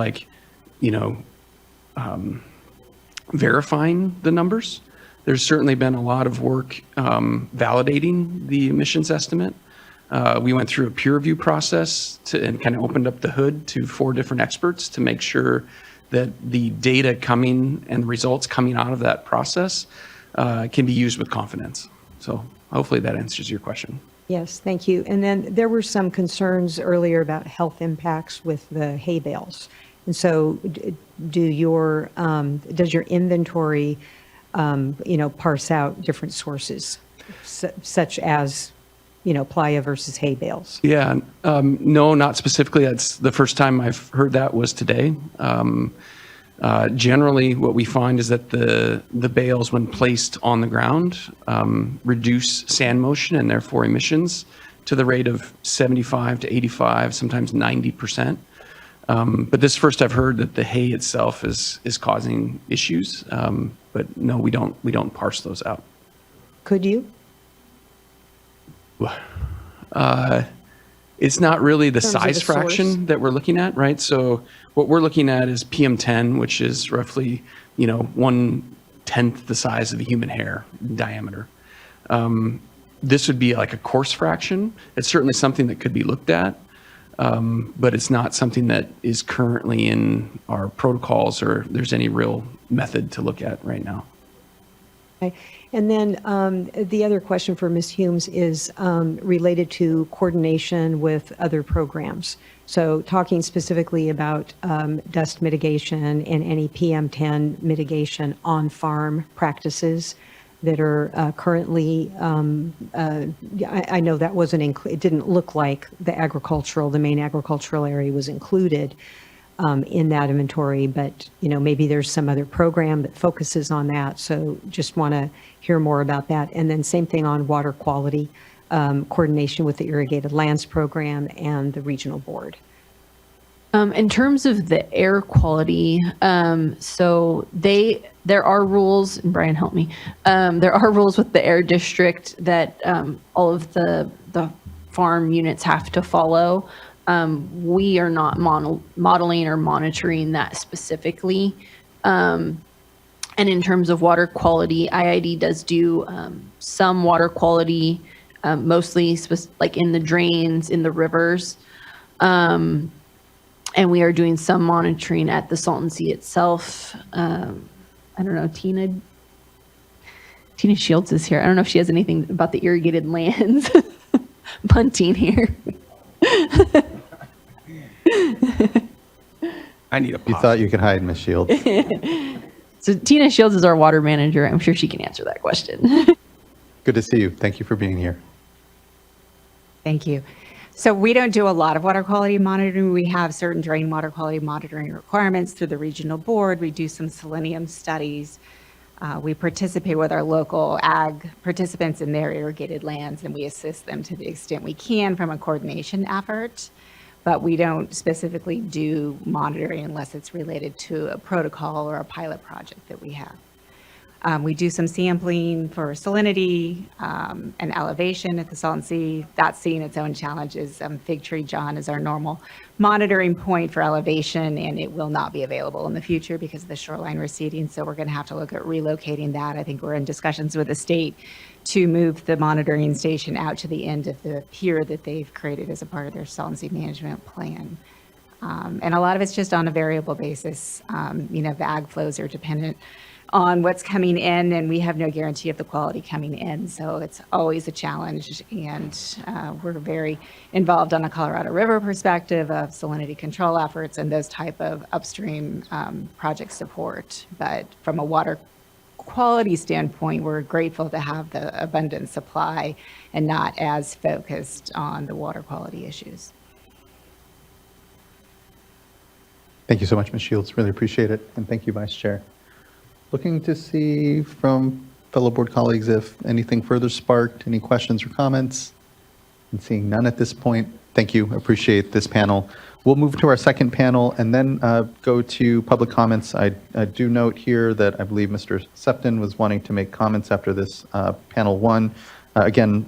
Speaker 2: verifying the numbers, there's certainly been a lot of work validating the emissions estimate. We went through a peer review process and kind of opened up the hood to 4 different experts to make sure that the data coming and the results coming out of that process can be used with confidence. So hopefully that answers your question.
Speaker 17: Yes, thank you. And then there were some concerns earlier about health impacts with the hay bales. And so does your inventory, parse out different sources, such as, playa versus hay bales?
Speaker 2: Yeah, no, not specifically. That's the first time I've heard that was today. Generally, what we find is that the bales, when placed on the ground, reduce sand motion and therefore emissions to the rate of 75 to 85, sometimes 90%. But this first I've heard that the hay itself is causing issues. But no, we don't parse those out.
Speaker 17: Could you?
Speaker 2: It's not really the
Speaker 17: In terms of
Speaker 2: size
Speaker 17: the source?
Speaker 2: fraction that we're looking at, right? So what we're looking at is PM10, which is roughly, 1/10 the size of a human hair diameter. This would be like a coarse fraction. It's certainly something that could be looked at, but it's not something that is currently in our protocols or there's any real method to look at right now.
Speaker 17: Okay. And then the other question for Ms. Humes is related to coordination with other programs. So talking specifically about dust mitigation and any PM10 mitigation on farm practices that are currently, I know that wasn't it didn't look like the main agricultural area was included in that inventory, but maybe there's some other program that focuses on that. So just want to hear more about that. And then same thing on water quality, coordination with the Irrigated Lands Program and the regional board.
Speaker 18: In terms of the air quality, so there are rules, and Brian help me, there are rules with the air district that all of the farm units have to follow. We are not modeling or monitoring that specifically. And in terms of water quality, IID does do some water quality, mostly like in the drains, in the rivers. And we are doing some monitoring at the Salton Sea itself. I don't know, Tina Shields is here. I don't know if she has anything about the irrigated lands. Punting here.
Speaker 9: I need a
Speaker 4: You thought you could hide, Ms. Shields.
Speaker 18: So Tina Shields is our water manager. I'm sure she can answer that question.
Speaker 4: Good to see you. Thank you for being here.
Speaker 5: Thank you. So we don't do a lot of water quality monitoring. We have certain drain water quality monitoring requirements through the regional board. We do some selenium studies. We participate with our local ag participants in their irrigated lands, and we assist them to the extent we can from a coordination effort. But we don't specifically do monitoring unless it's related to a protocol or a pilot project that we have. We do some sampling for salinity and elevation at the Salton Sea. That's seeing its own challenges. Fig Tree John is our normal monitoring point for elevation, and it will not be available in the future because of the shoreline receding. So we're going to have to look at relocating that. I think we're in discussions with the state to move the monitoring station out to the end of the pier that they've created as a part of their Salton Sea management plan. And a lot of it's just on a variable basis. The ag flows are dependent on what's coming in, and we have no guarantee of the quality coming in. So it's always a challenge, and we're very involved on a Colorado River perspective of salinity control efforts and those type of upstream project support. But from a water quality standpoint, we're grateful to have the abundant supply and not as focused on the water quality issues.
Speaker 4: Thank you so much, Ms. Shields. Really appreciate it. And thank you, Vice Chair. Looking to see from fellow board colleagues if anything further sparked, any questions or comments? And seeing none at this point, thank you. Appreciate this panel. We'll move to our second panel and then go to public comments. I do note here that I believe Mr. Septon was wanting to make comments after this panel one. Again,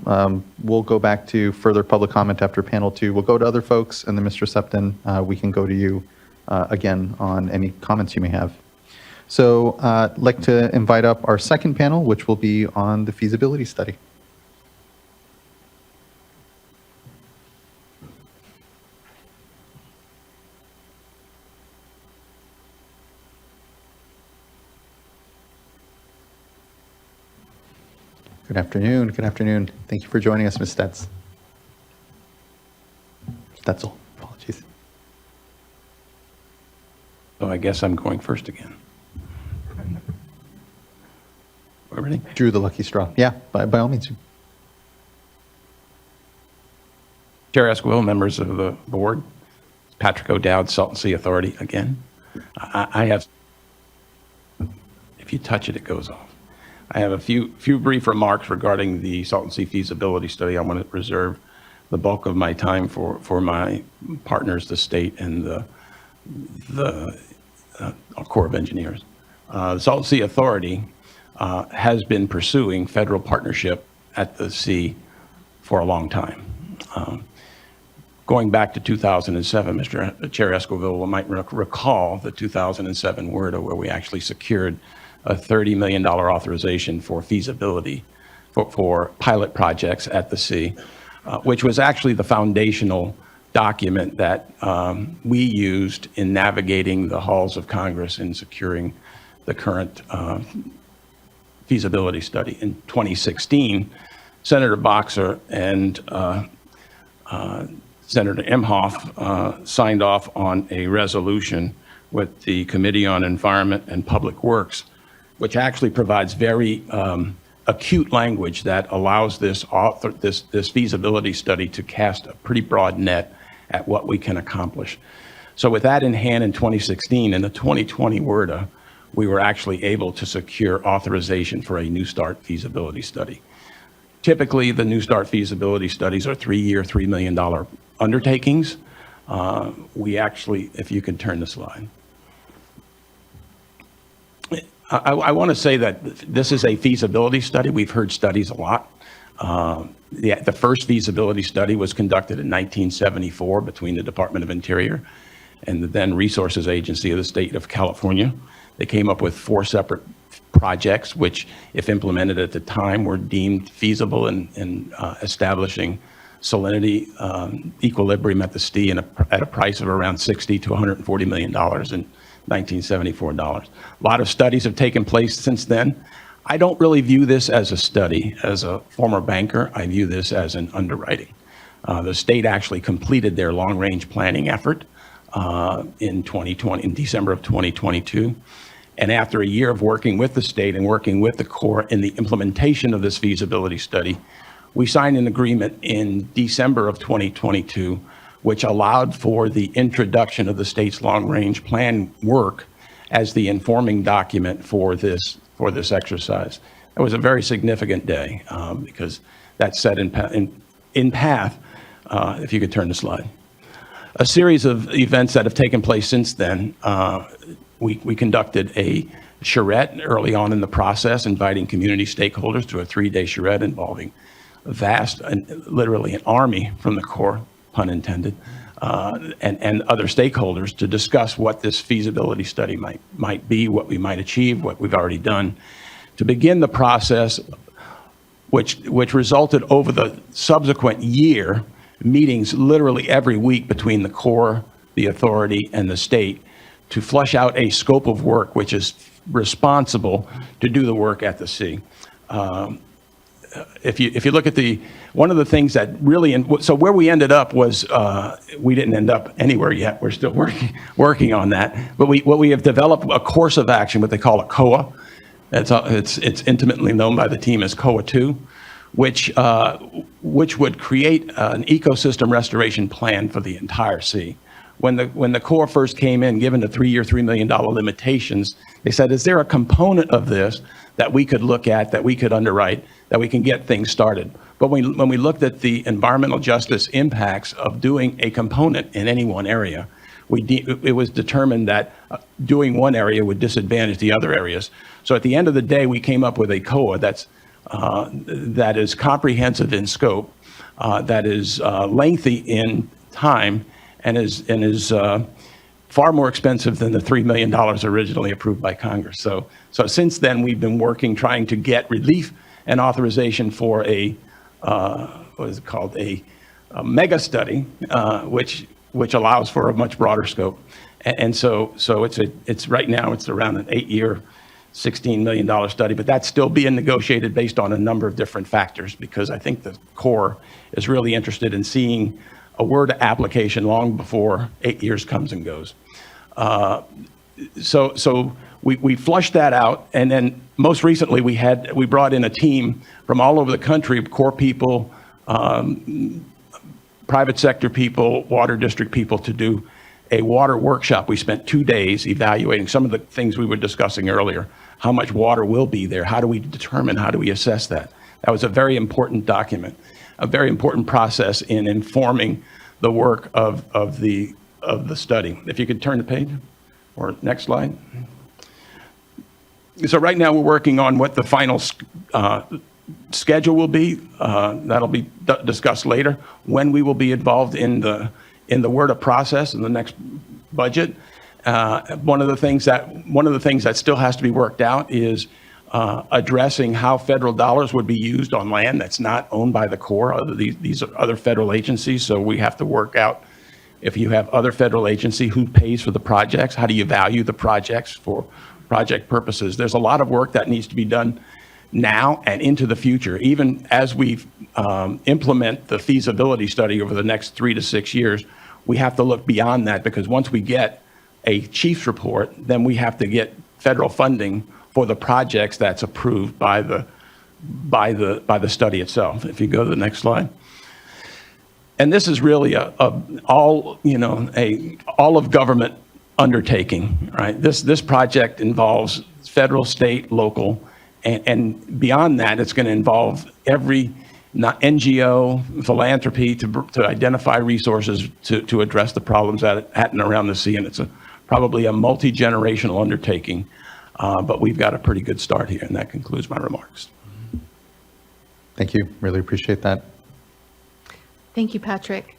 Speaker 4: we'll go back to further public comment after panel two. We'll go to other folks, and then Mr. Septon, we can go to you again on any comments you may have. So I'd like to invite up our second panel, which will be on the feasibility study. Good afternoon. Good afternoon. Thank you for joining us, Ms. Stetzel. Apologies.
Speaker 9: So I guess I'm going first again. Everything?
Speaker 4: Drew the lucky straw. Yeah, by all means.
Speaker 9: Chair Esquivel, members of the board, Patrick O'Dowd, Salton Sea Authority again. I have, if you touch it, it goes off. I have a few brief remarks regarding the Salton Sea feasibility study. I want to reserve the bulk of my time for my partners, the state and the Corps of Engineers. The Salton Sea Authority has been pursuing federal partnership at the sea for a long time. Going back to 2007, Mr. Chair Esquivel might recall the 2007 WRDA, where we actually secured a $30 million authorization for feasibility for pilot projects at the sea, which was actually the foundational document that we used in navigating the halls of Congress in securing the current feasibility study. In 2016, Senator Boxer and Senator Emhoff signed off on a resolution with the Committee on Environment and Public Works, which actually provides very acute language that allows this feasibility study to cast a pretty broad net at what we can accomplish. So with that in hand in 2016, in the 2020 WRDA, we were actually able to secure authorization for a New Start feasibility study. Typically, the New Start feasibility studies are 3-year, $3 million undertakings. We actually, if you can turn the slide. I want to say that this is a feasibility study. We've heard studies a lot. The first feasibility study was conducted in 1974 between the Department of Interior and the then Resources Agency of the state of California. They came up with 4 separate projects, which, if implemented at the time, were deemed feasible in establishing salinity equilibrium at the sea at a price of around $60 to $140 million in 1974 dollars. A lot of studies have taken place since then. I don't really view this as a study. As a former banker, I view this as an underwriting. The state actually completed their long-range planning effort in December of 2022. And after a year of working with the state and working with the Corps in the implementation of this feasibility study, we signed an agreement in December of 2022, which allowed for the introduction of the state's long-range plan work as the informing document for this exercise. It was a very significant day because that set in path, if you could turn the slide, a series of events that have taken place since then. We conducted a charrette early on in the process, inviting community stakeholders to a 3-day charrette involving a vast, literally an army from the Corps, pun intended, and other stakeholders to discuss what this feasibility study might be, what we might achieve, what we've already done, to begin the process, which resulted over the subsequent year, meetings literally every week between the Corps, the authority, and the state, to flush out a scope of work which is responsible to do the work at the sea. If you look at one of the things that really, so where we ended up was, we didn't end up anywhere yet. We're still working on that. But what we have developed a course of action, what they call a COA. It's intimately known by the team as COA 2, which would create an ecosystem restoration plan for the entire sea. When the Corps first came in, given the 3-year, $3 million limitations, they said, is there a component of this that we could look at, that we could underwrite, that we can get things started? But when we looked at the environmental justice impacts of doing a component in any one area, it was determined that doing one area would disadvantage the other areas. So at the end of the day, we came up with a COA that is comprehensive in scope, that is lengthy in time, and is far more expensive than the $3 million originally approved by Congress. So since then, we've been working, trying to get relief and authorization for a mega study, which allows for a much broader scope. And so it's right now it's around an 8-year, $16 million study, but that's still being negotiated based on a number of different factors, because I think the Corps is really interested in seeing a WRDA application long before 8 years comes and goes. so we flushed that out, and then most recently we brought in a team from all over the country, core people, private sector people, water district people, to do a water workshop. We spent 2 days evaluating some of the things we were discussing earlier. How much water will be there? How do we determine? How do we assess that? That was a very important document, a very important process in informing the work of the study. If you could turn the page, or next slide. So right now we're working on what the final schedule will be. That'll be discussed later. When we will be involved in the WRDA process in the next budget. One of the things that still has to be worked out is addressing how federal dollars would be used on land that's not owned by the Corps. These are other federal agencies, so we have to work out, if you have other federal agency, who pays for the projects? How do you value the projects for project purposes? There's a lot of work that needs to be done now and into the future. Even as we implement the feasibility study over the next 3 to 6 years, we have to look beyond that, because once we get a chief's report, then we have to get federal funding for the projects that's approved by the study itself. If you go to the next slide. And this is really all of government undertaking, right? This project involves federal, state, local, and beyond that, it's going to involve every NGO, philanthropy to identify resources to address the problems at and around the sea. And it's probably a multi-generational undertaking, but we've got a pretty good start here. And that concludes my remarks.
Speaker 4: Thank you. Really appreciate that.
Speaker 18: Thank you, Patrick.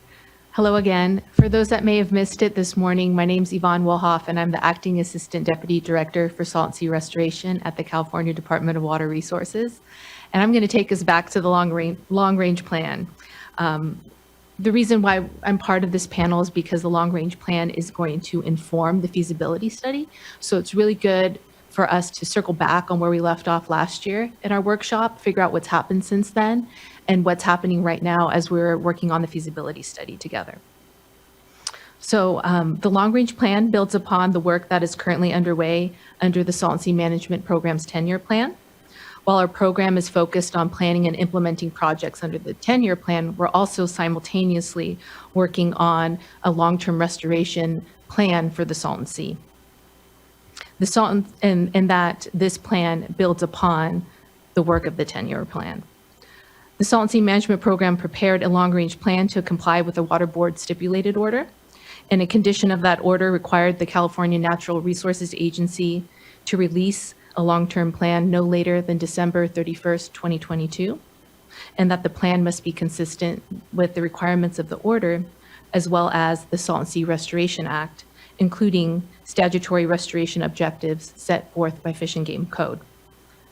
Speaker 18: Hello again. For those that may have missed it this morning, my name's Yvonne Wolhoff, and I'm the Acting Assistant Deputy Director for Salt and Sea Restoration at the California Department of Water Resources. And I'm going to take us back to the long-range plan. The reason why I'm part of this panel is because the long-range plan is going to inform the feasibility study. So it's really good for us to circle back on where we left off last year in our workshop, figure out what's happened since then, and what's happening right now as we're working on the feasibility study together. So the long-range plan builds upon the work that is currently underway under the Salt and Sea Management Program's 10-year plan. While our program is focused on planning and implementing projects under the 10-year plan, we're also simultaneously working on a long-term restoration plan for the Salton Sea. And that this plan builds upon the work of the 10-year plan. The Salt and Sea Management Program prepared a long-range plan to comply with the Water Board stipulated order, and a condition of that order required the California Natural Resources Agency to release a long-term plan no later than December 31st, 2022, and that the plan must be consistent with the requirements of the order, as well as the Salt and Sea Restoration Act, including statutory restoration objectives set forth by Fish and Game Code.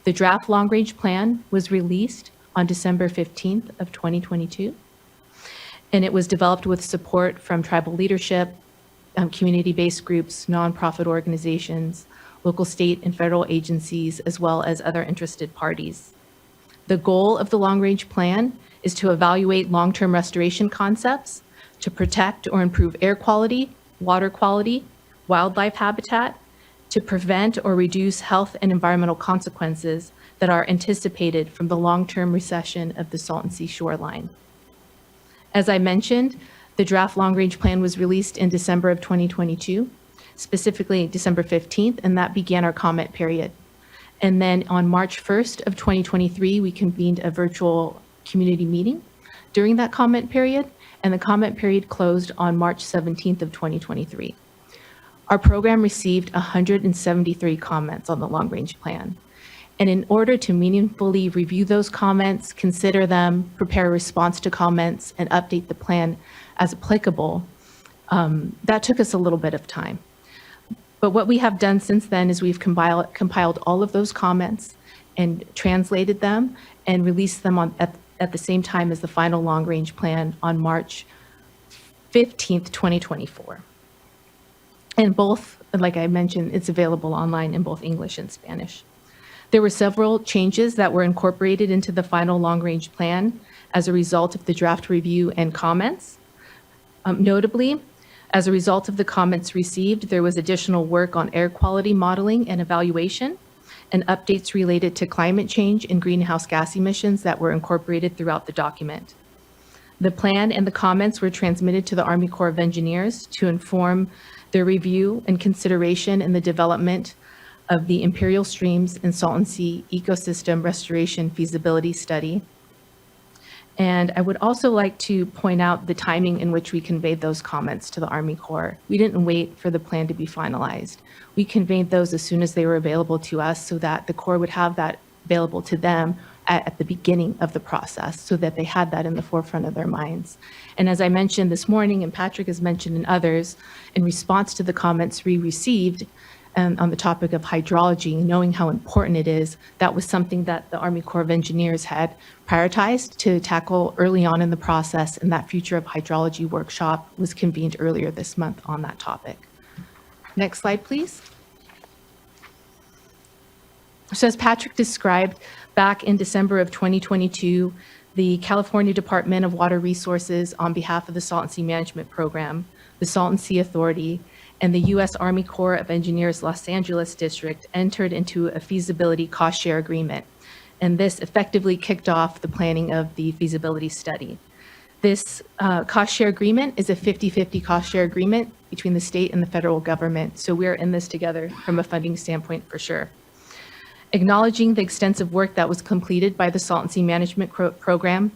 Speaker 18: The draft long-range plan was released on December 15th of 2022, and it was developed with support from tribal leadership, community-based groups, nonprofit organizations, local, state, and federal agencies, as well as other interested parties. The goal of the long-range plan is to evaluate long-term restoration concepts to protect or improve air quality, water quality, wildlife habitat, to prevent or reduce health and environmental consequences that are anticipated from the long-term recession of the Salton Sea shoreline. As I mentioned, the draft long-range plan was released in December of 2022, specifically December 15th, and that began our comment period. And then on March 1st of 2023, we convened a virtual community meeting during that comment period, and the comment period closed on March 17th of 2023. Our program received 173 comments on the long-range plan. And in order to meaningfully review those comments, consider them, prepare a response to comments, and update the plan as applicable, that took us a little bit of time. But what we have done since then is we've compiled all of those comments and translated them and released them at the same time as the final long-range plan on March 15th, 2024. And both, like I mentioned, it's available online in both English and Spanish. There were several changes that were incorporated into the final long-range plan as a result of the draft review and comments. Notably, As a result of the comments received, there was additional work on air quality modeling and evaluation and updates related to climate change and greenhouse gas emissions that were incorporated throughout the document. The plan and the comments were transmitted to the Army Corps of Engineers to inform their review and consideration in the development of the Imperial Streams and Salton Sea Ecosystem Restoration Feasibility Study. And I would also like to point out the timing in which we conveyed those comments to the Army Corps. We didn't wait for the plan to be finalized. We conveyed those as soon as they were available to us so that the Corps would have that available to them at the beginning of the process so that they had that in the forefront of their minds. And as I mentioned this morning, and Patrick has mentioned and others, in response to the comments we received on the topic of hydrology, knowing how important it is, that was something that the Army Corps of Engineers had prioritized to tackle early on in the process, and that Future of Hydrology workshop was convened earlier this month on that topic. Next slide, please. So as Patrick described, back in December of 2022, the California Department of Water Resources, on behalf of the Salton Sea Management Program, the Salton Sea Authority, and the U.S. Army Corps of Engineers Los Angeles District entered into a feasibility cost share agreement. And this effectively kicked off the planning of the feasibility study. This cost share agreement is a 50-50 cost share agreement between the state and the federal government. So we're in this together from a funding standpoint for sure. Acknowledging the extensive work that was completed by the Salton Sea Management Program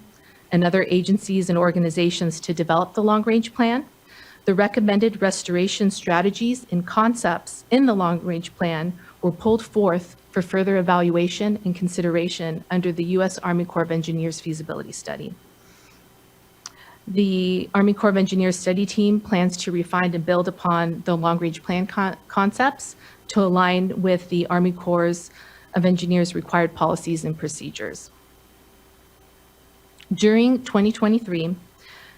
Speaker 18: and other agencies and organizations to develop the long-range plan, the recommended restoration strategies and concepts in the long-range plan were pulled forth for further evaluation and consideration under the U.S. Army Corps of Engineers feasibility study. The Army Corps of Engineers study team plans to refine and build upon the long-range plan concepts to align with the Army Corps of Engineers required policies and procedures. During 2023,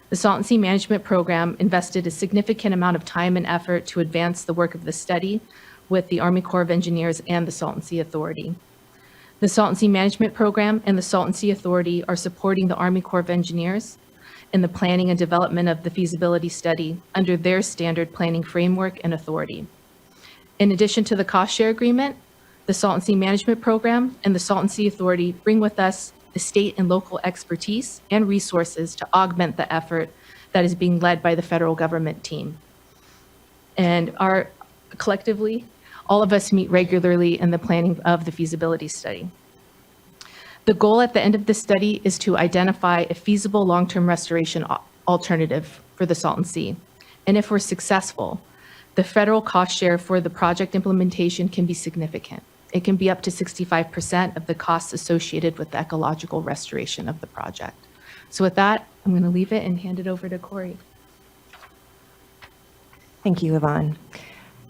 Speaker 18: the Salton Sea Management Program invested a significant amount of time and effort to advance the work of the study with the Army Corps of Engineers and the Salton Sea Authority. The Salton Sea Management Program and the Salton Sea Authority are supporting the Army Corps of Engineers in the planning and development of the feasibility study under their standard planning framework and authority. In addition to the cost share agreement, the Salton Sea Management Program and the Salton Sea Authority bring with us the state and local expertise and resources to augment the effort that is being led by the federal government team. And collectively, all of us meet regularly in the planning of the feasibility study. The goal at the end of the study is to identify a feasible long-term restoration alternative for the Salton Sea. And if we're successful, the federal cost share for the project implementation can be significant. It can be up to 65% of the costs associated with the ecological restoration of the project. So with that, I'm going to leave it and hand it over to Corey.
Speaker 21: Thank you, Yvonne.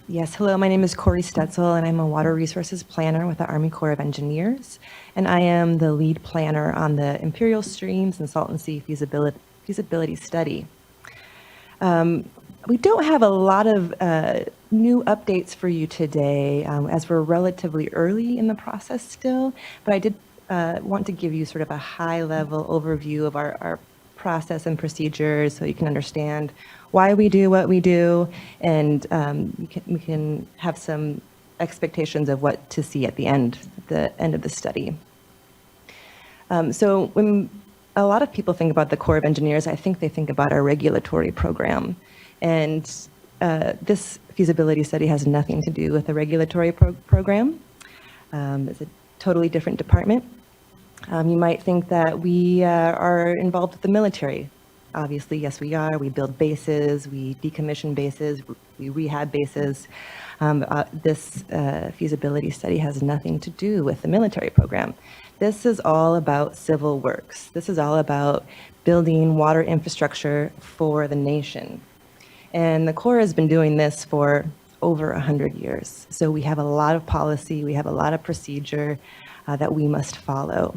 Speaker 21: Yes, hello, my name is Corey Stetzel, and I'm a water resources planner with the Army Corps of Engineers, and I am the lead planner on the Imperial Streams and Salton Sea feasibility study. We don't have a lot of new updates for you today, as we're relatively early in the process still, but I did want to give you sort of a high-level overview of our process and procedures so you can understand why we do what we do, and we can have some expectations of what to see at the end of the study. So when a lot of people think about the Corps of Engineers, I think they think about our regulatory program. And this feasibility study has nothing to do with the regulatory program. It's a totally different department. You might think that we are involved with the military. Obviously, yes, we are. We build bases, we decommission bases, we rehab bases. This feasibility study has nothing to do with the military program. This is all about civil works. This is all about building water infrastructure for the nation. And the Corps has been doing this for over 100 years. So we have a lot of policy, we have a lot of procedure that we must follow.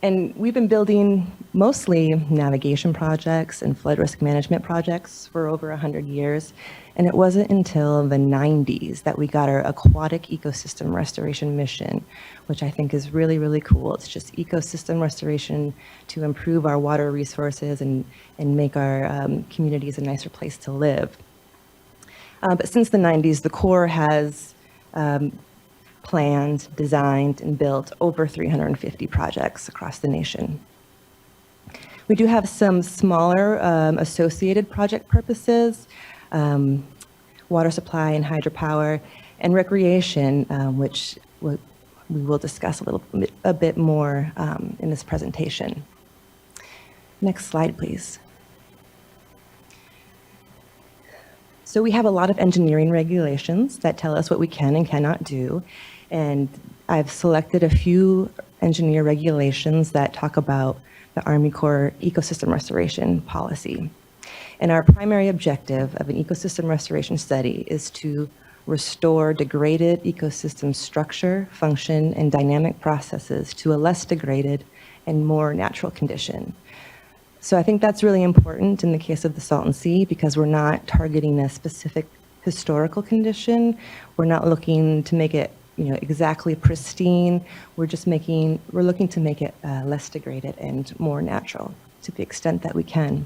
Speaker 21: And we've been building mostly navigation projects and flood risk management projects for over 100 years. And it wasn't until the 90s that we got our aquatic ecosystem restoration mission, which I think is really, really cool. It's just ecosystem restoration to improve our water resources and make our communities a nicer place to live. But since the 90s, the Corps has planned, designed, and built over 350 projects across the nation. We do have some smaller associated project purposes, water supply and hydropower, and recreation, which we will discuss a bit more in this presentation. Next slide, please. So we have a lot of engineering regulations that tell us what we can and cannot do. And I've selected a few engineer regulations that talk about the Army Corps ecosystem restoration policy. And our primary objective of an ecosystem restoration study is to restore degraded ecosystem structure, function, and dynamic processes to a less degraded and more natural condition. So I think that's really important in the case of the Salton Sea because we're not targeting a specific historical condition. We're not looking to make it, exactly pristine. We're looking to make it less degraded and more natural to the extent that we can.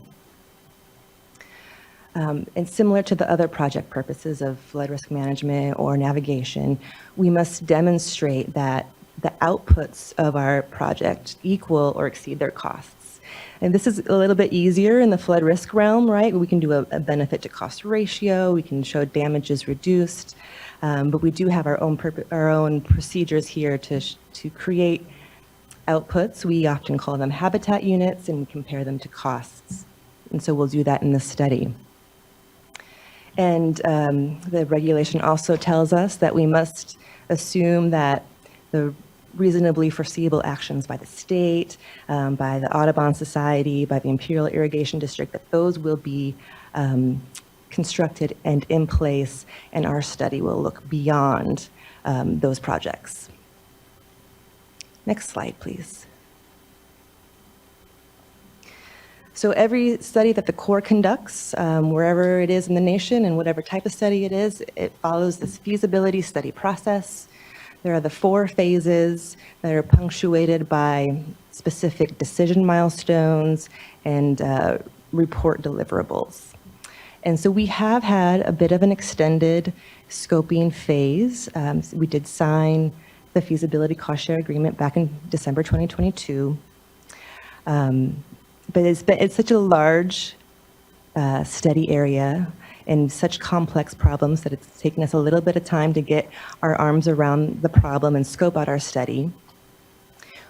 Speaker 21: And similar to the other project purposes of flood risk management or navigation, we must demonstrate that the outputs of our project equal or exceed their costs. And this is a little bit easier in the flood risk realm, right? We can do a benefit to cost ratio, we can show damages reduced, but we do have our own procedures here to create outputs. We often call them habitat units and we compare them to costs. And so we'll do that in this study. And the regulation also tells us that we must assume that the reasonably foreseeable actions by the state, by the Audubon Society, by the Imperial Irrigation District, that those will be constructed and in place, and our study will look beyond those projects. Next slide, please. So every study that the Corps conducts, wherever it is in the nation and whatever type of study it is, it follows this feasibility study process. There are the 4 phases that are punctuated by specific decision milestones and report deliverables. And so we have had a bit of an extended scoping phase. We did sign the feasibility cost share agreement back in December 2022. But it's such a large study area and such complex problems that it's taken us a little bit of time to get our arms around the problem and scope out our study.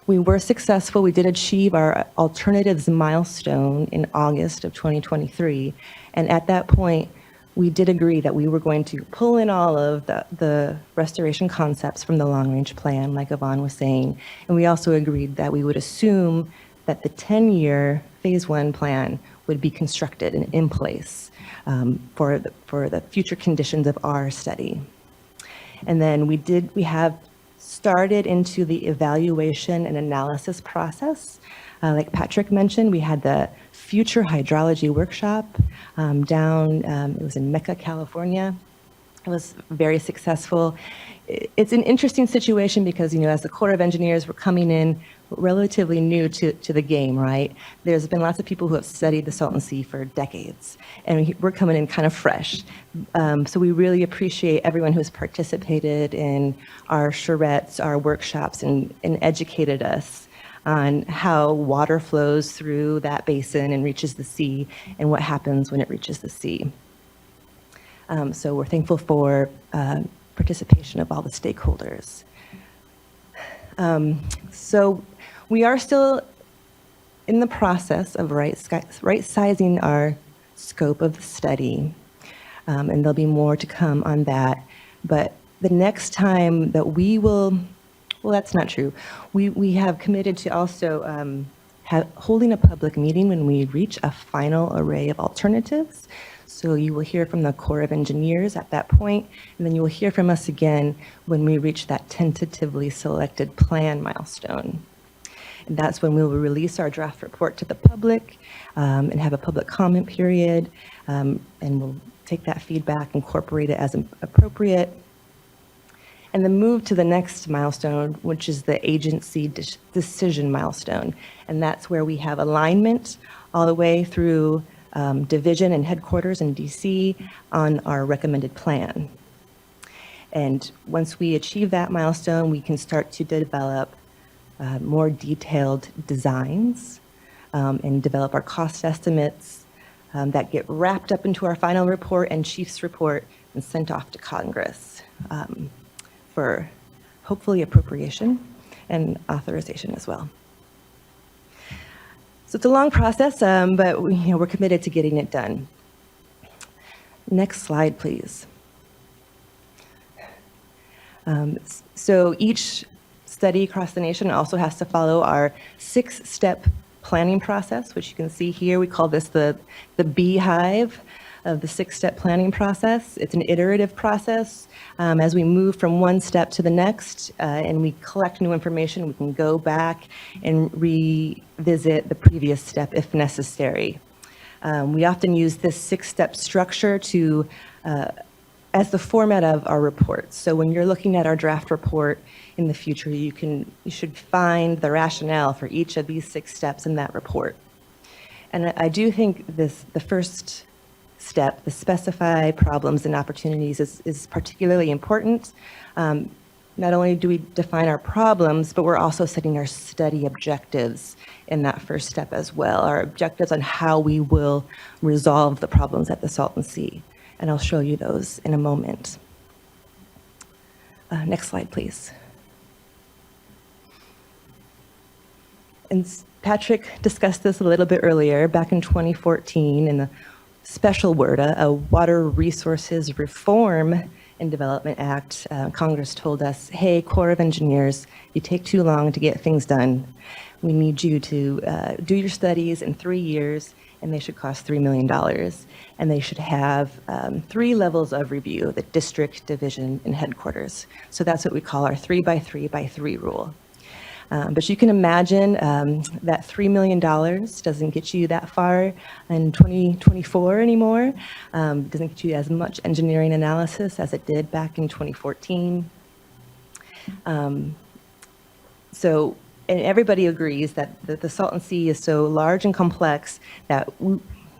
Speaker 21: We were successful. We did achieve our alternatives milestone in August of 2023. And at that point, we did agree that we were going to pull in all of the restoration concepts from the long-range plan, like Yvonne was saying. And we also agreed that we would assume that the 10-year phase 1 plan would be constructed and in place for the future conditions of our study. And then we have started into the evaluation and analysis process. Like Patrick mentioned, we had the future hydrology workshop it was in Mecca, California. It was very successful. It's an interesting situation because, as the Corps of Engineers, we're coming in relatively new to the game, right? There's been lots of people who have studied the Salton Sea for decades, and we're coming in kind of fresh. So we really appreciate everyone who's participated in our charrettes, our workshops, and educated us on how water flows through that basin and reaches the sea, and what happens when it reaches the sea. So we're thankful for participation of all the stakeholders. So we are still in the process of right-sizing our scope of the study, and there'll be more to come on that. But the next time that we will, well, that's not true. We have committed to also holding a public meeting when we reach a final array of alternatives. So you will hear from the Corps of Engineers at that point, and then you will hear from us again when we reach that tentatively selected plan milestone. And that's when we will release our draft report to the public and have a public comment period. And we'll take that feedback, incorporate it as appropriate, and then move to the next milestone, which is the agency decision milestone. And that's where we have alignment all the way through division and headquarters in DC on our recommended plan. And once we achieve that milestone, we can start to develop more detailed designs and develop our cost estimates that get wrapped up into our final report and chief's report and sent off to Congress for hopefully appropriation and authorization as well. So it's a long process, but we're committed to getting it done. Next slide, please. So each study across the nation also has to follow our 6-step planning process, which you can see here. We call this the beehive of the 6-step planning process. It's an iterative process. As we move from one step to the next and we collect new information, we can go back and revisit the previous step if necessary. We often use this 6-step structure to as the format of our reports. So when you're looking at our draft report in the future, you should find the rationale for each of these 6 steps in that report. And I do think the first step, the specify problems and opportunities, is particularly important. Not only do we define our problems, but we're also setting our study objectives in that first step as well, our objectives on how we will resolve the problems at the Salton Sea. And I'll show you those in a moment. Next slide, please. And Patrick discussed this a little bit earlier, back in 2014, in the special WRDA, a Water Resources Reform and Development Act. Congress told us, hey, Corps of Engineers, you take too long to get things done. We need you to do your studies in 3 years, and they should cost $3 million. And they should have 3 levels of review, the district, division, and headquarters. So that's what we call our 3x3x3 rule. But you can imagine that $3 million doesn't get you that far in 2024 anymore. Doesn't get you as much engineering analysis as it did back in 2014. And everybody agrees that the Salton Sea is so large and complex that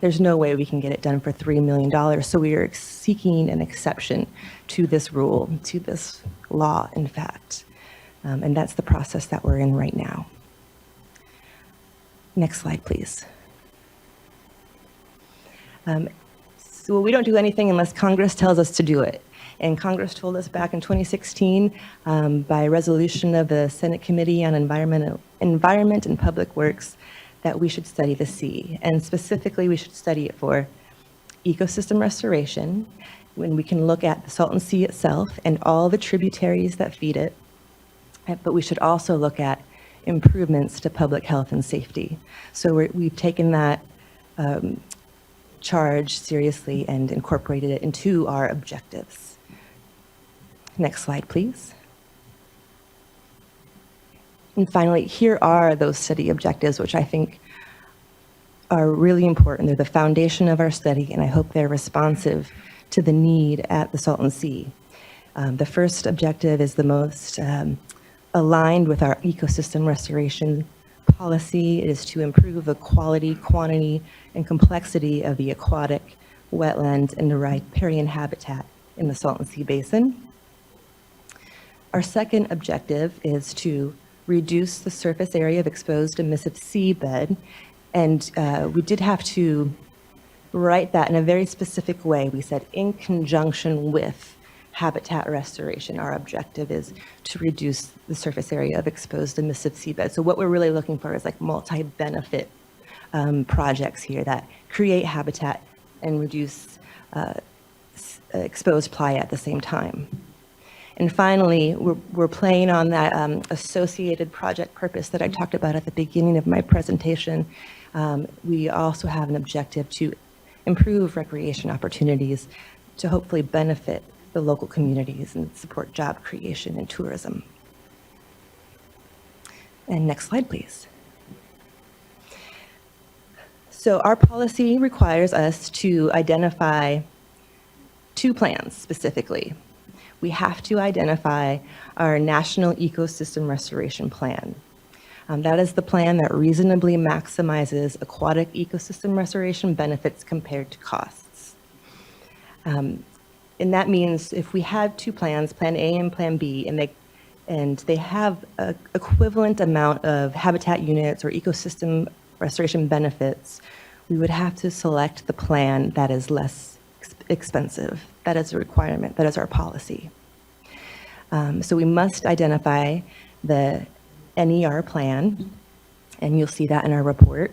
Speaker 21: there's no way we can get it done for $3 million. So we are seeking an exception to this rule, to this law, in fact. And that's the process that we're in right now. Next slide, please. So we don't do anything unless Congress tells us to do it. And Congress told us back in 2016 by resolution of the Senate Committee on Environment and Public Works that we should study the sea. And specifically, we should study it for ecosystem restoration, when we can look at the Salton Sea itself and all the tributaries that feed it. But we should also look at improvements to public health and safety. So we've taken that charge seriously and incorporated it into our objectives. Next slide, please. And finally, here are those study objectives, which I think are really important. They're the foundation of our study, and I hope they're responsive to the need at the Salton Sea. The first objective is the most aligned with our ecosystem restoration policy. It is to improve the quality, quantity, and complexity of the aquatic, wetland, and riparian habitat in the Salton Sea Basin. Our second objective is to reduce the surface area of exposed emissive seabed. And we did have to write that in a very specific way. We said in conjunction with habitat restoration, our objective is to reduce the surface area of exposed emissive seabed. So what we're really looking for is like multi-benefit projects here that create habitat and reduce exposed playa at the same time. And finally, we're playing on that associated project purpose that I talked about at the beginning of my presentation. We also have an objective to improve recreation opportunities to hopefully benefit the local communities and support job creation and tourism. And next slide, please. So our policy requires us to identify 2 plans specifically. We have to identify our National Ecosystem Restoration Plan. That is the plan that reasonably maximizes aquatic ecosystem restoration benefits compared to costs. And that means if we have 2 plans, Plan A and Plan B, and they have an equivalent amount of habitat units or ecosystem restoration benefits, we would have to select the plan that is less expensive. That is a requirement. That is our policy. So we must identify the NER plan, and you'll see that in our report.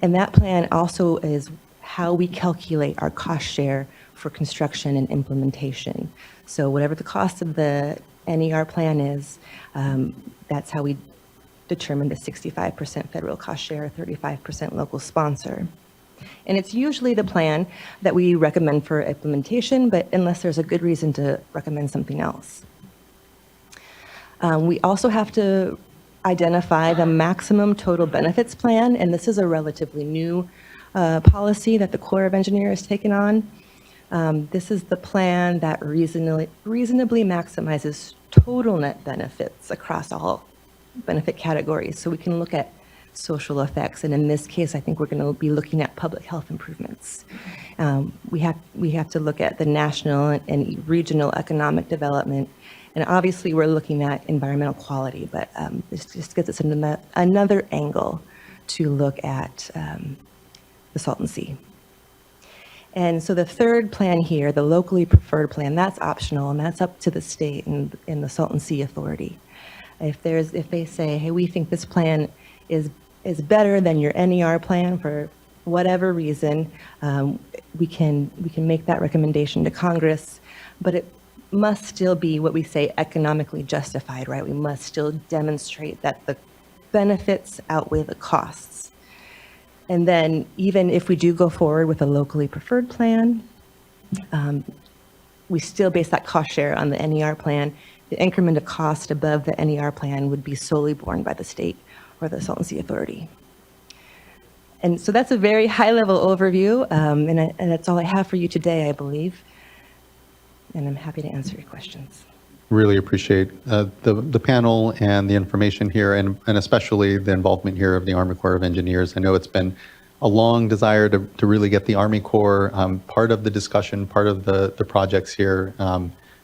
Speaker 21: And that plan also is how we calculate our cost share for construction and implementation. So whatever the cost of the NER plan is, that's how we determine the 65% federal cost share, 35% local sponsor. And it's usually the plan that we recommend for implementation, but unless there's a good reason to recommend something else. We also have to identify the maximum total benefits plan, and this is a relatively new policy that the Corps of Engineers has taken on. This is the plan that reasonably maximizes total net benefits across all benefit categories. So we can look at social effects, and in this case, I think we're going to be looking at public health improvements. We have to look at the national and regional economic development, and obviously we're looking at environmental quality, but this just gives us another angle to look at the Salton Sea. And so the third plan here, the locally preferred plan, that's optional, and that's up to the state and the Salton Sea Authority. If they say, hey, we think this plan is better than your NER plan for whatever reason, we can make that recommendation to Congress, but it must still be what we say economically justified, right? We must still demonstrate that the benefits outweigh the costs. And then even if we do go forward with a locally preferred plan, we still base that cost share on the NER plan. The increment of cost above the NER plan would be solely borne by the state or the Salton Sea Authority. And so that's a very high-level overview, and that's all I have for you today, I believe. And I'm happy to answer your questions.
Speaker 4: Really appreciate the panel and the information here, and especially the involvement here of the Army Corps of Engineers. I know it's been a long desire to really get the Army Corps part of the discussion, part of the projects here.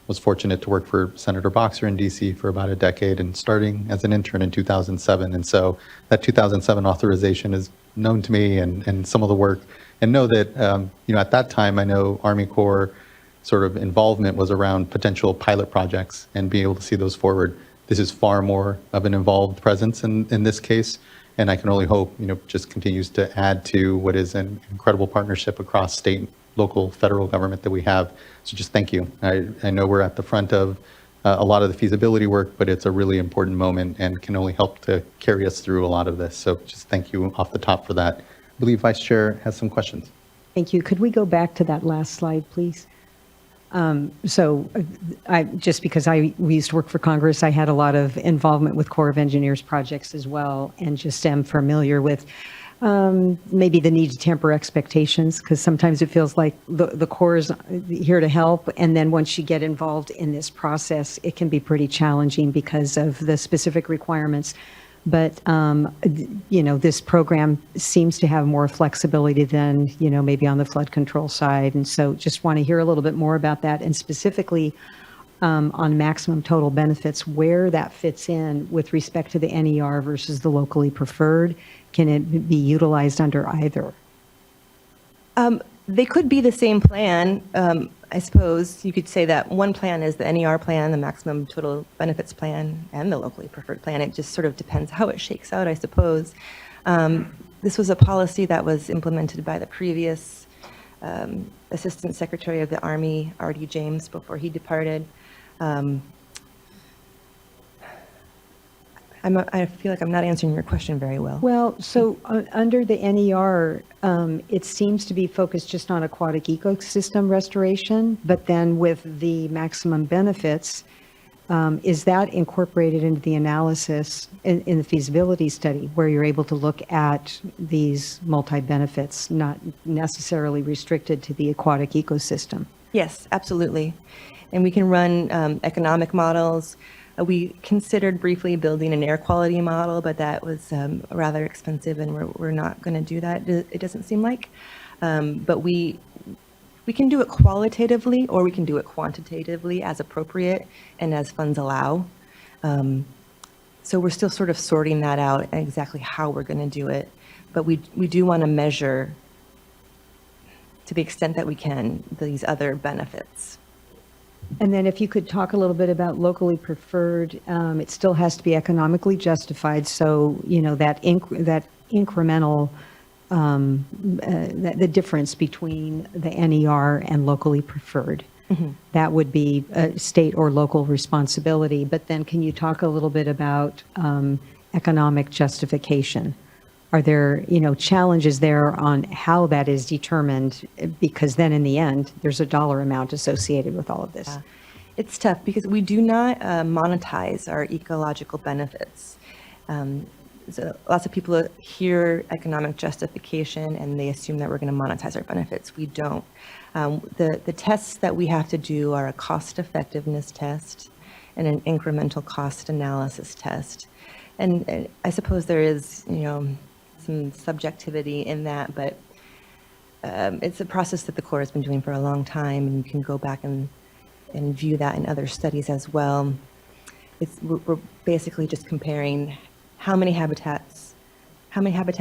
Speaker 4: Was fortunate to work for Senator Boxer in DC for about a decade, and starting as an intern in 2007. And so that 2007 authorization is known to me, and some of the work, and know that, at that time, I know Army Corps sort of involvement was around potential pilot projects and being able to see those forward. This is far more of an involved presence in this case, and I can only hope, just continues to add to what is an incredible partnership across state, local, federal government that we have. So just thank you. I know we're at the front of a lot of the feasibility work, but it's a really important moment and can only help to carry us through a lot of this. So just thank you off the top for that. I believe Vice Chair has some questions.
Speaker 17: Thank you. Could we go back to that last slide, please? So just because we used to work for Congress, I had a lot of involvement with Corps of Engineers projects as well, and just am familiar with maybe the need to temper expectations, because sometimes it feels like the Corps is here to help, and then once you get involved in this process, it can be pretty challenging because of the specific requirements. But, this program seems to have more flexibility than, maybe on the flood control side. And so just want to hear a little bit more about that, and specifically on maximum total benefits, where that fits in with respect to the NER versus the locally preferred. Can it be utilized under either?
Speaker 21: They could be the same plan. I suppose you could say that one plan is the NER plan, the maximum total benefits plan, and the locally preferred plan. It just sort of depends how it shakes out, I suppose. This was a policy that was implemented by the previous Assistant Secretary of the Army, R.D. James, before he departed. I feel like I'm not answering your question very well.
Speaker 17: Well, so under the NER, it seems to be focused just on aquatic ecosystem restoration, but then with the maximum benefits, Is that incorporated into the analysis in the feasibility study, where you're able to look at these multi-benefits, not necessarily restricted to the aquatic ecosystem?
Speaker 21: Yes, absolutely. And we can run economic models. We considered briefly building an air quality model, but that was rather expensive, and we're not going to do that, it doesn't seem like. But we can do it qualitatively, or we can do it quantitatively as appropriate and as funds allow. So we're still sort of sorting that out and exactly how we're going to do it. But we do want to measure, to the extent that we can, these other benefits.
Speaker 17: And then if you could talk a little bit about locally preferred, it still has to be economically justified. So, that incremental, the difference between the NER and locally preferred, that would be a state or local responsibility. But then can you talk a little bit about economic justification? Are there, challenges there on how that is determined? Because then in the end, there's a dollar amount associated with all of this.
Speaker 21: It's tough because we do not monetize our ecological benefits. So lots of people hear economic justification and they assume that we're going to monetize our benefits. We don't. The tests that we have to do are a cost effectiveness test and an incremental cost analysis test. And I suppose there is, some subjectivity in that, but it's a process that the Corps has been doing for a long time, and you can go back and view that in other studies as well. We're basically just comparing how many habitat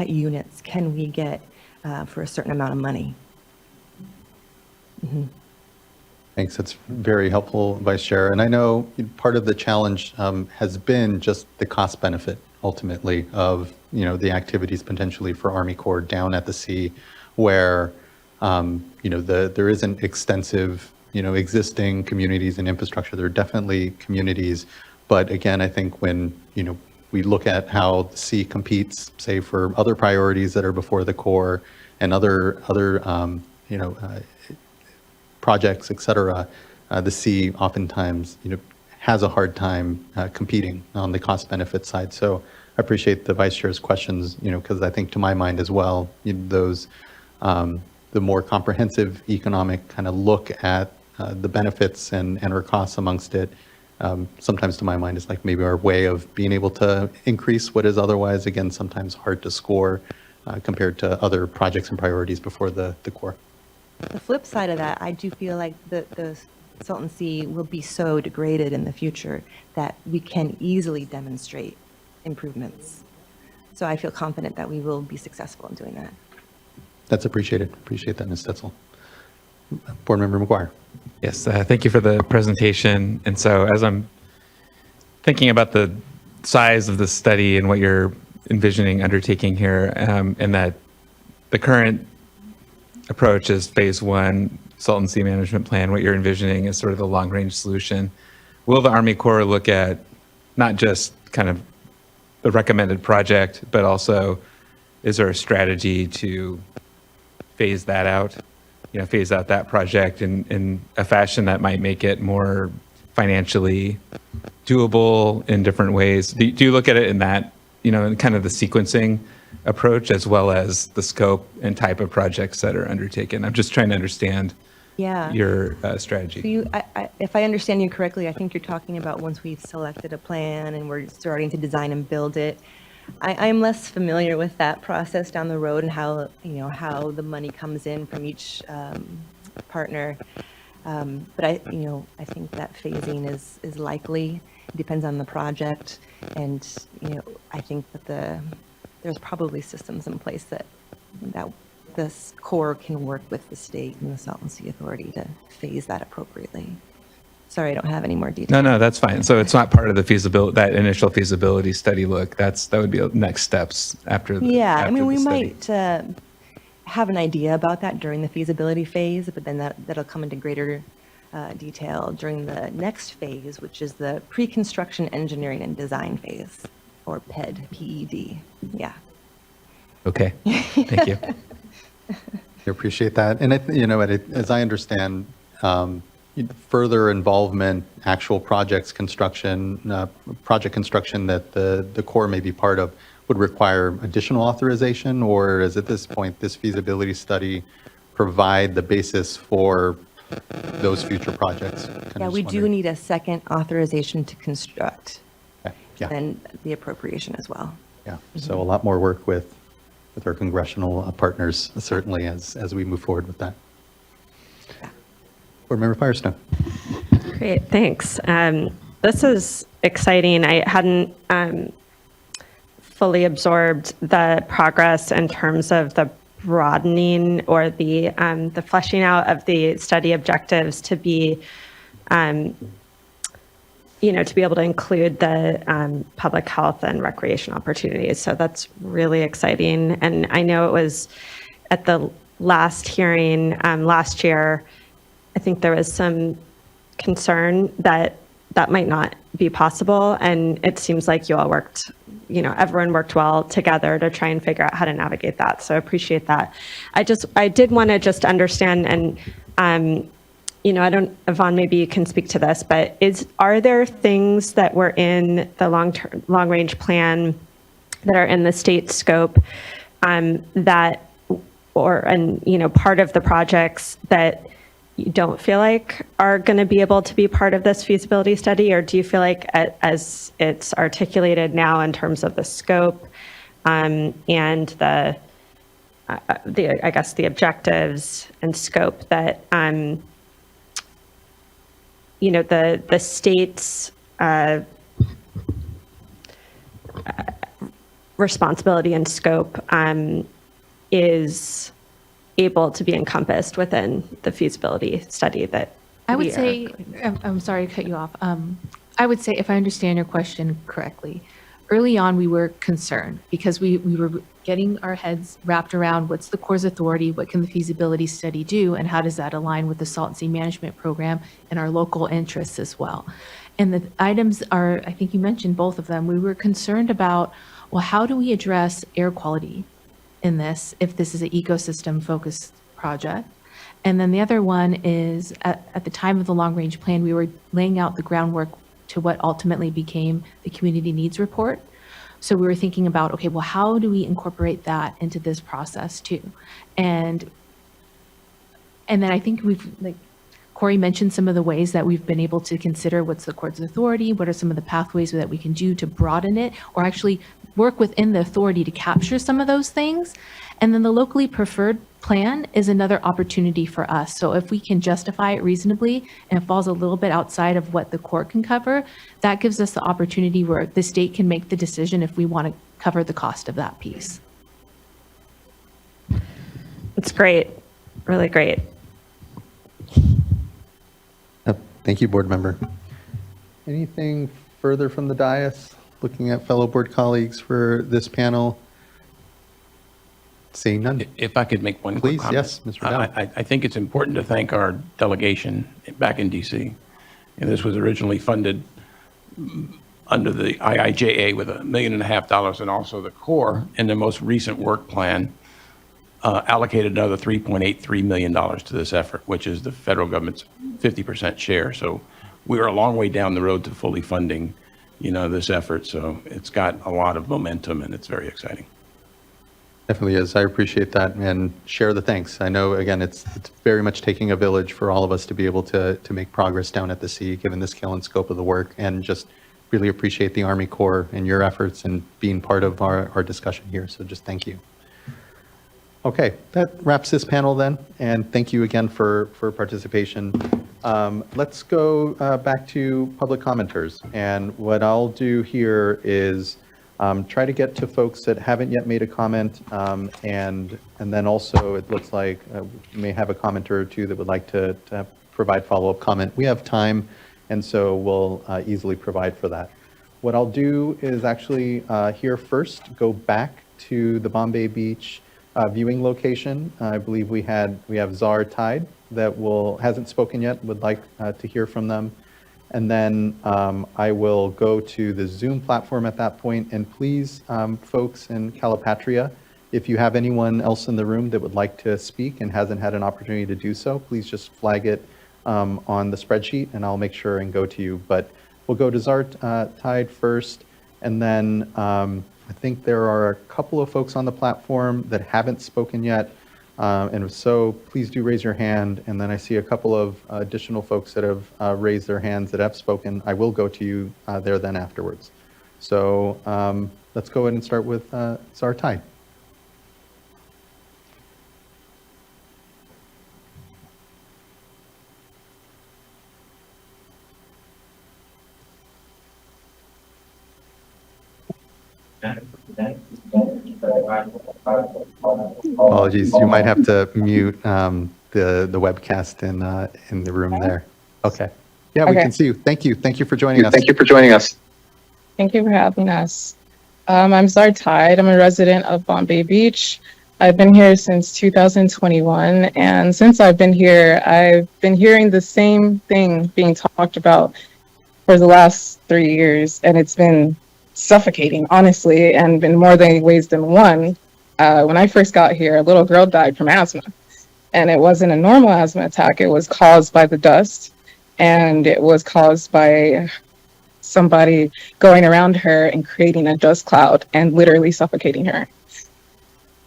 Speaker 21: units can we get for a certain amount of money.
Speaker 4: Thanks. That's very helpful, Vice Chair. And I know part of the challenge has been just the cost benefit, ultimately, of the activities potentially for Army Corps down at the sea, where there isn't extensive existing communities and infrastructure. There are definitely communities, but again, I think when we look at how the sea competes, say, for other priorities that are before the Corps and other projects, et cetera, the sea oftentimes has a hard time competing on the cost benefit side. So I appreciate the Vice Chair's questions, because I think to my mind as well, those the more comprehensive economic kind of look at the benefits and our costs amongst it, sometimes to my mind is like maybe our way of being able to increase what is otherwise, again, sometimes hard to score compared to other projects and priorities before the Corps.
Speaker 21: The flip side of that, I do feel like the Salton Sea will be so degraded in the future that we can easily demonstrate improvements. So I feel confident that we will be successful in doing that.
Speaker 4: That's appreciated. Appreciate that, Ms. Stetzel. Board Member McGuire.
Speaker 20: Yes, thank you for the presentation. And so as I'm thinking about the size of the study and what you're envisioning undertaking here, and that the current approach is phase one, Salton Sea Management Plan, what you're envisioning is sort of the long-range solution. Will the Army Corps look at not just kind of the recommended project, but also is there a strategy to phase that out? Phase out that project in a fashion that might make it more financially doable in different ways. Do you look at it in that, in kind of the sequencing approach as well as the scope and type of projects that are undertaken? I'm just trying to understand your strategy.
Speaker 21: So if I understand you correctly, I think you're talking about once we've selected a plan and we're starting to design and build it. I'm less familiar with that process down the road and how the money comes in from each partner. But I think that phasing is likely. It depends on the project, and I think that there's probably systems in place that this Corps can work with the state and the Salton Sea Authority to phase that appropriately. Sorry, I don't have any more details.
Speaker 20: No, that's fine. So it's not part of the feasibility, that initial feasibility study look. That would be next steps after the
Speaker 21: we
Speaker 20: study.
Speaker 21: might have an idea about that during the feasibility phase, but then that'll come into greater detail during the next phase, which is the pre-construction engineering and design phase, or PED, P-E-D. Yeah.
Speaker 20: Okay. Thank you.
Speaker 4: I appreciate that. And as I understand, further involvement, actual project construction that the Corps may be part of would require additional authorization, or is at this point this feasibility study provide the basis for those future projects?
Speaker 21: Yeah, we do need a second authorization to construct.
Speaker 4: Yeah.
Speaker 21: And the appropriation as well.
Speaker 4: Yeah, so a lot more work with our congressional partners, certainly, as we move forward with that. Board Member Firestone.
Speaker 3: Great, thanks. This is exciting. I hadn't fully absorbed the progress in terms of the broadening or the fleshing out of the study objectives to be, to be able to include the public health and recreation opportunities. So that's really exciting. And I know it was at the last hearing last year, I think there was some concern that that might not be possible. And it seems like you all worked, everyone worked well together to try and figure out how to navigate that. So I appreciate that. I did want to just understand, and Yvonne, maybe you can speak to this, but are there things that were in the long range plan that are in the state scope part of the projects that you don't feel like are going to be able to be part of this feasibility study? Or do you feel like as it's articulated now in terms of the scope and the objectives and scope that, the state's responsibility and scope is able to be encompassed within the feasibility study that
Speaker 7: I would say, I'm sorry to cut you off. I would say, if I understand your question correctly, early on we were concerned because we were getting our heads wrapped around what's the Corps' authority, what can the feasibility study do, and how does that align with the Salt and Sea Management Program and our local interests as well. And the items are, I think you mentioned both of them. We were concerned about, well, how do we address air quality in this if this is an ecosystem focused project? And then the other one is at the time of the long range plan, we were laying out the groundwork to what ultimately became the community needs report. So we were thinking about, okay, well, how do we incorporate that into this process too? And then I think Corey mentioned some of the ways that we've been able to consider what's the Corps' authority, what are some of the pathways that we can do to broaden it, or actually work within the authority to capture some of those things. And then the locally preferred plan is another opportunity for us. So if we can justify it reasonably and it falls a little bit outside of what the court can cover, that gives us the opportunity where the state can make the decision if we want to cover the cost of that piece.
Speaker 3: It's great, really great.
Speaker 4: Thank you, board member. Anything further from the dais? Looking at fellow board colleagues for this panel. Seeing none.
Speaker 9: If I could make one quick comment.
Speaker 4: Yes, Mr. Dow.
Speaker 9: I think it's important to thank our delegation back in DC. And this was originally funded under the IIJA with $1.5 million, and also the Corps in the most recent work plan allocated another $3.83 million to this effort, which is the federal government's 50% share. So we're a long way down the road to fully funding, this effort. So it's got a lot of momentum and it's very exciting.
Speaker 4: Definitely is. I appreciate that and share the thanks. I know, again, it's very much taking a village for all of us to be able to make progress down at the sea, given the scale and scope of the work, and just really appreciate the Army Corps and your efforts and being part of our discussion here. So just thank you. Okay, that wraps this panel then, and thank you again for participation. Let's go back to public commenters, and what I'll do here is try to get to folks that haven't yet made a comment, and then also it looks like we may have a commenter or two that would like to provide follow-up comment. We have time, and so we'll easily provide for that. What I'll do is actually here first go back to the Bombay Beach viewing location. I believe we have Czar Tide that hasn't spoken yet, would like to hear from them. And then I will go to the Zoom platform at that point. And please, folks in Calipatria, if you have anyone else in the room that would like to speak and hasn't had an opportunity to do so, please just flag it on the spreadsheet, and I'll make sure and go to you. But we'll go to Tide first, and then I think there are a couple of folks on the platform that haven't spoken yet. And if so, please do raise your hand. And then I see a couple of additional folks that have raised their hands that have spoken. I will go to you there then afterwards. So let's go ahead and start with Tide. Apologies, you might have to mute the webcast in the room there. Okay. Yeah, we can see you. Thank you. Thank you for joining us.
Speaker 6: Thank you for joining us. Thank you for having us. I'm Tide. I'm a resident of Bombay Beach. I've been here since 2021, and since I've been here, I've been hearing the same thing being talked about for the last 3 years, and it's been suffocating, honestly, and in more ways than one. When I first got here, a little girl died from asthma, and it wasn't a normal asthma attack. It was caused by the dust, and it was caused by somebody going around her and creating a dust cloud and literally suffocating her.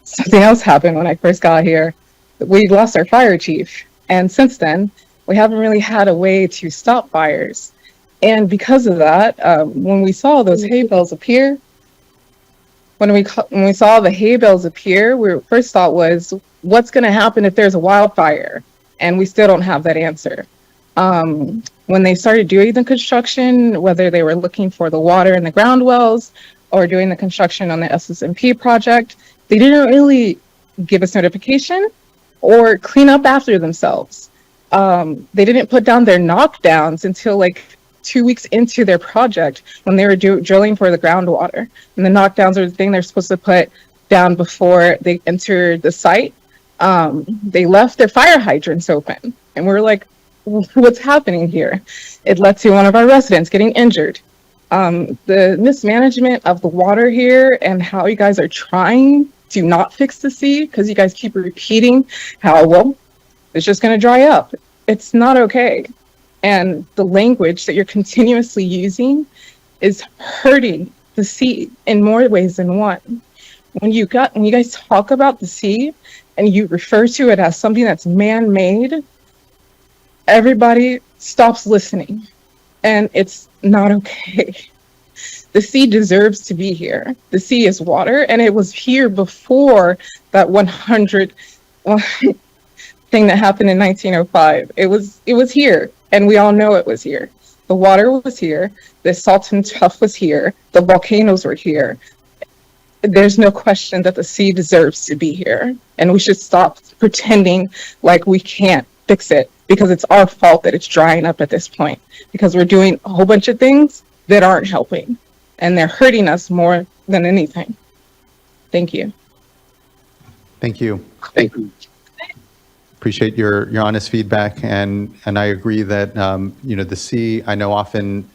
Speaker 6: Something else happened when I first got here. We lost our fire chief, and since then, we haven't really had a way to stop fires. And because of that, when we saw those hay bales appear, when we saw the hay bales appear, our first thought was, what's going to happen if there's a wildfire? And we still don't have that answer. When they started doing the construction, whether they were looking for the water in the ground wells or doing the construction on the SSMP project, they didn't really give us notification or clean up after themselves. They didn't put down their knockdowns until like 2 weeks into their project when they were drilling for the groundwater. And the knockdowns are the thing they're supposed to put down before they enter the site. They left their fire hydrants open, and we're like, what's happening here? It led to one of our residents getting injured. The mismanagement of the water here and how you guys are trying to not fix the sea, because you guys keep repeating how, well, it's just going to dry up. It's not okay. And the language that you're continuously using is hurting the sea in more ways than one. When you guys talk about the sea and you refer to it as something that's man-made, everybody stops listening, and it's not okay. The sea deserves to be here. The sea is water, and it was here before that 100 thing that happened in 1905. It was here, and we all know it was here. The water was here. The salt and tuff was here. The volcanoes were here. There's no question that the sea deserves to be here, and we should stop pretending like we can't fix it, because it's our fault that it's drying up at this point, because we're doing a whole bunch of things that aren't helping, and they're hurting us more than anything. Thank you.
Speaker 4: Thank you. Thank you. Appreciate your honest feedback, and I agree that the sea, I know often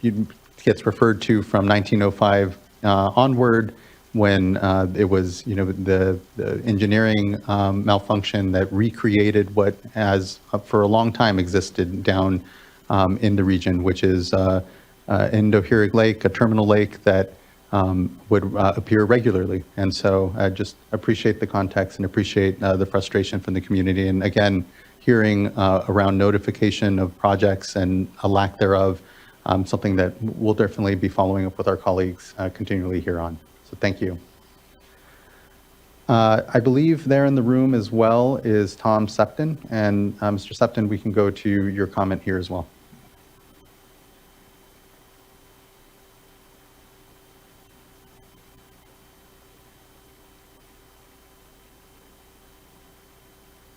Speaker 4: gets referred to from 1905 onward, when it was the engineering malfunction that recreated what has for a long time existed down in the region, which is Indohirrig Lake, a terminal lake that would appear regularly. And so I just appreciate the context and appreciate the frustration from the community. And again, hearing around notification of projects and a lack thereof, something that we'll definitely be following up with our colleagues continually here on. So thank you. I believe there in the room as well is Tom Septon. And Mr. Septon, we can go to your comment here as well.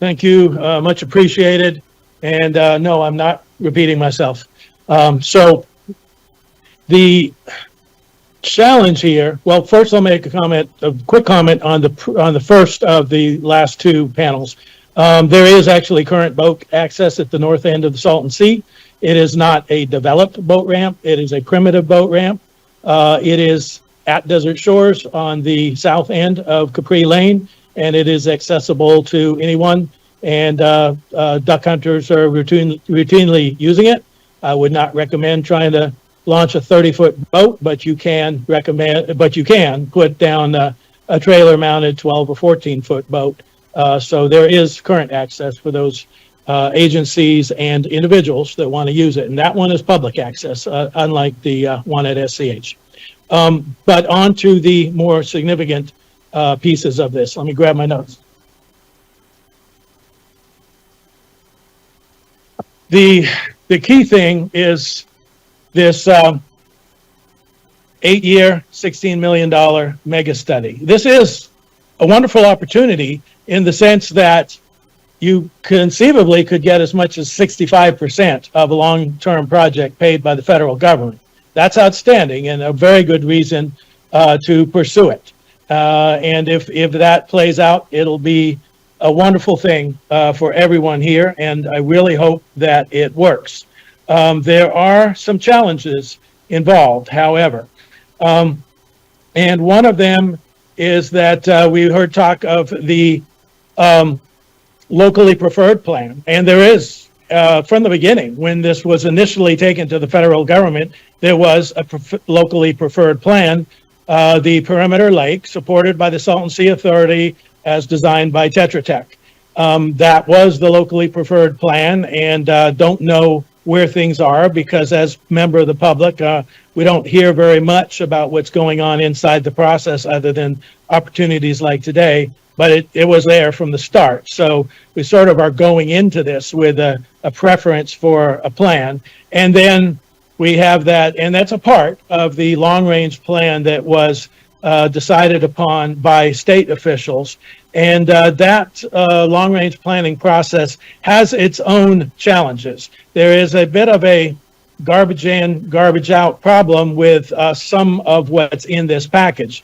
Speaker 22: Thank you, much appreciated. And no, I'm not repeating myself. So the challenge here, well, first I'll make a quick comment on the first of the last two panels. There is actually current boat access at the north end of the Salton Sea. It is not a developed boat ramp. It is a primitive boat ramp. It is at Desert Shores on the south end of Capri Lane, and it is accessible to anyone and duck hunters are routinely using it. I would not recommend trying to launch a 30-foot boat, but you can put down a trailer-mounted 12 or 14-foot boat. So there is current access for those agencies and individuals that want to use it, and that one is public access, unlike the one at SCH. But on to the more significant pieces of this. Let me grab my notes. The key thing is this 8-year, $16 million mega study. This is a wonderful opportunity in the sense that you conceivably could get as much as 65% of a long-term project paid by the federal government. That's outstanding and a very good reason to pursue it. And if that plays out, it'll be a wonderful thing for everyone here, and I really hope that it works. There are some challenges involved, however. And one of them is that we heard talk of the locally preferred plan. And there is, from the beginning, when this was initially taken to the federal government, there was a locally preferred plan, the Perimeter Lake, supported by the Salton Sea Authority as designed by Tetra Tech. That was the locally preferred plan, and don't know where things are because as member of the public, we don't hear very much about what's going on inside the process other than opportunities like today, but it was there from the start. So we sort of are going into this with a preference for a plan. And then we have that, and that's a part of the long-range plan that was decided upon by state officials. And that long-range planning process has its own challenges. There is a bit of a garbage in, garbage out problem with some of what's in this package.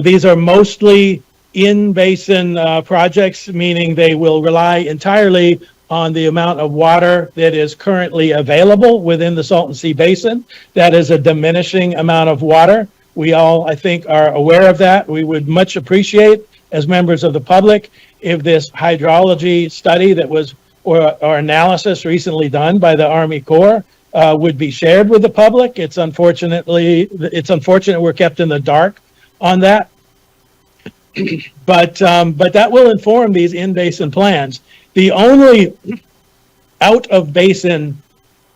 Speaker 22: These are mostly in-basin projects, meaning they will rely entirely on the amount of water that is currently available within the Salton Sea Basin. That is a diminishing amount of water. We all, I think, are aware of that. We would much appreciate, as members of the public, if this hydrology study that was, or analysis recently done by the Army Corps would be shared with the public. It's unfortunate we're kept in the dark on that. But that will inform these in-basin plans. The only out-of-basin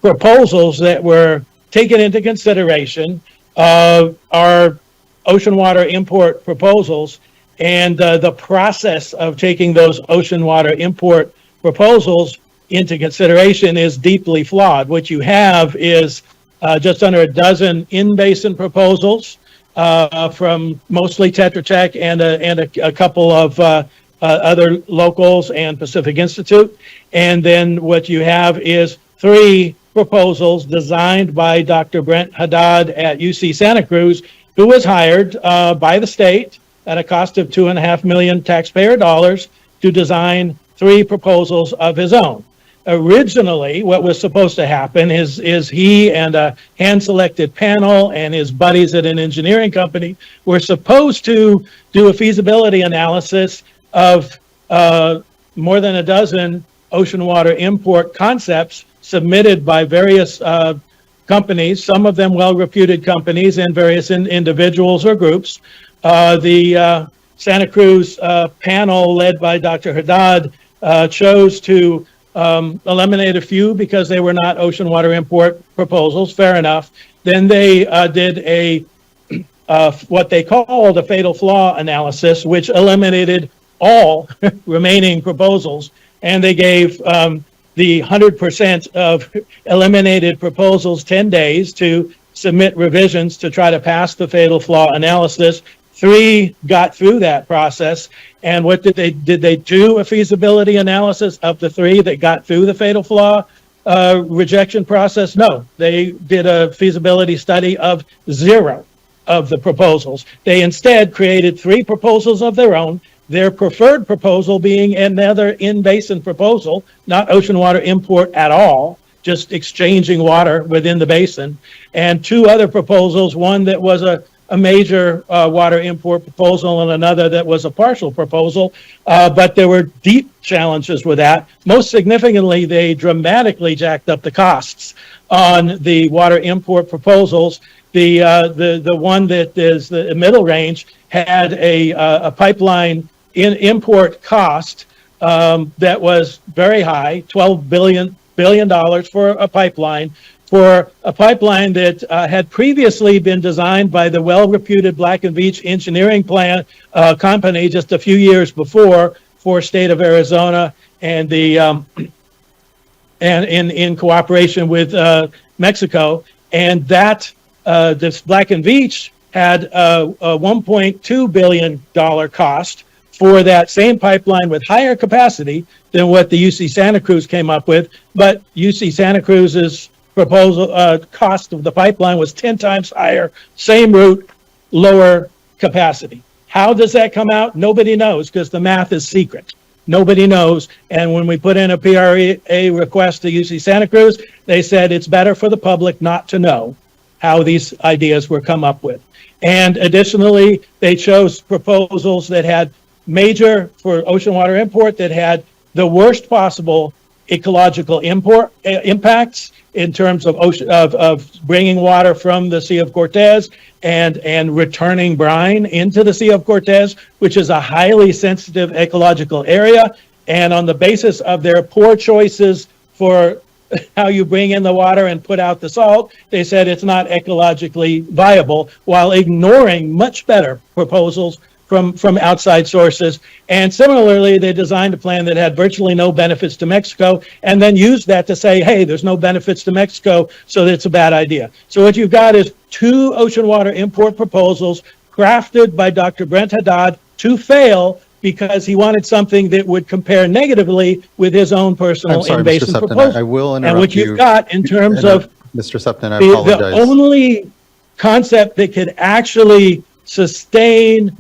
Speaker 22: proposals that were taken into consideration are ocean water import proposals, and the process of taking those ocean water import proposals into consideration is deeply flawed. What you have is just under a dozen in-basin proposals from mostly Tetra Tech and a couple of other locals and Pacific Institute. And then what you have is 3 proposals designed by Dr. Brent Haddad at UC Santa Cruz, who was hired by the state at a cost of $2.5 million taxpayer dollars to design 3 proposals of his own. Originally, what was supposed to happen is he and a hand-selected panel and his buddies at an engineering company were supposed to do a feasibility analysis of more than a dozen ocean water import concepts submitted by various companies, some of them well-reputed companies and various individuals or groups. The Santa Cruz panel led by Dr. Haddad chose to eliminate a few because they were not ocean water import proposals. Fair enough. Then they did a what they called a fatal flaw analysis, which eliminated all remaining proposals, and they gave the 100% of eliminated proposals 10 days to submit revisions to try to pass the fatal flaw analysis. 3 got through that process. And what did they do a feasibility analysis of the 3 that got through the fatal flaw rejection process? No, they did a feasibility study of 0 of the proposals. They instead created 3 proposals of their own, their preferred proposal being another in-basin proposal, not ocean water import at all, just exchanging water within the basin, and 2 other proposals, one that was a a major water import proposal and another that was a partial proposal, but there were deep challenges with that. Most significantly, they dramatically jacked up the costs on the water import proposals. The one that is the middle range had a pipeline import cost that was very high, $12 billion for a pipeline, that had previously been designed by the well-reputed Black & Veatch engineering company just a few years before for state of Arizona and in cooperation with Mexico. And that this Black & Veatch had a $1.2 billion cost for that same pipeline with higher capacity than what the UC Santa Cruz came up with. But UC Santa Cruz's proposal cost of the pipeline was 10 times higher, same route, lower capacity. How does that come out? Nobody knows, because the math is secret. Nobody knows. And when we put in a PRA request to UC Santa Cruz, they said it's better for the public not to know how these ideas were come up with. And additionally, they chose proposals that had major, for ocean water import, that had the worst possible ecological impacts in terms of bringing water from the Sea of Cortez and returning brine into the Sea of Cortez, which is a highly sensitive ecological area. And on the basis of their poor choices for how you bring in the water and put out the salt, they said it's not ecologically viable, while ignoring much better proposals from outside sources. And similarly, they designed a plan that had virtually no benefits to Mexico, and then used that to say, hey, there's no benefits to Mexico, so that's a bad idea. So what you've got is two ocean water import proposals crafted by Dr. Brent Haddad to fail because he wanted something that would compare negatively with his own personal in-basin proposal.
Speaker 4: I will interrupt
Speaker 22: and what
Speaker 4: you.
Speaker 22: You've got in terms of
Speaker 4: Mr. Supton, I
Speaker 22: the
Speaker 4: apologize.
Speaker 22: only concept that could actually sustain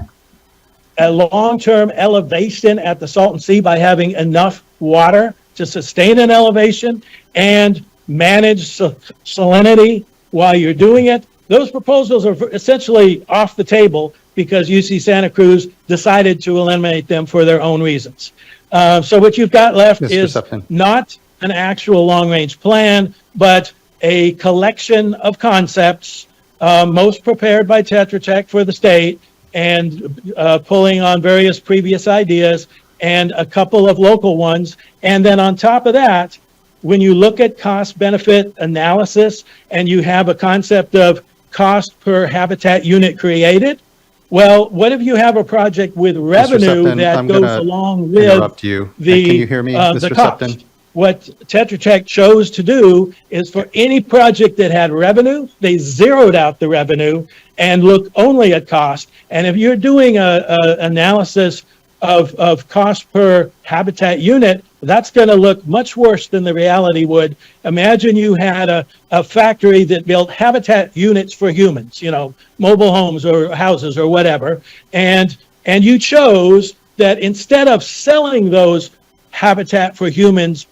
Speaker 22: a long-term elevation at the Salton Sea by having enough water to sustain an elevation and manage salinity while you're doing it. Those proposals are essentially off the table because UC Santa Cruz decided to eliminate them for their own reasons. So what you've got left is not an actual long-range plan, but a collection of concepts, most prepared by Tetra Tech for the state, and pulling on various previous ideas and a couple of local ones. And then on top of that, when you look at cost-benefit analysis and you have a concept of cost per habitat unit created, well, what if you have a project with revenue that goes along with
Speaker 4: interrupt you.
Speaker 22: the
Speaker 4: Can you hear me,
Speaker 22: the
Speaker 4: Mr.
Speaker 22: cost?
Speaker 4: Supton?
Speaker 22: What Tetra Tech chose to do is for any project that had revenue, they zeroed out the revenue and looked only at cost. And if you're doing a analysis of cost per habitat unit, that's going to look much worse than the reality would. Imagine you had a factory that built habitat units for humans, you know, mobile homes or houses or whatever, and you chose that instead of selling those habitat for humans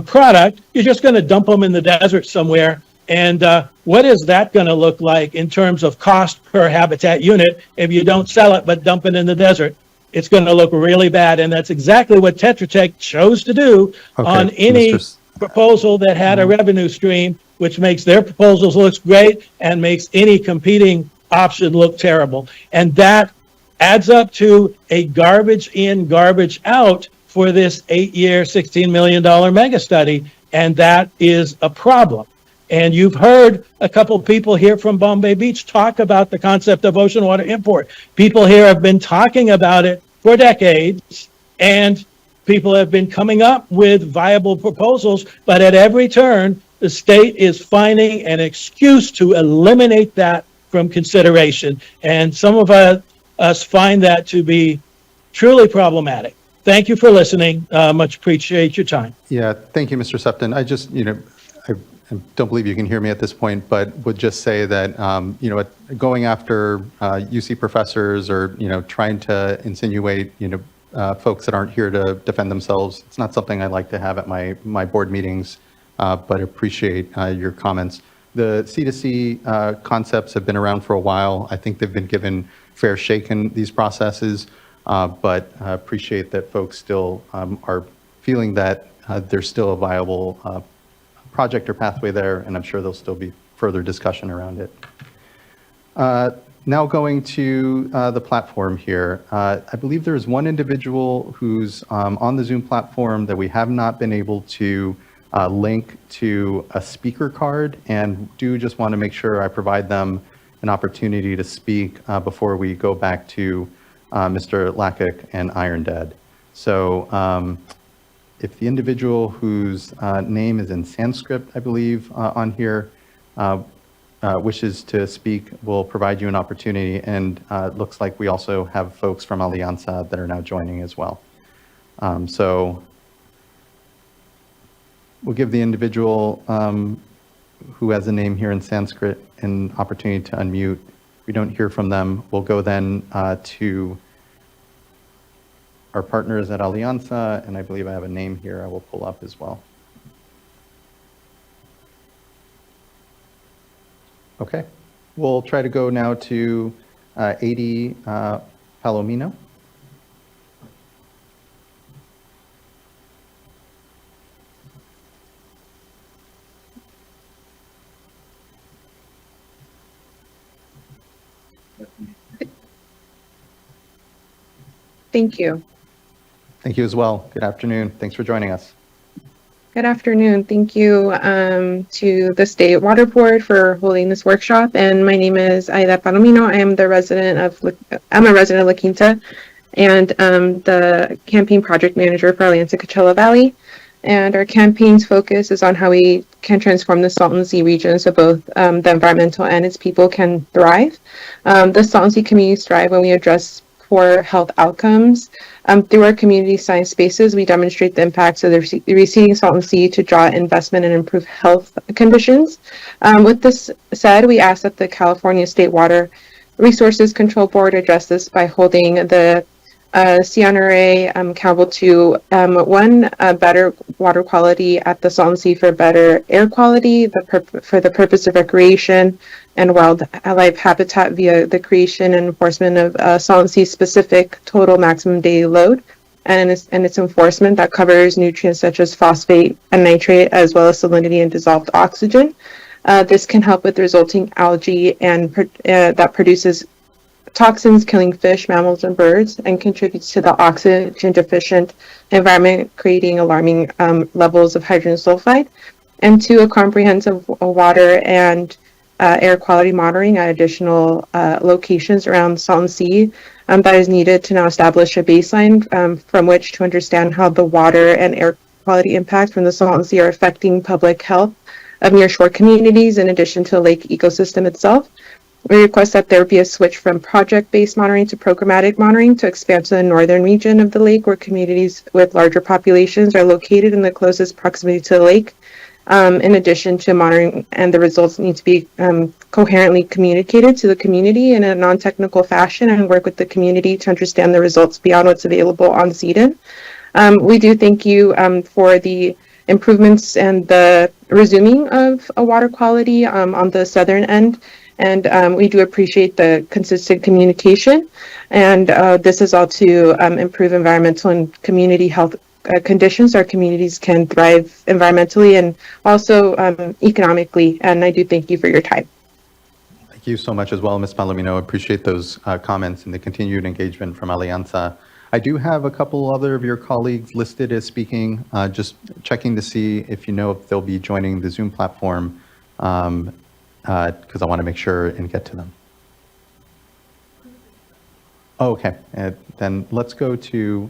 Speaker 22: product, you're just going to dump them in the desert somewhere. And what is that going to look like in terms of cost per habitat unit if you don't sell it but dump it in the desert? It's going to look really bad. And that's exactly what Tetra Tech chose to do on any proposal that had a revenue stream, which makes their proposals look great and makes any competing option look terrible. And that adds up to a garbage in, garbage out for this 8-year, $16 million mega study. And that is a problem. And you've heard a couple people here from Bombay Beach talk about the concept of ocean water import. People here have been talking about it for decades, and people have been coming up with viable proposals, but at every turn, the state is finding an excuse to eliminate that from consideration. And some of us find that to be truly problematic. Thank you for listening. Much appreciate your time.
Speaker 4: Yeah, thank you, Mr. Supton. I just, I don't believe you can hear me at this point, but would just say that, going after UC professors or, trying to insinuate, folks that aren't here to defend themselves, it's not something I like to have at my board meetings, but appreciate your comments. The C2C concepts have been around for a while. I think they've been given fair shake in these processes, but I appreciate that folks still are feeling that there's still a viable project or pathway there, and I'm sure there'll still be further discussion around it. Now going to the platform here. I believe there's one individual who's on the Zoom platform that we have not been able to link to a speaker card, and do just want to make sure I provide them an opportunity to speak before we go back to Mr. Lakic and Iron Dad. So if the individual whose name is in Sanskrit, I believe, on here, wishes to speak, we'll provide you an opportunity. And it looks like we also have folks from Alianza that are now joining as well. So we'll give the individual who has a name here in Sanskrit an opportunity to unmute. If we don't hear from them, we'll go then to our partners at Alianza, and I believe I have a name here I will pull up as well. Okay, we'll try to go now to AD Palomino.
Speaker 1: Thank you.
Speaker 4: Thank you as well. Good afternoon. Thanks for joining us.
Speaker 1: Good afternoon. Thank you to the State Water Board for holding this workshop. And my name is Aida Palomino. I'm a resident of La Quinta, and the campaign project manager for Alianza Coachella Valley. And our campaign's focus is on how we can transform the Salton Sea region so both the environmental and its people can thrive. The Salton Sea communities thrive when we address poor health outcomes. Through our community science spaces, we demonstrate the impacts of the receding Salton Sea to draw investment and improve health conditions. With this said, we ask that the California State Water Resources Control Board address this by holding the CNRA accountable to one, better water quality at the Salton Sea for better air quality, for the purpose of recreation and wildlife habitat via the creation and enforcement of Salton Sea specific total maximum daily load, and its enforcement that covers nutrients such as phosphate and nitrate, as well as salinity and dissolved oxygen. This can help with resulting algae and that produces toxins killing fish, mammals, and birds, and contributes to the oxygen deficient environment, creating alarming levels of hydrogen sulfide. And two, a comprehensive water and air quality monitoring at additional locations around the Salton Sea that is needed to now establish a baseline from which to understand how the water and air quality impacts from the Salton Sea are affecting public health of nearshore communities in addition to the lake ecosystem itself. We request that there be a switch from project-based monitoring to programmatic monitoring to expand to the northern region of the lake, where communities with larger populations are located in the closest proximity to the lake. In addition to monitoring, and the results need to be coherently communicated to the community in a non-technical fashion, and work with the community to understand the results beyond what's available on CDN. We do thank you for the improvements and the resuming of water quality on the southern end. And we do appreciate the consistent communication. And this is all to improve environmental and community health conditions so our communities can thrive environmentally and also economically. And I do thank you for your time.
Speaker 4: Thank you so much as well, Ms. Palomino. Appreciate those comments and the continued engagement from Alianza. I do have a couple other of your colleagues listed as speaking, just checking to see if you know if they'll be joining the Zoom platform, because I want to make sure and get to them. Oh, okay, then let's go to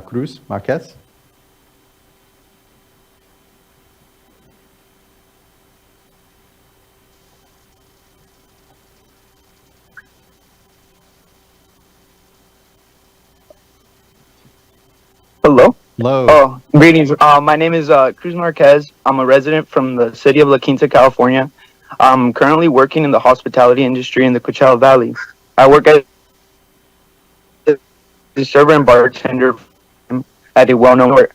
Speaker 4: Cruz Marquez.
Speaker 10: Hello.
Speaker 4: Hello.
Speaker 10: Oh, greetings. My name is Cruz Marquez. I'm a resident from the city of La Quinta, California. I'm currently working in the hospitality industry in the Coachella Valley. I work as a server and bartender at a well-known resort.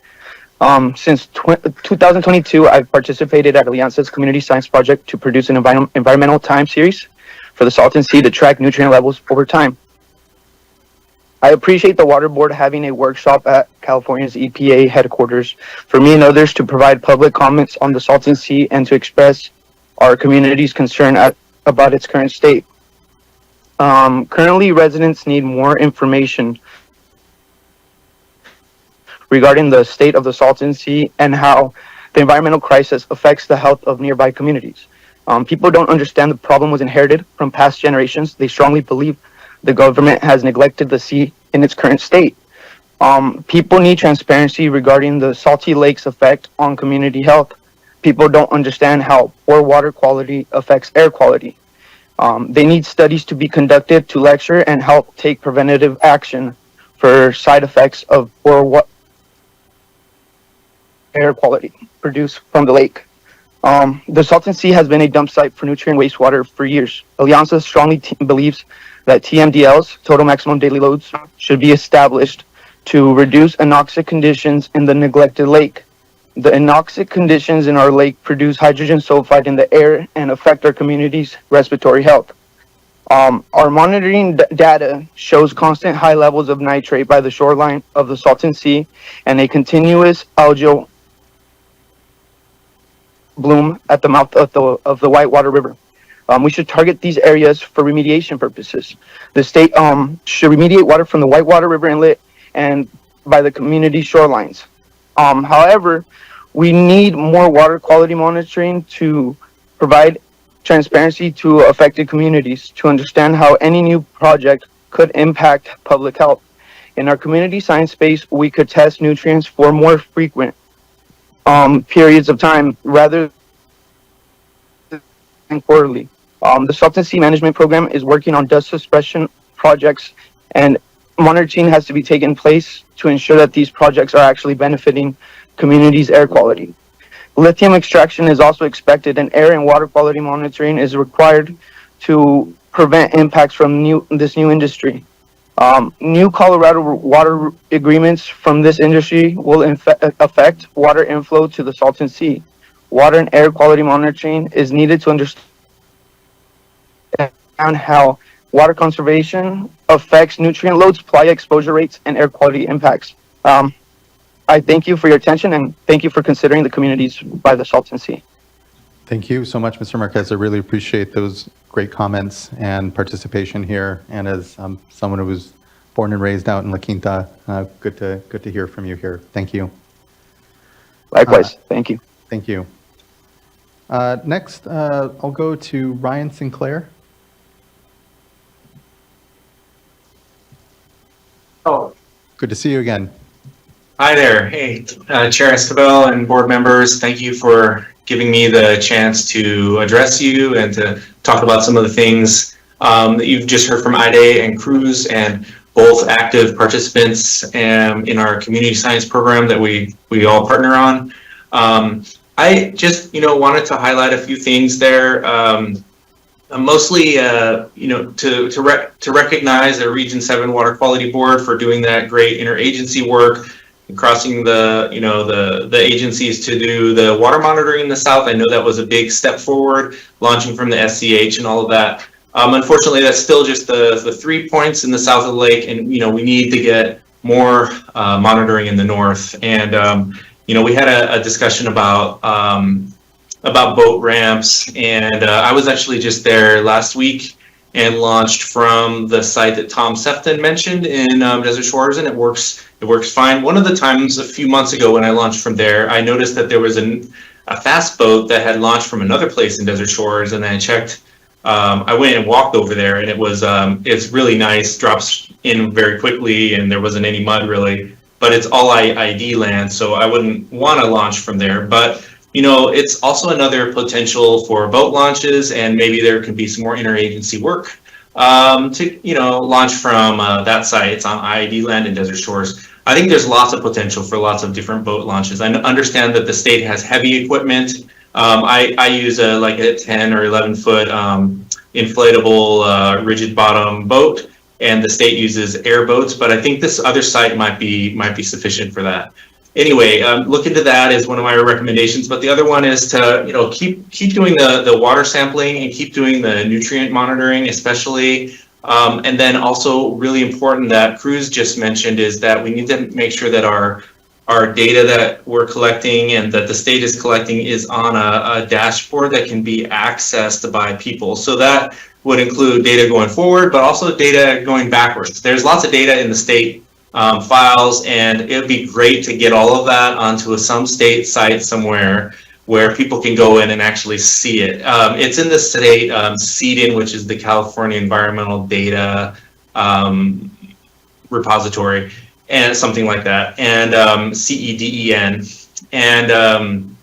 Speaker 10: Since 2022, I've participated at Alianza's community science project to produce an environmental time series for the Salton Sea to track nutrient levels over time. I appreciate the Water Board having a workshop at California's EPA headquarters for me and others to provide public comments on the Salton Sea and to express our community's concern about its current state. Currently, residents need more information regarding the state of the Salton Sea and how the environmental crisis affects the health of nearby communities. People don't understand the problem was inherited from past generations. They strongly believe the government has neglected the sea in its current state. People need transparency regarding the salty lake's effect on community health. People don't understand how poor water quality affects air quality. They need studies to be conducted to lecture and help take preventative action for side effects of poor air quality produced from the lake. The Salton Sea has been a dump site for nutrient wastewater for years. Alianza strongly believes that TMDLs, total maximum daily loads, should be established to reduce anoxic conditions in the neglected lake. The anoxic conditions in our lake produce hydrogen sulfide in the air and affect our community's respiratory health. Our monitoring data shows constant high levels of nitrate by the shoreline of the Salton Sea and a continuous algal bloom at the mouth of the Whitewater River. We should target these areas for remediation purposes. The state should remediate water from the Whitewater River inlet and by the community shorelines. However, we need more water quality monitoring to provide transparency to affected communities to understand how any new project could impact public health. In our community science space, we could test nutrients for more frequent periods of time rather than quarterly. The Salton Sea Management Program is working on dust suppression projects, and monitoring has to be taken place to ensure that these projects are actually benefiting communities' air quality. Lithium extraction is also expected, and air and water quality monitoring is required to prevent impacts from this new industry. New Colorado water agreements from this industry will affect water inflow to the Salton Sea. Water and air quality monitoring is needed to understand how water conservation affects nutrient loads, playa exposure rates, and air quality impacts. I thank you for your attention and thank you for considering the communities by the Salton Sea.
Speaker 4: Thank you so much, Mr. Marquez. I really appreciate those great comments and participation here. And as someone who was born and raised out in La Quinta, good to hear from you here. Thank you.
Speaker 10: Likewise. Thank you.
Speaker 4: Thank you. Next, I'll go to Ryan Sinclair.
Speaker 12: Oh,
Speaker 4: good to see you again.
Speaker 12: Hi there. Hey, Chair Escobar and board members, thank you for giving me the chance to address you and to talk about some of the things that you've just heard from Ida and Cruz, and both active participants in our community science program that we all partner on. I just, wanted to highlight a few things there. Mostly, to recognize the Region 7 Water Quality Board for doing that great interagency work, and crossing the agencies to do the water monitoring in the south. I know that was a big step forward, launching from the SCH and all of that. Unfortunately, that's still just the 3 points in the south of the lake, and we need to get more monitoring in the north. And we had a discussion about boat ramps, and I was actually just there last week and launched from the site that Tom Sefton mentioned in Desert Shores, and it works fine. One of the times a few months ago when I launched from there, I noticed that there was a fast boat that had launched from another place in Desert Shores, and then I checked. I went and walked over there, and it's really nice, drops in very quickly, and there wasn't any mud really, but it's all ID land, so I wouldn't want to launch from there. But it's also another potential for boat launches, and maybe there can be some more interagency work to launch from that site. It's on ID land in Desert Shores. I think there's lots of potential for lots of different boat launches. I understand that the state has heavy equipment. I use a 10 or 11 foot inflatable rigid bottom boat, and the state uses airboats, but I think this other site might be sufficient for that. anyway, look into that is one of my recommendations. But the other one is to, you know, keep doing the water sampling and keep doing the nutrient monitoring, especially. And then also really important that Cruz just mentioned is that we need to make sure that our data that we're collecting and that the state is collecting is on a dashboard that can be accessed by people. So that would include data going forward, but also data going backwards. There's lots of data in the state files, and it would be great to get all of that onto some state site somewhere where people can go in and actually see it. It's in the state CEDIN, which is the California Environmental Data Repository, and something like that, and CEDEN. And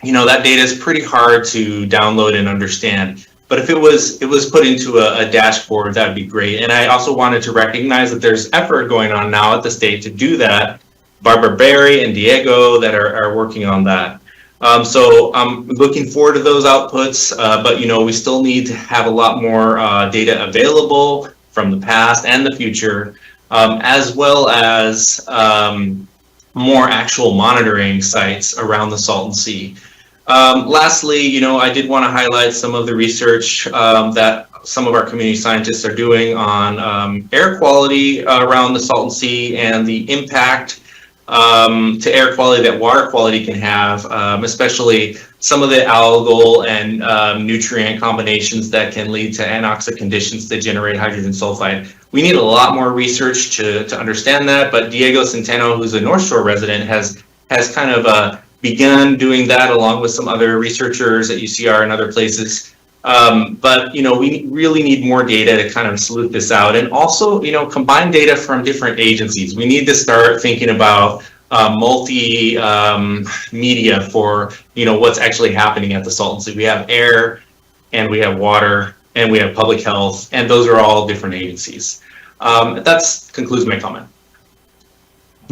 Speaker 12: you know, that data is pretty hard to download and understand. But if it was put into a dashboard, that'd be great. And I also wanted to recognize that there's effort going on now at the state to do that. Barbara Berry and Diego that are working on that. So I'm looking forward to those outputs, but you know, we still need to have a lot more data available from the past and the future, as well as more actual monitoring sites around the Salton Sea. Lastly, you know, I did want to highlight some of the research that some of our community scientists are doing on air quality around the Salton Sea and the impact to air quality that water quality can have, especially some of the algal and nutrient combinations that can lead to anoxic conditions that generate hydrogen sulfide. We need a lot more research to understand that, but Diego Centeno, who's a North Shore resident, has kind of begun doing that along with some other researchers at UCR and other places. But you know, we really need more data to kind of sleuth this out, and also, you know, combine data from different agencies. We need to start thinking about multi media for, you know, what's actually happening at the Salton Sea. We have air, and we have water, and we have public health, and those are all different agencies. That concludes my comment.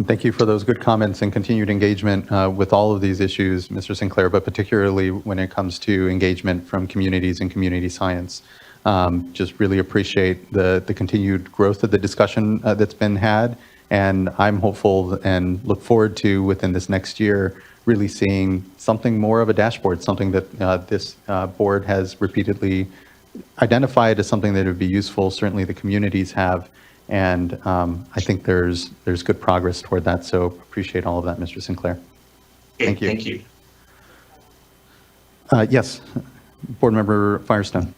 Speaker 4: Thank you for those good comments and continued engagement with all of these issues, Mr. Sinclair, but particularly when it comes to engagement from communities and community science. Just really appreciate the continued growth of the discussion that's been had, and I'm hopeful and look forward to, within this next year, really seeing something more of a dashboard, something that this board has repeatedly identified as something that would be useful. Certainly the communities have. And I think there's good progress toward that. So appreciate all of that, Mr. Sinclair. Thank you.
Speaker 12: Thank you.
Speaker 4: Yes, Board Member Firestone.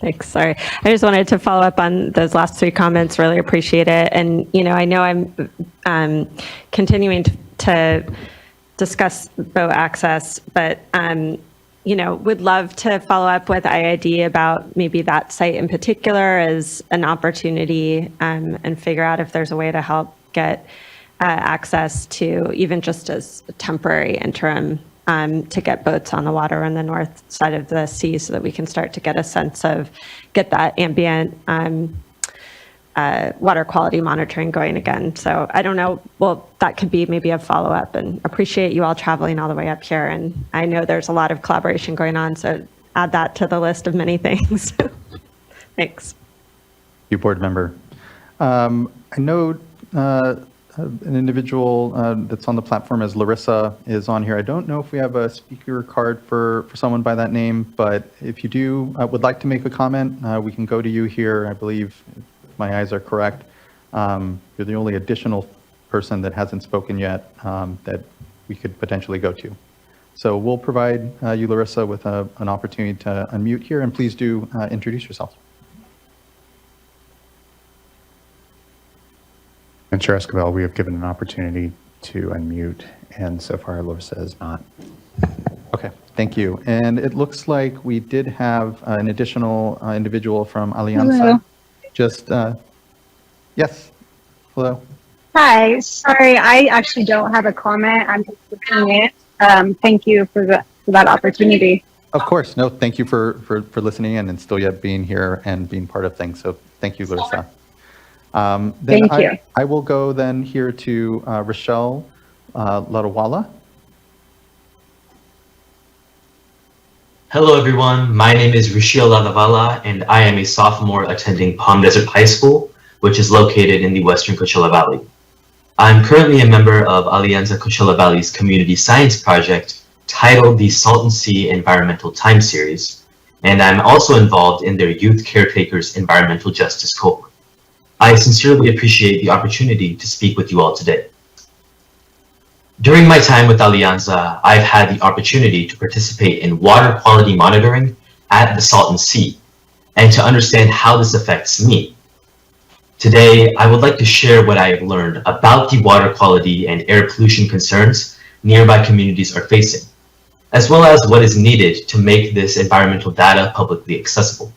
Speaker 3: Thanks. Sorry. I just wanted to follow up on those last three comments. Really appreciate it. And, you know, I know I'm continuing to discuss boat access, but you know, would love to follow up with IID about maybe that site in particular as an opportunity, and figure out if there's a way to help get access to, even just as a temporary interim, to get boats on the water on the north side of the sea so that we can start to get a sense of, get that ambient water quality monitoring going again. So I don't know, well, that could be maybe a follow-up, and appreciate you all traveling all the way up here. And I know there's a lot of collaboration going on, so add that to the list of many things. Thanks.
Speaker 4: You, Board Member. I know an individual that's on the platform as Larissa is on here. I don't know if we have a speaker card for someone by that name, but if you do would like to make a comment, we can go to you here. I believe, if my eyes are correct, you're the only additional person that hasn't spoken yet that we could potentially go to. So we'll provide you, Larissa, with an opportunity to unmute here, and please do introduce yourself.
Speaker 13: And Chair Escobar, we have given an opportunity to unmute, and so far Larissa has not.
Speaker 4: Okay, thank you. And it looks like we did have an additional individual from Alianza.
Speaker 14: Hello.
Speaker 4: Just, yes, hello.
Speaker 14: Hi, sorry, I actually don't have a comment. I'm just listening in. Thank you for that opportunity.
Speaker 4: Of course, no, thank you for listening in and still yet being here and being part of things. So thank you, Larissa.
Speaker 14: Thank you.
Speaker 4: I will go then here to Rochelle Ladawala.
Speaker 23: Hello, everyone. My name is Rushil Lalavala, and I am a sophomore attending Palm Desert High School, which is located in the Western Coachella Valley. I'm currently a member of Alianza Coachella Valley's community science project titled the Salton Sea Environmental Time Series, and I'm also involved in their Youth Caretakers Environmental Justice Corps. I sincerely appreciate the opportunity to speak with you all today. During my time with Alianza, I've had the opportunity to participate in water quality monitoring at the Salton Sea and to understand how this affects me. Today, I would like to share what I have learned about the water quality and air pollution concerns nearby communities are facing, as well as what is needed to make this environmental data publicly accessible.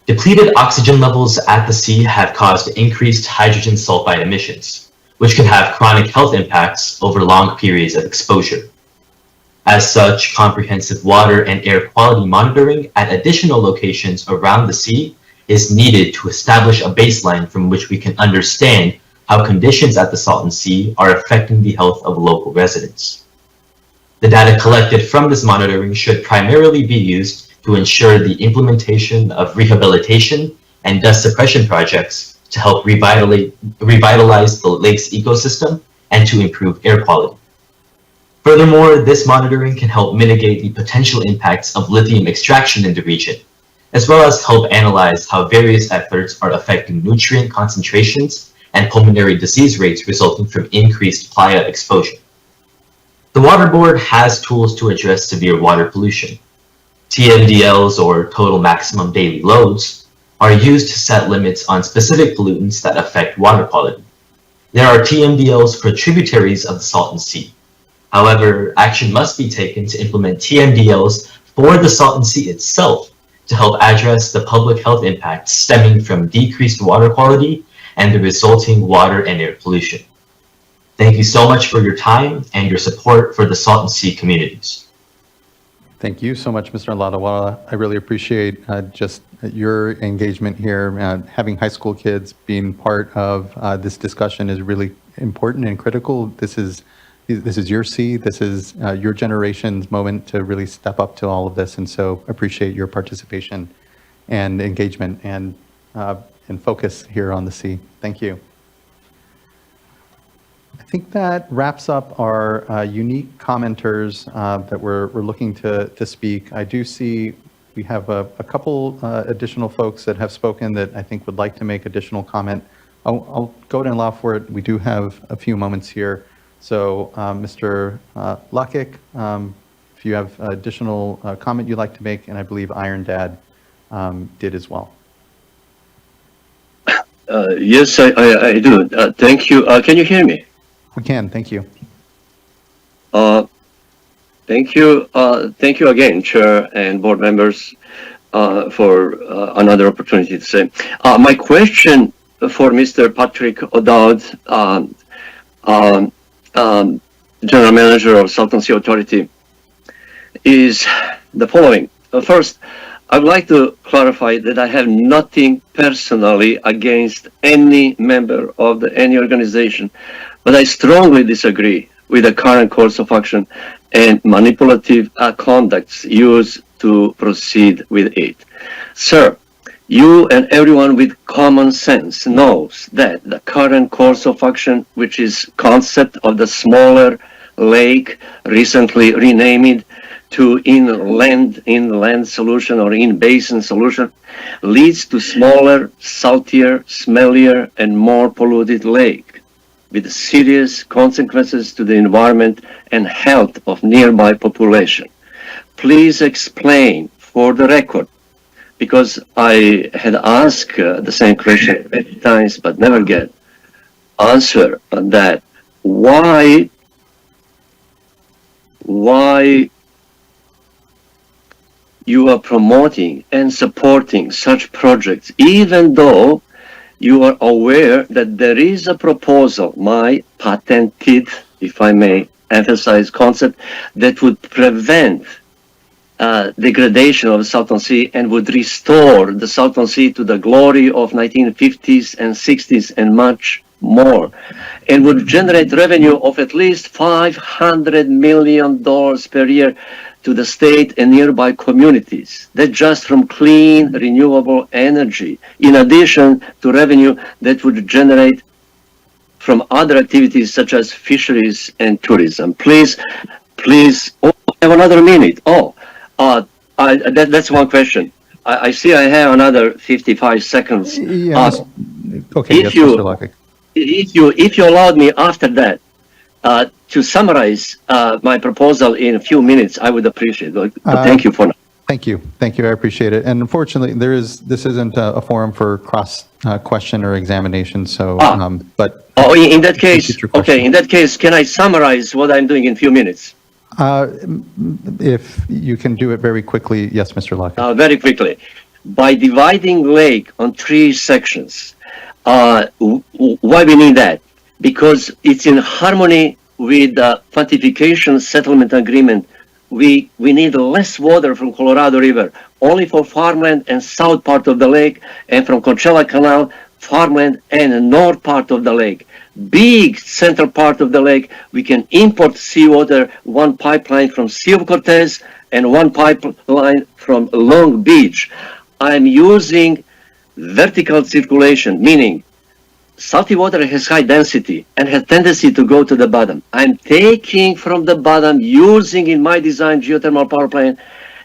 Speaker 23: Depleted oxygen levels at the sea have caused increased hydrogen sulfide emissions, which can have chronic health impacts over long periods of exposure. As such, comprehensive water and air quality monitoring at additional locations around the sea is needed to establish a baseline from which we can understand how conditions at the Salton Sea are affecting the health of local residents. The data collected from this monitoring should primarily be used to ensure the implementation of rehabilitation and dust suppression projects to help revitalize the lake's ecosystem and to improve air quality. Furthermore, this monitoring can help mitigate the potential impacts of lithium extraction in the region, as well as help analyze how various efforts are affecting nutrient concentrations and pulmonary disease rates resulting from increased playa exposure. The Water Board has tools to address severe water pollution. TMDLs, or total maximum daily loads, are used to set limits on specific pollutants that affect water quality. There are TMDLs for tributaries of the Salton Sea. However, action must be taken to implement TMDLs for the Salton Sea itself to help address the public health impacts stemming from decreased water quality and the resulting water and air pollution. Thank you so much for your time and your support for the Salton Sea communities.
Speaker 4: Thank you so much, Mr. Ladawala. I really appreciate just your engagement here. Having high school kids being part of this discussion is really important and critical. This is your sea. This is your generation's moment to really step up to all of this. And so appreciate your participation and engagement and focus here on the sea. Thank you. I think that wraps up our unique commenters that we're looking to speak. I do see we have a couple additional folks that have spoken that I think would like to make additional comment. I'll go ahead and allow for it. We do have a few moments here. So Mr. Lukic, if you have additional comment you'd like to make, and I believe Iron Dad did as well.
Speaker 8: Yes, I do. Thank you. Can you hear me?
Speaker 4: We can. Thank you.
Speaker 8: Thank you. Thank you again, Chair and board members, for another opportunity to say. My question for Mr. Patrick O'Dowd, General Manager of Salton Sea Authority, is the following. First, I would like to clarify that I have nothing personally against any member of any organization, but I strongly disagree with the current course of action and manipulative conducts used to proceed with it. Sir, you and everyone with common sense knows that the current course of action, which is concept of the smaller lake, recently renamed to inland solution or in-basin solution, leads to smaller, saltier, smellier, and more polluted lake, with serious consequences to the environment and health of nearby population. Please explain for the record, because I had asked the same question many times but never get answer on that. Why you are promoting and supporting such projects, even though you are aware that there is a proposal, my patented, if I may emphasize, concept that would prevent degradation of the Salton Sea and would restore the Salton Sea to the glory of 1950s and 60s and much more, and would generate revenue of at least $500 million per year to the state and nearby communities. That just from clean, renewable energy, in addition to revenue that would generate from other activities such as fisheries and tourism. Please, oh, I have another minute. Oh, that's one question. I see I have another 55 seconds.
Speaker 4: Yes. Okay,
Speaker 8: If
Speaker 4: yes,
Speaker 8: you,
Speaker 4: Mr. Lockett.
Speaker 8: if you allowed me after that to summarize my proposal in a few minutes, I would appreciate it. But thank you for now.
Speaker 4: Thank you. Thank you. I appreciate it. And unfortunately, this isn't a forum for cross question or examination. So, but.
Speaker 8: Oh, in that case, okay, in that case, can I summarize what I'm doing in a few minutes?
Speaker 4: If you can do it very quickly, yes, Mr. Lockett.
Speaker 8: Very quickly. By dividing lake on 3 sections, why we need that? Because it's in harmony with the quantification settlement agreement. We need less water from Colorado River, only for farmland and south part of the lake, and from Coachella Canal, farmland and the north part of the lake. Big central part of the lake, we can import seawater, one pipeline from Sea of Cortez and one pipeline from Long Beach. I'm using vertical circulation, meaning salty water has high density and has tendency to go to the bottom. I'm taking from the bottom, using in my design geothermal power plant,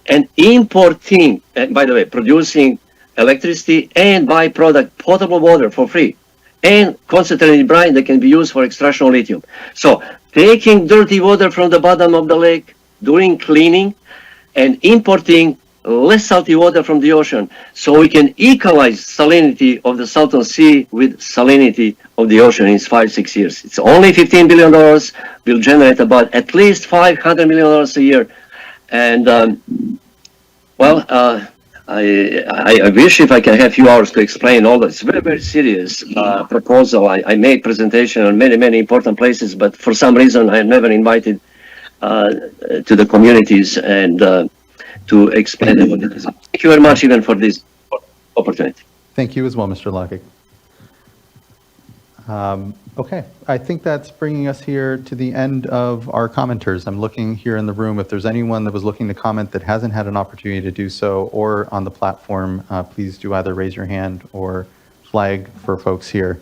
Speaker 8: and importing, and by the way, producing electricity and byproduct potable water for free, and concentrated brine that can be used for extraction of lithium. So taking dirty water from the bottom of the lake, doing cleaning, and importing less salty water from the ocean, so we can equalize salinity of the Salton Sea with salinity of the ocean in 5-6 years. It's only $15 billion, will generate about at least $500 million a year. And I wish if I can have a few hours to explain all this. Very, very serious proposal. I made presentation on many, many important places, but for some reason I am never invited to the communities and to explain what it is. Thank you very much even for this opportunity.
Speaker 4: Thank you as well, Mr. Lockett. Okay, I think that's bringing us here to the end of our commenters. I'm looking here in the room. If there's anyone that was looking to comment that hasn't had an opportunity to do so, or on the platform, please do either raise your hand or flag for folks here.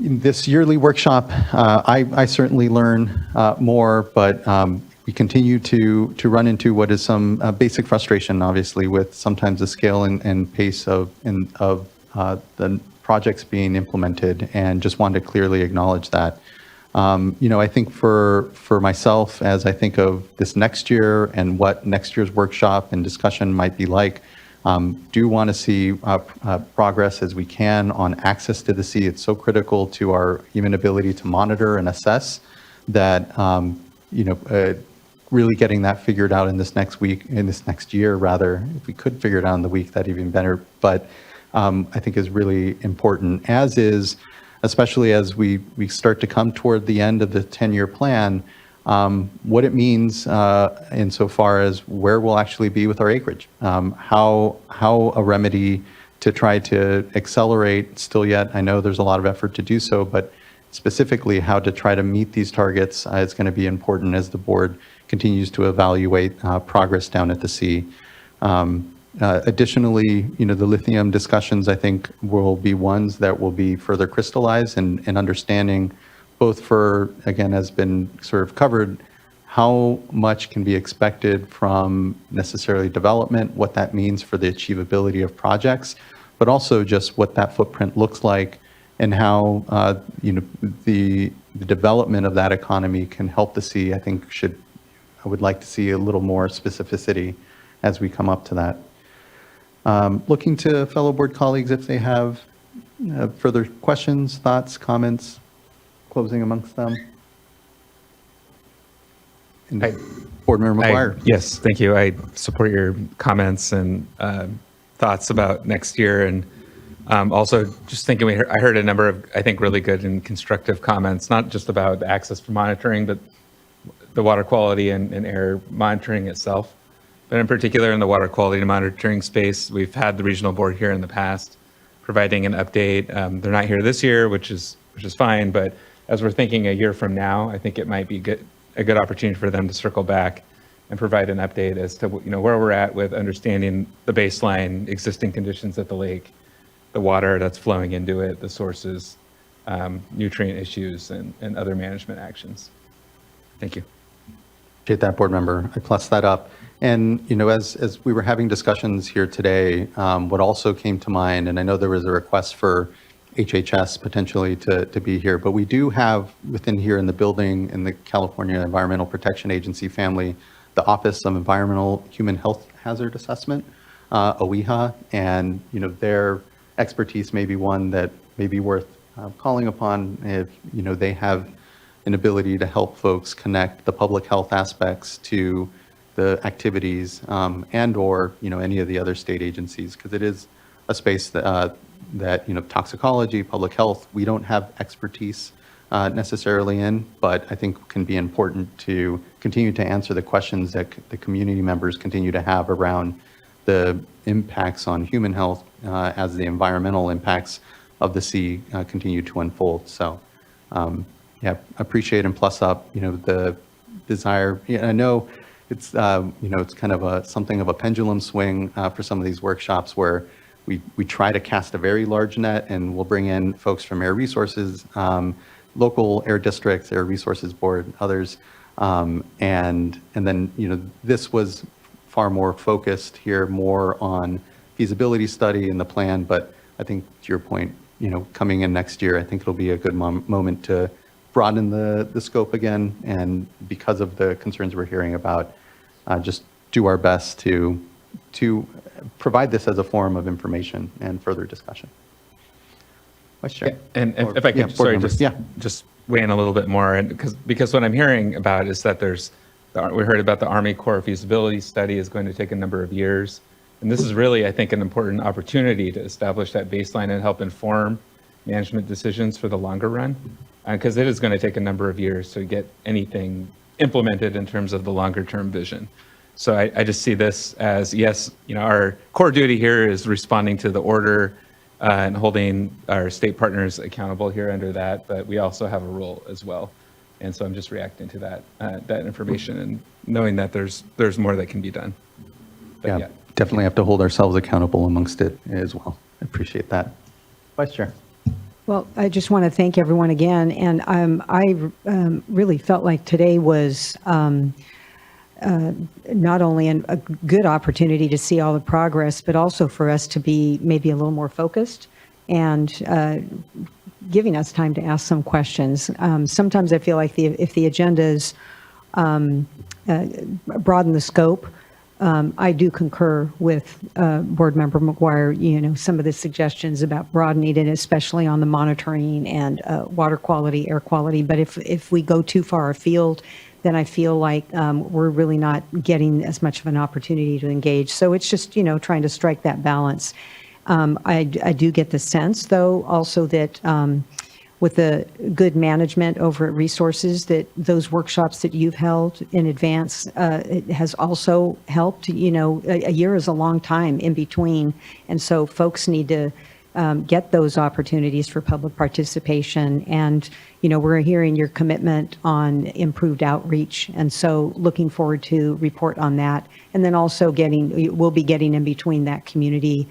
Speaker 4: In this yearly workshop, I certainly learn more, but we continue to run into what is some basic frustration, obviously, with sometimes the scale and pace of the projects being implemented, and just wanted to clearly acknowledge that. I think for myself, as I think of this next year and what next year's workshop and discussion might be like, do want to see progress as we can on access to the sea. It's so critical to our even ability to monitor and assess that, really getting that figured out in this next year, rather. If we could figure it out in the week, that'd even better. But I think is really important, as is, especially as we start to come toward the end of the 10-year plan, what it means insofar as where we'll actually be with our acreage, how a remedy to try to accelerate still yet. I know there's a lot of effort to do so, but specifically how to try to meet these targets is going to be important as the board continues to evaluate progress down at the sea. Additionally, the lithium discussions, I think, will be ones that will be further crystallized and understanding both for, again, has been sort of covered, how much can be expected from necessarily development, what that means for the achievability of projects, but also just what that footprint looks like and how, the development of that economy can help the sea. I think I would like to see a little more specificity as we come up to that. Looking to fellow board colleagues if they have further questions, thoughts, comments, closing amongst them. Board Member McGuire.
Speaker 20: Yes, thank you. I support your comments and thoughts about next year. And also just thinking, I heard a number of, I think, really good and constructive comments, not just about access for monitoring, but the water quality and air monitoring itself. But in particular, in the water quality monitoring space, we've had the regional board here in the past providing an update. They're not here this year, which is fine. But as we're thinking a year from now, I think it might be a good opportunity for them to circle back and provide an update as to where we're at with understanding the baseline existing conditions at the lake, the water that's flowing into it, the sources, nutrient issues and other management actions. Thank you.
Speaker 4: Appreciate that, board member. I plus that up. And, you know, as we were having discussions here today, what also came to mind, and I know there was a request for HHS potentially to be here, but we do have within here in the building in the California Environmental Protection Agency family, the Office of Environmental Human Health Hazard Assessment, OEHA, and, you know, their expertise may be one that may be worth calling upon if, you know, they have an ability to help folks connect the public health aspects to the activities and or, you know, any of the other state agencies, because it is a space that, you know, toxicology, public health, we don't have expertise necessarily in, but I think can be important to continue to answer the questions that the community members continue to have around the impacts on human health as the environmental impacts of the sea continue to unfold. So, yeah, appreciate and plus up, you know, the desire. Yeah, I know it's, you know, it's kind of something of a pendulum swing for some of these workshops where we try to cast a very large net, and we'll bring in folks from Air Resources, local air districts, Air Resources Board, others, and then, you know, this was far more focused here, more on feasibility study and the plan. But I think to your point, you know, coming in next year, I think it'll be a good moment to broaden the scope again, and because of the concerns we're hearing about, just do our best to provide this as a forum of information and further discussion. Vice Chair.
Speaker 20: And if I could, sorry, just weigh in a little bit more, and because what I'm hearing about is that we heard about the Army Corps feasibility study is going to take a number of years, and this is really, I think, an important opportunity to establish that baseline and help inform management decisions for the longer run, because it is going to take a number of years to get anything implemented in terms of the longer term vision. So I just see this as, yes, you know, our core duty here is responding to the order and holding our state partners accountable here under that, but we also have a role as well. And so I'm just reacting to that information and knowing that there's more that can be done. But
Speaker 4: yeah, definitely have to hold ourselves accountable amongst it as well. I appreciate that. Vice Chair.
Speaker 17: Well, I just want to thank everyone again, and I really felt like today was not only a good opportunity to see all the progress, but also for us to be maybe a little more focused and giving us time to ask some questions. Sometimes I feel like if the agendas broaden the scope, I do concur with Board Member McGuire, you know, some of the suggestions about broadening it, especially on the monitoring and water quality, air quality. But if we go too far afield, then I feel like we're really not getting as much of an opportunity to engage. So it's just, you know, trying to strike that balance. I do get the sense, though, also that with the good management over at Resources, that those workshops that you've held in advance, it has also helped. You know, a year is a long time in between, and so folks need to get those opportunities for public participation. And, you know, we're hearing your commitment on improved outreach, and so looking forward to report on that. And then also we'll be getting in between that community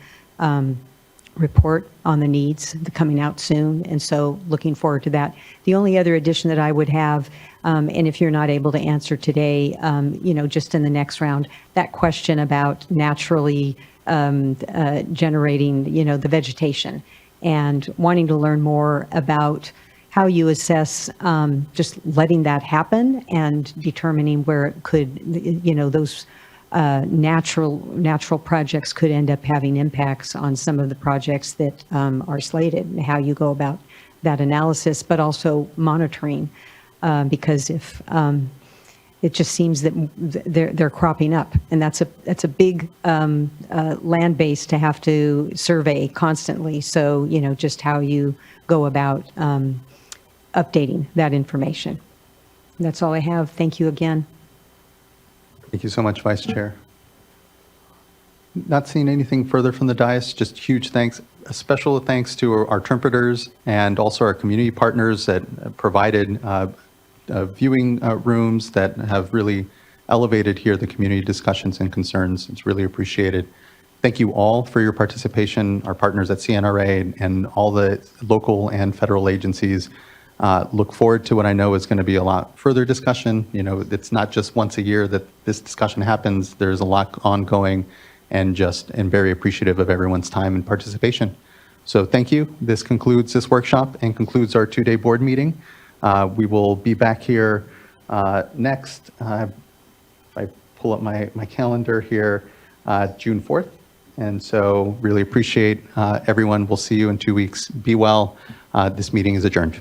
Speaker 17: report on the needs coming out soon, and so looking forward to that. The only other addition that I would have, and if you're not able to answer today, you know, just in the next round, that question about naturally generating, you know, the vegetation, and wanting to learn more about how you assess just letting that happen and determining where it could, you know, those natural projects could end up having impacts on some of the projects that are slated, and how you go about that analysis, but also monitoring, because if it just seems that they're cropping up, and that's a big land base to have to survey constantly. So, you know, just how you go about updating that information. That's all I have. Thank you again.
Speaker 4: Thank you so much, Vice Chair. Not seeing anything further from the dais, just huge thanks. A special thanks to our interpreters and also our community partners that provided viewing rooms that have really elevated here the community discussions and concerns. It's really appreciated. Thank you all for your participation, our partners at CNRA and all the local and federal agencies. Look forward to what I know is going to be a lot further discussion. You know, it's not just once a year that this discussion happens. There's a lot ongoing, and very appreciative of everyone's time and participation. So thank you. This concludes this workshop and concludes our 2-day board meeting. We will be back here next, if I pull up my calendar here, June 4th. And so really appreciate everyone. We'll see you in 2 weeks. Be well. This meeting is adjourned.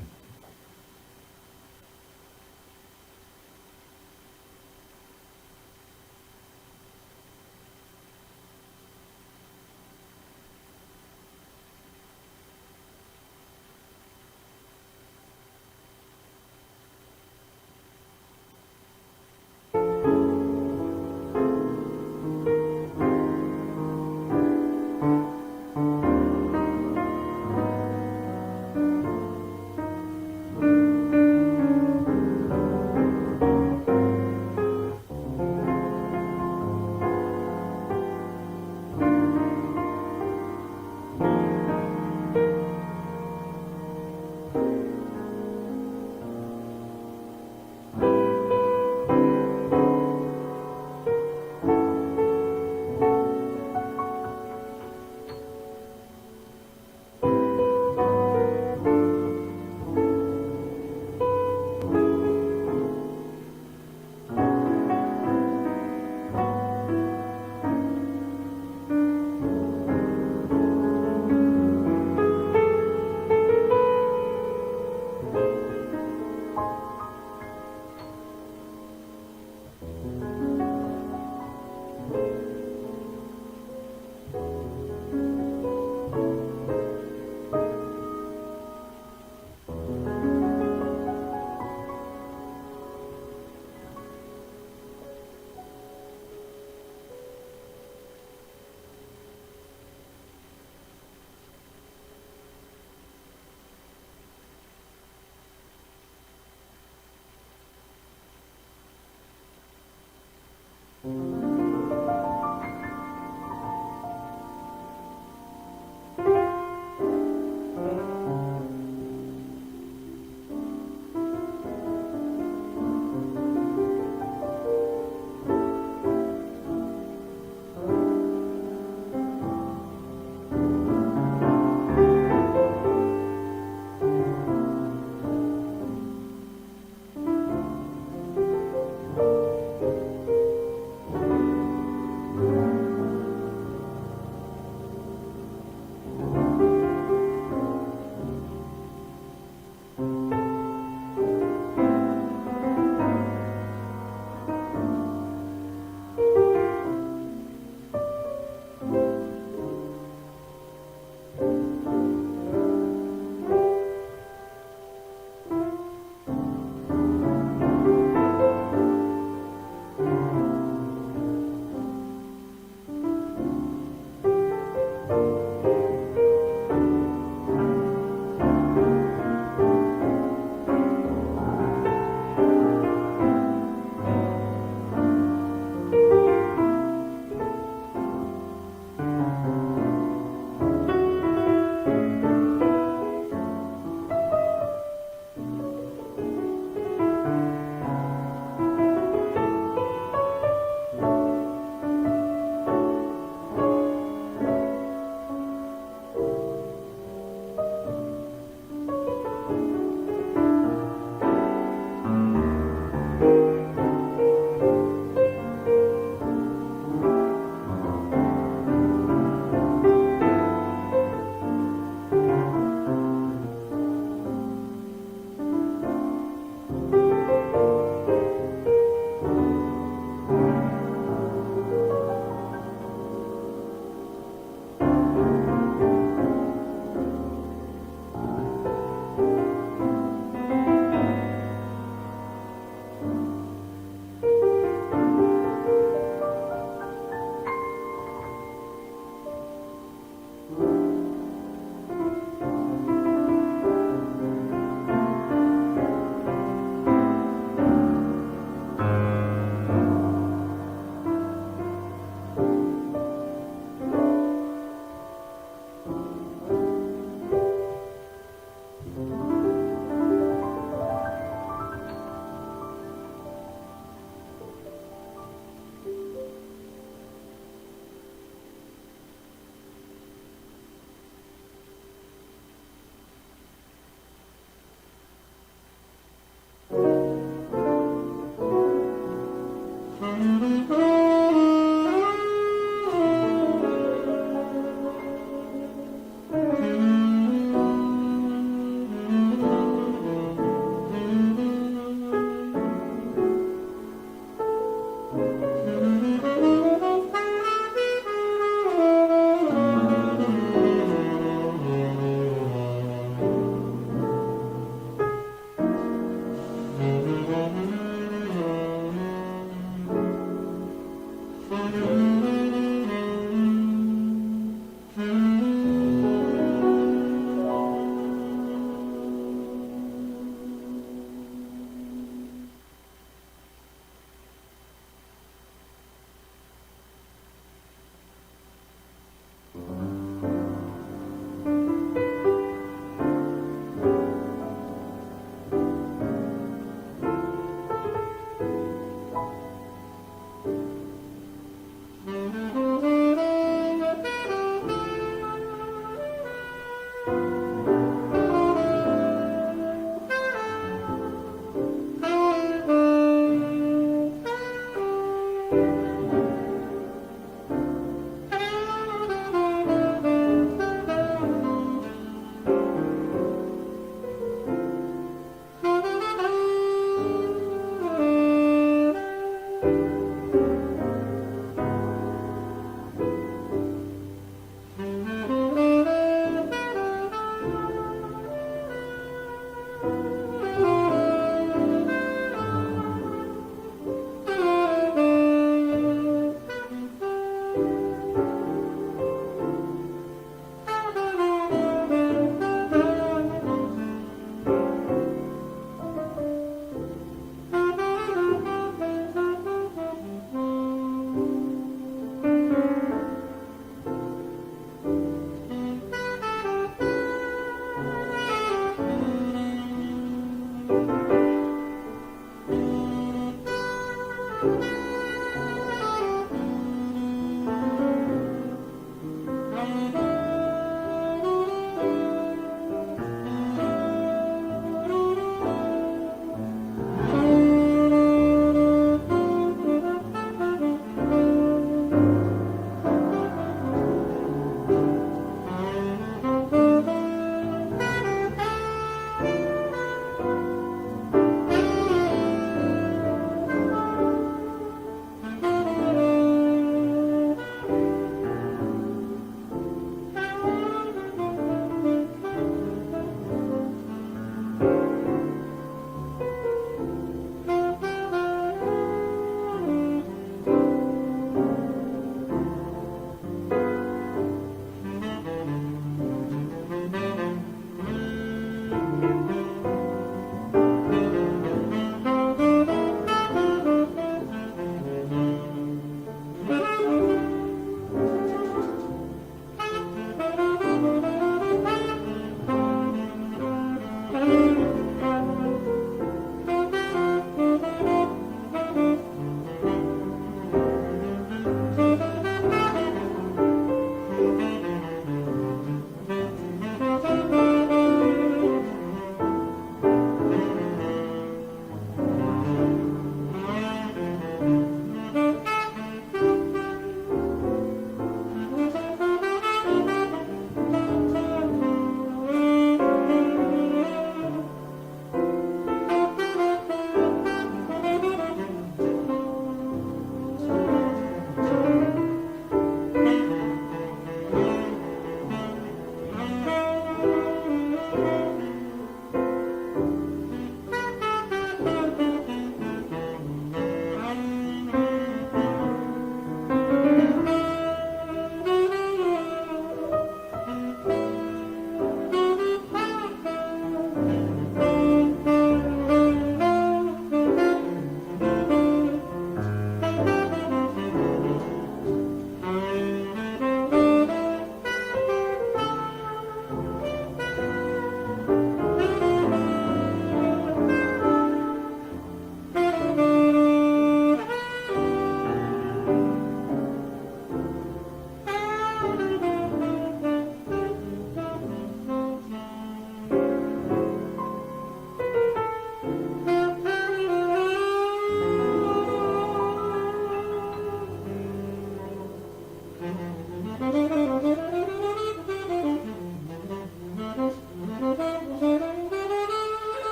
Speaker 11: Thank you.